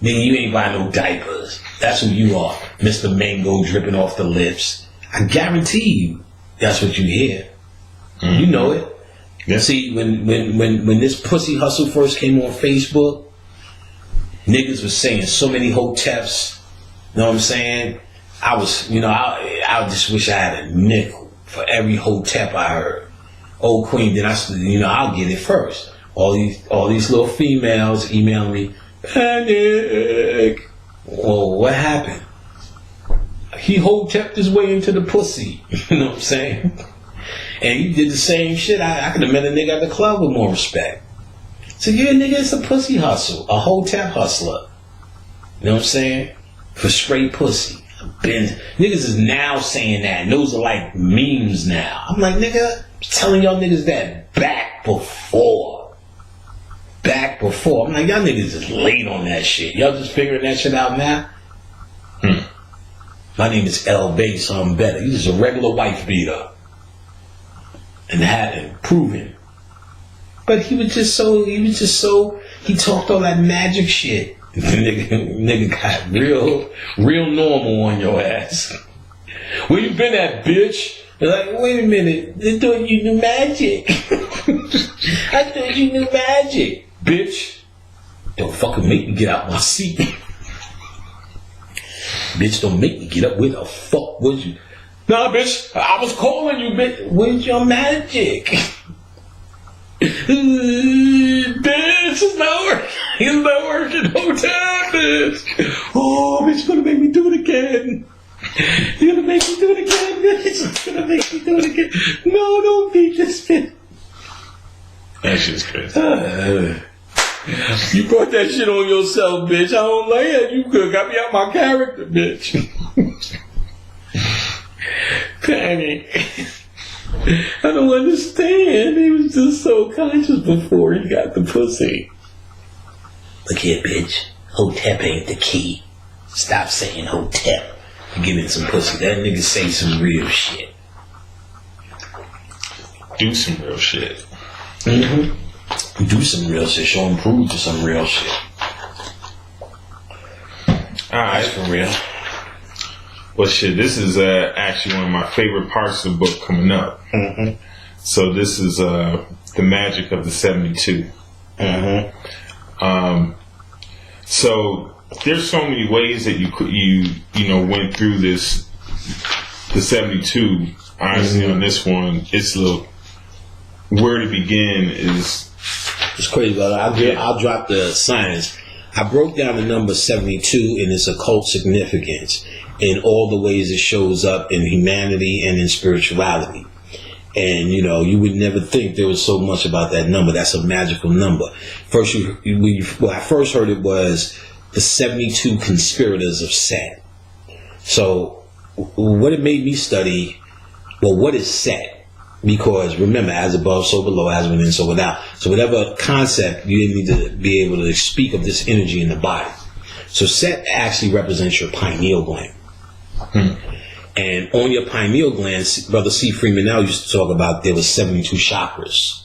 Nigga, you ain't buying no diapers. That's who you are. Mr. Mango dripping off the lips. I guarantee you that's what you hear. Mm-hmm. You know it. Yeah. See, when this pussy hustle first came on Facebook, niggas was saying so many hoteps. You know what I'm saying? I was, I just wish I had a nickel for every hotep I heard. Oh, Queen, then I'll get it first. All these little females emailing me, panic. Well, what happened? He hotepped his way into the pussy. You know what I'm saying? And you did the same shit. I could have met a nigga at the club with more respect. So yeah, nigga, it's a pussy hustle. A hotep hustler. You know what I'm saying? For straight pussy. Niggas is now saying that. And those are like memes now. I'm like, nigga, I'm telling y'all niggas that back before. I'm like, y'all niggas is late on that shit. Y'all just figuring that shit out now? My name is L. Bay, so I'm better. You just a regular wife beater. And had it proven. But he talked all that magic shit. nigga got real normal on your ass. Where you been at, bitch? They're like, wait a minute, I thought you knew magic. I thought you knew magic. Bitch, don't fucking make me get out my seat. Bitch, don't make me get up. Where the fuck was you? Nah, bitch, I was calling you, bitch. Where's your magic? Bitch, it's not working. It's not working. Don't tell, bitch. Oh, bitch, you're gonna make me do it again. You're gonna make me do it again, bitch. You're gonna make me do it again. No, don't beat this bitch. That shit's crazy. You brought that shit on yourself, bitch. I don't like it. You could got me out my character, bitch. Panic. I don't understand. He was just so conscious before he got the pussy. Look here, bitch. Hotep ain't the key. Stop saying hotep. You're giving some pussy. That nigga say some real shit. Do some real shit. Mm-hmm. Do some real shit. Show him prove to some real shit. Alright. For real. Well, shit, this is actually one of my favorite parts of the book coming up. Mm-hmm. So this is the magic of the 72. Mm-hmm. So there's so many ways that you went through the 72. Honestly, on this one, it's a little where to begin is. It's crazy, brother. I'll drop the science. I broke down the number 72 in its occult significance in all the ways it shows up in humanity and in spirituality. And, you would never think there was so much about that number. That's a magical number. First, when I first heard it was the 72 conspirators of Set. So what it made me study, what is Set? Because remember, as above, so below, as within, so without. So whatever concept, you need to be able to speak of this energy in the body. So Set actually represents your pineal gland. And on your pineal gland, Brother C. Freeman used to talk about there was 72 chakras.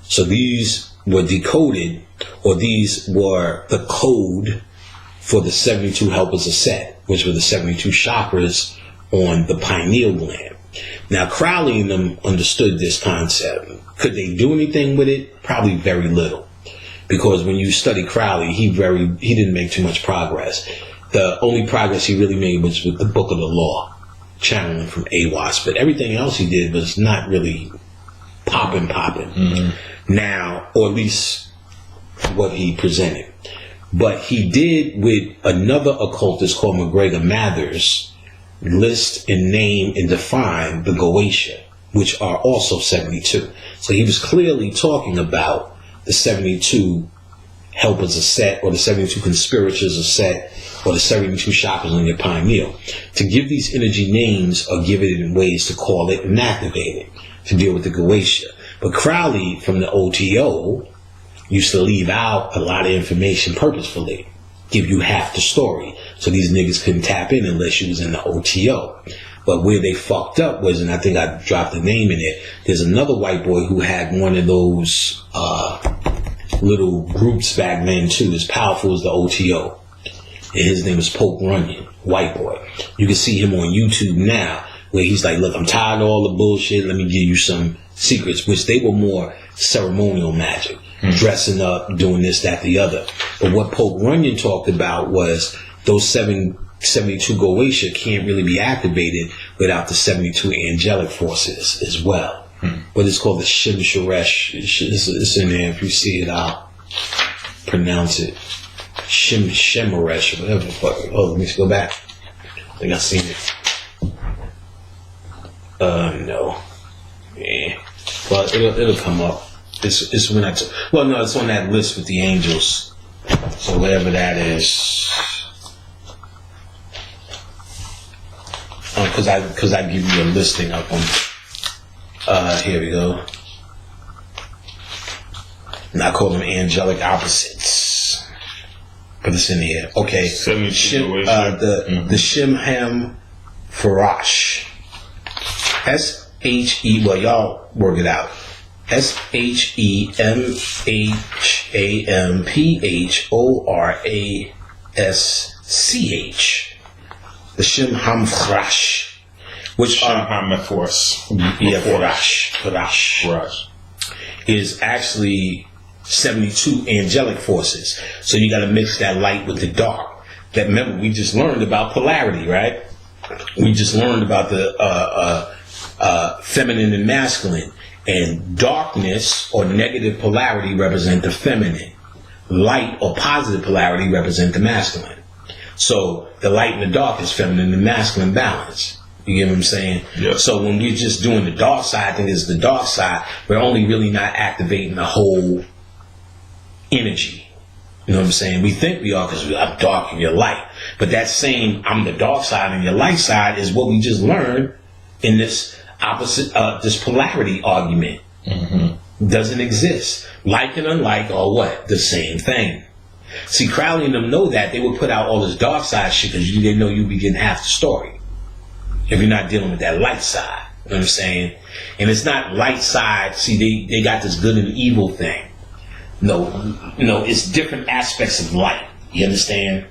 So these were decoded, or these were the code for the 72 helpers of Set, which were the 72 chakras on the pineal gland. Now, Crowley and them understood this concept. Could they do anything with it? Probably very little. Because when you study Crowley, he didn't make too much progress. The only progress he really made was with the Book of the Law, channeling from AWAS. But everything else he did was not really popping. Mm-hmm. Now, or at least what he presented. But he did with another occultist called McGregor Mathers list and name and define the Goetia, which are also 72. So he was clearly talking about the 72 helpers of Set, or the 72 conspirators of Set, or the 72 chakras on your pineal. To give these energy names or give it in ways to call it and activate it to deal with the Goetia. But Crowley from the OTO used to leave out a lot of information purposefully, give you half the story. So these niggas couldn't tap in unless you was in the OTO. But where they fucked up was, and I think I dropped the name in it, there's another white boy who had one of those little groups back then too, as powerful as the OTO. And his name is Poke Runyon, white boy. You can see him on YouTube now, where he's like, look, I'm tired of all the bullshit, let me give you some secrets, which they were more ceremonial magic. Dressing up, doing this, that, the other. But what Pope Runyon talked about was those 72 Goetia can't really be activated without the 72 angelic forces as well. But it's called the Shem Sharesh. It's in there. If you see it, I'll pronounce it. Shemaresh, or whatever the fuck. Oh, let me go back. I think I've seen it. No. Yeah. Well, it'll come up. It's when it's on that list with the angels. So whatever that is. Because I give you a listing of them. Here we go. And I call them angelic opposites. Put this in here. Okay. The Shemham Farash. S-H-E. Well, y'all work it out. SHEMHAMPHORASCH. The Shemhamfrash. Which Farash is actually 72 angelic forces. So you got to mix that light with the dark. That, remember, we just learned about polarity, right? We just learned about the feminine and masculine. And darkness or negative polarity represent the feminine. Light or positive polarity represent the masculine. So the light and the dark is feminine and masculine balance. You get what I'm saying? Yep. So when we're just doing the dark side, I think it's the dark side, we're only really not activating the whole energy. You know what I'm saying? We think we are because I'm dark and you're light. But that same I'm the dark side and your light side is what we just learned in this opposite, this polarity argument. Mm-hmm. Doesn't exist. Like and unlike are what? The same thing. See, Crowley and them know that. They would put out all this dark side shit because they know you be getting half the story if you're not dealing with that light side. You know what I'm saying? And it's not light side. See, they got this good and evil thing. No, it's different aspects of light. You understand?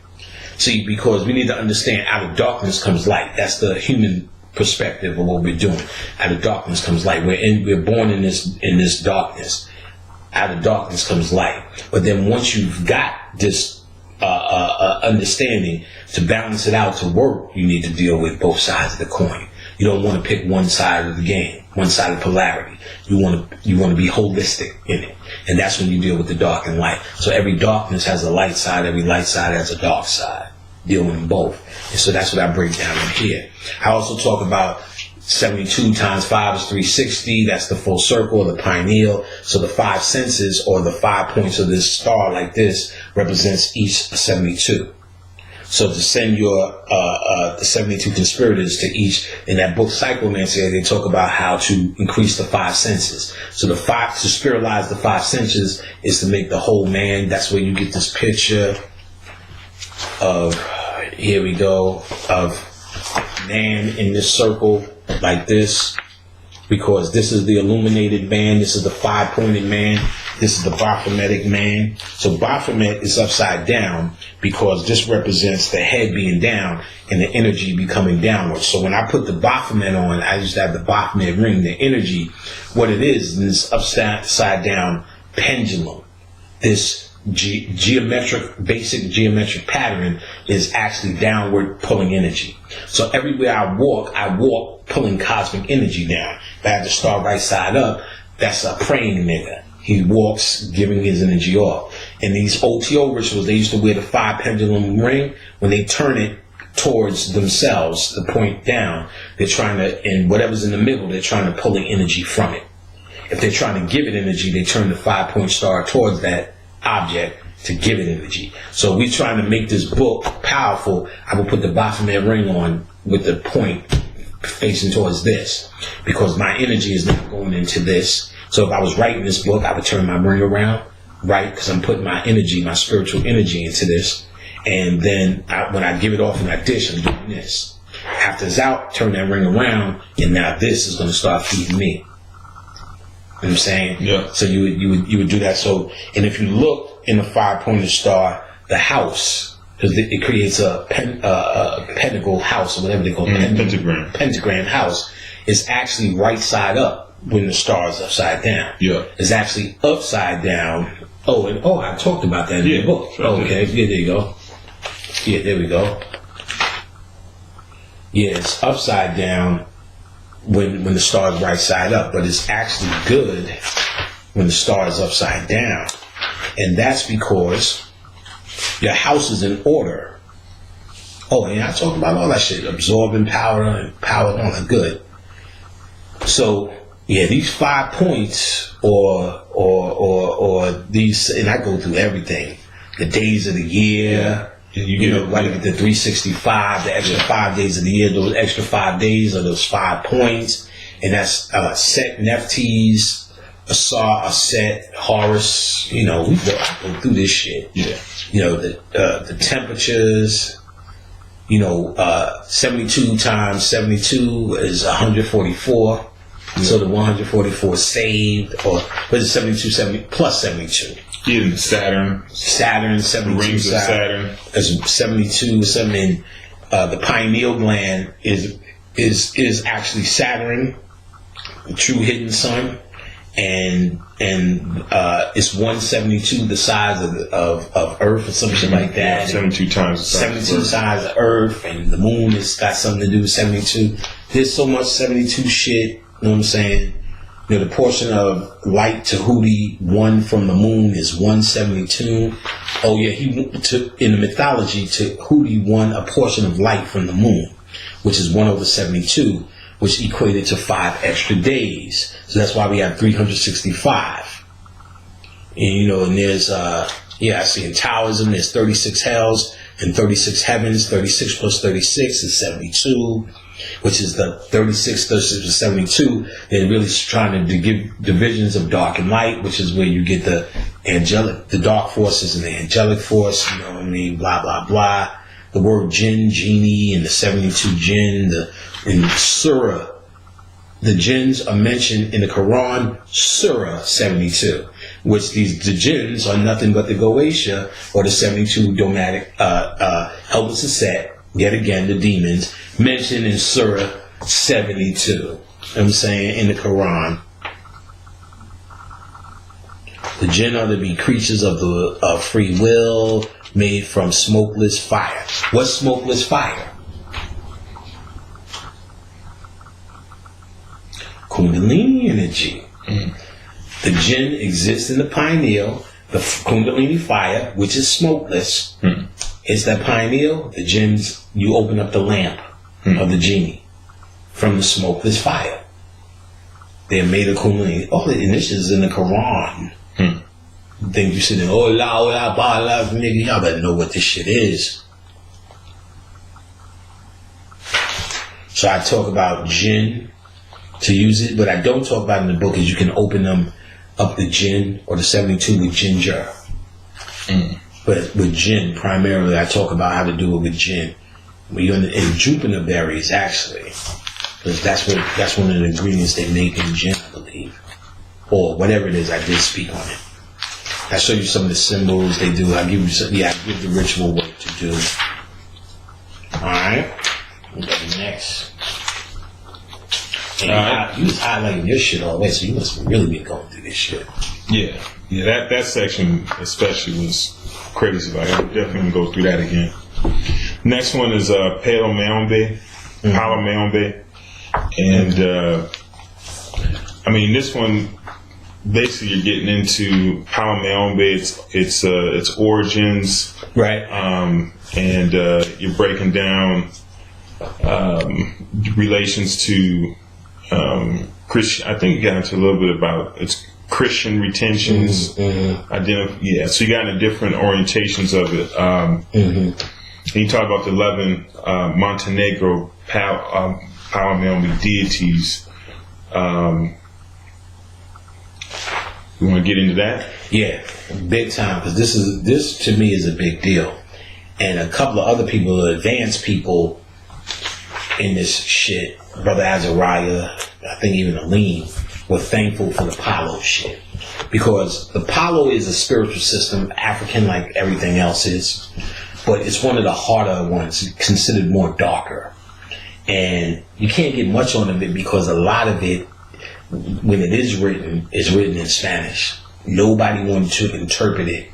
See, because we need to understand out of darkness comes light. That's the human perspective of what we're doing. Out of darkness comes light. We're born in this darkness. Out of darkness comes light. But then once you've got this understanding, to balance it out to work, you need to deal with both sides of the coin. You don't want to pick one side of the game, one side of polarity. You want to be holistic in it. And that's when you deal with the dark and light. So every darkness has a light side, every light side has a dark side. Deal with them both. And so that's what I break down in here. I also talk about 72 times 5 is 360. That's the full circle of the pineal. So the 5 senses, or the 5 points of this star like this, represents each 72. So to send your the 72 conspirators to each, in that book Psychomancy, they talk about how to increase the 5 senses. So to spiritualize the 5 senses is to make the whole man. That's where you get this picture of, here we go, of band in this circle like this, because this is the illuminated man, this is the 5-pointed man, this is the Baphometic man. So Baphomet is upside down because this represents the head being down and the energy becoming downward. So when I put the Baphomet on, I used to have the Baphomet ring, the energy, what it is this upside down pendulum. This basic geometric pattern is actually downward pulling energy. So everywhere I walk pulling cosmic energy down. If I have to start right side up, that's a praying nigga. He walks giving his energy off. In these OTO rituals, they used to wear the 5 pendulum ring. When they turn it towards themselves, the point down, they're trying to, and whatever's in the middle, they're trying to pull the energy from it. If they're trying to give it energy, they turn the 5-point star towards that object to give it energy. So we're trying to make this book powerful. I will put the Baphomet ring on with the point facing towards this, because my energy is not going into this. So if I was writing this book, I would turn my ring around, right? Because I'm putting my energy, my spiritual energy into this. And then when I give it off in that dish, I'm doing this. After it's out, turn that ring around, and now this is going to start feeding me. You know what I'm saying? Yeah. So you would do that. So, and if you look in the 5-pointed star, the house, because it creates a pentacle house, or whatever they call it, pentagram house, is actually right side up when the star is upside down. Yeah. It's actually upside down. I talked about that in the book. Sure. Okay, yeah, there you go. Yeah, there we go. Yeah, it's upside down when the star is right side up, but it's actually good when the star is upside down. And that's because your house is in order. Oh, and I talked about all that shit, absorbing power and all that good. So yeah, these 5 points or these, and I go through everything. The days of the year, you know, like the 365, the extra 5 days of the year, those extra 5 days are those 5 points. And that's Set Nephthys, Asar, Aset, Horus. You know, we go through this shit. Yeah. You know, the temperatures, 72 times 72 is 144. Yeah. So the 144 saved, or was it 72, plus 72? Yeah, Saturn, 72. Rings of Saturn. As 72, something. The pineal gland is actually Saturn, the true hidden sun, and it's 172 the size of Earth or some shit like that. 72 times the size. 72 size of Earth, and the moon has got something to do with 72. There's so much 72 shit. You know what I'm saying? You know, the portion of light to Hootie 1 from the moon is 172. Oh yeah, in the mythology, to Hootie 1 a portion of light from the moon, which is 1/72, which equated to 5 extra days. So that's why we have 365. And and there's I see in Taoism there's 36 hells and 36 heavens. 36 plus 36 is 72. Which is the 36 to 72. They're really trying to give divisions of dark and light, which is where you get the dark forces and the angelic force, you know what I mean, blah, blah, blah. The word jinn, genie, and the 72 jinn, in Surah, the jinns are mentioned in the Quran, Surah 72, which the jinns are nothing but the Goetia, or the 72 domestic helpless Set. Yet again, the demons mentioned in Surah 72. You know what I'm saying? In the Quran. The jinn are to be creatures of free will, made from smokeless fire. What's smokeless fire? Kundalini energy. The jinn exists in the pineal. The Kundalini fire, which is smokeless, is that pineal. The jinns, you open up the lamp of the genie from the smokeless fire. They're made of Kundalini. And this is in the Quran. Think you sitting, la, nigga, y'all better know what this shit is. So I talk about jinn to use it, but I don't talk about in the book is you can open them up the jinn or the 72 with ginger. But with jinn, primarily, I talk about how to do it with jinn. when you're in Jupiter berries, actually, because that's one of the ingredients they make in gin, I believe, or whatever it is. I did speak on it. I show you some of the symbols they do. I give you some, I give the ritual work to do. All right, we got the next. And you was highlighting your shit all the way, so you must really be going through this shit. Yeah. That section especially was crazy. Like, I'm definitely gonna go through that again. Next one is Palo Mayombe, and I mean, this one basically you're getting into Palo Mayombe, its origins, right? And you're breaking down relations to Christian. I think you got into a little bit about its Christian retentions, so you got into different orientations of it. And you talk about the 11 Montenegro Palo Mayombe deities. You want to get into that? Yeah, big time, because this to me is a big deal, and a couple of other people, advanced people in this shit, Brother Azariah, I think even Aline, were thankful for the Palo shit, because the Palo is a spiritual system, African like everything else is, but it's one of the harder ones, considered more darker, and you can't get much on it because a lot of it, when it is written in Spanish. Nobody wanted to interpret it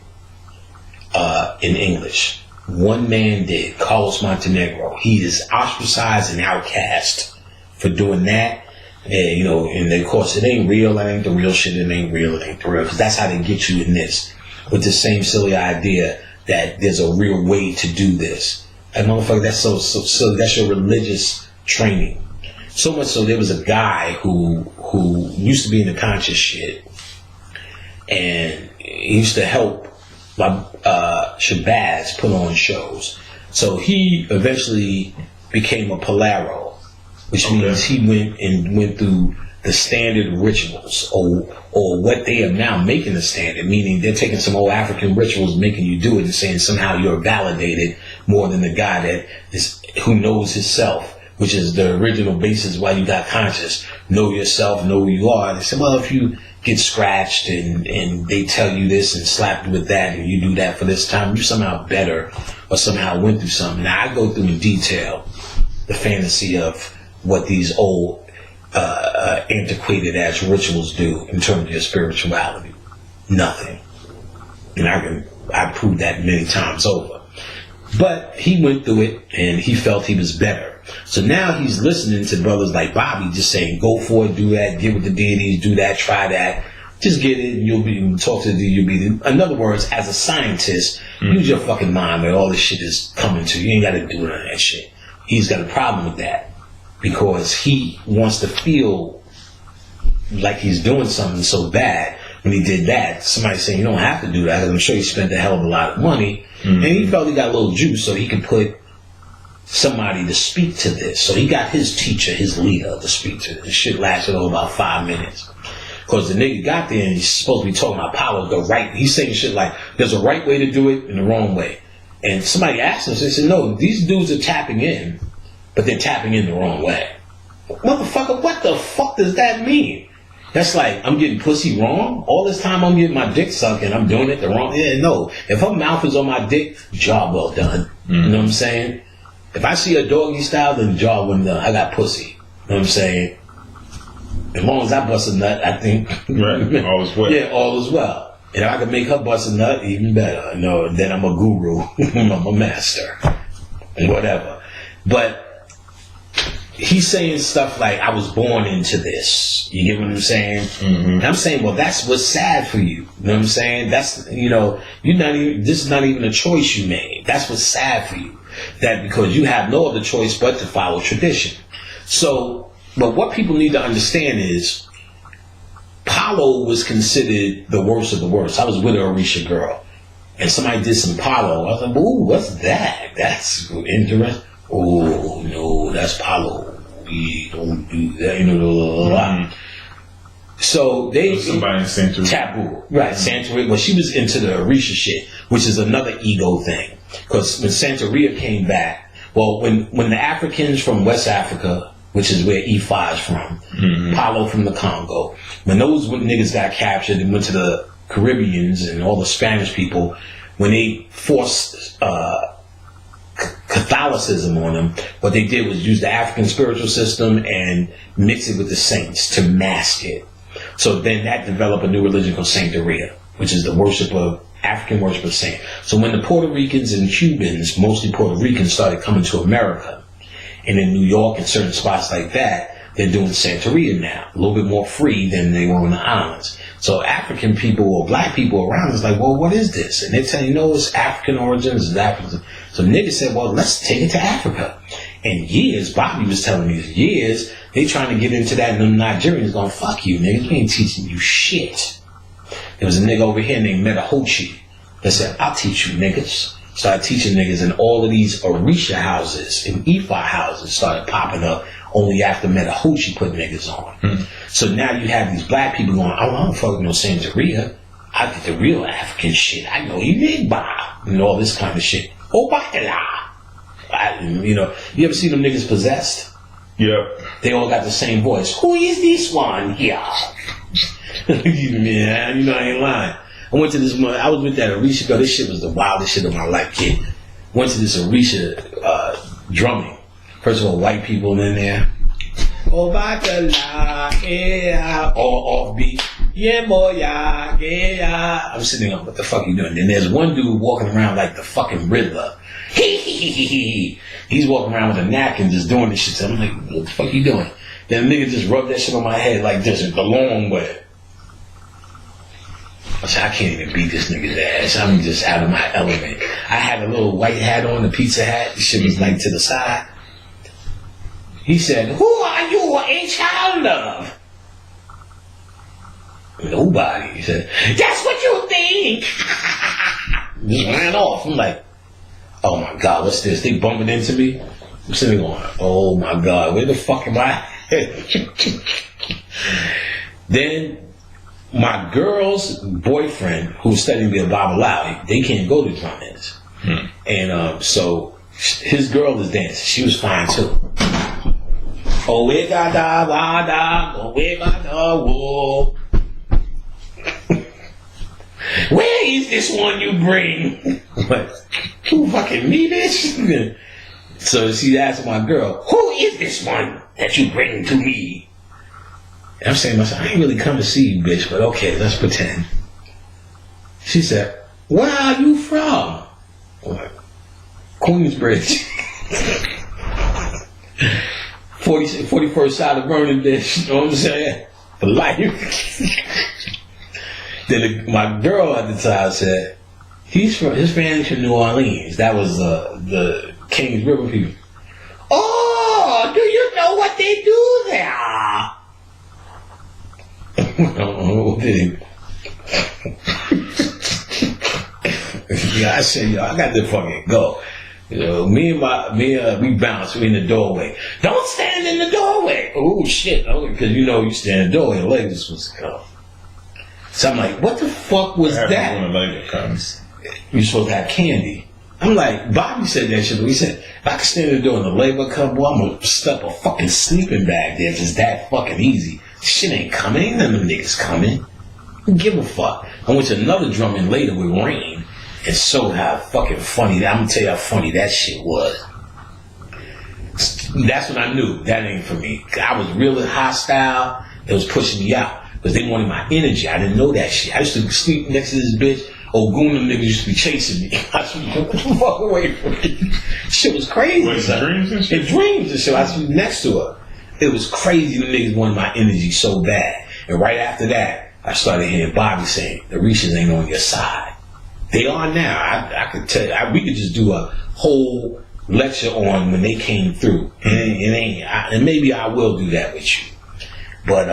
in English. One man did, Carlos Montenegro. He is ostracized and outcast for doing that. And, and of course, it ain't real. It ain't the real shit. It ain't real. It ain't the real. Because that's how they get you in this. With the same silly idea that there's a real way to do this. And motherfucker, that's so silly. That's your religious training. So much so, there was a guy who used to be in the conscious shit, and he used to help Shabazz put on shows. So he eventually became a Polaro, which means he went through the standard rituals, or what they are now making the standard, meaning they're taking some old African rituals, making you do it, and saying somehow you're validated more than the guy who knows himself, which is the original basis why you got conscious. Know yourself, know who you are. They say, well, if you get scratched and they tell you this and slap you with that and you do that for this time, you somehow better or somehow went through something. Now, I go through in detail the fantasy of what these old antiquated ass rituals do in terms of your spirituality. Nothing. And I proved that many times over. But he went through it and he felt he was better. So now he's listening to brothers like Bobby just saying, go for it, do that, get with the deities, do that, try that. Just get it, and you'll talk to you'll be. In other words, as a scientist, use your fucking mind where all this shit is coming to. You ain't got to do none of that shit. He's got a problem with that because he wants to feel like he's doing something so bad. When he did that, somebody saying, you don't have to do that, because I'm sure he spent a hell of a lot of money. And he felt he got a little juice so he could put somebody to speak to this. So he got his teacher, his leader, to speak to this. Shit lasted over about 5 minutes. Because the nigga got there and he's supposed to be talking about power, the right. He's saying shit like, there's a right way to do it and the wrong way. And somebody asked him, so they said, no, these dudes are tapping in, but they're tapping in the wrong way. Motherfucker, what the fuck does that mean? That's like, I'm getting pussy wrong? All this time I'm getting my dick sucked and I'm doing it the wrong. Yeah, no. If her mouth is on my dick, job well done. You know what I'm saying? If I see a doggy style, then job well done. I got pussy. You know what I'm saying? As long as I bust a nut, I think. Right. All is well. Yeah, all is well. And if I can make her bust a nut, even better. Then I'm a guru. I'm a master. And whatever. But he's saying stuff like, I was born into this. You get what I'm saying? And I'm saying, well, that's what's sad for you. You know what I'm saying? That's, you're not even, this is not even a choice you made. That's what's sad for you. That because you have no other choice but to follow tradition. So, but what people need to understand is, Palo was considered the worst of the worst. I was with a Orisha girl, and somebody did some Palo. I was like, ooh, what's that? That's interesting. Oh, no, that's Palo. We don't do that, blah, blah, blah. So they... somebody in Santeria. Taboo. Right, Santeria. Well, she was into the Orisha shit, which is another ego thing. Because when Santeria came back, Well, when the Africans from West Africa, which is where Ifa is from, Palo from the Congo, when those niggas got captured and went to the Caribbeans and all the Spanish people, when they forced Catholicism on them, what they did was use the African spiritual system and mix it with the saints to mask it. So then that developed a new religion called Santeria, which is the worship of African worship of saints. So when the Puerto Ricans and Cubans, mostly Puerto Ricans, started coming to America, and in New York and certain spots like that, they're doing Santeria now, a little bit more free than they were on the islands. So African people or black people around is like, well, what is this? And they tell you, no, it's African origins, it's African. So niggas said, well, let's take it to Africa. And Bobby was telling me, they trying to get into that, and them Nigerians going, fuck you, niggas, we ain't teaching you shit. There was a nigga over here named Metahochi that said, I'll teach you niggas. Started teaching niggas, and all of these Orisha houses and Ifa houses started popping up only after Metahochi put niggas on. So now you have these black people going, I don't fuck no Santeria. I get the real African shit. I know you big Bob and all this kind of shit. Oh, you ever see them niggas possessed? Yep. They all got the same voice. Who is this one here? Man, I ain't lying. I went to this, I was with that Orisha girl. This shit was the wildest shit of my life, kid. Went to this Orisha drumming. First of all, white people in there. Oh, all offbeat. Yeah, boy, yeah. I'm sitting there, what the fuck you doing? Then there's one dude walking around like the fucking Riddler. He's walking around with a napkin just doing this shit. So I'm like, what the fuck you doing? Then a nigga just rubbed that shit on my head like this, the long way. I said, I can't even beat this nigga's ass. I'm just out of my element. I had a little white hat on, the pizza hat. The shit was like to the side. He said, who are you a child of? Nobody. He said, that's what you think. Just ran off. I'm like, oh my God, what's this? They bumping into me? I'm sitting going, oh my God, where the fuck am I? Then my girl's boyfriend, who was studying to be a Babalawi, they can't go to drum-ins. And so his girl is dancing. She was fine too. Oh, we got da wada, oh, we got da whoa. Where is this one you bring? Like, who fucking me, bitch? So she asked my girl, who is this one that you bring to me? And I'm saying to myself, I ain't really come to see you, bitch, but okay, let's pretend. She said, where are you from? I'm like, Queensbridge. 41st side of Vernon, bitch. You know what I'm saying? For life. Then my girl at the time said, his family's from New Orleans. That was the Kings River people. Oh, do you know what they do there? Yeah, I said, yo, I got to fucking go. You know, we bounced. We in the doorway. Don't stand in the doorway. Oh shit! Because you stand in the doorway, the lady just was come. So I'm like, what the fuck was that? When a lady comes, you're supposed to have candy. I'm like, Bobby said that shit. But he said, if I can stand in the door and the labor come, boy, I'm gonna stuff a fucking sleeping bag there. If it's that fucking easy. Shit ain't coming. Ain't none of them niggas coming. Don't give a fuck. I went to another drumming later with Rain. And so how fucking funny, I'm gonna tell you how funny that shit was. That's when I knew that ain't for me. I was really hostile. It was pushing me out. Because they wanted my energy. I didn't know that shit. I used to sleep next to this bitch. Ogun, them niggas used to be chasing me. I used to get the fuck away from me. Shit was crazy. Wait, dreams and shit? In dreams and shit. I used to be next to her. It was crazy. The niggas wanted my energy so bad. And right after that, I started hearing Bobby saying, the Rishas ain't on your side. They are now. I could tell you, we could just do a whole lecture on when they came through. And maybe I will do that with you. But,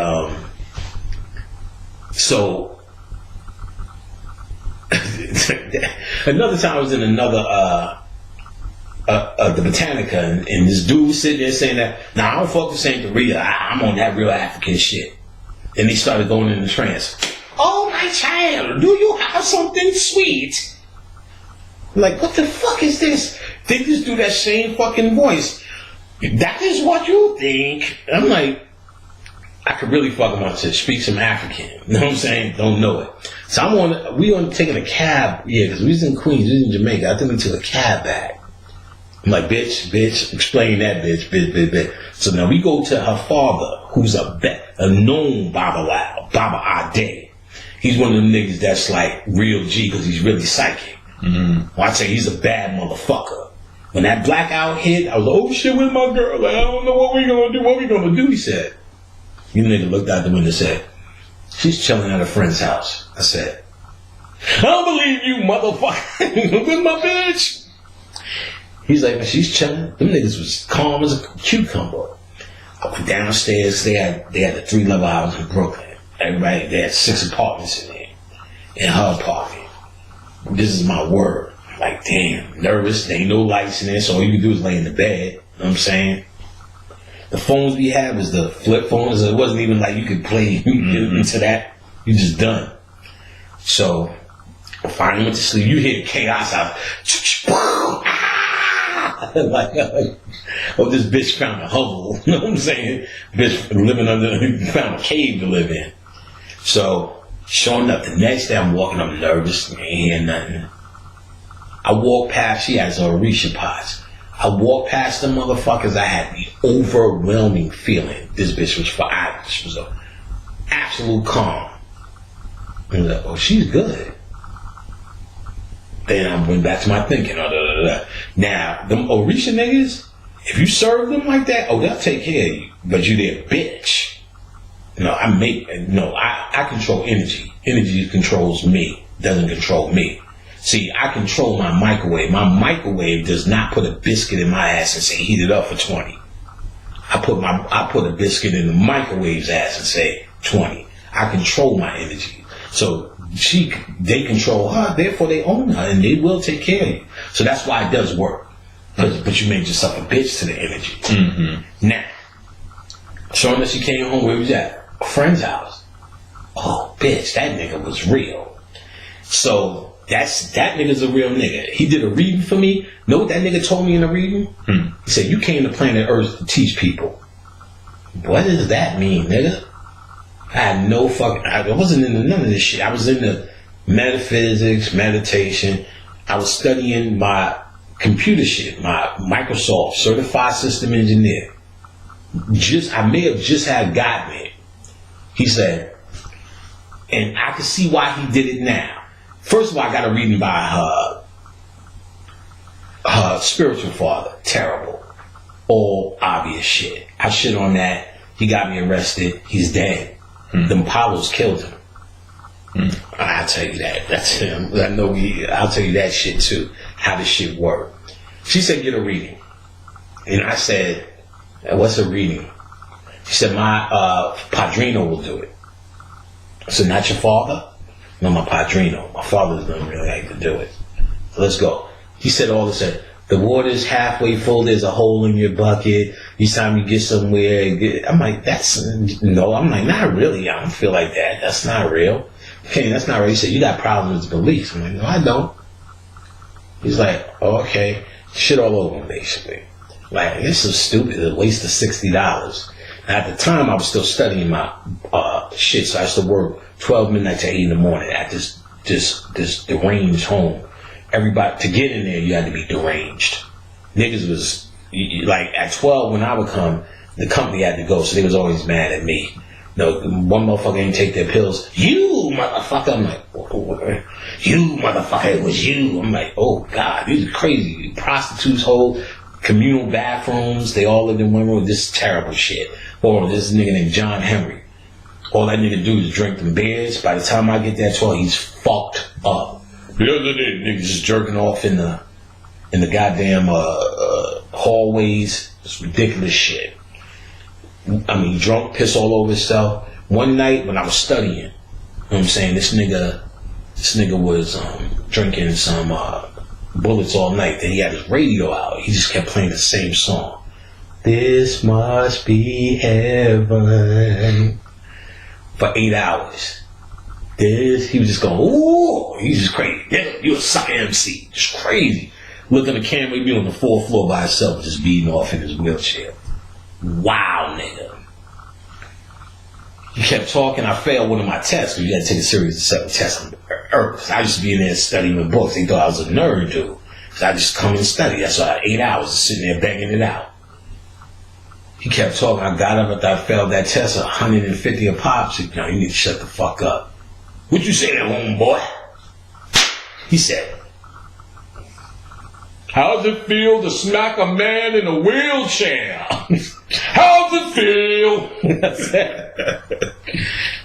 so, another time I was in the Botanica, and this dude was sitting there saying that, I don't fuck with Santeria. I'm on that real African shit. And they started going in the trance. Oh, my child, do you have something sweet? Like, what the fuck is this? They just do that same fucking voice. That is what you think. I'm like, I could really fuck him up to speak some African. You know what I'm saying? Don't know it. So we on taking a cab, because we was in Queens, we was in Jamaica. I think we took a cab back. I'm like, bitch, explain that, bitch. So now we go to her father, who's a known Baba Ade. He's one of them niggas that's like real G because he's really psychic. Mm-hmm. Well, I'd say he's a bad motherfucker. When that blackout hit, I was like, oh shit, where's my girl? Like, I don't know what we gonna do. He said. You nigga looked out the window and said, she's chilling at a friend's house. I said, I don't believe you, motherfucker. With my bitch. He's like, man, she's chilling. Them niggas was calm as a cucumber. I went downstairs. They had the 3-level house in Brooklyn. Everybody, they had 6 apartments in there. In her apartment. This is my word. I'm like, damn, nervous. There ain't no lights in there, so all you can do is lay in the bed. You know what I'm saying? The phones we have is the flip phones. It wasn't even like you could play into that. You just done. So I finally went to sleep. You hear chaos out. Like, oh, this bitch found a hovel. You know what I'm saying? Bitch found a cave to live in. So showing up the next day, I'm walking up nervous. Ain't hear nothing. I walk past. She has Orisha pots. I walked past the motherfuckers. I had the overwhelming feeling this bitch was for Irish. She was an absolute calm. I was like, oh, she's good. Then I went back to my thinking. Now, them Orisha niggas, if you serve them like that, oh, they'll take care of you. But you their bitch. I control energy. Energy controls me. Doesn't control me. See, I control my microwave. My microwave does not put a biscuit in my ass and say heat it up for 20. I put a biscuit in the microwave's ass and say 20. I control my energy. So they control her, therefore they own her, and they will take care of you. So that's why it does work. But you made yourself a bitch to the energy. Mm-hmm. Now, showing that she came home, where was that? A friend's house. Oh, bitch, that nigga was real. So that nigga's a real nigga. He did a reading for me. Know what that nigga told me in the reading? He said, you came to planet Earth to teach people. What does that mean, nigga? I had no fucking... I wasn't into none of this shit. I was into metaphysics, meditation. I was studying my computer shit, my Microsoft Certified System Engineer. I may have just had gotten it. He said, and I can see why he did it now. First of all, I got a reading by her spiritual father. Terrible. All obvious shit. I shit on that. He got me arrested. He's dead. Them Paulos killed him. I'll tell you that. That's him. I'll tell you that shit too. How this shit work. She said, get a reading. And I said, what's a reading? She said, my padrino will do it. I said, not your father? No, my padrino. My father doesn't really like to do it. So let's go. He said all this. The water's halfway full. There's a hole in your bucket. Each time you get somewhere, I'm like, I'm like, not really. I don't feel like that. That's not real. Okay, that's not real. He said, you got problems with beliefs. I'm like, no, I don't. He's like, oh, okay. Shit all over him, basically. Like, this is stupid. A waste of $60. At the time, I was still studying my shit, so I used to work 12 midnight to 8 in the morning at this deranged home. Everybody, to get in there, you had to be deranged. Niggas was, like, at 12 when I would come, the company had to go, so they was always mad at me. No, one motherfucker ain't take their pills. You motherfucker. I'm like, you motherfucker, it was you. I'm like, oh God, these are crazy. Prostitutes hold communal bathrooms. They all lived in one room. This is terrible shit. Or this nigga named John Henry. All that nigga do is drink them beers. By the time I get there at 12, he's fucked up. The other day, niggas just jerking off in the goddamn hallways. It's ridiculous shit. I mean, drunk, piss all over himself. One night when I was studying, you know what I'm saying, this nigga was drinking some bullets all night. Then he had his radio out. He just kept playing the same song. This must be heaven. For 8 hours. He was just going, ooh, he's just crazy. You a sucker MC. Just crazy. Look at the camera, he be on the 4th floor by himself, just beating off in his wheelchair. Wow, nigga. He kept talking. I failed one of my tests because you had to take a series of 7 tests on Earth. I used to be in there studying the books. They thought I was a nerd, dude. So I just come and study. That's why 8 hours of sitting there banging it out. He kept talking. I got up after I failed that test, 150 a pop. He said, "No, you need to shut the fuck up." "What you say there, homeboy?" He said, "How's it feel to smack a man in a wheelchair?" "How's it feel?"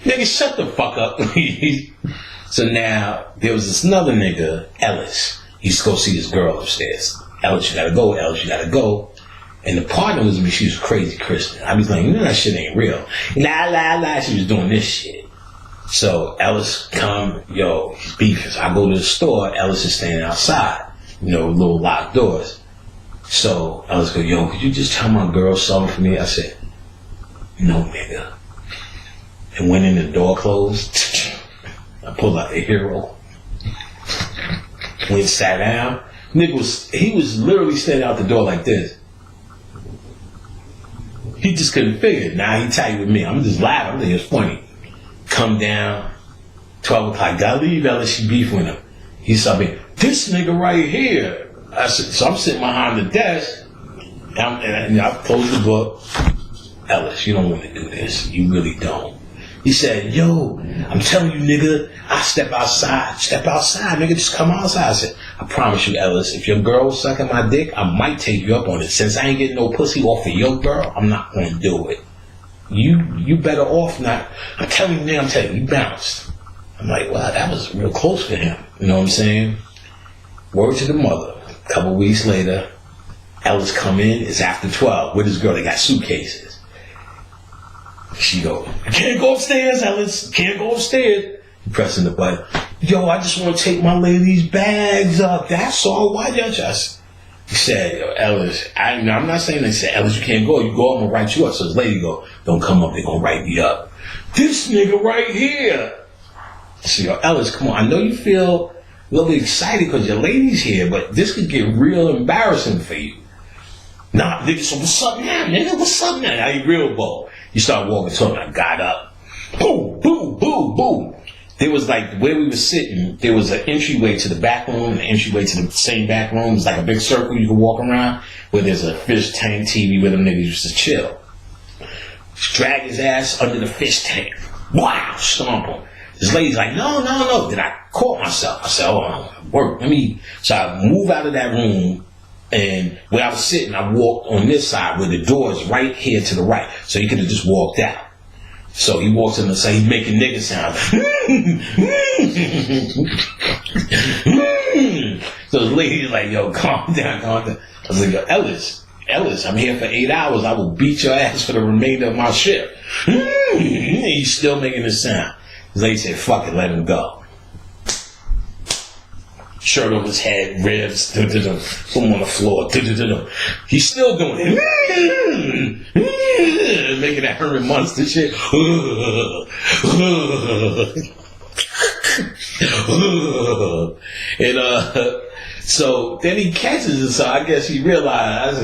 Nigga, shut the fuck up. So now, there was this another nigga, Ellis. He used to go see his girl upstairs. "Ellis, you gotta go. Ellis, you gotta go." And the partner was me. She was a crazy Christian. I was like, "You know that shit ain't real." La. She was doing this shit. So Ellis come, yo, he's beefing. So I go to the store. Ellis is standing outside. Little locked doors. So I was going, "Yo, could you just tell my girl something for me?" I said, "No, nigga." And when the door closed, I pulled out the hero. Went sat down. Nigga he was literally standing out the door like this. He just couldn't figure it. Now he tight with me. I'm just laughing. I'm thinking it's funny. Come down, 12 o'clock. Gotta leave Ellis. She beef with him. He saw me. "This nigga right here." I said, so I'm sitting behind the desk, and I closed the book. "Ellis, you don't want to do this. You really don't." He said, "Yo, I'm telling you, nigga, I step outside. Step outside, nigga. Just come outside." I said, "I promise you, Ellis, if your girl was sucking my dick, I might take you up on it. Since I ain't getting no pussy off of your girl, I'm not going to do it. You better off not." I'm telling you, nigga, I'm telling you, he bounced. I'm like, wow, that was real close for him. You know what I'm saying? Word to the mother. A couple weeks later, Ellis come in. It's after 12 with his girl. They got suitcases. She go, "I can't go upstairs, Ellis. Can't go upstairs." He pressing the button. "Yo, I just want to take my lady's bags up. That's all. Why don't you?" He said, "Yo, Ellis, I'm not saying they said, Ellis, you can't go. You go, I'm going to write you up." So his lady go, "Don't come up. They're going to write me up." "This nigga right here." So, "Yo, Ellis, come on. I know you feel a little bit excited because your lady's here, but this could get real embarrassing for you." "Nah, nigga, so what's up now, nigga? What's up now?" Now you real bold. You start walking, talking. I got up. Boom, boom, boom, boom. There was like, where we were sitting, there was an entryway to the back room, and an entryway to the same back room. It's like a big circle you can walk around, where there's a fish tank TV where them niggas used to chill. Drag his ass under the fish tank. Wow, stomp him. This lady's like, no. Then I caught myself. I said, "Oh, work. So I move out of that room, and where I was sitting, I walked on this side where the door is right here to the right. So he could have just walked out. So he walks in and say, he's making nigga sound. So the lady's like, "Yo, calm down. I was like, "Yo, Ellis, I'm here for 8 hours. I will beat your ass for the remainder of my shift." He's still making the sound. The lady said, "Fuck it, let him go." Shirt over his head, ribs, something on the floor. He's still doing it. Making that Herman Munster shit. And so then he catches it, so I guess he realized,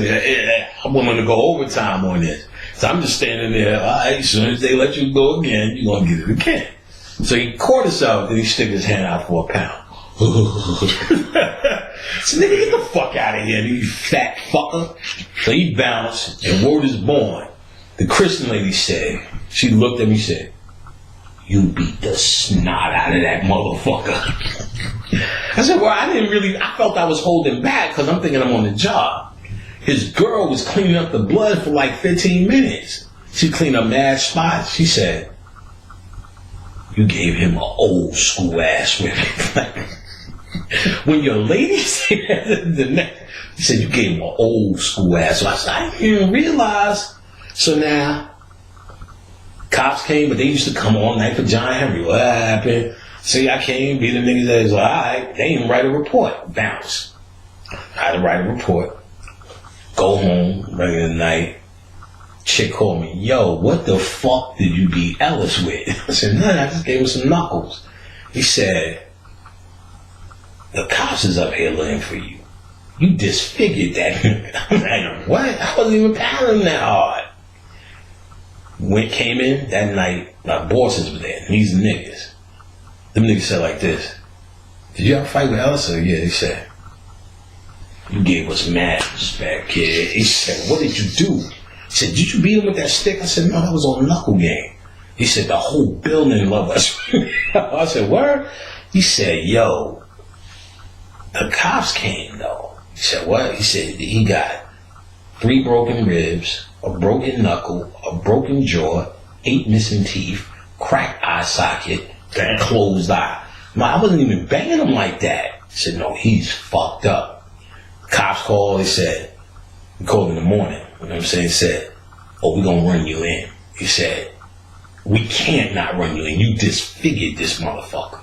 I'm willing to go overtime on this. So I'm just standing there, all right, as soon as they let you go again, you're going to get it again. So he caught himself, and he stick his hand out for a pound. So nigga, get the fuck out of here, you fat fucker. So he bounced, and word is born. The Christian lady said, she looked at me and said, "You beat the snot out of that motherfucker." I said, well, I felt I was holding back because I'm thinking I'm on the job. His girl was cleaning up the blood for like 15 minutes. She cleaned up mad spots. She said, "You gave him an old school ass whipping." When your lady said she said, "You gave him an old school ass." So I said, I didn't realize. So now, cops came, but they used to come all night for John Henry. What happened? See, I came, beat the niggas that was like, all right, they didn't write a report. Bounce. I had to write a report. Go home, regular night. Chick called me, "Yo, what the fuck did you beat Ellis with?" I said, "Nah, I just gave him some knuckles." He said, "The cops is up here looking for you." you disfigured that nigga. I'm like, what? I wasn't even pounding that hard. Came in that night, my bosses were there, and these niggas. Them niggas said like this, did you ever fight with Ellis? Yeah, he said, you gave us mad respect, kid. He said, what did you do? He said, did you beat him with that stick? I said, no, that was on knuckle game. He said, the whole building loved us. I said, word? He said, yo, the cops came though. He said, what? He said, he got 3 broken ribs, a broken knuckle, a broken jaw, 8 missing teeth, cracked eye socket, and closed eye. I wasn't even banging him like that. He said, no, he's fucked up. Cops called, he said, he called in the morning, you know what I'm saying? He said, oh, we're gonna run you in. He said, we can't not run you in. You disfigured this motherfucker.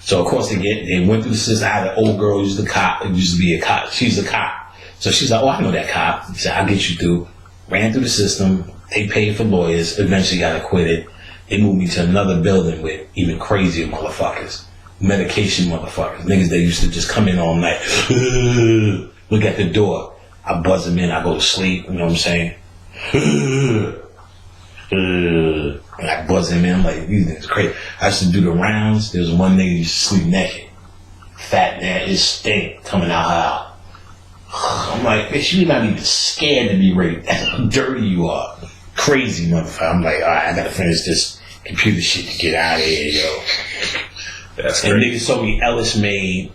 So of course they went through the system. I had an old girl who's the cop, used to be a cop. She's a cop. So she's like, oh, I know that cop. He said, I'll get you through. Ran through the system. They paid for lawyers. Eventually got acquitted. They moved me to another building with even crazier motherfuckers. Medication motherfuckers. Niggas that used to just come in all night. Look at the door. I buzz them in. I go to sleep. You know what I'm saying? And I buzz him in. I'm like, these niggas crazy. I used to do the rounds. There was one nigga who used to sleep naked. Fat man, his stink coming out her out. I'm like, bitch, you're not even scared to be raped. That's how dirty you are. Crazy motherfucker. I'm like, all right, I gotta finish this computer shit to get out of here, yo. That's and crazy. niggas told me Ellis made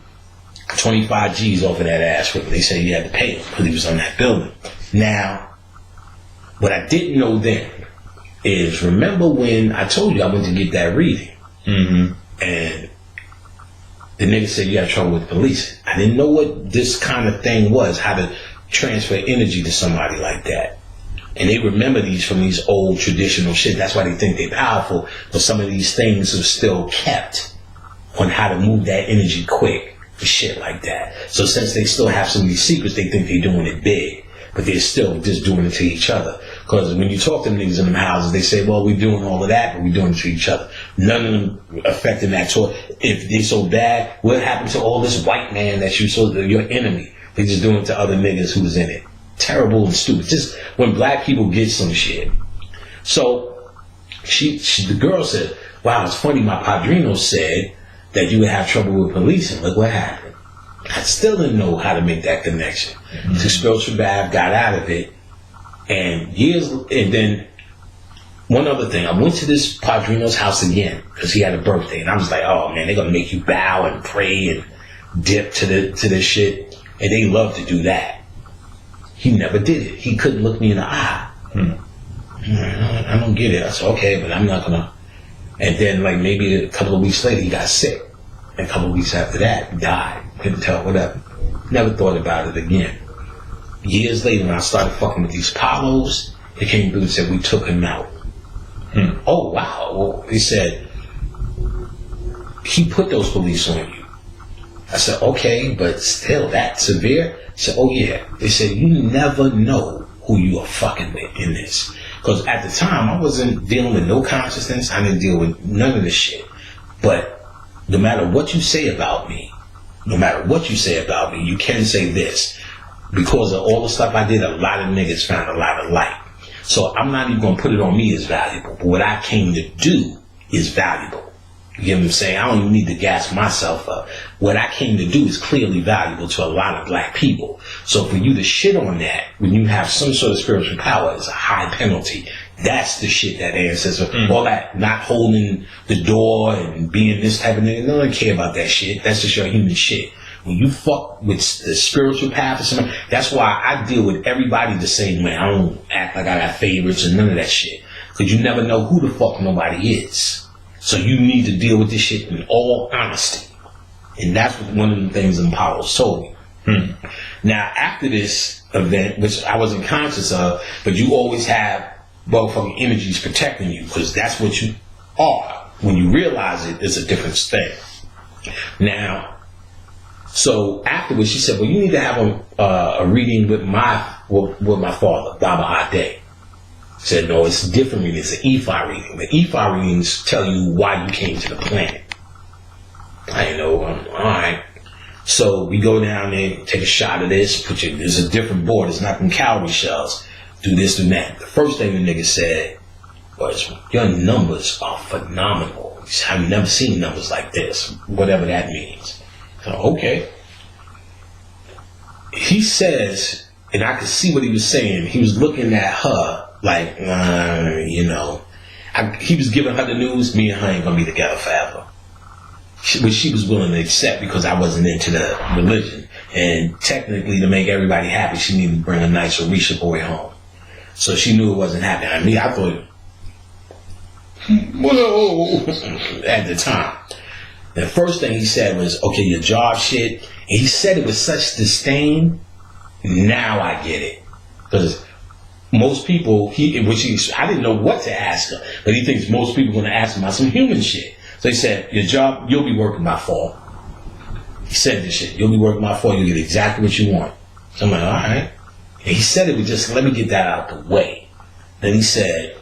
25 G's off of that ass whip. They said you had to pay him because he was on that building. Now, what I didn't know then is, remember when I told you I went to get that reading? Mm-hmm. And the nigga said you got trouble with the police. I didn't know what this kind of thing was, how to transfer energy to somebody like that. And they remember these from these old traditional shit. That's why they think they're powerful. But some of these things are still kept on how to move that energy quick for shit like that. So since they still have some of these secrets, they think they're doing it big. But they're still just doing it to each other. Because when you talk to them niggas in them houses, they say, well, we're doing all of that, but we're doing it to each other. None of them affecting that talk. If they're so bad, what happened to all this white man that you saw, your enemy? They just doing it to other niggas who was in it. Terrible and stupid. Just when black people get some shit. So the girl said, wow, it's funny, my padrino said that you would have trouble with police, and look what happened. I still didn't know how to make that connection. Mm-hmm. Took spiritual bath, got out of it, and then one other thing, I went to this padrino's house again because he had a birthday, and I was like, oh man, they're gonna make you bow and pray and dip to this shit, and they love to do that. He never did it. He couldn't look me in the eye. I don't get it. I said, okay, but I'm not gonna. And then like maybe a couple of weeks later, he got sick. And a couple of weeks after that, he died. Couldn't tell, whatever. Never thought about it again. Years later, when I started fucking with these Paulos, they came through and said, we took him out. Oh, wow. Well, he said, he put those police on you. I said, okay, but still that severe? He said, oh yeah. They said, you never know who you are fucking with in this. Because at the time, I wasn't dealing with no consciousness. I didn't deal with none of this shit. But no matter what you say about me, you can say this. Because of all the stuff I did, a lot of niggas found a lot of light. So I'm not even going to put it on me as valuable. But what I came to do is valuable. You get what I'm saying? I don't even need to gas myself up. What I came to do is clearly valuable to a lot of black people. So for you to shit on that, when you have some sort of spiritual power, is a high penalty. That's the shit that ancestors, all that not holding the door and being this type of nigga. No one care about that shit. That's just your human shit. When you fuck with the spiritual path or something, that's why I deal with everybody the same way. I don't act like I got favorites and none of that shit. Because you never know who the fuck nobody is. So you need to deal with this shit in all honesty. And that's one of the things Apollo told me. Now, after this event, which I wasn't conscious of, but you always have motherfucking energies protecting you, because that's what you are. When you realize it, it's a different thing. Now, so afterwards, she said, well, you need to have a reading with my father, Baba Ade. I said, no, it's a different reading. It's an Ifa reading. The Ifa readings tell you why you came to the planet. I didn't know. All right. So we go down there, take a shot of this, there's a different board, it's not them calorie shells. Do this, do that. The first thing the nigga said was, your numbers are phenomenal. I've never seen numbers like this, whatever that means. So, okay. He says, and I could see what he was saying. He was looking at her like, he was giving her the news, me and her ain't gonna be together forever. Which she was willing to accept because I wasn't into the religion. And technically, to make everybody happy, she needed to bring a nice Orisha boy home. So she knew it wasn't happening. I thought, whoa, at the time. The first thing he said was, okay, your job shit. And he said it with such disdain. Now I get it. Because most people, I didn't know what to ask her, but he thinks most people are going to ask him about some human shit. So he said, your job, you'll be working by fall. He said this shit, you'll be working by fall, you'll get exactly what you want. So I'm like, all right. And he said it with just, let me get that out the way. Then he said,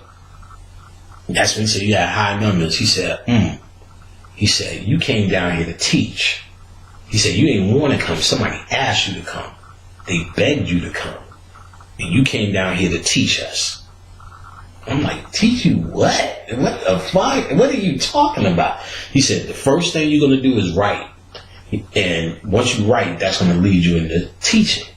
that's when he said, you got high numbers. He said, He said, you came down here to teach. He said, you didn't want to come. Somebody asked you to come. They begged you to come. And you came down here to teach us. I'm like, teach you what? What the fuck? What are you talking about? He said, the first thing you're going to do is write. And once you write, that's going to lead you into teaching.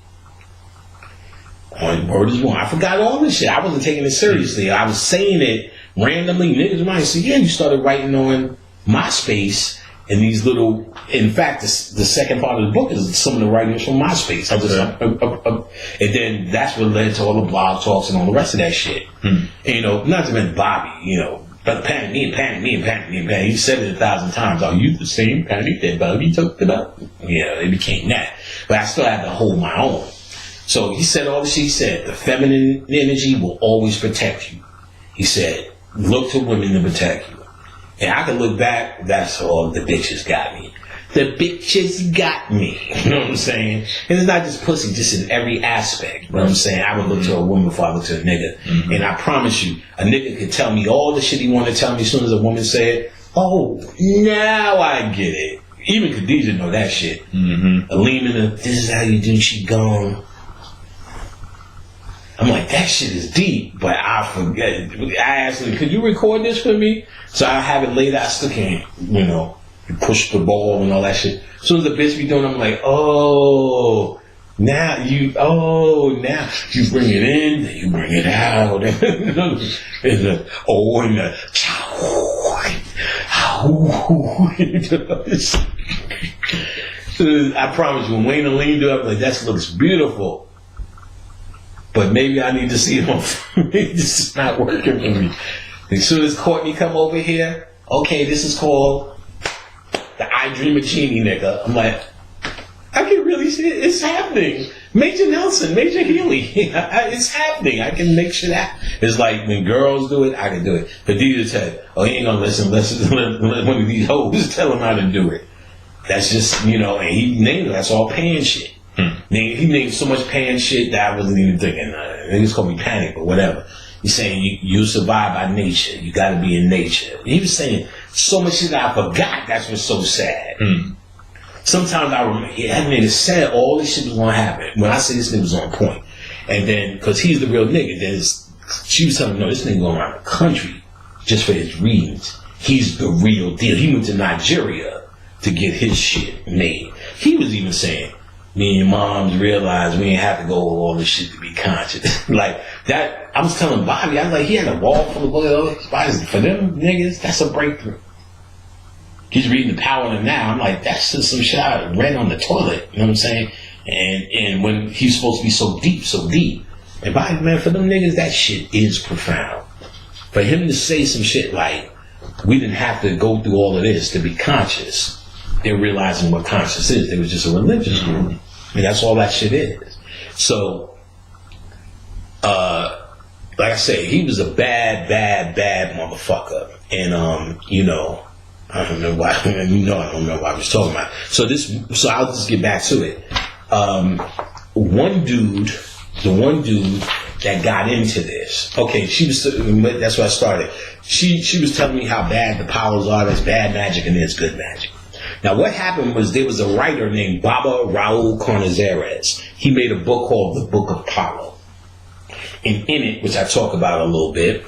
Word is born. I forgot all this shit. I wasn't taking it seriously. I was saying it randomly. Niggas might say, yeah, you started writing on MySpace and these little, in fact, the second part of the book is some of the writings from MySpace. And then that's what led to all the blog talks and all the rest of that shit. And, not to mention Bobby, but panic me. He said it 1,000 times. Are you the same panic that Bobby talked about? Yeah, it became that. But I still had to hold my own. So he said all this shit. He said, the feminine energy will always protect you. He said, look to women to protect you. And I can look back, that's all the bitches got me. The bitches got me. You know what I'm saying? And it's not just pussy, just in every aspect. You know what I'm saying? I would look to a woman before I look to a nigga. Mm-hmm. And I promise you, a nigga could tell me all the shit he wanted to tell me as soon as a woman said, oh, now I get it. Even Khadijah know that shit. Mm-hmm. Alina, this is how you do, she gone. I'm like, that shit is deep, but I forget. I asked him, could you record this for me? So I have it later. I still can't, you push the ball and all that shit. As soon as the bitch be doing, I'm like, now you bring it in, then you bring it out. I promise you, when Wayne and Lean do it, I'm like, that looks beautiful. But maybe I need to see it on film. This is not working for me. As soon as Courtney come over here, okay, this is called the I Dream of Genie nigga. I'm like, I can really see it. It's happening. Major Nelson, Major Healy. It's happening. I can make shit happen. It's like when girls do it, I can do it. But Khadijah said, oh, he ain't gonna listen unless one of these hoes tell him how to do it. That's just, and he named it. That's all pan shit. He named so much pan shit that I wasn't even thinking. Niggas call me panic, but whatever. He's saying you survive by nature. You got to be in nature. He was saying so much shit that I forgot. That's what's so sad. Sometimes I remember, that nigga said all this shit was going to happen. When I say this nigga was on point. And then, because he's the real nigga, she was telling me, no, this nigga going around the country just for his readings. He's the real deal. He went to Nigeria to get his shit made. He was even saying, me and your moms realized we ain't have to go over all this shit to be conscious. Like that, I was telling Bobby, I was like, he had a wall full of books. For them niggas, that's a breakthrough. He's reading The Power of the Now. I'm like, that's just some shit I read on the toilet. You know what I'm saying? And when he's supposed to be so deep. And Bobby, man, for them niggas, that shit is profound. For him to say some shit like, we didn't have to go through all of this to be conscious. They're realizing what conscious is. It was just a religious group. And that's all that shit is. So, like I say, he was a bad motherfucker. And, I don't know why, I don't know what I was talking about. So I'll just get back to it. The one dude that got into this, okay, that's where I started. She was telling me how bad the powers are. There's bad magic and there's good magic. Now, what happened was there was a writer named Baba Raul Cornazares. He made a book called The Book of Palo. And in it, which I talk about a little bit,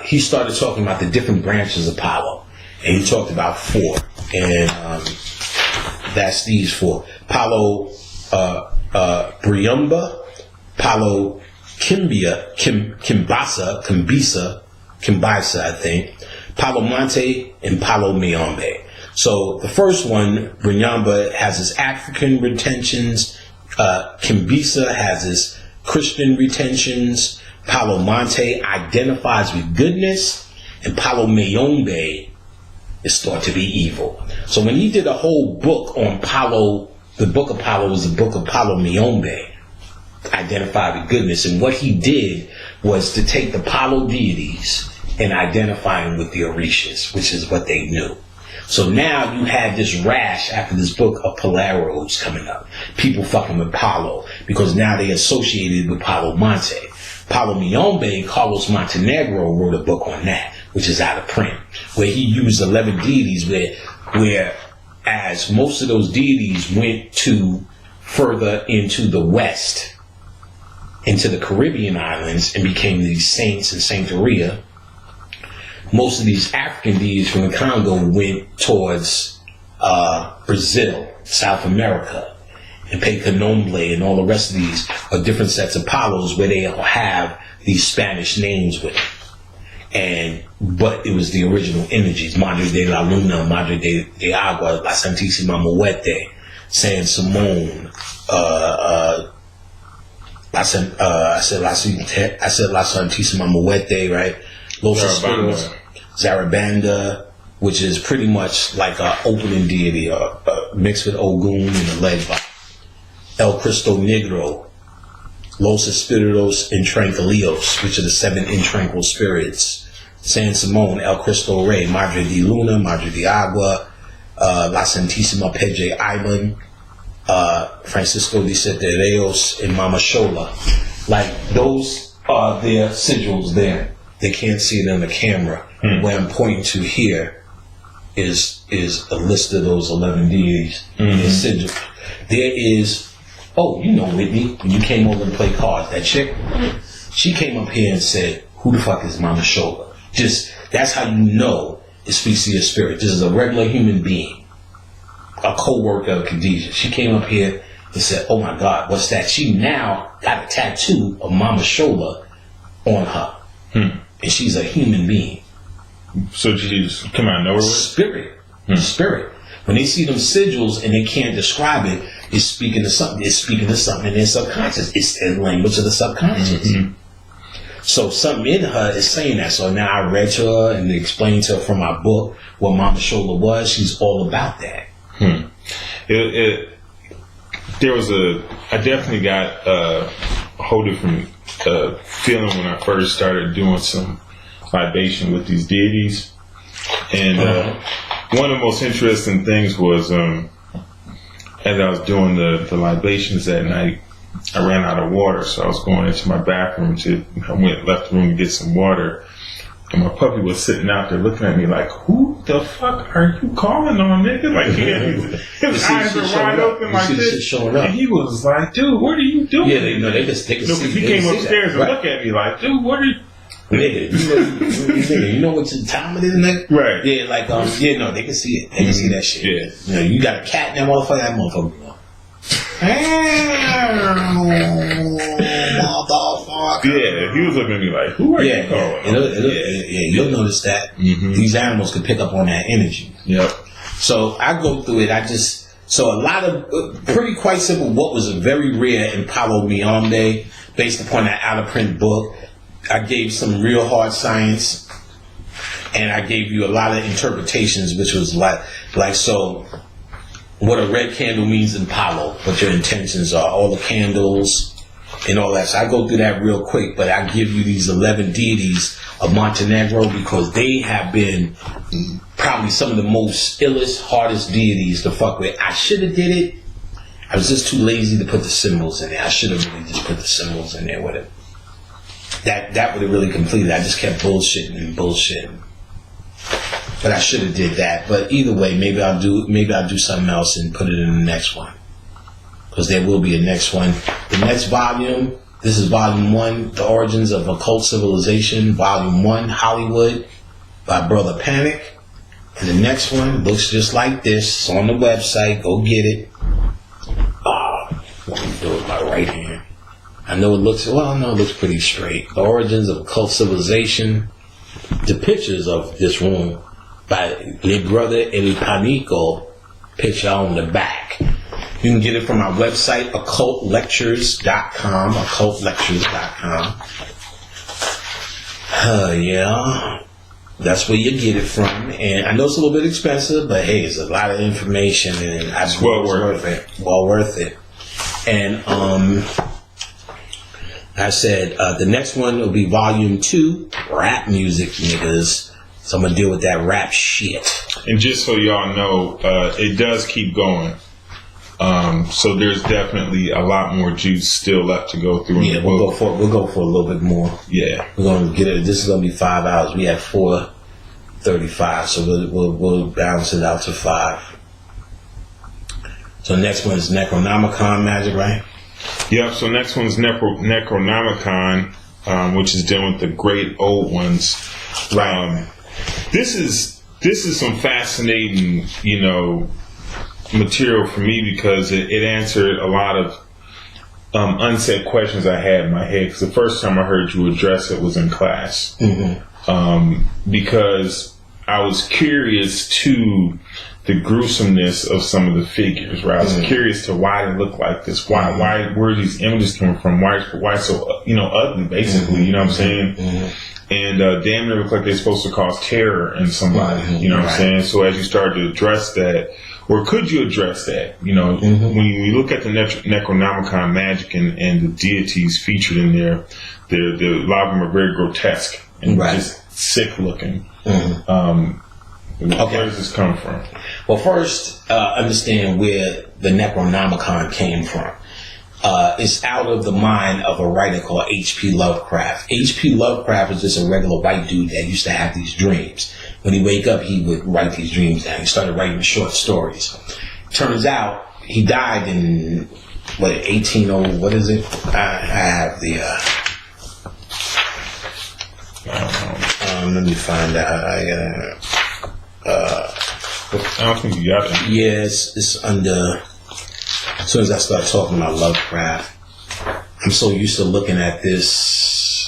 he started talking about the different branches of Palo. And he talked about 4. And that's these 4. Palo Briumba, Palo Kimbisa, I think, Palo Monte, and Palo Mayombe. So the first one, Briumba, has its African retentions. Kimbisa has its Christian retentions. Palo Monte identifies with goodness, and Palo Mayombe is thought to be evil. So when he did a whole book on Palo, the Book of Palo was the Book of Palo Mayombe, identified with goodness. And what he did was to take the Palo deities and identify them with the Orishas, which is what they knew. So now you had this rash after this book of Polaros coming up. People fucking with Palo because now they associated with Palo Monte. Palo Mayombe, Carlos Montenegro wrote a book on that, which is out of print, where he used 11 deities where as most of those deities went to further into the west, into the Caribbean islands and became these saints in Santeria, most of these African deities from the Congo went towards Brazil, South America, and Pecanomble, and all the rest of these are different sets of Palos where they all have these Spanish names with it. But it was the original energies: Madre de la Luna, Madre de Agua, La Santísima Muerte, San Simón, I said La Santísima Muerte, right? Los Espíritus, Zarabanda, which is pretty much like an opening deity, mixed with Ogun and led by El Cristo Negro, Los Espíritus Intranquilios, which are the 7 intranquil spirits, San Simón, El Cristo Rey, Madre de Luna, Madre de Agua, La Santísima Pedre Island, Francisco de Cetereos, and Mama Shola. Like, those are their sigils there. They can't see it on the camera. What I'm pointing to here is a list of those 11 deities. Their sigils. There is, Whitney, when you came over and played cards, that chick, she came up here and said, who the fuck is Mama Shola? Just, that's how you know it speaks to your spirit. This is a regular human being, a co-worker of Khadijah. She came up here and said, oh my God, what's that? She now got a tattoo of Mama Shola on her. And she's a human being. So she's come out of nowhere with spirit. Spirit. When they see them sigils and they can't describe it, it's speaking to something. It's speaking to something in their subconscious. It's the language of the subconscious. So something in her is saying that. So now I read to her and explained to her from my book what Mama Shola was. She's all about that. I definitely got a whole different feeling when I first started doing some libation with these deities. And one of the most interesting things was as I was doing the libations that night, I ran out of water, so I was going into my bathroom left the room to get some water. And my puppy was sitting out there looking at me like, who the fuck are you calling on, nigga? Like, his eyes are wide open like this. And he was like, dude, what are you doing? Yeah, they can see. Because he came upstairs and looked at me like, dude, what are you... Nigga, you know what time it is, nigga? Right. Yeah, like, they can see it. They can see that shit. Yeah. You got a cat in that motherfucker, motherfucker. Yeah, he was looking at me like, who are you calling? You'll notice that these animals can pick up on that energy. Yep. So I go through it. So a lot of, quite simple, what was very rare in Palo Mayombe, based upon that out of print book. I gave some real hard science, and I gave you a lot of interpretations, which was like so. What a red candle means in Palo, what your intentions are, all the candles and all that. So I go through that real quick, but I give you these 11 deities of Montenegro because they have been probably some of the most illest, hardest deities to fuck with. I should have did it. I was just too lazy to put the symbols in there. I should have really just put the symbols in there with it. That would have really completed. I just kept bullshitting. But I should have did that. But either way, maybe I'll do something else and put it in the next one, because there will be a next one. The next volume. This is volume 1, The Origins of Occult Civilization, volume 1, Hollywood, by Brother Panic. And the next one looks just like this. It's on the website. Go get it. Let me do it with my right hand. I know it looks pretty straight. The Origins of Occult Civilization. The pictures of this room by Le Brother El Panico. Picture on the back. You can get it from our website, occultlectures.com. Occultlectures.com. Yeah. That's where you get it from. And I know it's a little bit expensive, but hey, it's a lot of information, and it's well worth it. Well worth it. And I said the next one will be volume 2, rap music, niggas. So I'm gonna deal with that rap shit. And just so y'all know, it does keep going. So there's definitely a lot more juice still left to go through. Yeah, we'll go for a little bit more. Yeah, we're gonna get it. This is gonna be 5 hours. We had 4:35, so we'll balance it out to 5. So next one is Necronomicon magic, right? Yeah. So next one's Necronomicon, which is dealing with the great old ones. Right. This is some fascinating, material for me, because it answered a lot of unsaid questions I had in my head, because the first time I heard you address it was in class. Because I was curious to the gruesomeness of some of the figures, right? I was curious to why they look like this, where are these images coming from, why so ugly, basically, you know what I'm saying? And damn near look like they're supposed to cause terror in somebody, you know what I'm saying? So as you started to address that, or could you address that? When you look at the Necronomicon magic and the deities featured in there, a lot of them are very grotesque and just sick looking. Where does this come from? Well, first, understand where the Necronomicon came from. It's out of the mind of a writer called H.P. Lovecraft. H.P. Lovecraft was just a regular white dude that used to have these dreams. When he'd wake up, he would write these dreams down. He started writing short stories. Turns out, he died in, 1800, what is it? I have the, let me find out. I don't think you got it. Yes, it's under... As soon as I start talking about Lovecraft, I'm so used to looking at this.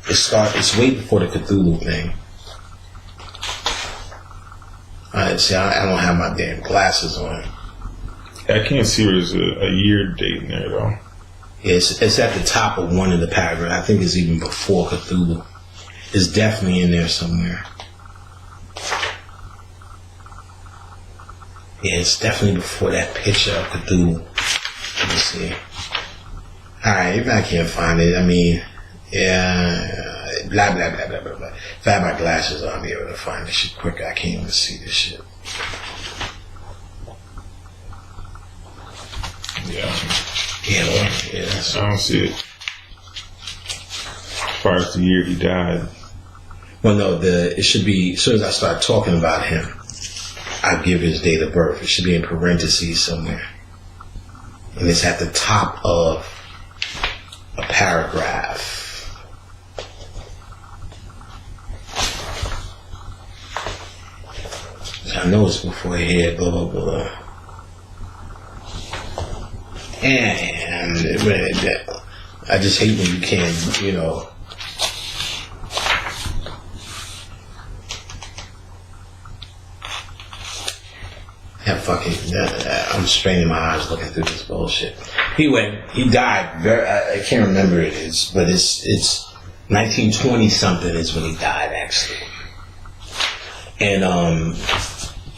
It's way before the Cthulhu thing. See, I don't have my damn glasses on. I can't see there's a year date in there though. It's at the top of one of the paragraphs. I think it's even before Cthulhu. It's definitely in there somewhere. Yeah, it's definitely before that picture of Cthulhu. Let me see. Alright, if I can't find it, blah, blah, blah, blah, blah, blah. If I had my glasses on, I'd be able to find this shit quicker. I can't even see this shit. Yeah, I don't see it. As far as the year he died. Well, no, it should be, as soon as I start talking about him, I give his date of birth. It should be in parentheses somewhere. And it's at the top of a paragraph. I know it's before here, blah, blah, blah. And I just hate when you can't, I'm straining my eyes looking through this bullshit. Anyway, he died. I can't remember it is, but it's 1920 something is when he died actually. And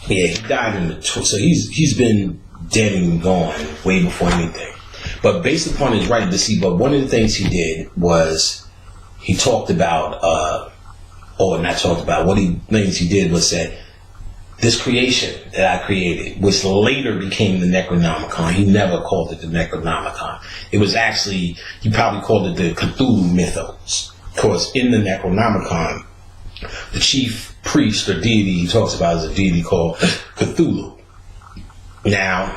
he died in the so he's been dead and gone way before anything. But based upon his writing, but one of the things he did was he talked about, one of the things he did was that this creation that I created, which later became the Necronomicon, he never called it the Necronomicon. It was actually, he probably called it the Cthulhu mythos. Of course, in the Necronomicon, The chief priest or deity he talks about is a deity called Cthulhu. Now,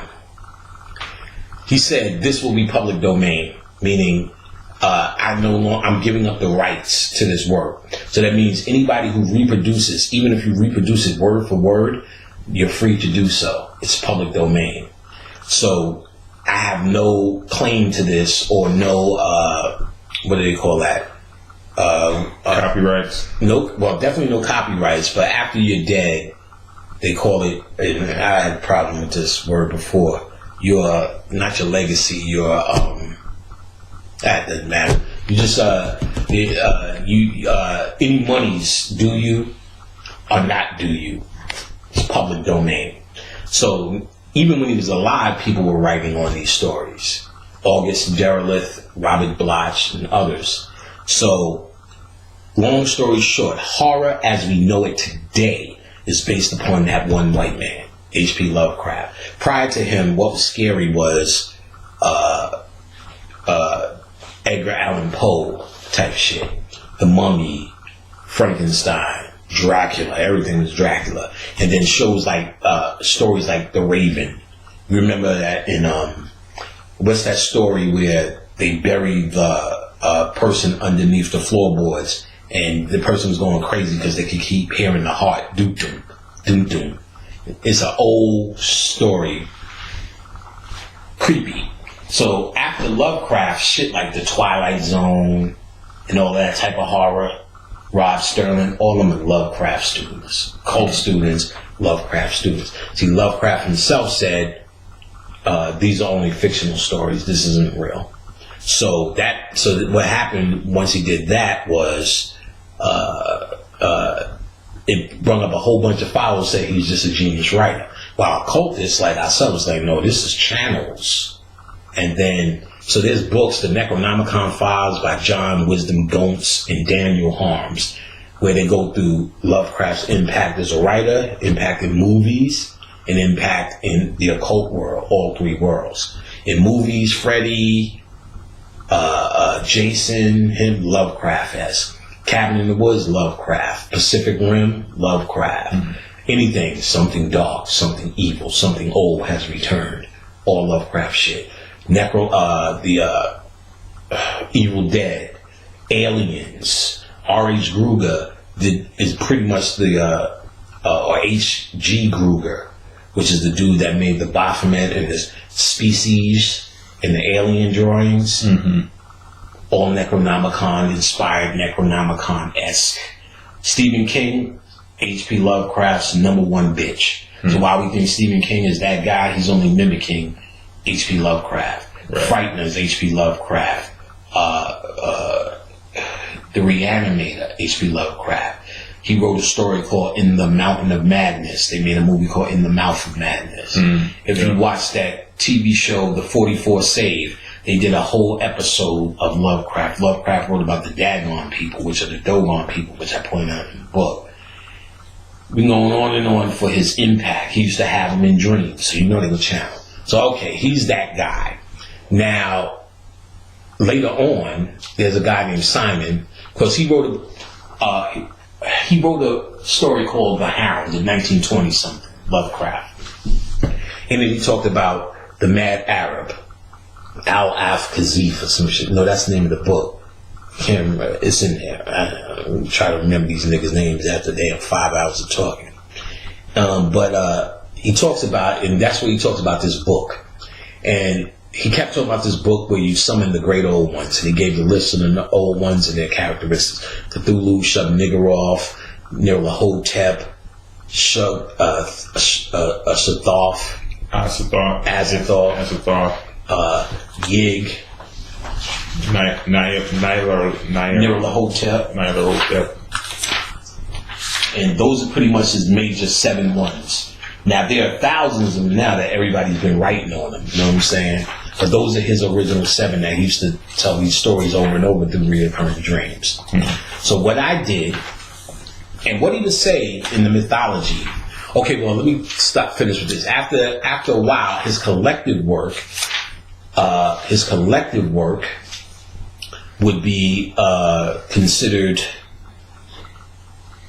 he said this will be public domain, meaning I'm giving up the rights to this work. So that means anybody who reproduces, even if you reproduce it word for word, you're free to do so. It's public domain. So I have no claim to this or no, what do they call that? Copyrights. No, well, definitely no copyrights, but after you're dead, they call it, and I had a problem with this word before, not your legacy, that doesn't matter. You just, any monies due you or not due you. It's public domain. So even when he was alive, people were writing on these stories. August Derleth, Robert Bloch, and others. So, long story short, horror as we know it today is based upon that one white man, H.P. Lovecraft. Prior to him, what was scary was Edgar Allan Poe type shit. The Mummy, Frankenstein, Dracula, everything was Dracula. And then shows like, stories like The Raven. You remember that in, what's that story where they buried the person underneath the floorboards and the person was going crazy because they could keep hearing the heart, doom-doom, doom-doom. It's an old story. Creepy. So after Lovecraft, shit like The Twilight Zone and all that type of horror, Rod Sterling, all of them are Lovecraft students. Cult students, Lovecraft students. See, Lovecraft himself said, these are only fictional stories. This isn't real. So what happened once he did that was, it brought up a whole bunch of followers saying he's just a genius writer. While occultists like ourselves like, no, this is channels. And then, so there's books, the Necronomicon Files by John Wisdom Gontz and Daniel Harms, where they go through Lovecraft's impact as a writer, impact in movies, and impact in the occult world, all three worlds. In movies, Freddy, Jason, him, Lovecraft-esque. Cabin in the Woods, Lovecraft. Pacific Rim, Lovecraft. Mm-hmm. Anything, something dark, something evil, something old has returned. All Lovecraft shit. Evil Dead, Aliens, R.H. Gruger is pretty much or H.G. Gruger, which is the dude that made the Baphomet and his Species and the alien drawings. Mm-hmm. All Necronomicon inspired, Necronomicon-esque. Stephen King, H.P. Lovecraft's number one bitch. Mm-hmm. So while we think Stephen King is that guy, he's only mimicking H.P. Lovecraft. Right. Frighteners, H.P. Lovecraft. The Reanimator, H.P. Lovecraft. He wrote a story called In the Mountain of Madness. They made a movie called In the Mouth of Madness. If you watch that TV show, The 44 Save, they did a whole episode of Lovecraft. Lovecraft wrote about the Dagon people, which are the Dogon people, which I point out in the book. We're going on and on for his impact. He used to have them in dreams, so you know they were channeled. So, okay, he's that guy. Now, later on, there's a guy named Simon, because he wrote a story called The Hound in 1920-something, Lovecraft. And then he talked about the Mad Arab, Al-Af-Kazif or some shit. No, that's the name of the book. Can't remember. It's in there. I try to remember these niggas' names after they have 5 hours of talking. But he talks about, and that's where he talks about this book. And he kept talking about this book where you summon the great old ones. And he gave the list of the old ones and their characteristics. Cthulhu, Shub-Niggurath, Nyarlathotep, Azathoth, Yig, Nyarlathotep. And those are pretty much his major 7 ones. Now, there are thousands of them now that everybody's been writing on them, you know what I'm saying? But those are his original 7 that he used to tell these stories over and over through recurring dreams. Mm-hmm. So what I did, and what he would say in the mythology, okay, well, let me finish with this. After a while, his collective work would be considered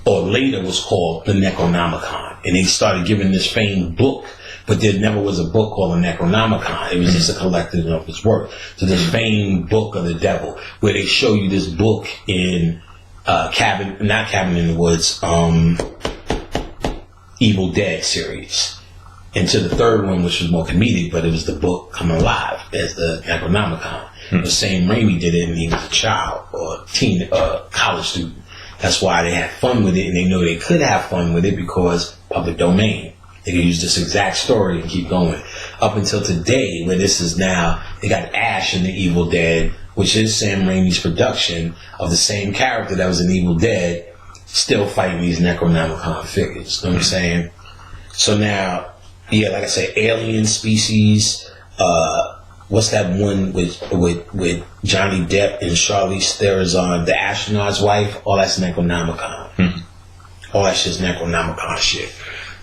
or later was called the Necronomicon. And they started giving this famed book, but there never was a book called the Necronomicon. It was just a collection of his work. So this famed book of the devil, where they show you this book in Cabin in the Woods, Evil Dead series. And to the third one, which was more comedic, but it was the book Come Alive as the Necronomicon. The same Raimi did it, and he was a child or college student. That's why they had fun with it, and they know they could have fun with it because public domain. They could use this exact story and keep going. Up until today, where this is now, they got Ash in the Evil Dead, which is Sam Raimi's production of the same character that was in Evil Dead, still fighting these Necronomicon figures. You know what I'm saying? So now, yeah, like I say, alien species. What's that one with Johnny Depp and Charlize Theron, the astronaut's wife? All that's Necronomicon. All that's just Necronomicon shit.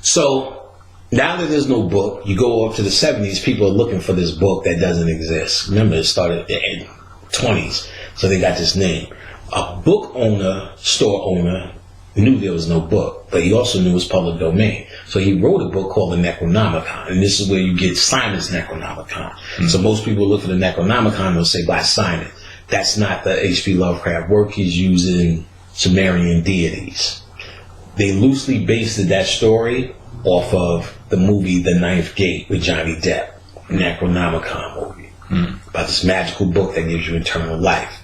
So now that there's no book, you go up to the 70s, people are looking for this book that doesn't exist. Remember, it started in the 20s, so they got this name. A book owner, store owner, knew there was no book, but he also knew it was public domain. So he wrote a book called the Necronomicon, and this is where you get Simon's Necronomicon. So most people look for the Necronomicon and they'll say by Simon. That's not the H.P. Lovecraft work. He's using Sumerian deities. They loosely based that story off of the movie The Ninth Gate with Johnny Depp, Necronomicon movie, about this magical book that gives you eternal life.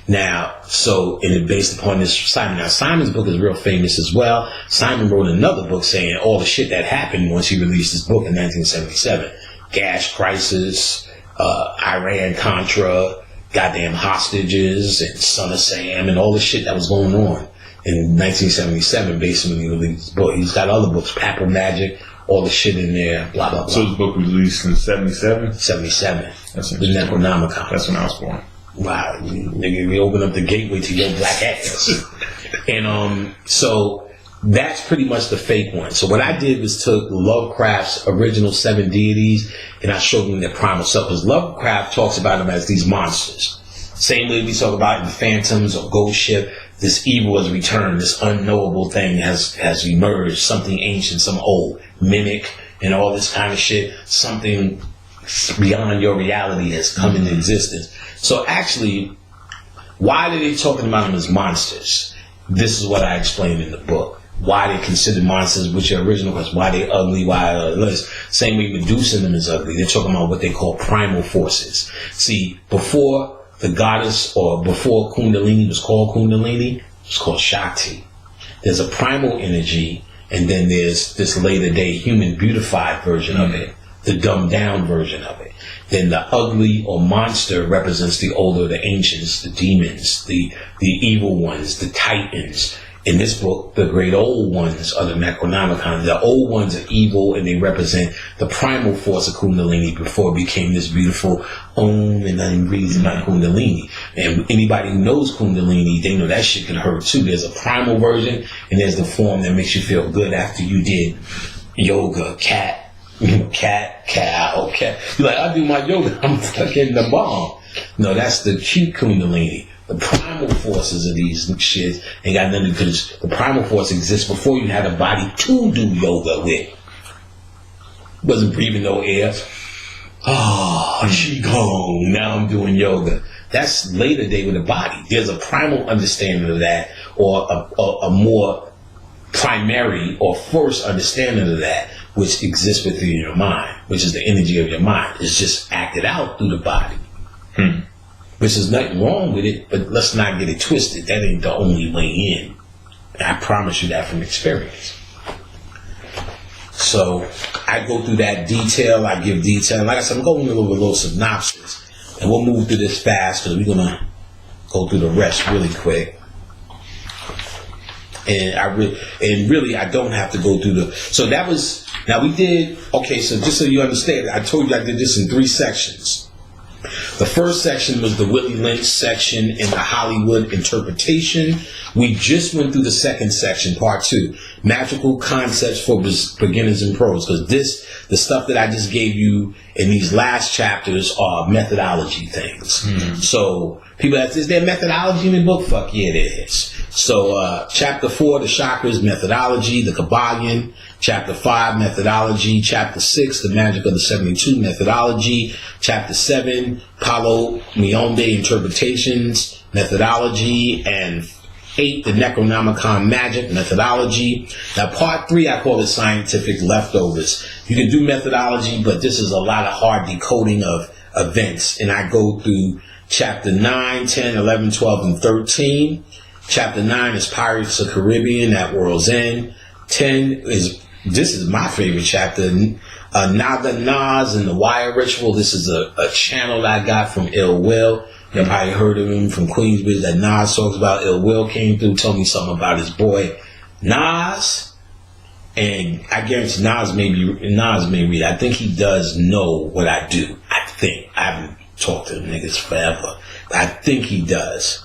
Now, so, and it's based upon this Simon. Now, Simon's book is real famous as well. Simon wrote another book saying all the shit that happened once he released his book in 1977. Gas crisis, Iran-Contra, goddamn hostages, and Son of Sam, and all the shit that was going on in 1977, basically, when he released his book. He's got other books, Papal Magic, all the shit in there, blah, blah, blah. So his book was released in 77? 77. That's the Necronomicon. That's when I was born. Wow, nigga, we open up the gateway to your black ass. And so that's pretty much the fake one. So what I did was took Lovecraft's original 7 deities and I showed them their primal self. Because Lovecraft talks about them as these monsters. Same way we talk about in Phantoms or Ghost Ship, this evil has returned, this unknowable thing has emerged, something ancient, some old mimic and all this kind of shit, something beyond your reality has come into existence. So actually, why are they talking about them as monsters? This is what I explained in the book. Why they consider monsters, which are original, because why they ugly, why this. Same way Medusa in them is ugly. They're talking about what they call primal forces. See, before the goddess or before Kundalini was called Kundalini, it was called Shakti. There's a primal energy, and then there's this later day human beautified version of it, the dumbed down version of it. Then the ugly or monster represents the older, the ancients, the demons, the evil ones, the titans. In this book, the great old ones are the Necronomicon. The old ones are evil and they represent the primal force of Kundalini before it became this beautiful Om and nothing breathes about Kundalini. And anybody who knows Kundalini, they know that shit can hurt too. There's a primal version and there's the form that makes you feel good after you did yoga, cat. Cow. You're like, I do my yoga, I'm fucking the bomb. No, that's the cute Kundalini. The primal forces of these shits ain't got nothing, because the primal force exists before you had a body to do yoga with. Wasn't breathing no air. Oh, she gone. Now I'm doing yoga. That's later day with the body. There's a primal understanding of that, or a more primary or first understanding of that, which exists within your mind, which is the energy of your mind. It's just acted out through the body. Which is nothing wrong with it, but let's not get it twisted. That ain't the only way in. I promise you that from experience. So I go through that detail. I give detail. Like I said, I'm going over a little synopsis. And we'll move through this fast because we're going to go through the rest really quick. And really, I don't have to go through the... So that was... Now we did... Okay, so just so you understand, I told you I did this in 3 sections. The first section was the Willie Lynch section and the Hollywood interpretation. We just went through the second section, part 2, magical concepts for beginners and pros. Because the stuff that I just gave you in these last chapters are methodology things. So people ask, is there methodology in the book? Fuck yeah, there is. So chapter 4, the chakras, methodology, the Kabbalion. Chapter 5, methodology. Chapter 6, the magic of the 72, methodology. Chapter 7, Palo Mionde interpretations, methodology. And 8, the Necronomicon magic, methodology. Now part 3, I call it scientific leftovers. You can do methodology, but this is a lot of hard decoding of events. And I go through chapter 9, 10, 11, 12, and 13. Chapter 9 is Pirates of the Caribbean at World's End. 10 this is my favorite chapter, Naga Nas and the Wire Ritual. This is a channel that I got from Ill Will. You probably heard of him from Queensbridge that Nas talks about. Ill Will came through, told me something about his boy Nas. And I guarantee Nas may read. I think he does know what I do. I think. I haven't talked to them niggas forever. But I think he does.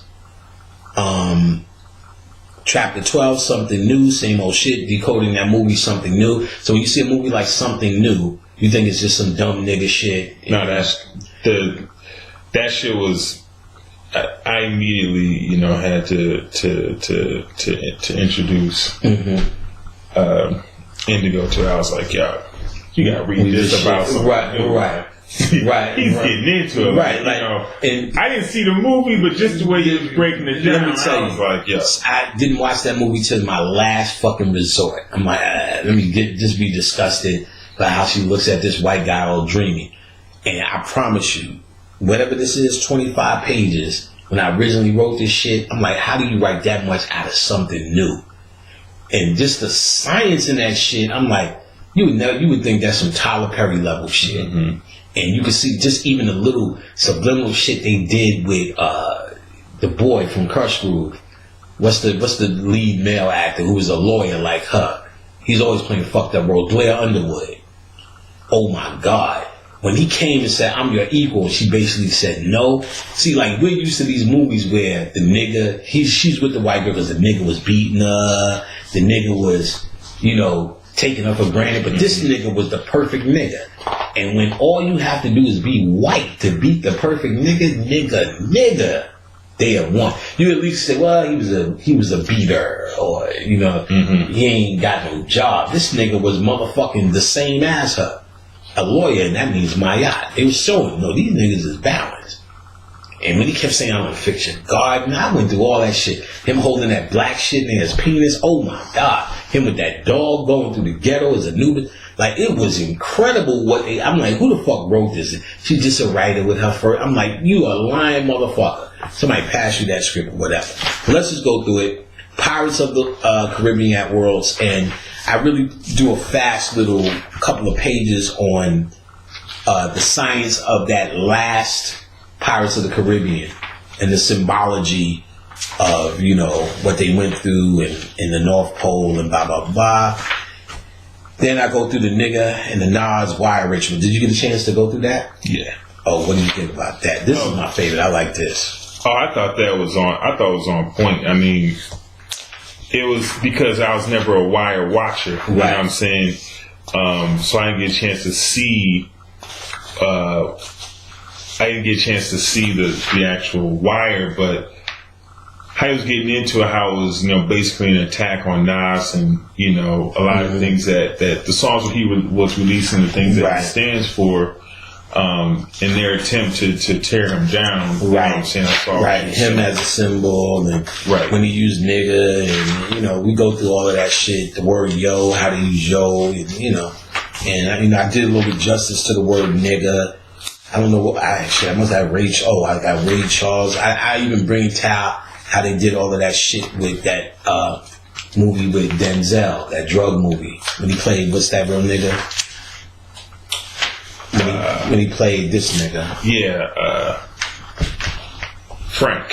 Chapter 12, something new, same old shit, decoding that movie, something new. So when you see a movie like Something New, you think it's just some dumb nigga shit. No, that shit was. I immediately, had to introduce Indigo to it. I was like, yo, you gotta read this about something. Right. Right, he's getting into it, right? And I didn't see the movie, but just the way he was breaking it down, I was like, yes. I didn't watch that movie till my last fucking resort. I'm like, let me just be disgusted by how she looks at this white guy all dreamy. And I promise you, whatever this is, 25 pages. When I originally wrote this shit, I'm like, how do you write that much out of something new? And just the science in that shit, I'm like, you would think that's some Tyler Perry level shit. Mm-hmm. And you can see just even the little subliminal shit they did with the boy from Crush Groove. What's the lead male actor who was a lawyer like her? He's always playing fucked up role. Blair Underwood. Oh my God. When he came and said, I'm your equal, she basically said no. See, like, we're used to these movies where the nigga, she's with the white girl because the nigga was beating her. The nigga was, taking her for granted. But this nigga was the perfect nigga. And when all you have to do is be white to beat the perfect nigga, they have won. You at least say, well, he was a beater, or he ain't got no job. This nigga was motherfucking the same as her, a lawyer, and that means Mayat. They was showing, no, these niggas is balanced. And when he kept saying, I'm a fiction garden, I went through all that shit. Him holding that black shit in his penis. Oh my God. Him with that dog going through the ghetto as a Anubis. Like, it was incredible I'm like, who the fuck wrote this? She's just a writer with her first. I'm like, you a lying motherfucker. Somebody pass you that script or whatever. But let's just go through it. Pirates of the Caribbean at Worlds. And I really do a fast little couple of pages on the science of that last Pirates of the Caribbean and the symbology of, what they went through in the North Pole and blah, blah, blah. Then I go through the nigga and the Nas Wire Ritual. Did you get a chance to go through that? Yeah. Oh, what do you think about that? This is my favorite. I like this. Oh, I thought it was on point. I mean, it was because I was never a Wire watcher. You know what I'm saying? So I didn't get a chance to see the actual Wire, but how he was getting into it, how it was, basically an attack on Nas and, a lot of things that the songs that he was releasing, the things that he stands for, in their attempt to tear him down. You know what I'm saying? I saw him as a symbol, and when he used nigga, and, we go through all of that shit, the word yo, how to use yo, and I did a little bit justice to the word nigga. I don't know what, I must have Ray, I got Ray Charles. I even bring Tal, how they did all of that shit with that movie with Denzel, that drug movie. When he played, what's that real nigga? When he played this nigga. Yeah, Frank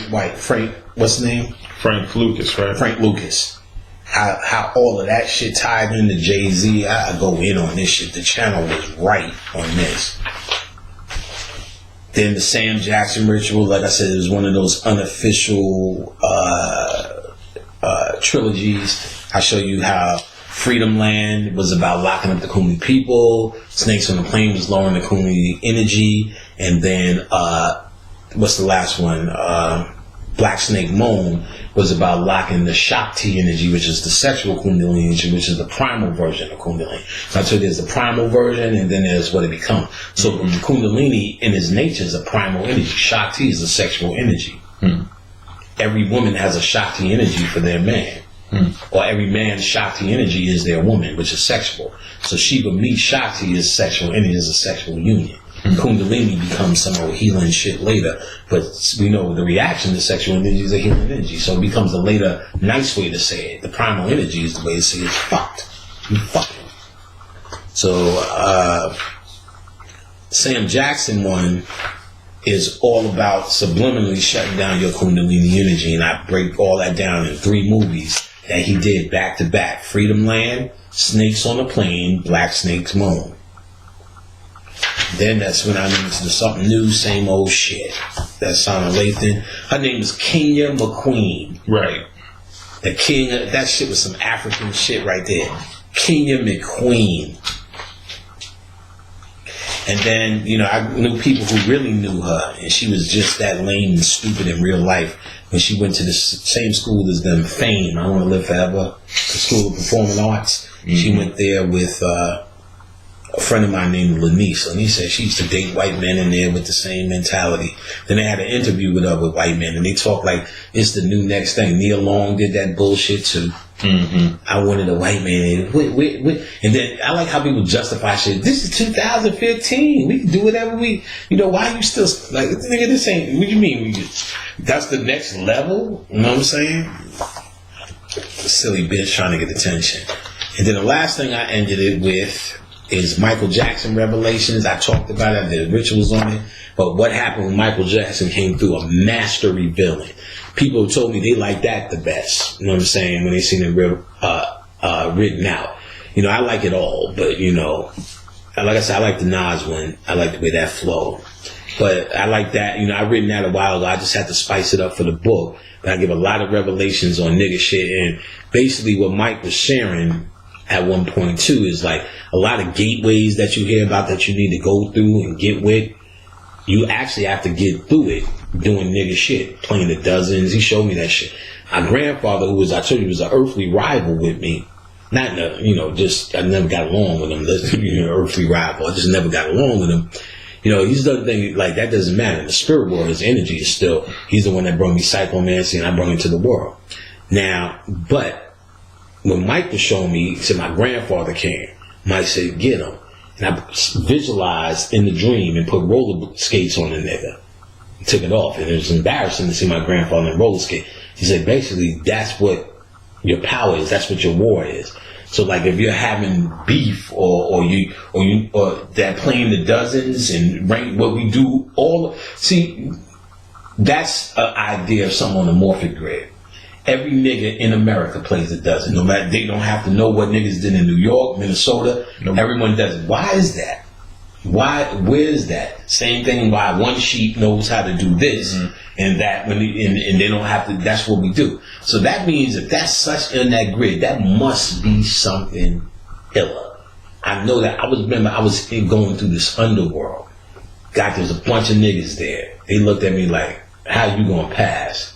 White. Frank, what's his name? Frank Lucas, right? Frank Lucas. How all of that shit tied into Jay-Z. I go in on this shit. The channel was right on this. Then the Sam Jackson ritual, like I said, it was one of those unofficial trilogies. I show you how Freedom Land was about locking up the Kundalini people. Snakes on the Plane was lowering the Kundalini energy. And then, what's the last one? Black Snake Moan was about locking the Shakti energy, which is the sexual Kundalini energy, which is the primal version of Kundalini. So I told you there's the primal version, and then there's what it becomes. So Kundalini in its nature is a primal energy. Shakti is a sexual energy. Every woman has a Shakti energy for their man. Or every man's Shakti energy is their woman, which is sexual. So Shiva meets Shakti is sexual energy, is a sexual union. Kundalini becomes some old healing shit later, but we know the reaction to sexual energy is a healing energy, so it becomes a later nice way to say it. The primal energy is the way to say it's fucked. You fucking. So Sam Jackson one is all about subliminally shutting down your Kundalini energy, and I break all that down in 3 movies that he did back to back: Freedom Land, Snakes on the Plane, Black Snakes Moan. Then that's when I moved to something new, same old shit. That's Sana Lathan. Her name is Kenya McQueen. Right. The king, that shit was some African shit right there. Kenya McQueen. And then, you know, I knew people who really knew her, and she was just that lame and stupid in real life. When she went to the same school as them, Fame, I Want to Live Forever, the School of Performing Arts. She went there with a friend of mine named Lanice. Lanice said she used to date white men in there with the same mentality. Then they had an interview with her with white men, and they talk like it's the new next thing. Neil Long did that bullshit too. I wanted a white man. And then I like how people justify shit. This is 2015. We can do whatever we, you know, why are you still like, nigga, this ain't, what do you mean? That's the next level? You know what I'm saying? Silly bitch trying to get attention. And then the last thing I ended it with is Michael Jackson Revelations. I talked about it, I did rituals on it. But what happened when Michael Jackson came through? A master revealing. People told me they liked that the best. You know what I'm saying? When they seen it written out. You know, I like it all. But, you know, like I said, I like the Nas one. I like the way that flow. But I like that. You know, I written that a while ago. I just had to spice it up for the book. But I give a lot of revelations on nigga shit. And basically what Mike was sharing at one point too is like a lot of gateways that you hear about that you need to go through and get with. You actually have to get through it doing nigga shit, playing the dozens. He showed me that shit. My grandfather, who was, I told you, was an earthly rival with me. Not in a, you know, just, I never got along with him. You know, earthly rival. I just never got along with him. You know, he's the thing, like, that doesn't matter. In the spirit world, his energy is still, he's the one that brought me psychomancy and I brought him to the world. Now, but when Mike was showing me, he said my grandfather came. Mike said, get him. And I visualized in the dream and put roller skates on the nigga. He took it off. And it was embarrassing to see my grandfather in roller skate. He said, basically, that's what your power is. That's what your war is. So, like, if you're having beef or that playing the dozens and rank what we do, see, that's an idea of something on the morphic grid. Every nigga in America plays a dozen. No matter, they don't have to know what niggas did in New York, Minnesota. Nope. Everyone does it. Why is that? Where is that? Same thing why one sheep knows how to do this and that and they don't have to, that's what we do. So that means if that's such in that grid, that must be something iller. I know that. I was going through this underworld. God, there's a bunch of niggas there. They looked at me like, how you gonna pass?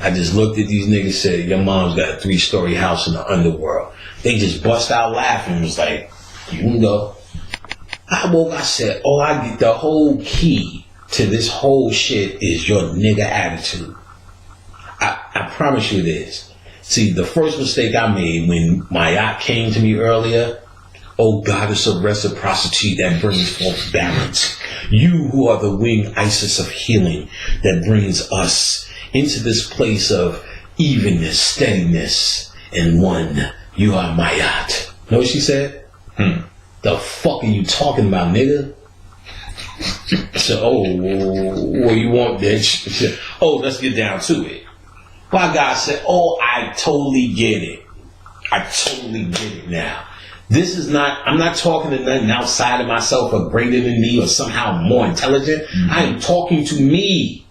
I just looked at these niggas and said, your mom's got a 3-story house in the underworld. They just bust out laughing and was like, you can go. I woke, I said, I get the whole key to this whole shit is your nigga attitude. I promise you this. See, the first mistake I made when Mayat came to me earlier, oh goddess of reciprocity that brings forth balance. You who are the winged Isis of healing that brings us into this place of evenness, steadiness, and one. You are Mayat. Know what she said? The fuck are you talking about, nigga? So, what you want, bitch? Let's get down to it. My God said, I totally get it. I totally get it now. This is not, I'm not talking to nothing outside of myself or greater than me or somehow more intelligent. I am talking to me.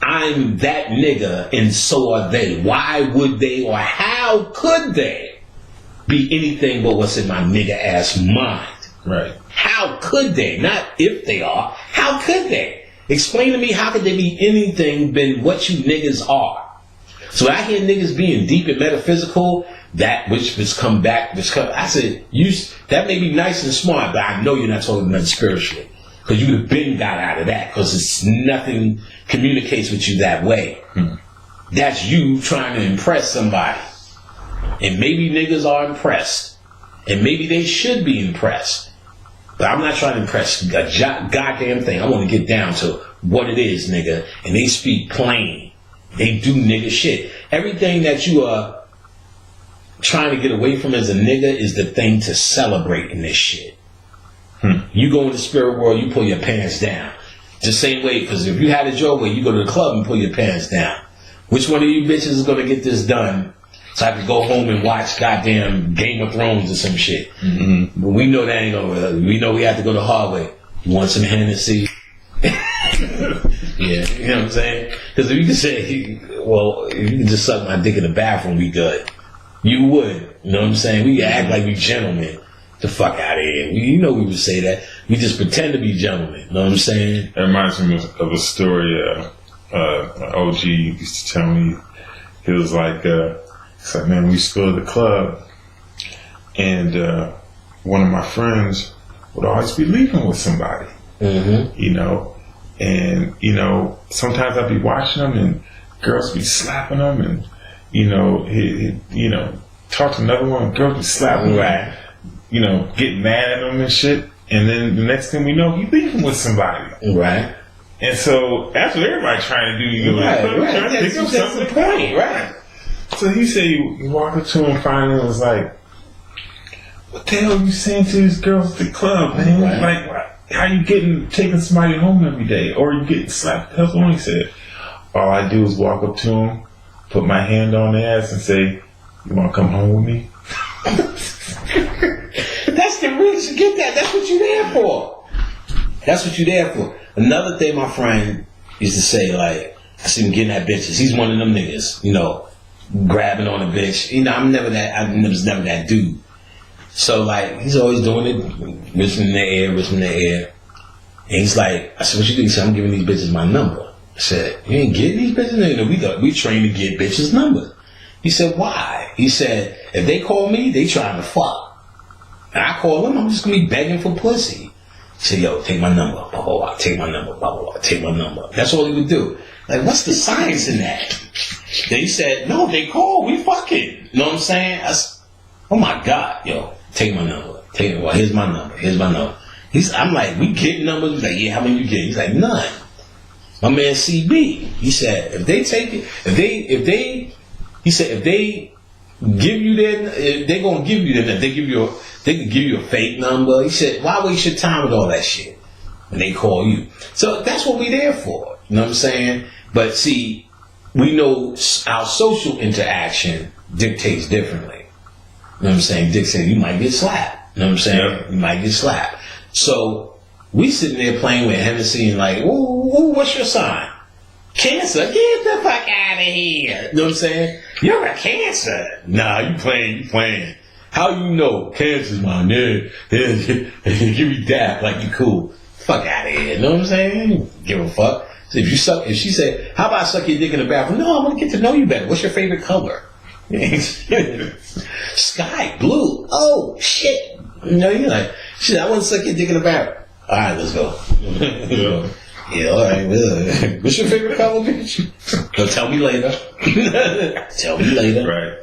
I'm that nigga and so are they. Why would they or how could they be anything but what's in my nigga ass mind? Right. How could they? Not if they are. How could they? Explain to me how could they be anything than what you niggas are? So I hear niggas being deep and metaphysical, that which has come back, I said, that may be nice and smart, but I know you're not talking nothing spiritually. Because you would have been got out of that, because it's nothing communicates with you that way. That's you trying to impress somebody. And maybe niggas are impressed. And maybe they should be impressed. But I'm not trying to impress a goddamn thing. I want to get down to what it is, nigga. And they speak plain. They do nigga shit. Everything that you are trying to get away from as a nigga is the thing to celebrate in this shit. You go in the spirit world, you pull your pants down. The same way, because if you had it your way, you go to the club and pull your pants down. Which one of you bitches is going to get this done so I can go home and watch goddamn Game of Thrones or some shit? But we know that ain't over. We know we have to go the hard way. You want some Hennessy? Yeah, you know what I'm saying? Because if you can say, well, if you can just suck my dick in the bathroom, we good. You would. You know what I'm saying? We act like we gentlemen. The fuck out of here. You know we would say that. We just pretend to be gentlemen. You know what I'm saying? That reminds me of a story OG used to tell me. He was like, man, we used to go to the club, and one of my friends would always be leaving with somebody. You know, and sometimes I'd be watching them, and girls be slapping them, and he talk to another one, and girls be slapping them. Right. Get mad at him and shit. And then the next thing we know, he leaving with somebody. Right. And so that's what everybody trying to do. You go, trying to pick up something. That's the point, right? So he said you walk up to him finally and was like, what the hell are you saying to these girls at the club, man? Right. Like, how you taking somebody home every day? Or you getting slapped? That's what he said. All I do is walk up to him, put my hand on their ass and say, you want to come home with me? That's the reason. Get that. That's what you're there for. That's what you're there for. Another thing my friend used to say, like, I see him getting at bitches. He's one of them niggas, grabbing on a bitch. I was never that dude. So, like, he's always doing it, whistling in the air. And he's like, I said, what you do? He said, I'm giving these bitches my number. I said, you ain't getting these bitches? We train to get bitches' numbers. He said, why? He said, if they call me, they trying to fuck. And I call them, I'm just going to be begging for pussy. He said, yo, take my number. Blah, blah, blah. Take my number. Blah, blah, blah. Take my number. That's all he would do. Like, what's the science in that? Then he said, no, they call, we fucking. You know what I'm saying? Oh my God, yo, take my number. Here's my number. I'm like, we get numbers. He's like, yeah, how many you get? He's like, none. My man CB, he said, if they take it, if they give you their, they're gonna give you their, they can give you a fake number. He said, why waste your time with all that shit when they call you? So that's what we there for. You know what I'm saying? But see, we know our social interaction dictates differently. You know what I'm saying? Dick said, you might get slapped. You know what I'm saying? Yep. You might get slapped. So we sitting there playing with Hennessy and like, ooh, what's your sign? Cancer? Get the fuck out of here. You know what I'm saying? You're a Cancer. Nah, you playing. How you know? Cancer's my nigga. Give me that like you cool. Fuck out of here. You know what I'm saying? Give a fuck. So if she said, how about I suck your dick in the bathroom? No, I want to get to know you better. What's your favorite color? Sky blue. Oh shit. You're like, shit, I want to suck your dick in the bathroom. Alright, let's go. Yeah, alright. What's your favorite color, bitch? No, tell me later. Tell me later. Right.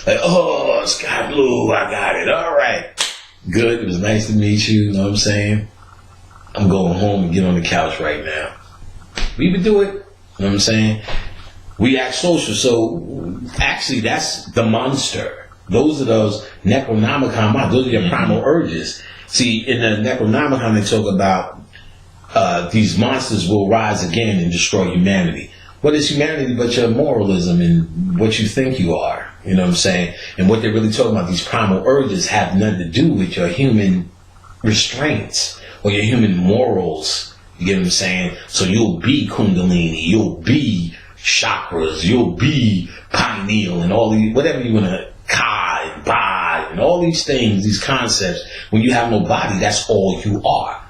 Like, oh, sky blue, I got it. Alright. Good. It was nice to meet you. You know what I'm saying? I'm going home and get on the couch right now. We would do it. You know what I'm saying? We act social. So, actually, that's the monster. Those are those Necronomicon. Those are your primal urges. See, in the Necronomicon, they talk about these monsters will rise again and destroy humanity. what is humanity but your moralism and what you think you are? You know what I'm saying? And what they're really talking about, these primal urges have nothing to do with your human restraints or your human morals. You get what I'm saying? So you'll be Kundalini, you'll be chakras, you'll be pineal and all these, whatever you want to, Kai, Ba, and all these things, these concepts. When you have no body, that's all you are.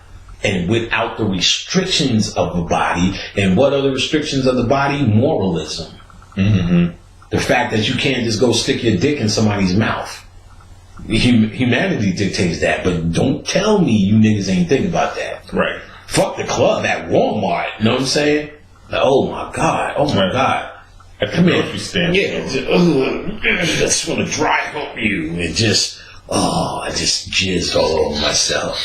And without the restrictions of the body, and what are the restrictions of the body? Moralism. Mm-hmm. The fact that you can't just go stick your dick in somebody's mouth. Humanity dictates that, but don't tell me you niggas ain't thinking about that. Right. Fuck the club at Walmart. You know what I'm saying? Like, oh my God. Oh my God. At the grocery stand. Yeah. I just want to drive on you and just, I just jizzed all over myself.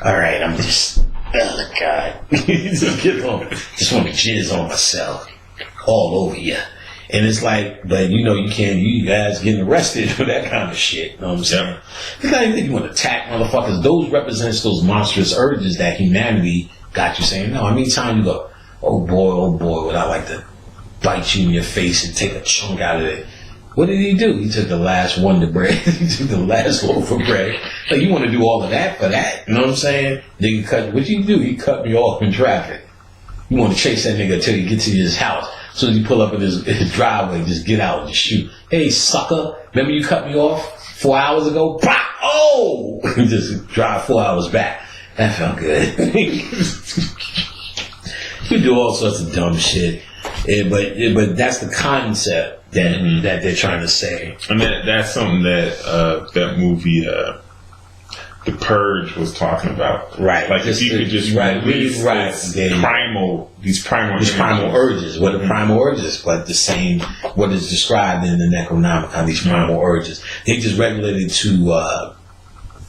All right, I'm just, oh God. Just get home. Just want to jizz on myself. All over you. And it's like, but you know, you can't, you guys getting arrested for that kind of shit. You know what I'm saying? It's not even that you want to attack motherfuckers. Those represents those monstrous urges that humanity got you saying, no, anytime you go, oh boy, would I like to bite you in your face and take a chunk out of it. What did he do? He took the last Wonder Bread. He took the last loaf of bread. Like, you want to do all of that for that? You know what I'm saying? Nigga what you do? He cut me off in traffic. You want to chase that nigga until you get to his house. As soon as you pull up in his driveway, just get out and just shoot. Hey, sucker, remember you cut me off 4 hours ago? Bah! Oh! Just drive 4 hours back. That felt good. You do all sorts of dumb shit. But that's the concept that they're trying to say. And that's something that that movie, The Purge, was talking about. Right. Like, if you could just release these primal urges. What are primal urges? But the same, what is described in the Necronomicon, these primal urges. They just regulated to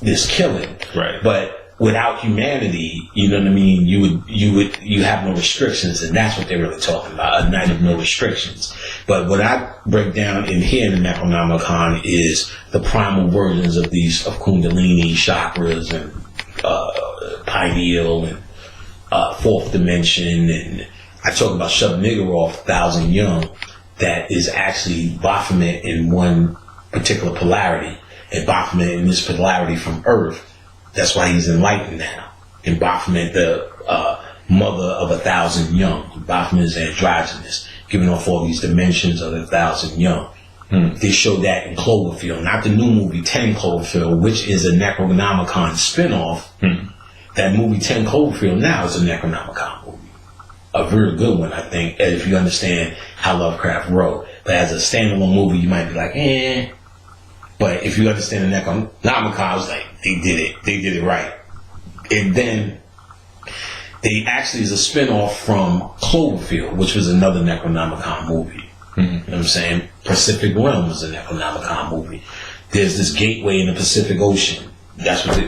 this killing. Right. But without humanity, you know what I mean, you have no restrictions, and that's what they're really talking about, a night of no restrictions. But what I break down in here in the Necronomicon is the primal versions of these, of Kundalini, chakras, and pineal, and fourth dimension, and I talk about Shub Niggurath, 1,000 Young, that is actually Baphomet in one particular polarity, and Baphomet in this polarity from Earth. That's why he's enlightened now. And Baphomet, the mother of 1,000 Young. Baphomet is androgynous, giving off all these dimensions of 1,000 Young. They show that in Cloverfield, not the new movie 10 Cloverfield, which is a Necronomicon spinoff. That movie 10 Cloverfield now is a Necronomicon movie. A very good one, I think, if you understand how Lovecraft wrote. But as a standalone movie, you might be like, eh. But if you understand the Necronomicon, I was like, they did it right. And then they actually is a spinoff from Cloverfield, which was another Necronomicon movie. You know what I'm saying? Pacific Realm was a Necronomicon movie. There's this gateway in the Pacific Ocean. That's what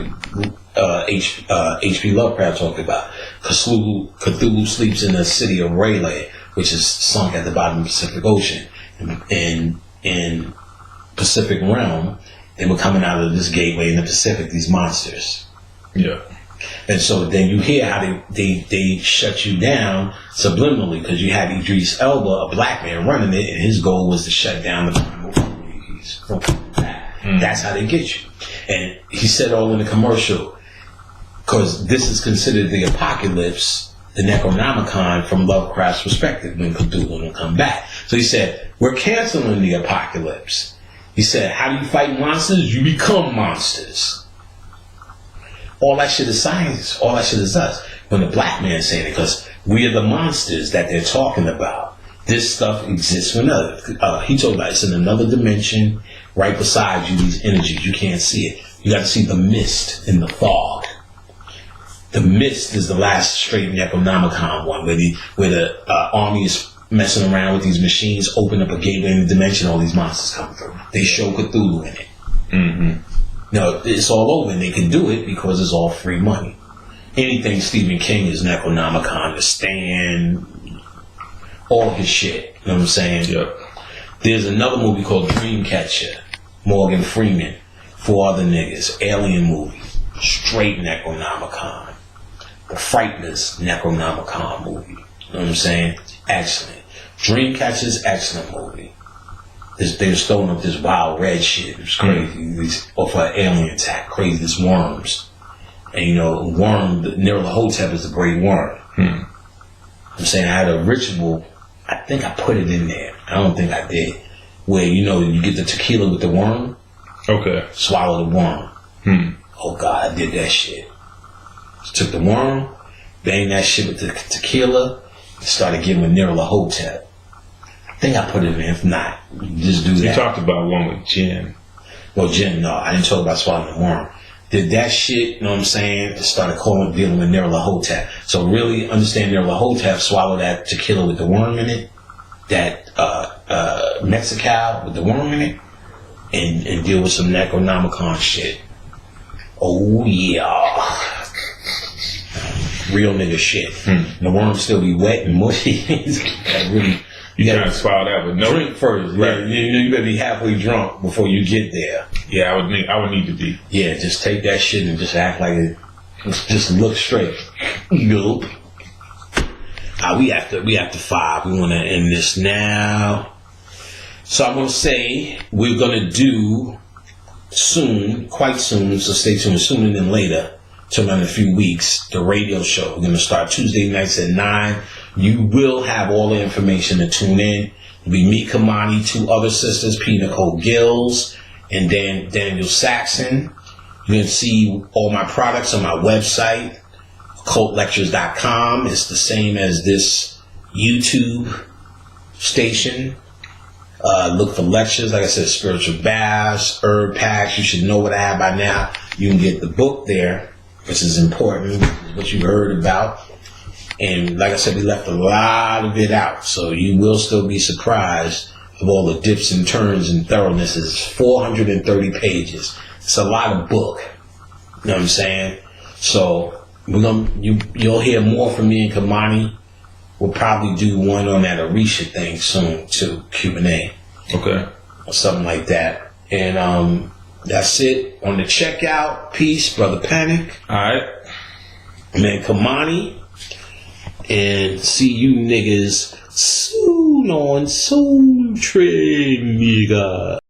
H.P. Lovecraft talked about. Cthulhu sleeps in the city of Rayleigh, which is sunk at the bottom of the Pacific Ocean. And in Pacific Realm, they were coming out of this gateway in the Pacific, these monsters. Yeah. And so then you hear how they shut you down subliminally, because you had Idris Elba, a black man, running it, and his goal was to shut down the communities. That's how they get you. And he said all in the commercial, because this is considered the apocalypse, the Necronomicon, from Lovecraft's perspective, when Cthulhu will come back. So he said, we're canceling the apocalypse. He said, how do you fight monsters? You become monsters. All that shit is science. All that shit is us. When the black man saying it, because we are the monsters that they're talking about. This stuff exists for another. He told about it's in another dimension, right beside you, these energies. You can't see it. You got to see the mist and the fog. The mist is the last straight Necronomicon one, where the army is messing around with these machines, open up a gateway in the dimension, all these monsters come through. They show Cthulhu in it. No, it's all over, and they can do it because it's all free money. Anything Stephen King is Necronomicon, The Stand, all his shit. You know what I'm saying? Yep. There's another movie called Dreamcatcher, Morgan Freeman, 4 other niggas, alien movie, straight Necronomicon. The Frighteners, Necronomicon movie. You know what I'm saying? Excellent. Dreamcatcher's excellent movie. They was throwing up this wild red shit. It was crazy. These off an alien attack. Crazy. This worms. And worm, Nyarlathotep is a great worm. I'm saying I had a ritual. I think I put it in there. I don't think I did. Where, you get the tequila with the worm. Okay. Swallow the worm. Oh, God, I did that shit. Took the worm, banged that shit with the tequila, and started giving Nyarlathotep. I think I put it in. If not, just do that. You talked about one with gin. Well, gin, no. I didn't talk about swallowing the worm. Did that shit, you know what I'm saying, and started dealing with Nyarlathotep. So really understand Nyarlathotep, swallow that tequila with the worm in it, that Mexicali with the worm in it, and deal with some Necronomicon shit. Oh, yeah. Real nigga shit. The worm still be wet and mushy. You gotta swallow that with no drink first. Right. You better be halfway drunk before you get there. Yeah, I would need to be. Yeah, just take that shit and just act like it. Just look straight. Nope. We after 5. We want to end this now. So I'm gonna say we're gonna do soon, quite soon. So stay tuned. Sooner than later. Till in a few weeks, the radio show. We're gonna start Tuesday nights at 9. You will have all the information to tune in. It'll be me, Kamani, 2 other sisters, P. Nicole Gills, and Daniel Saxon. You can see all my products on my website, occultlectures.com. It's the same as this YouTube station. Look for lectures, like I said, spiritual baths, herb packs. You should know what I have by now. You can get the book there, which is important, what you heard about. And like I said, we left a lot of it out. So you will still be surprised of all the dips and turns and thoroughness. It's 430 pages. It's a lot of book. You know what I'm saying? So you'll hear more from me and Kamani. We'll probably do one on that Orisha thing soon too, Q&A. Okay. Or something like that. And that's it on the checkout. Peace, Brother Panic. All right. Man, Kamani. And see you niggas soon on Soul Train, nigga.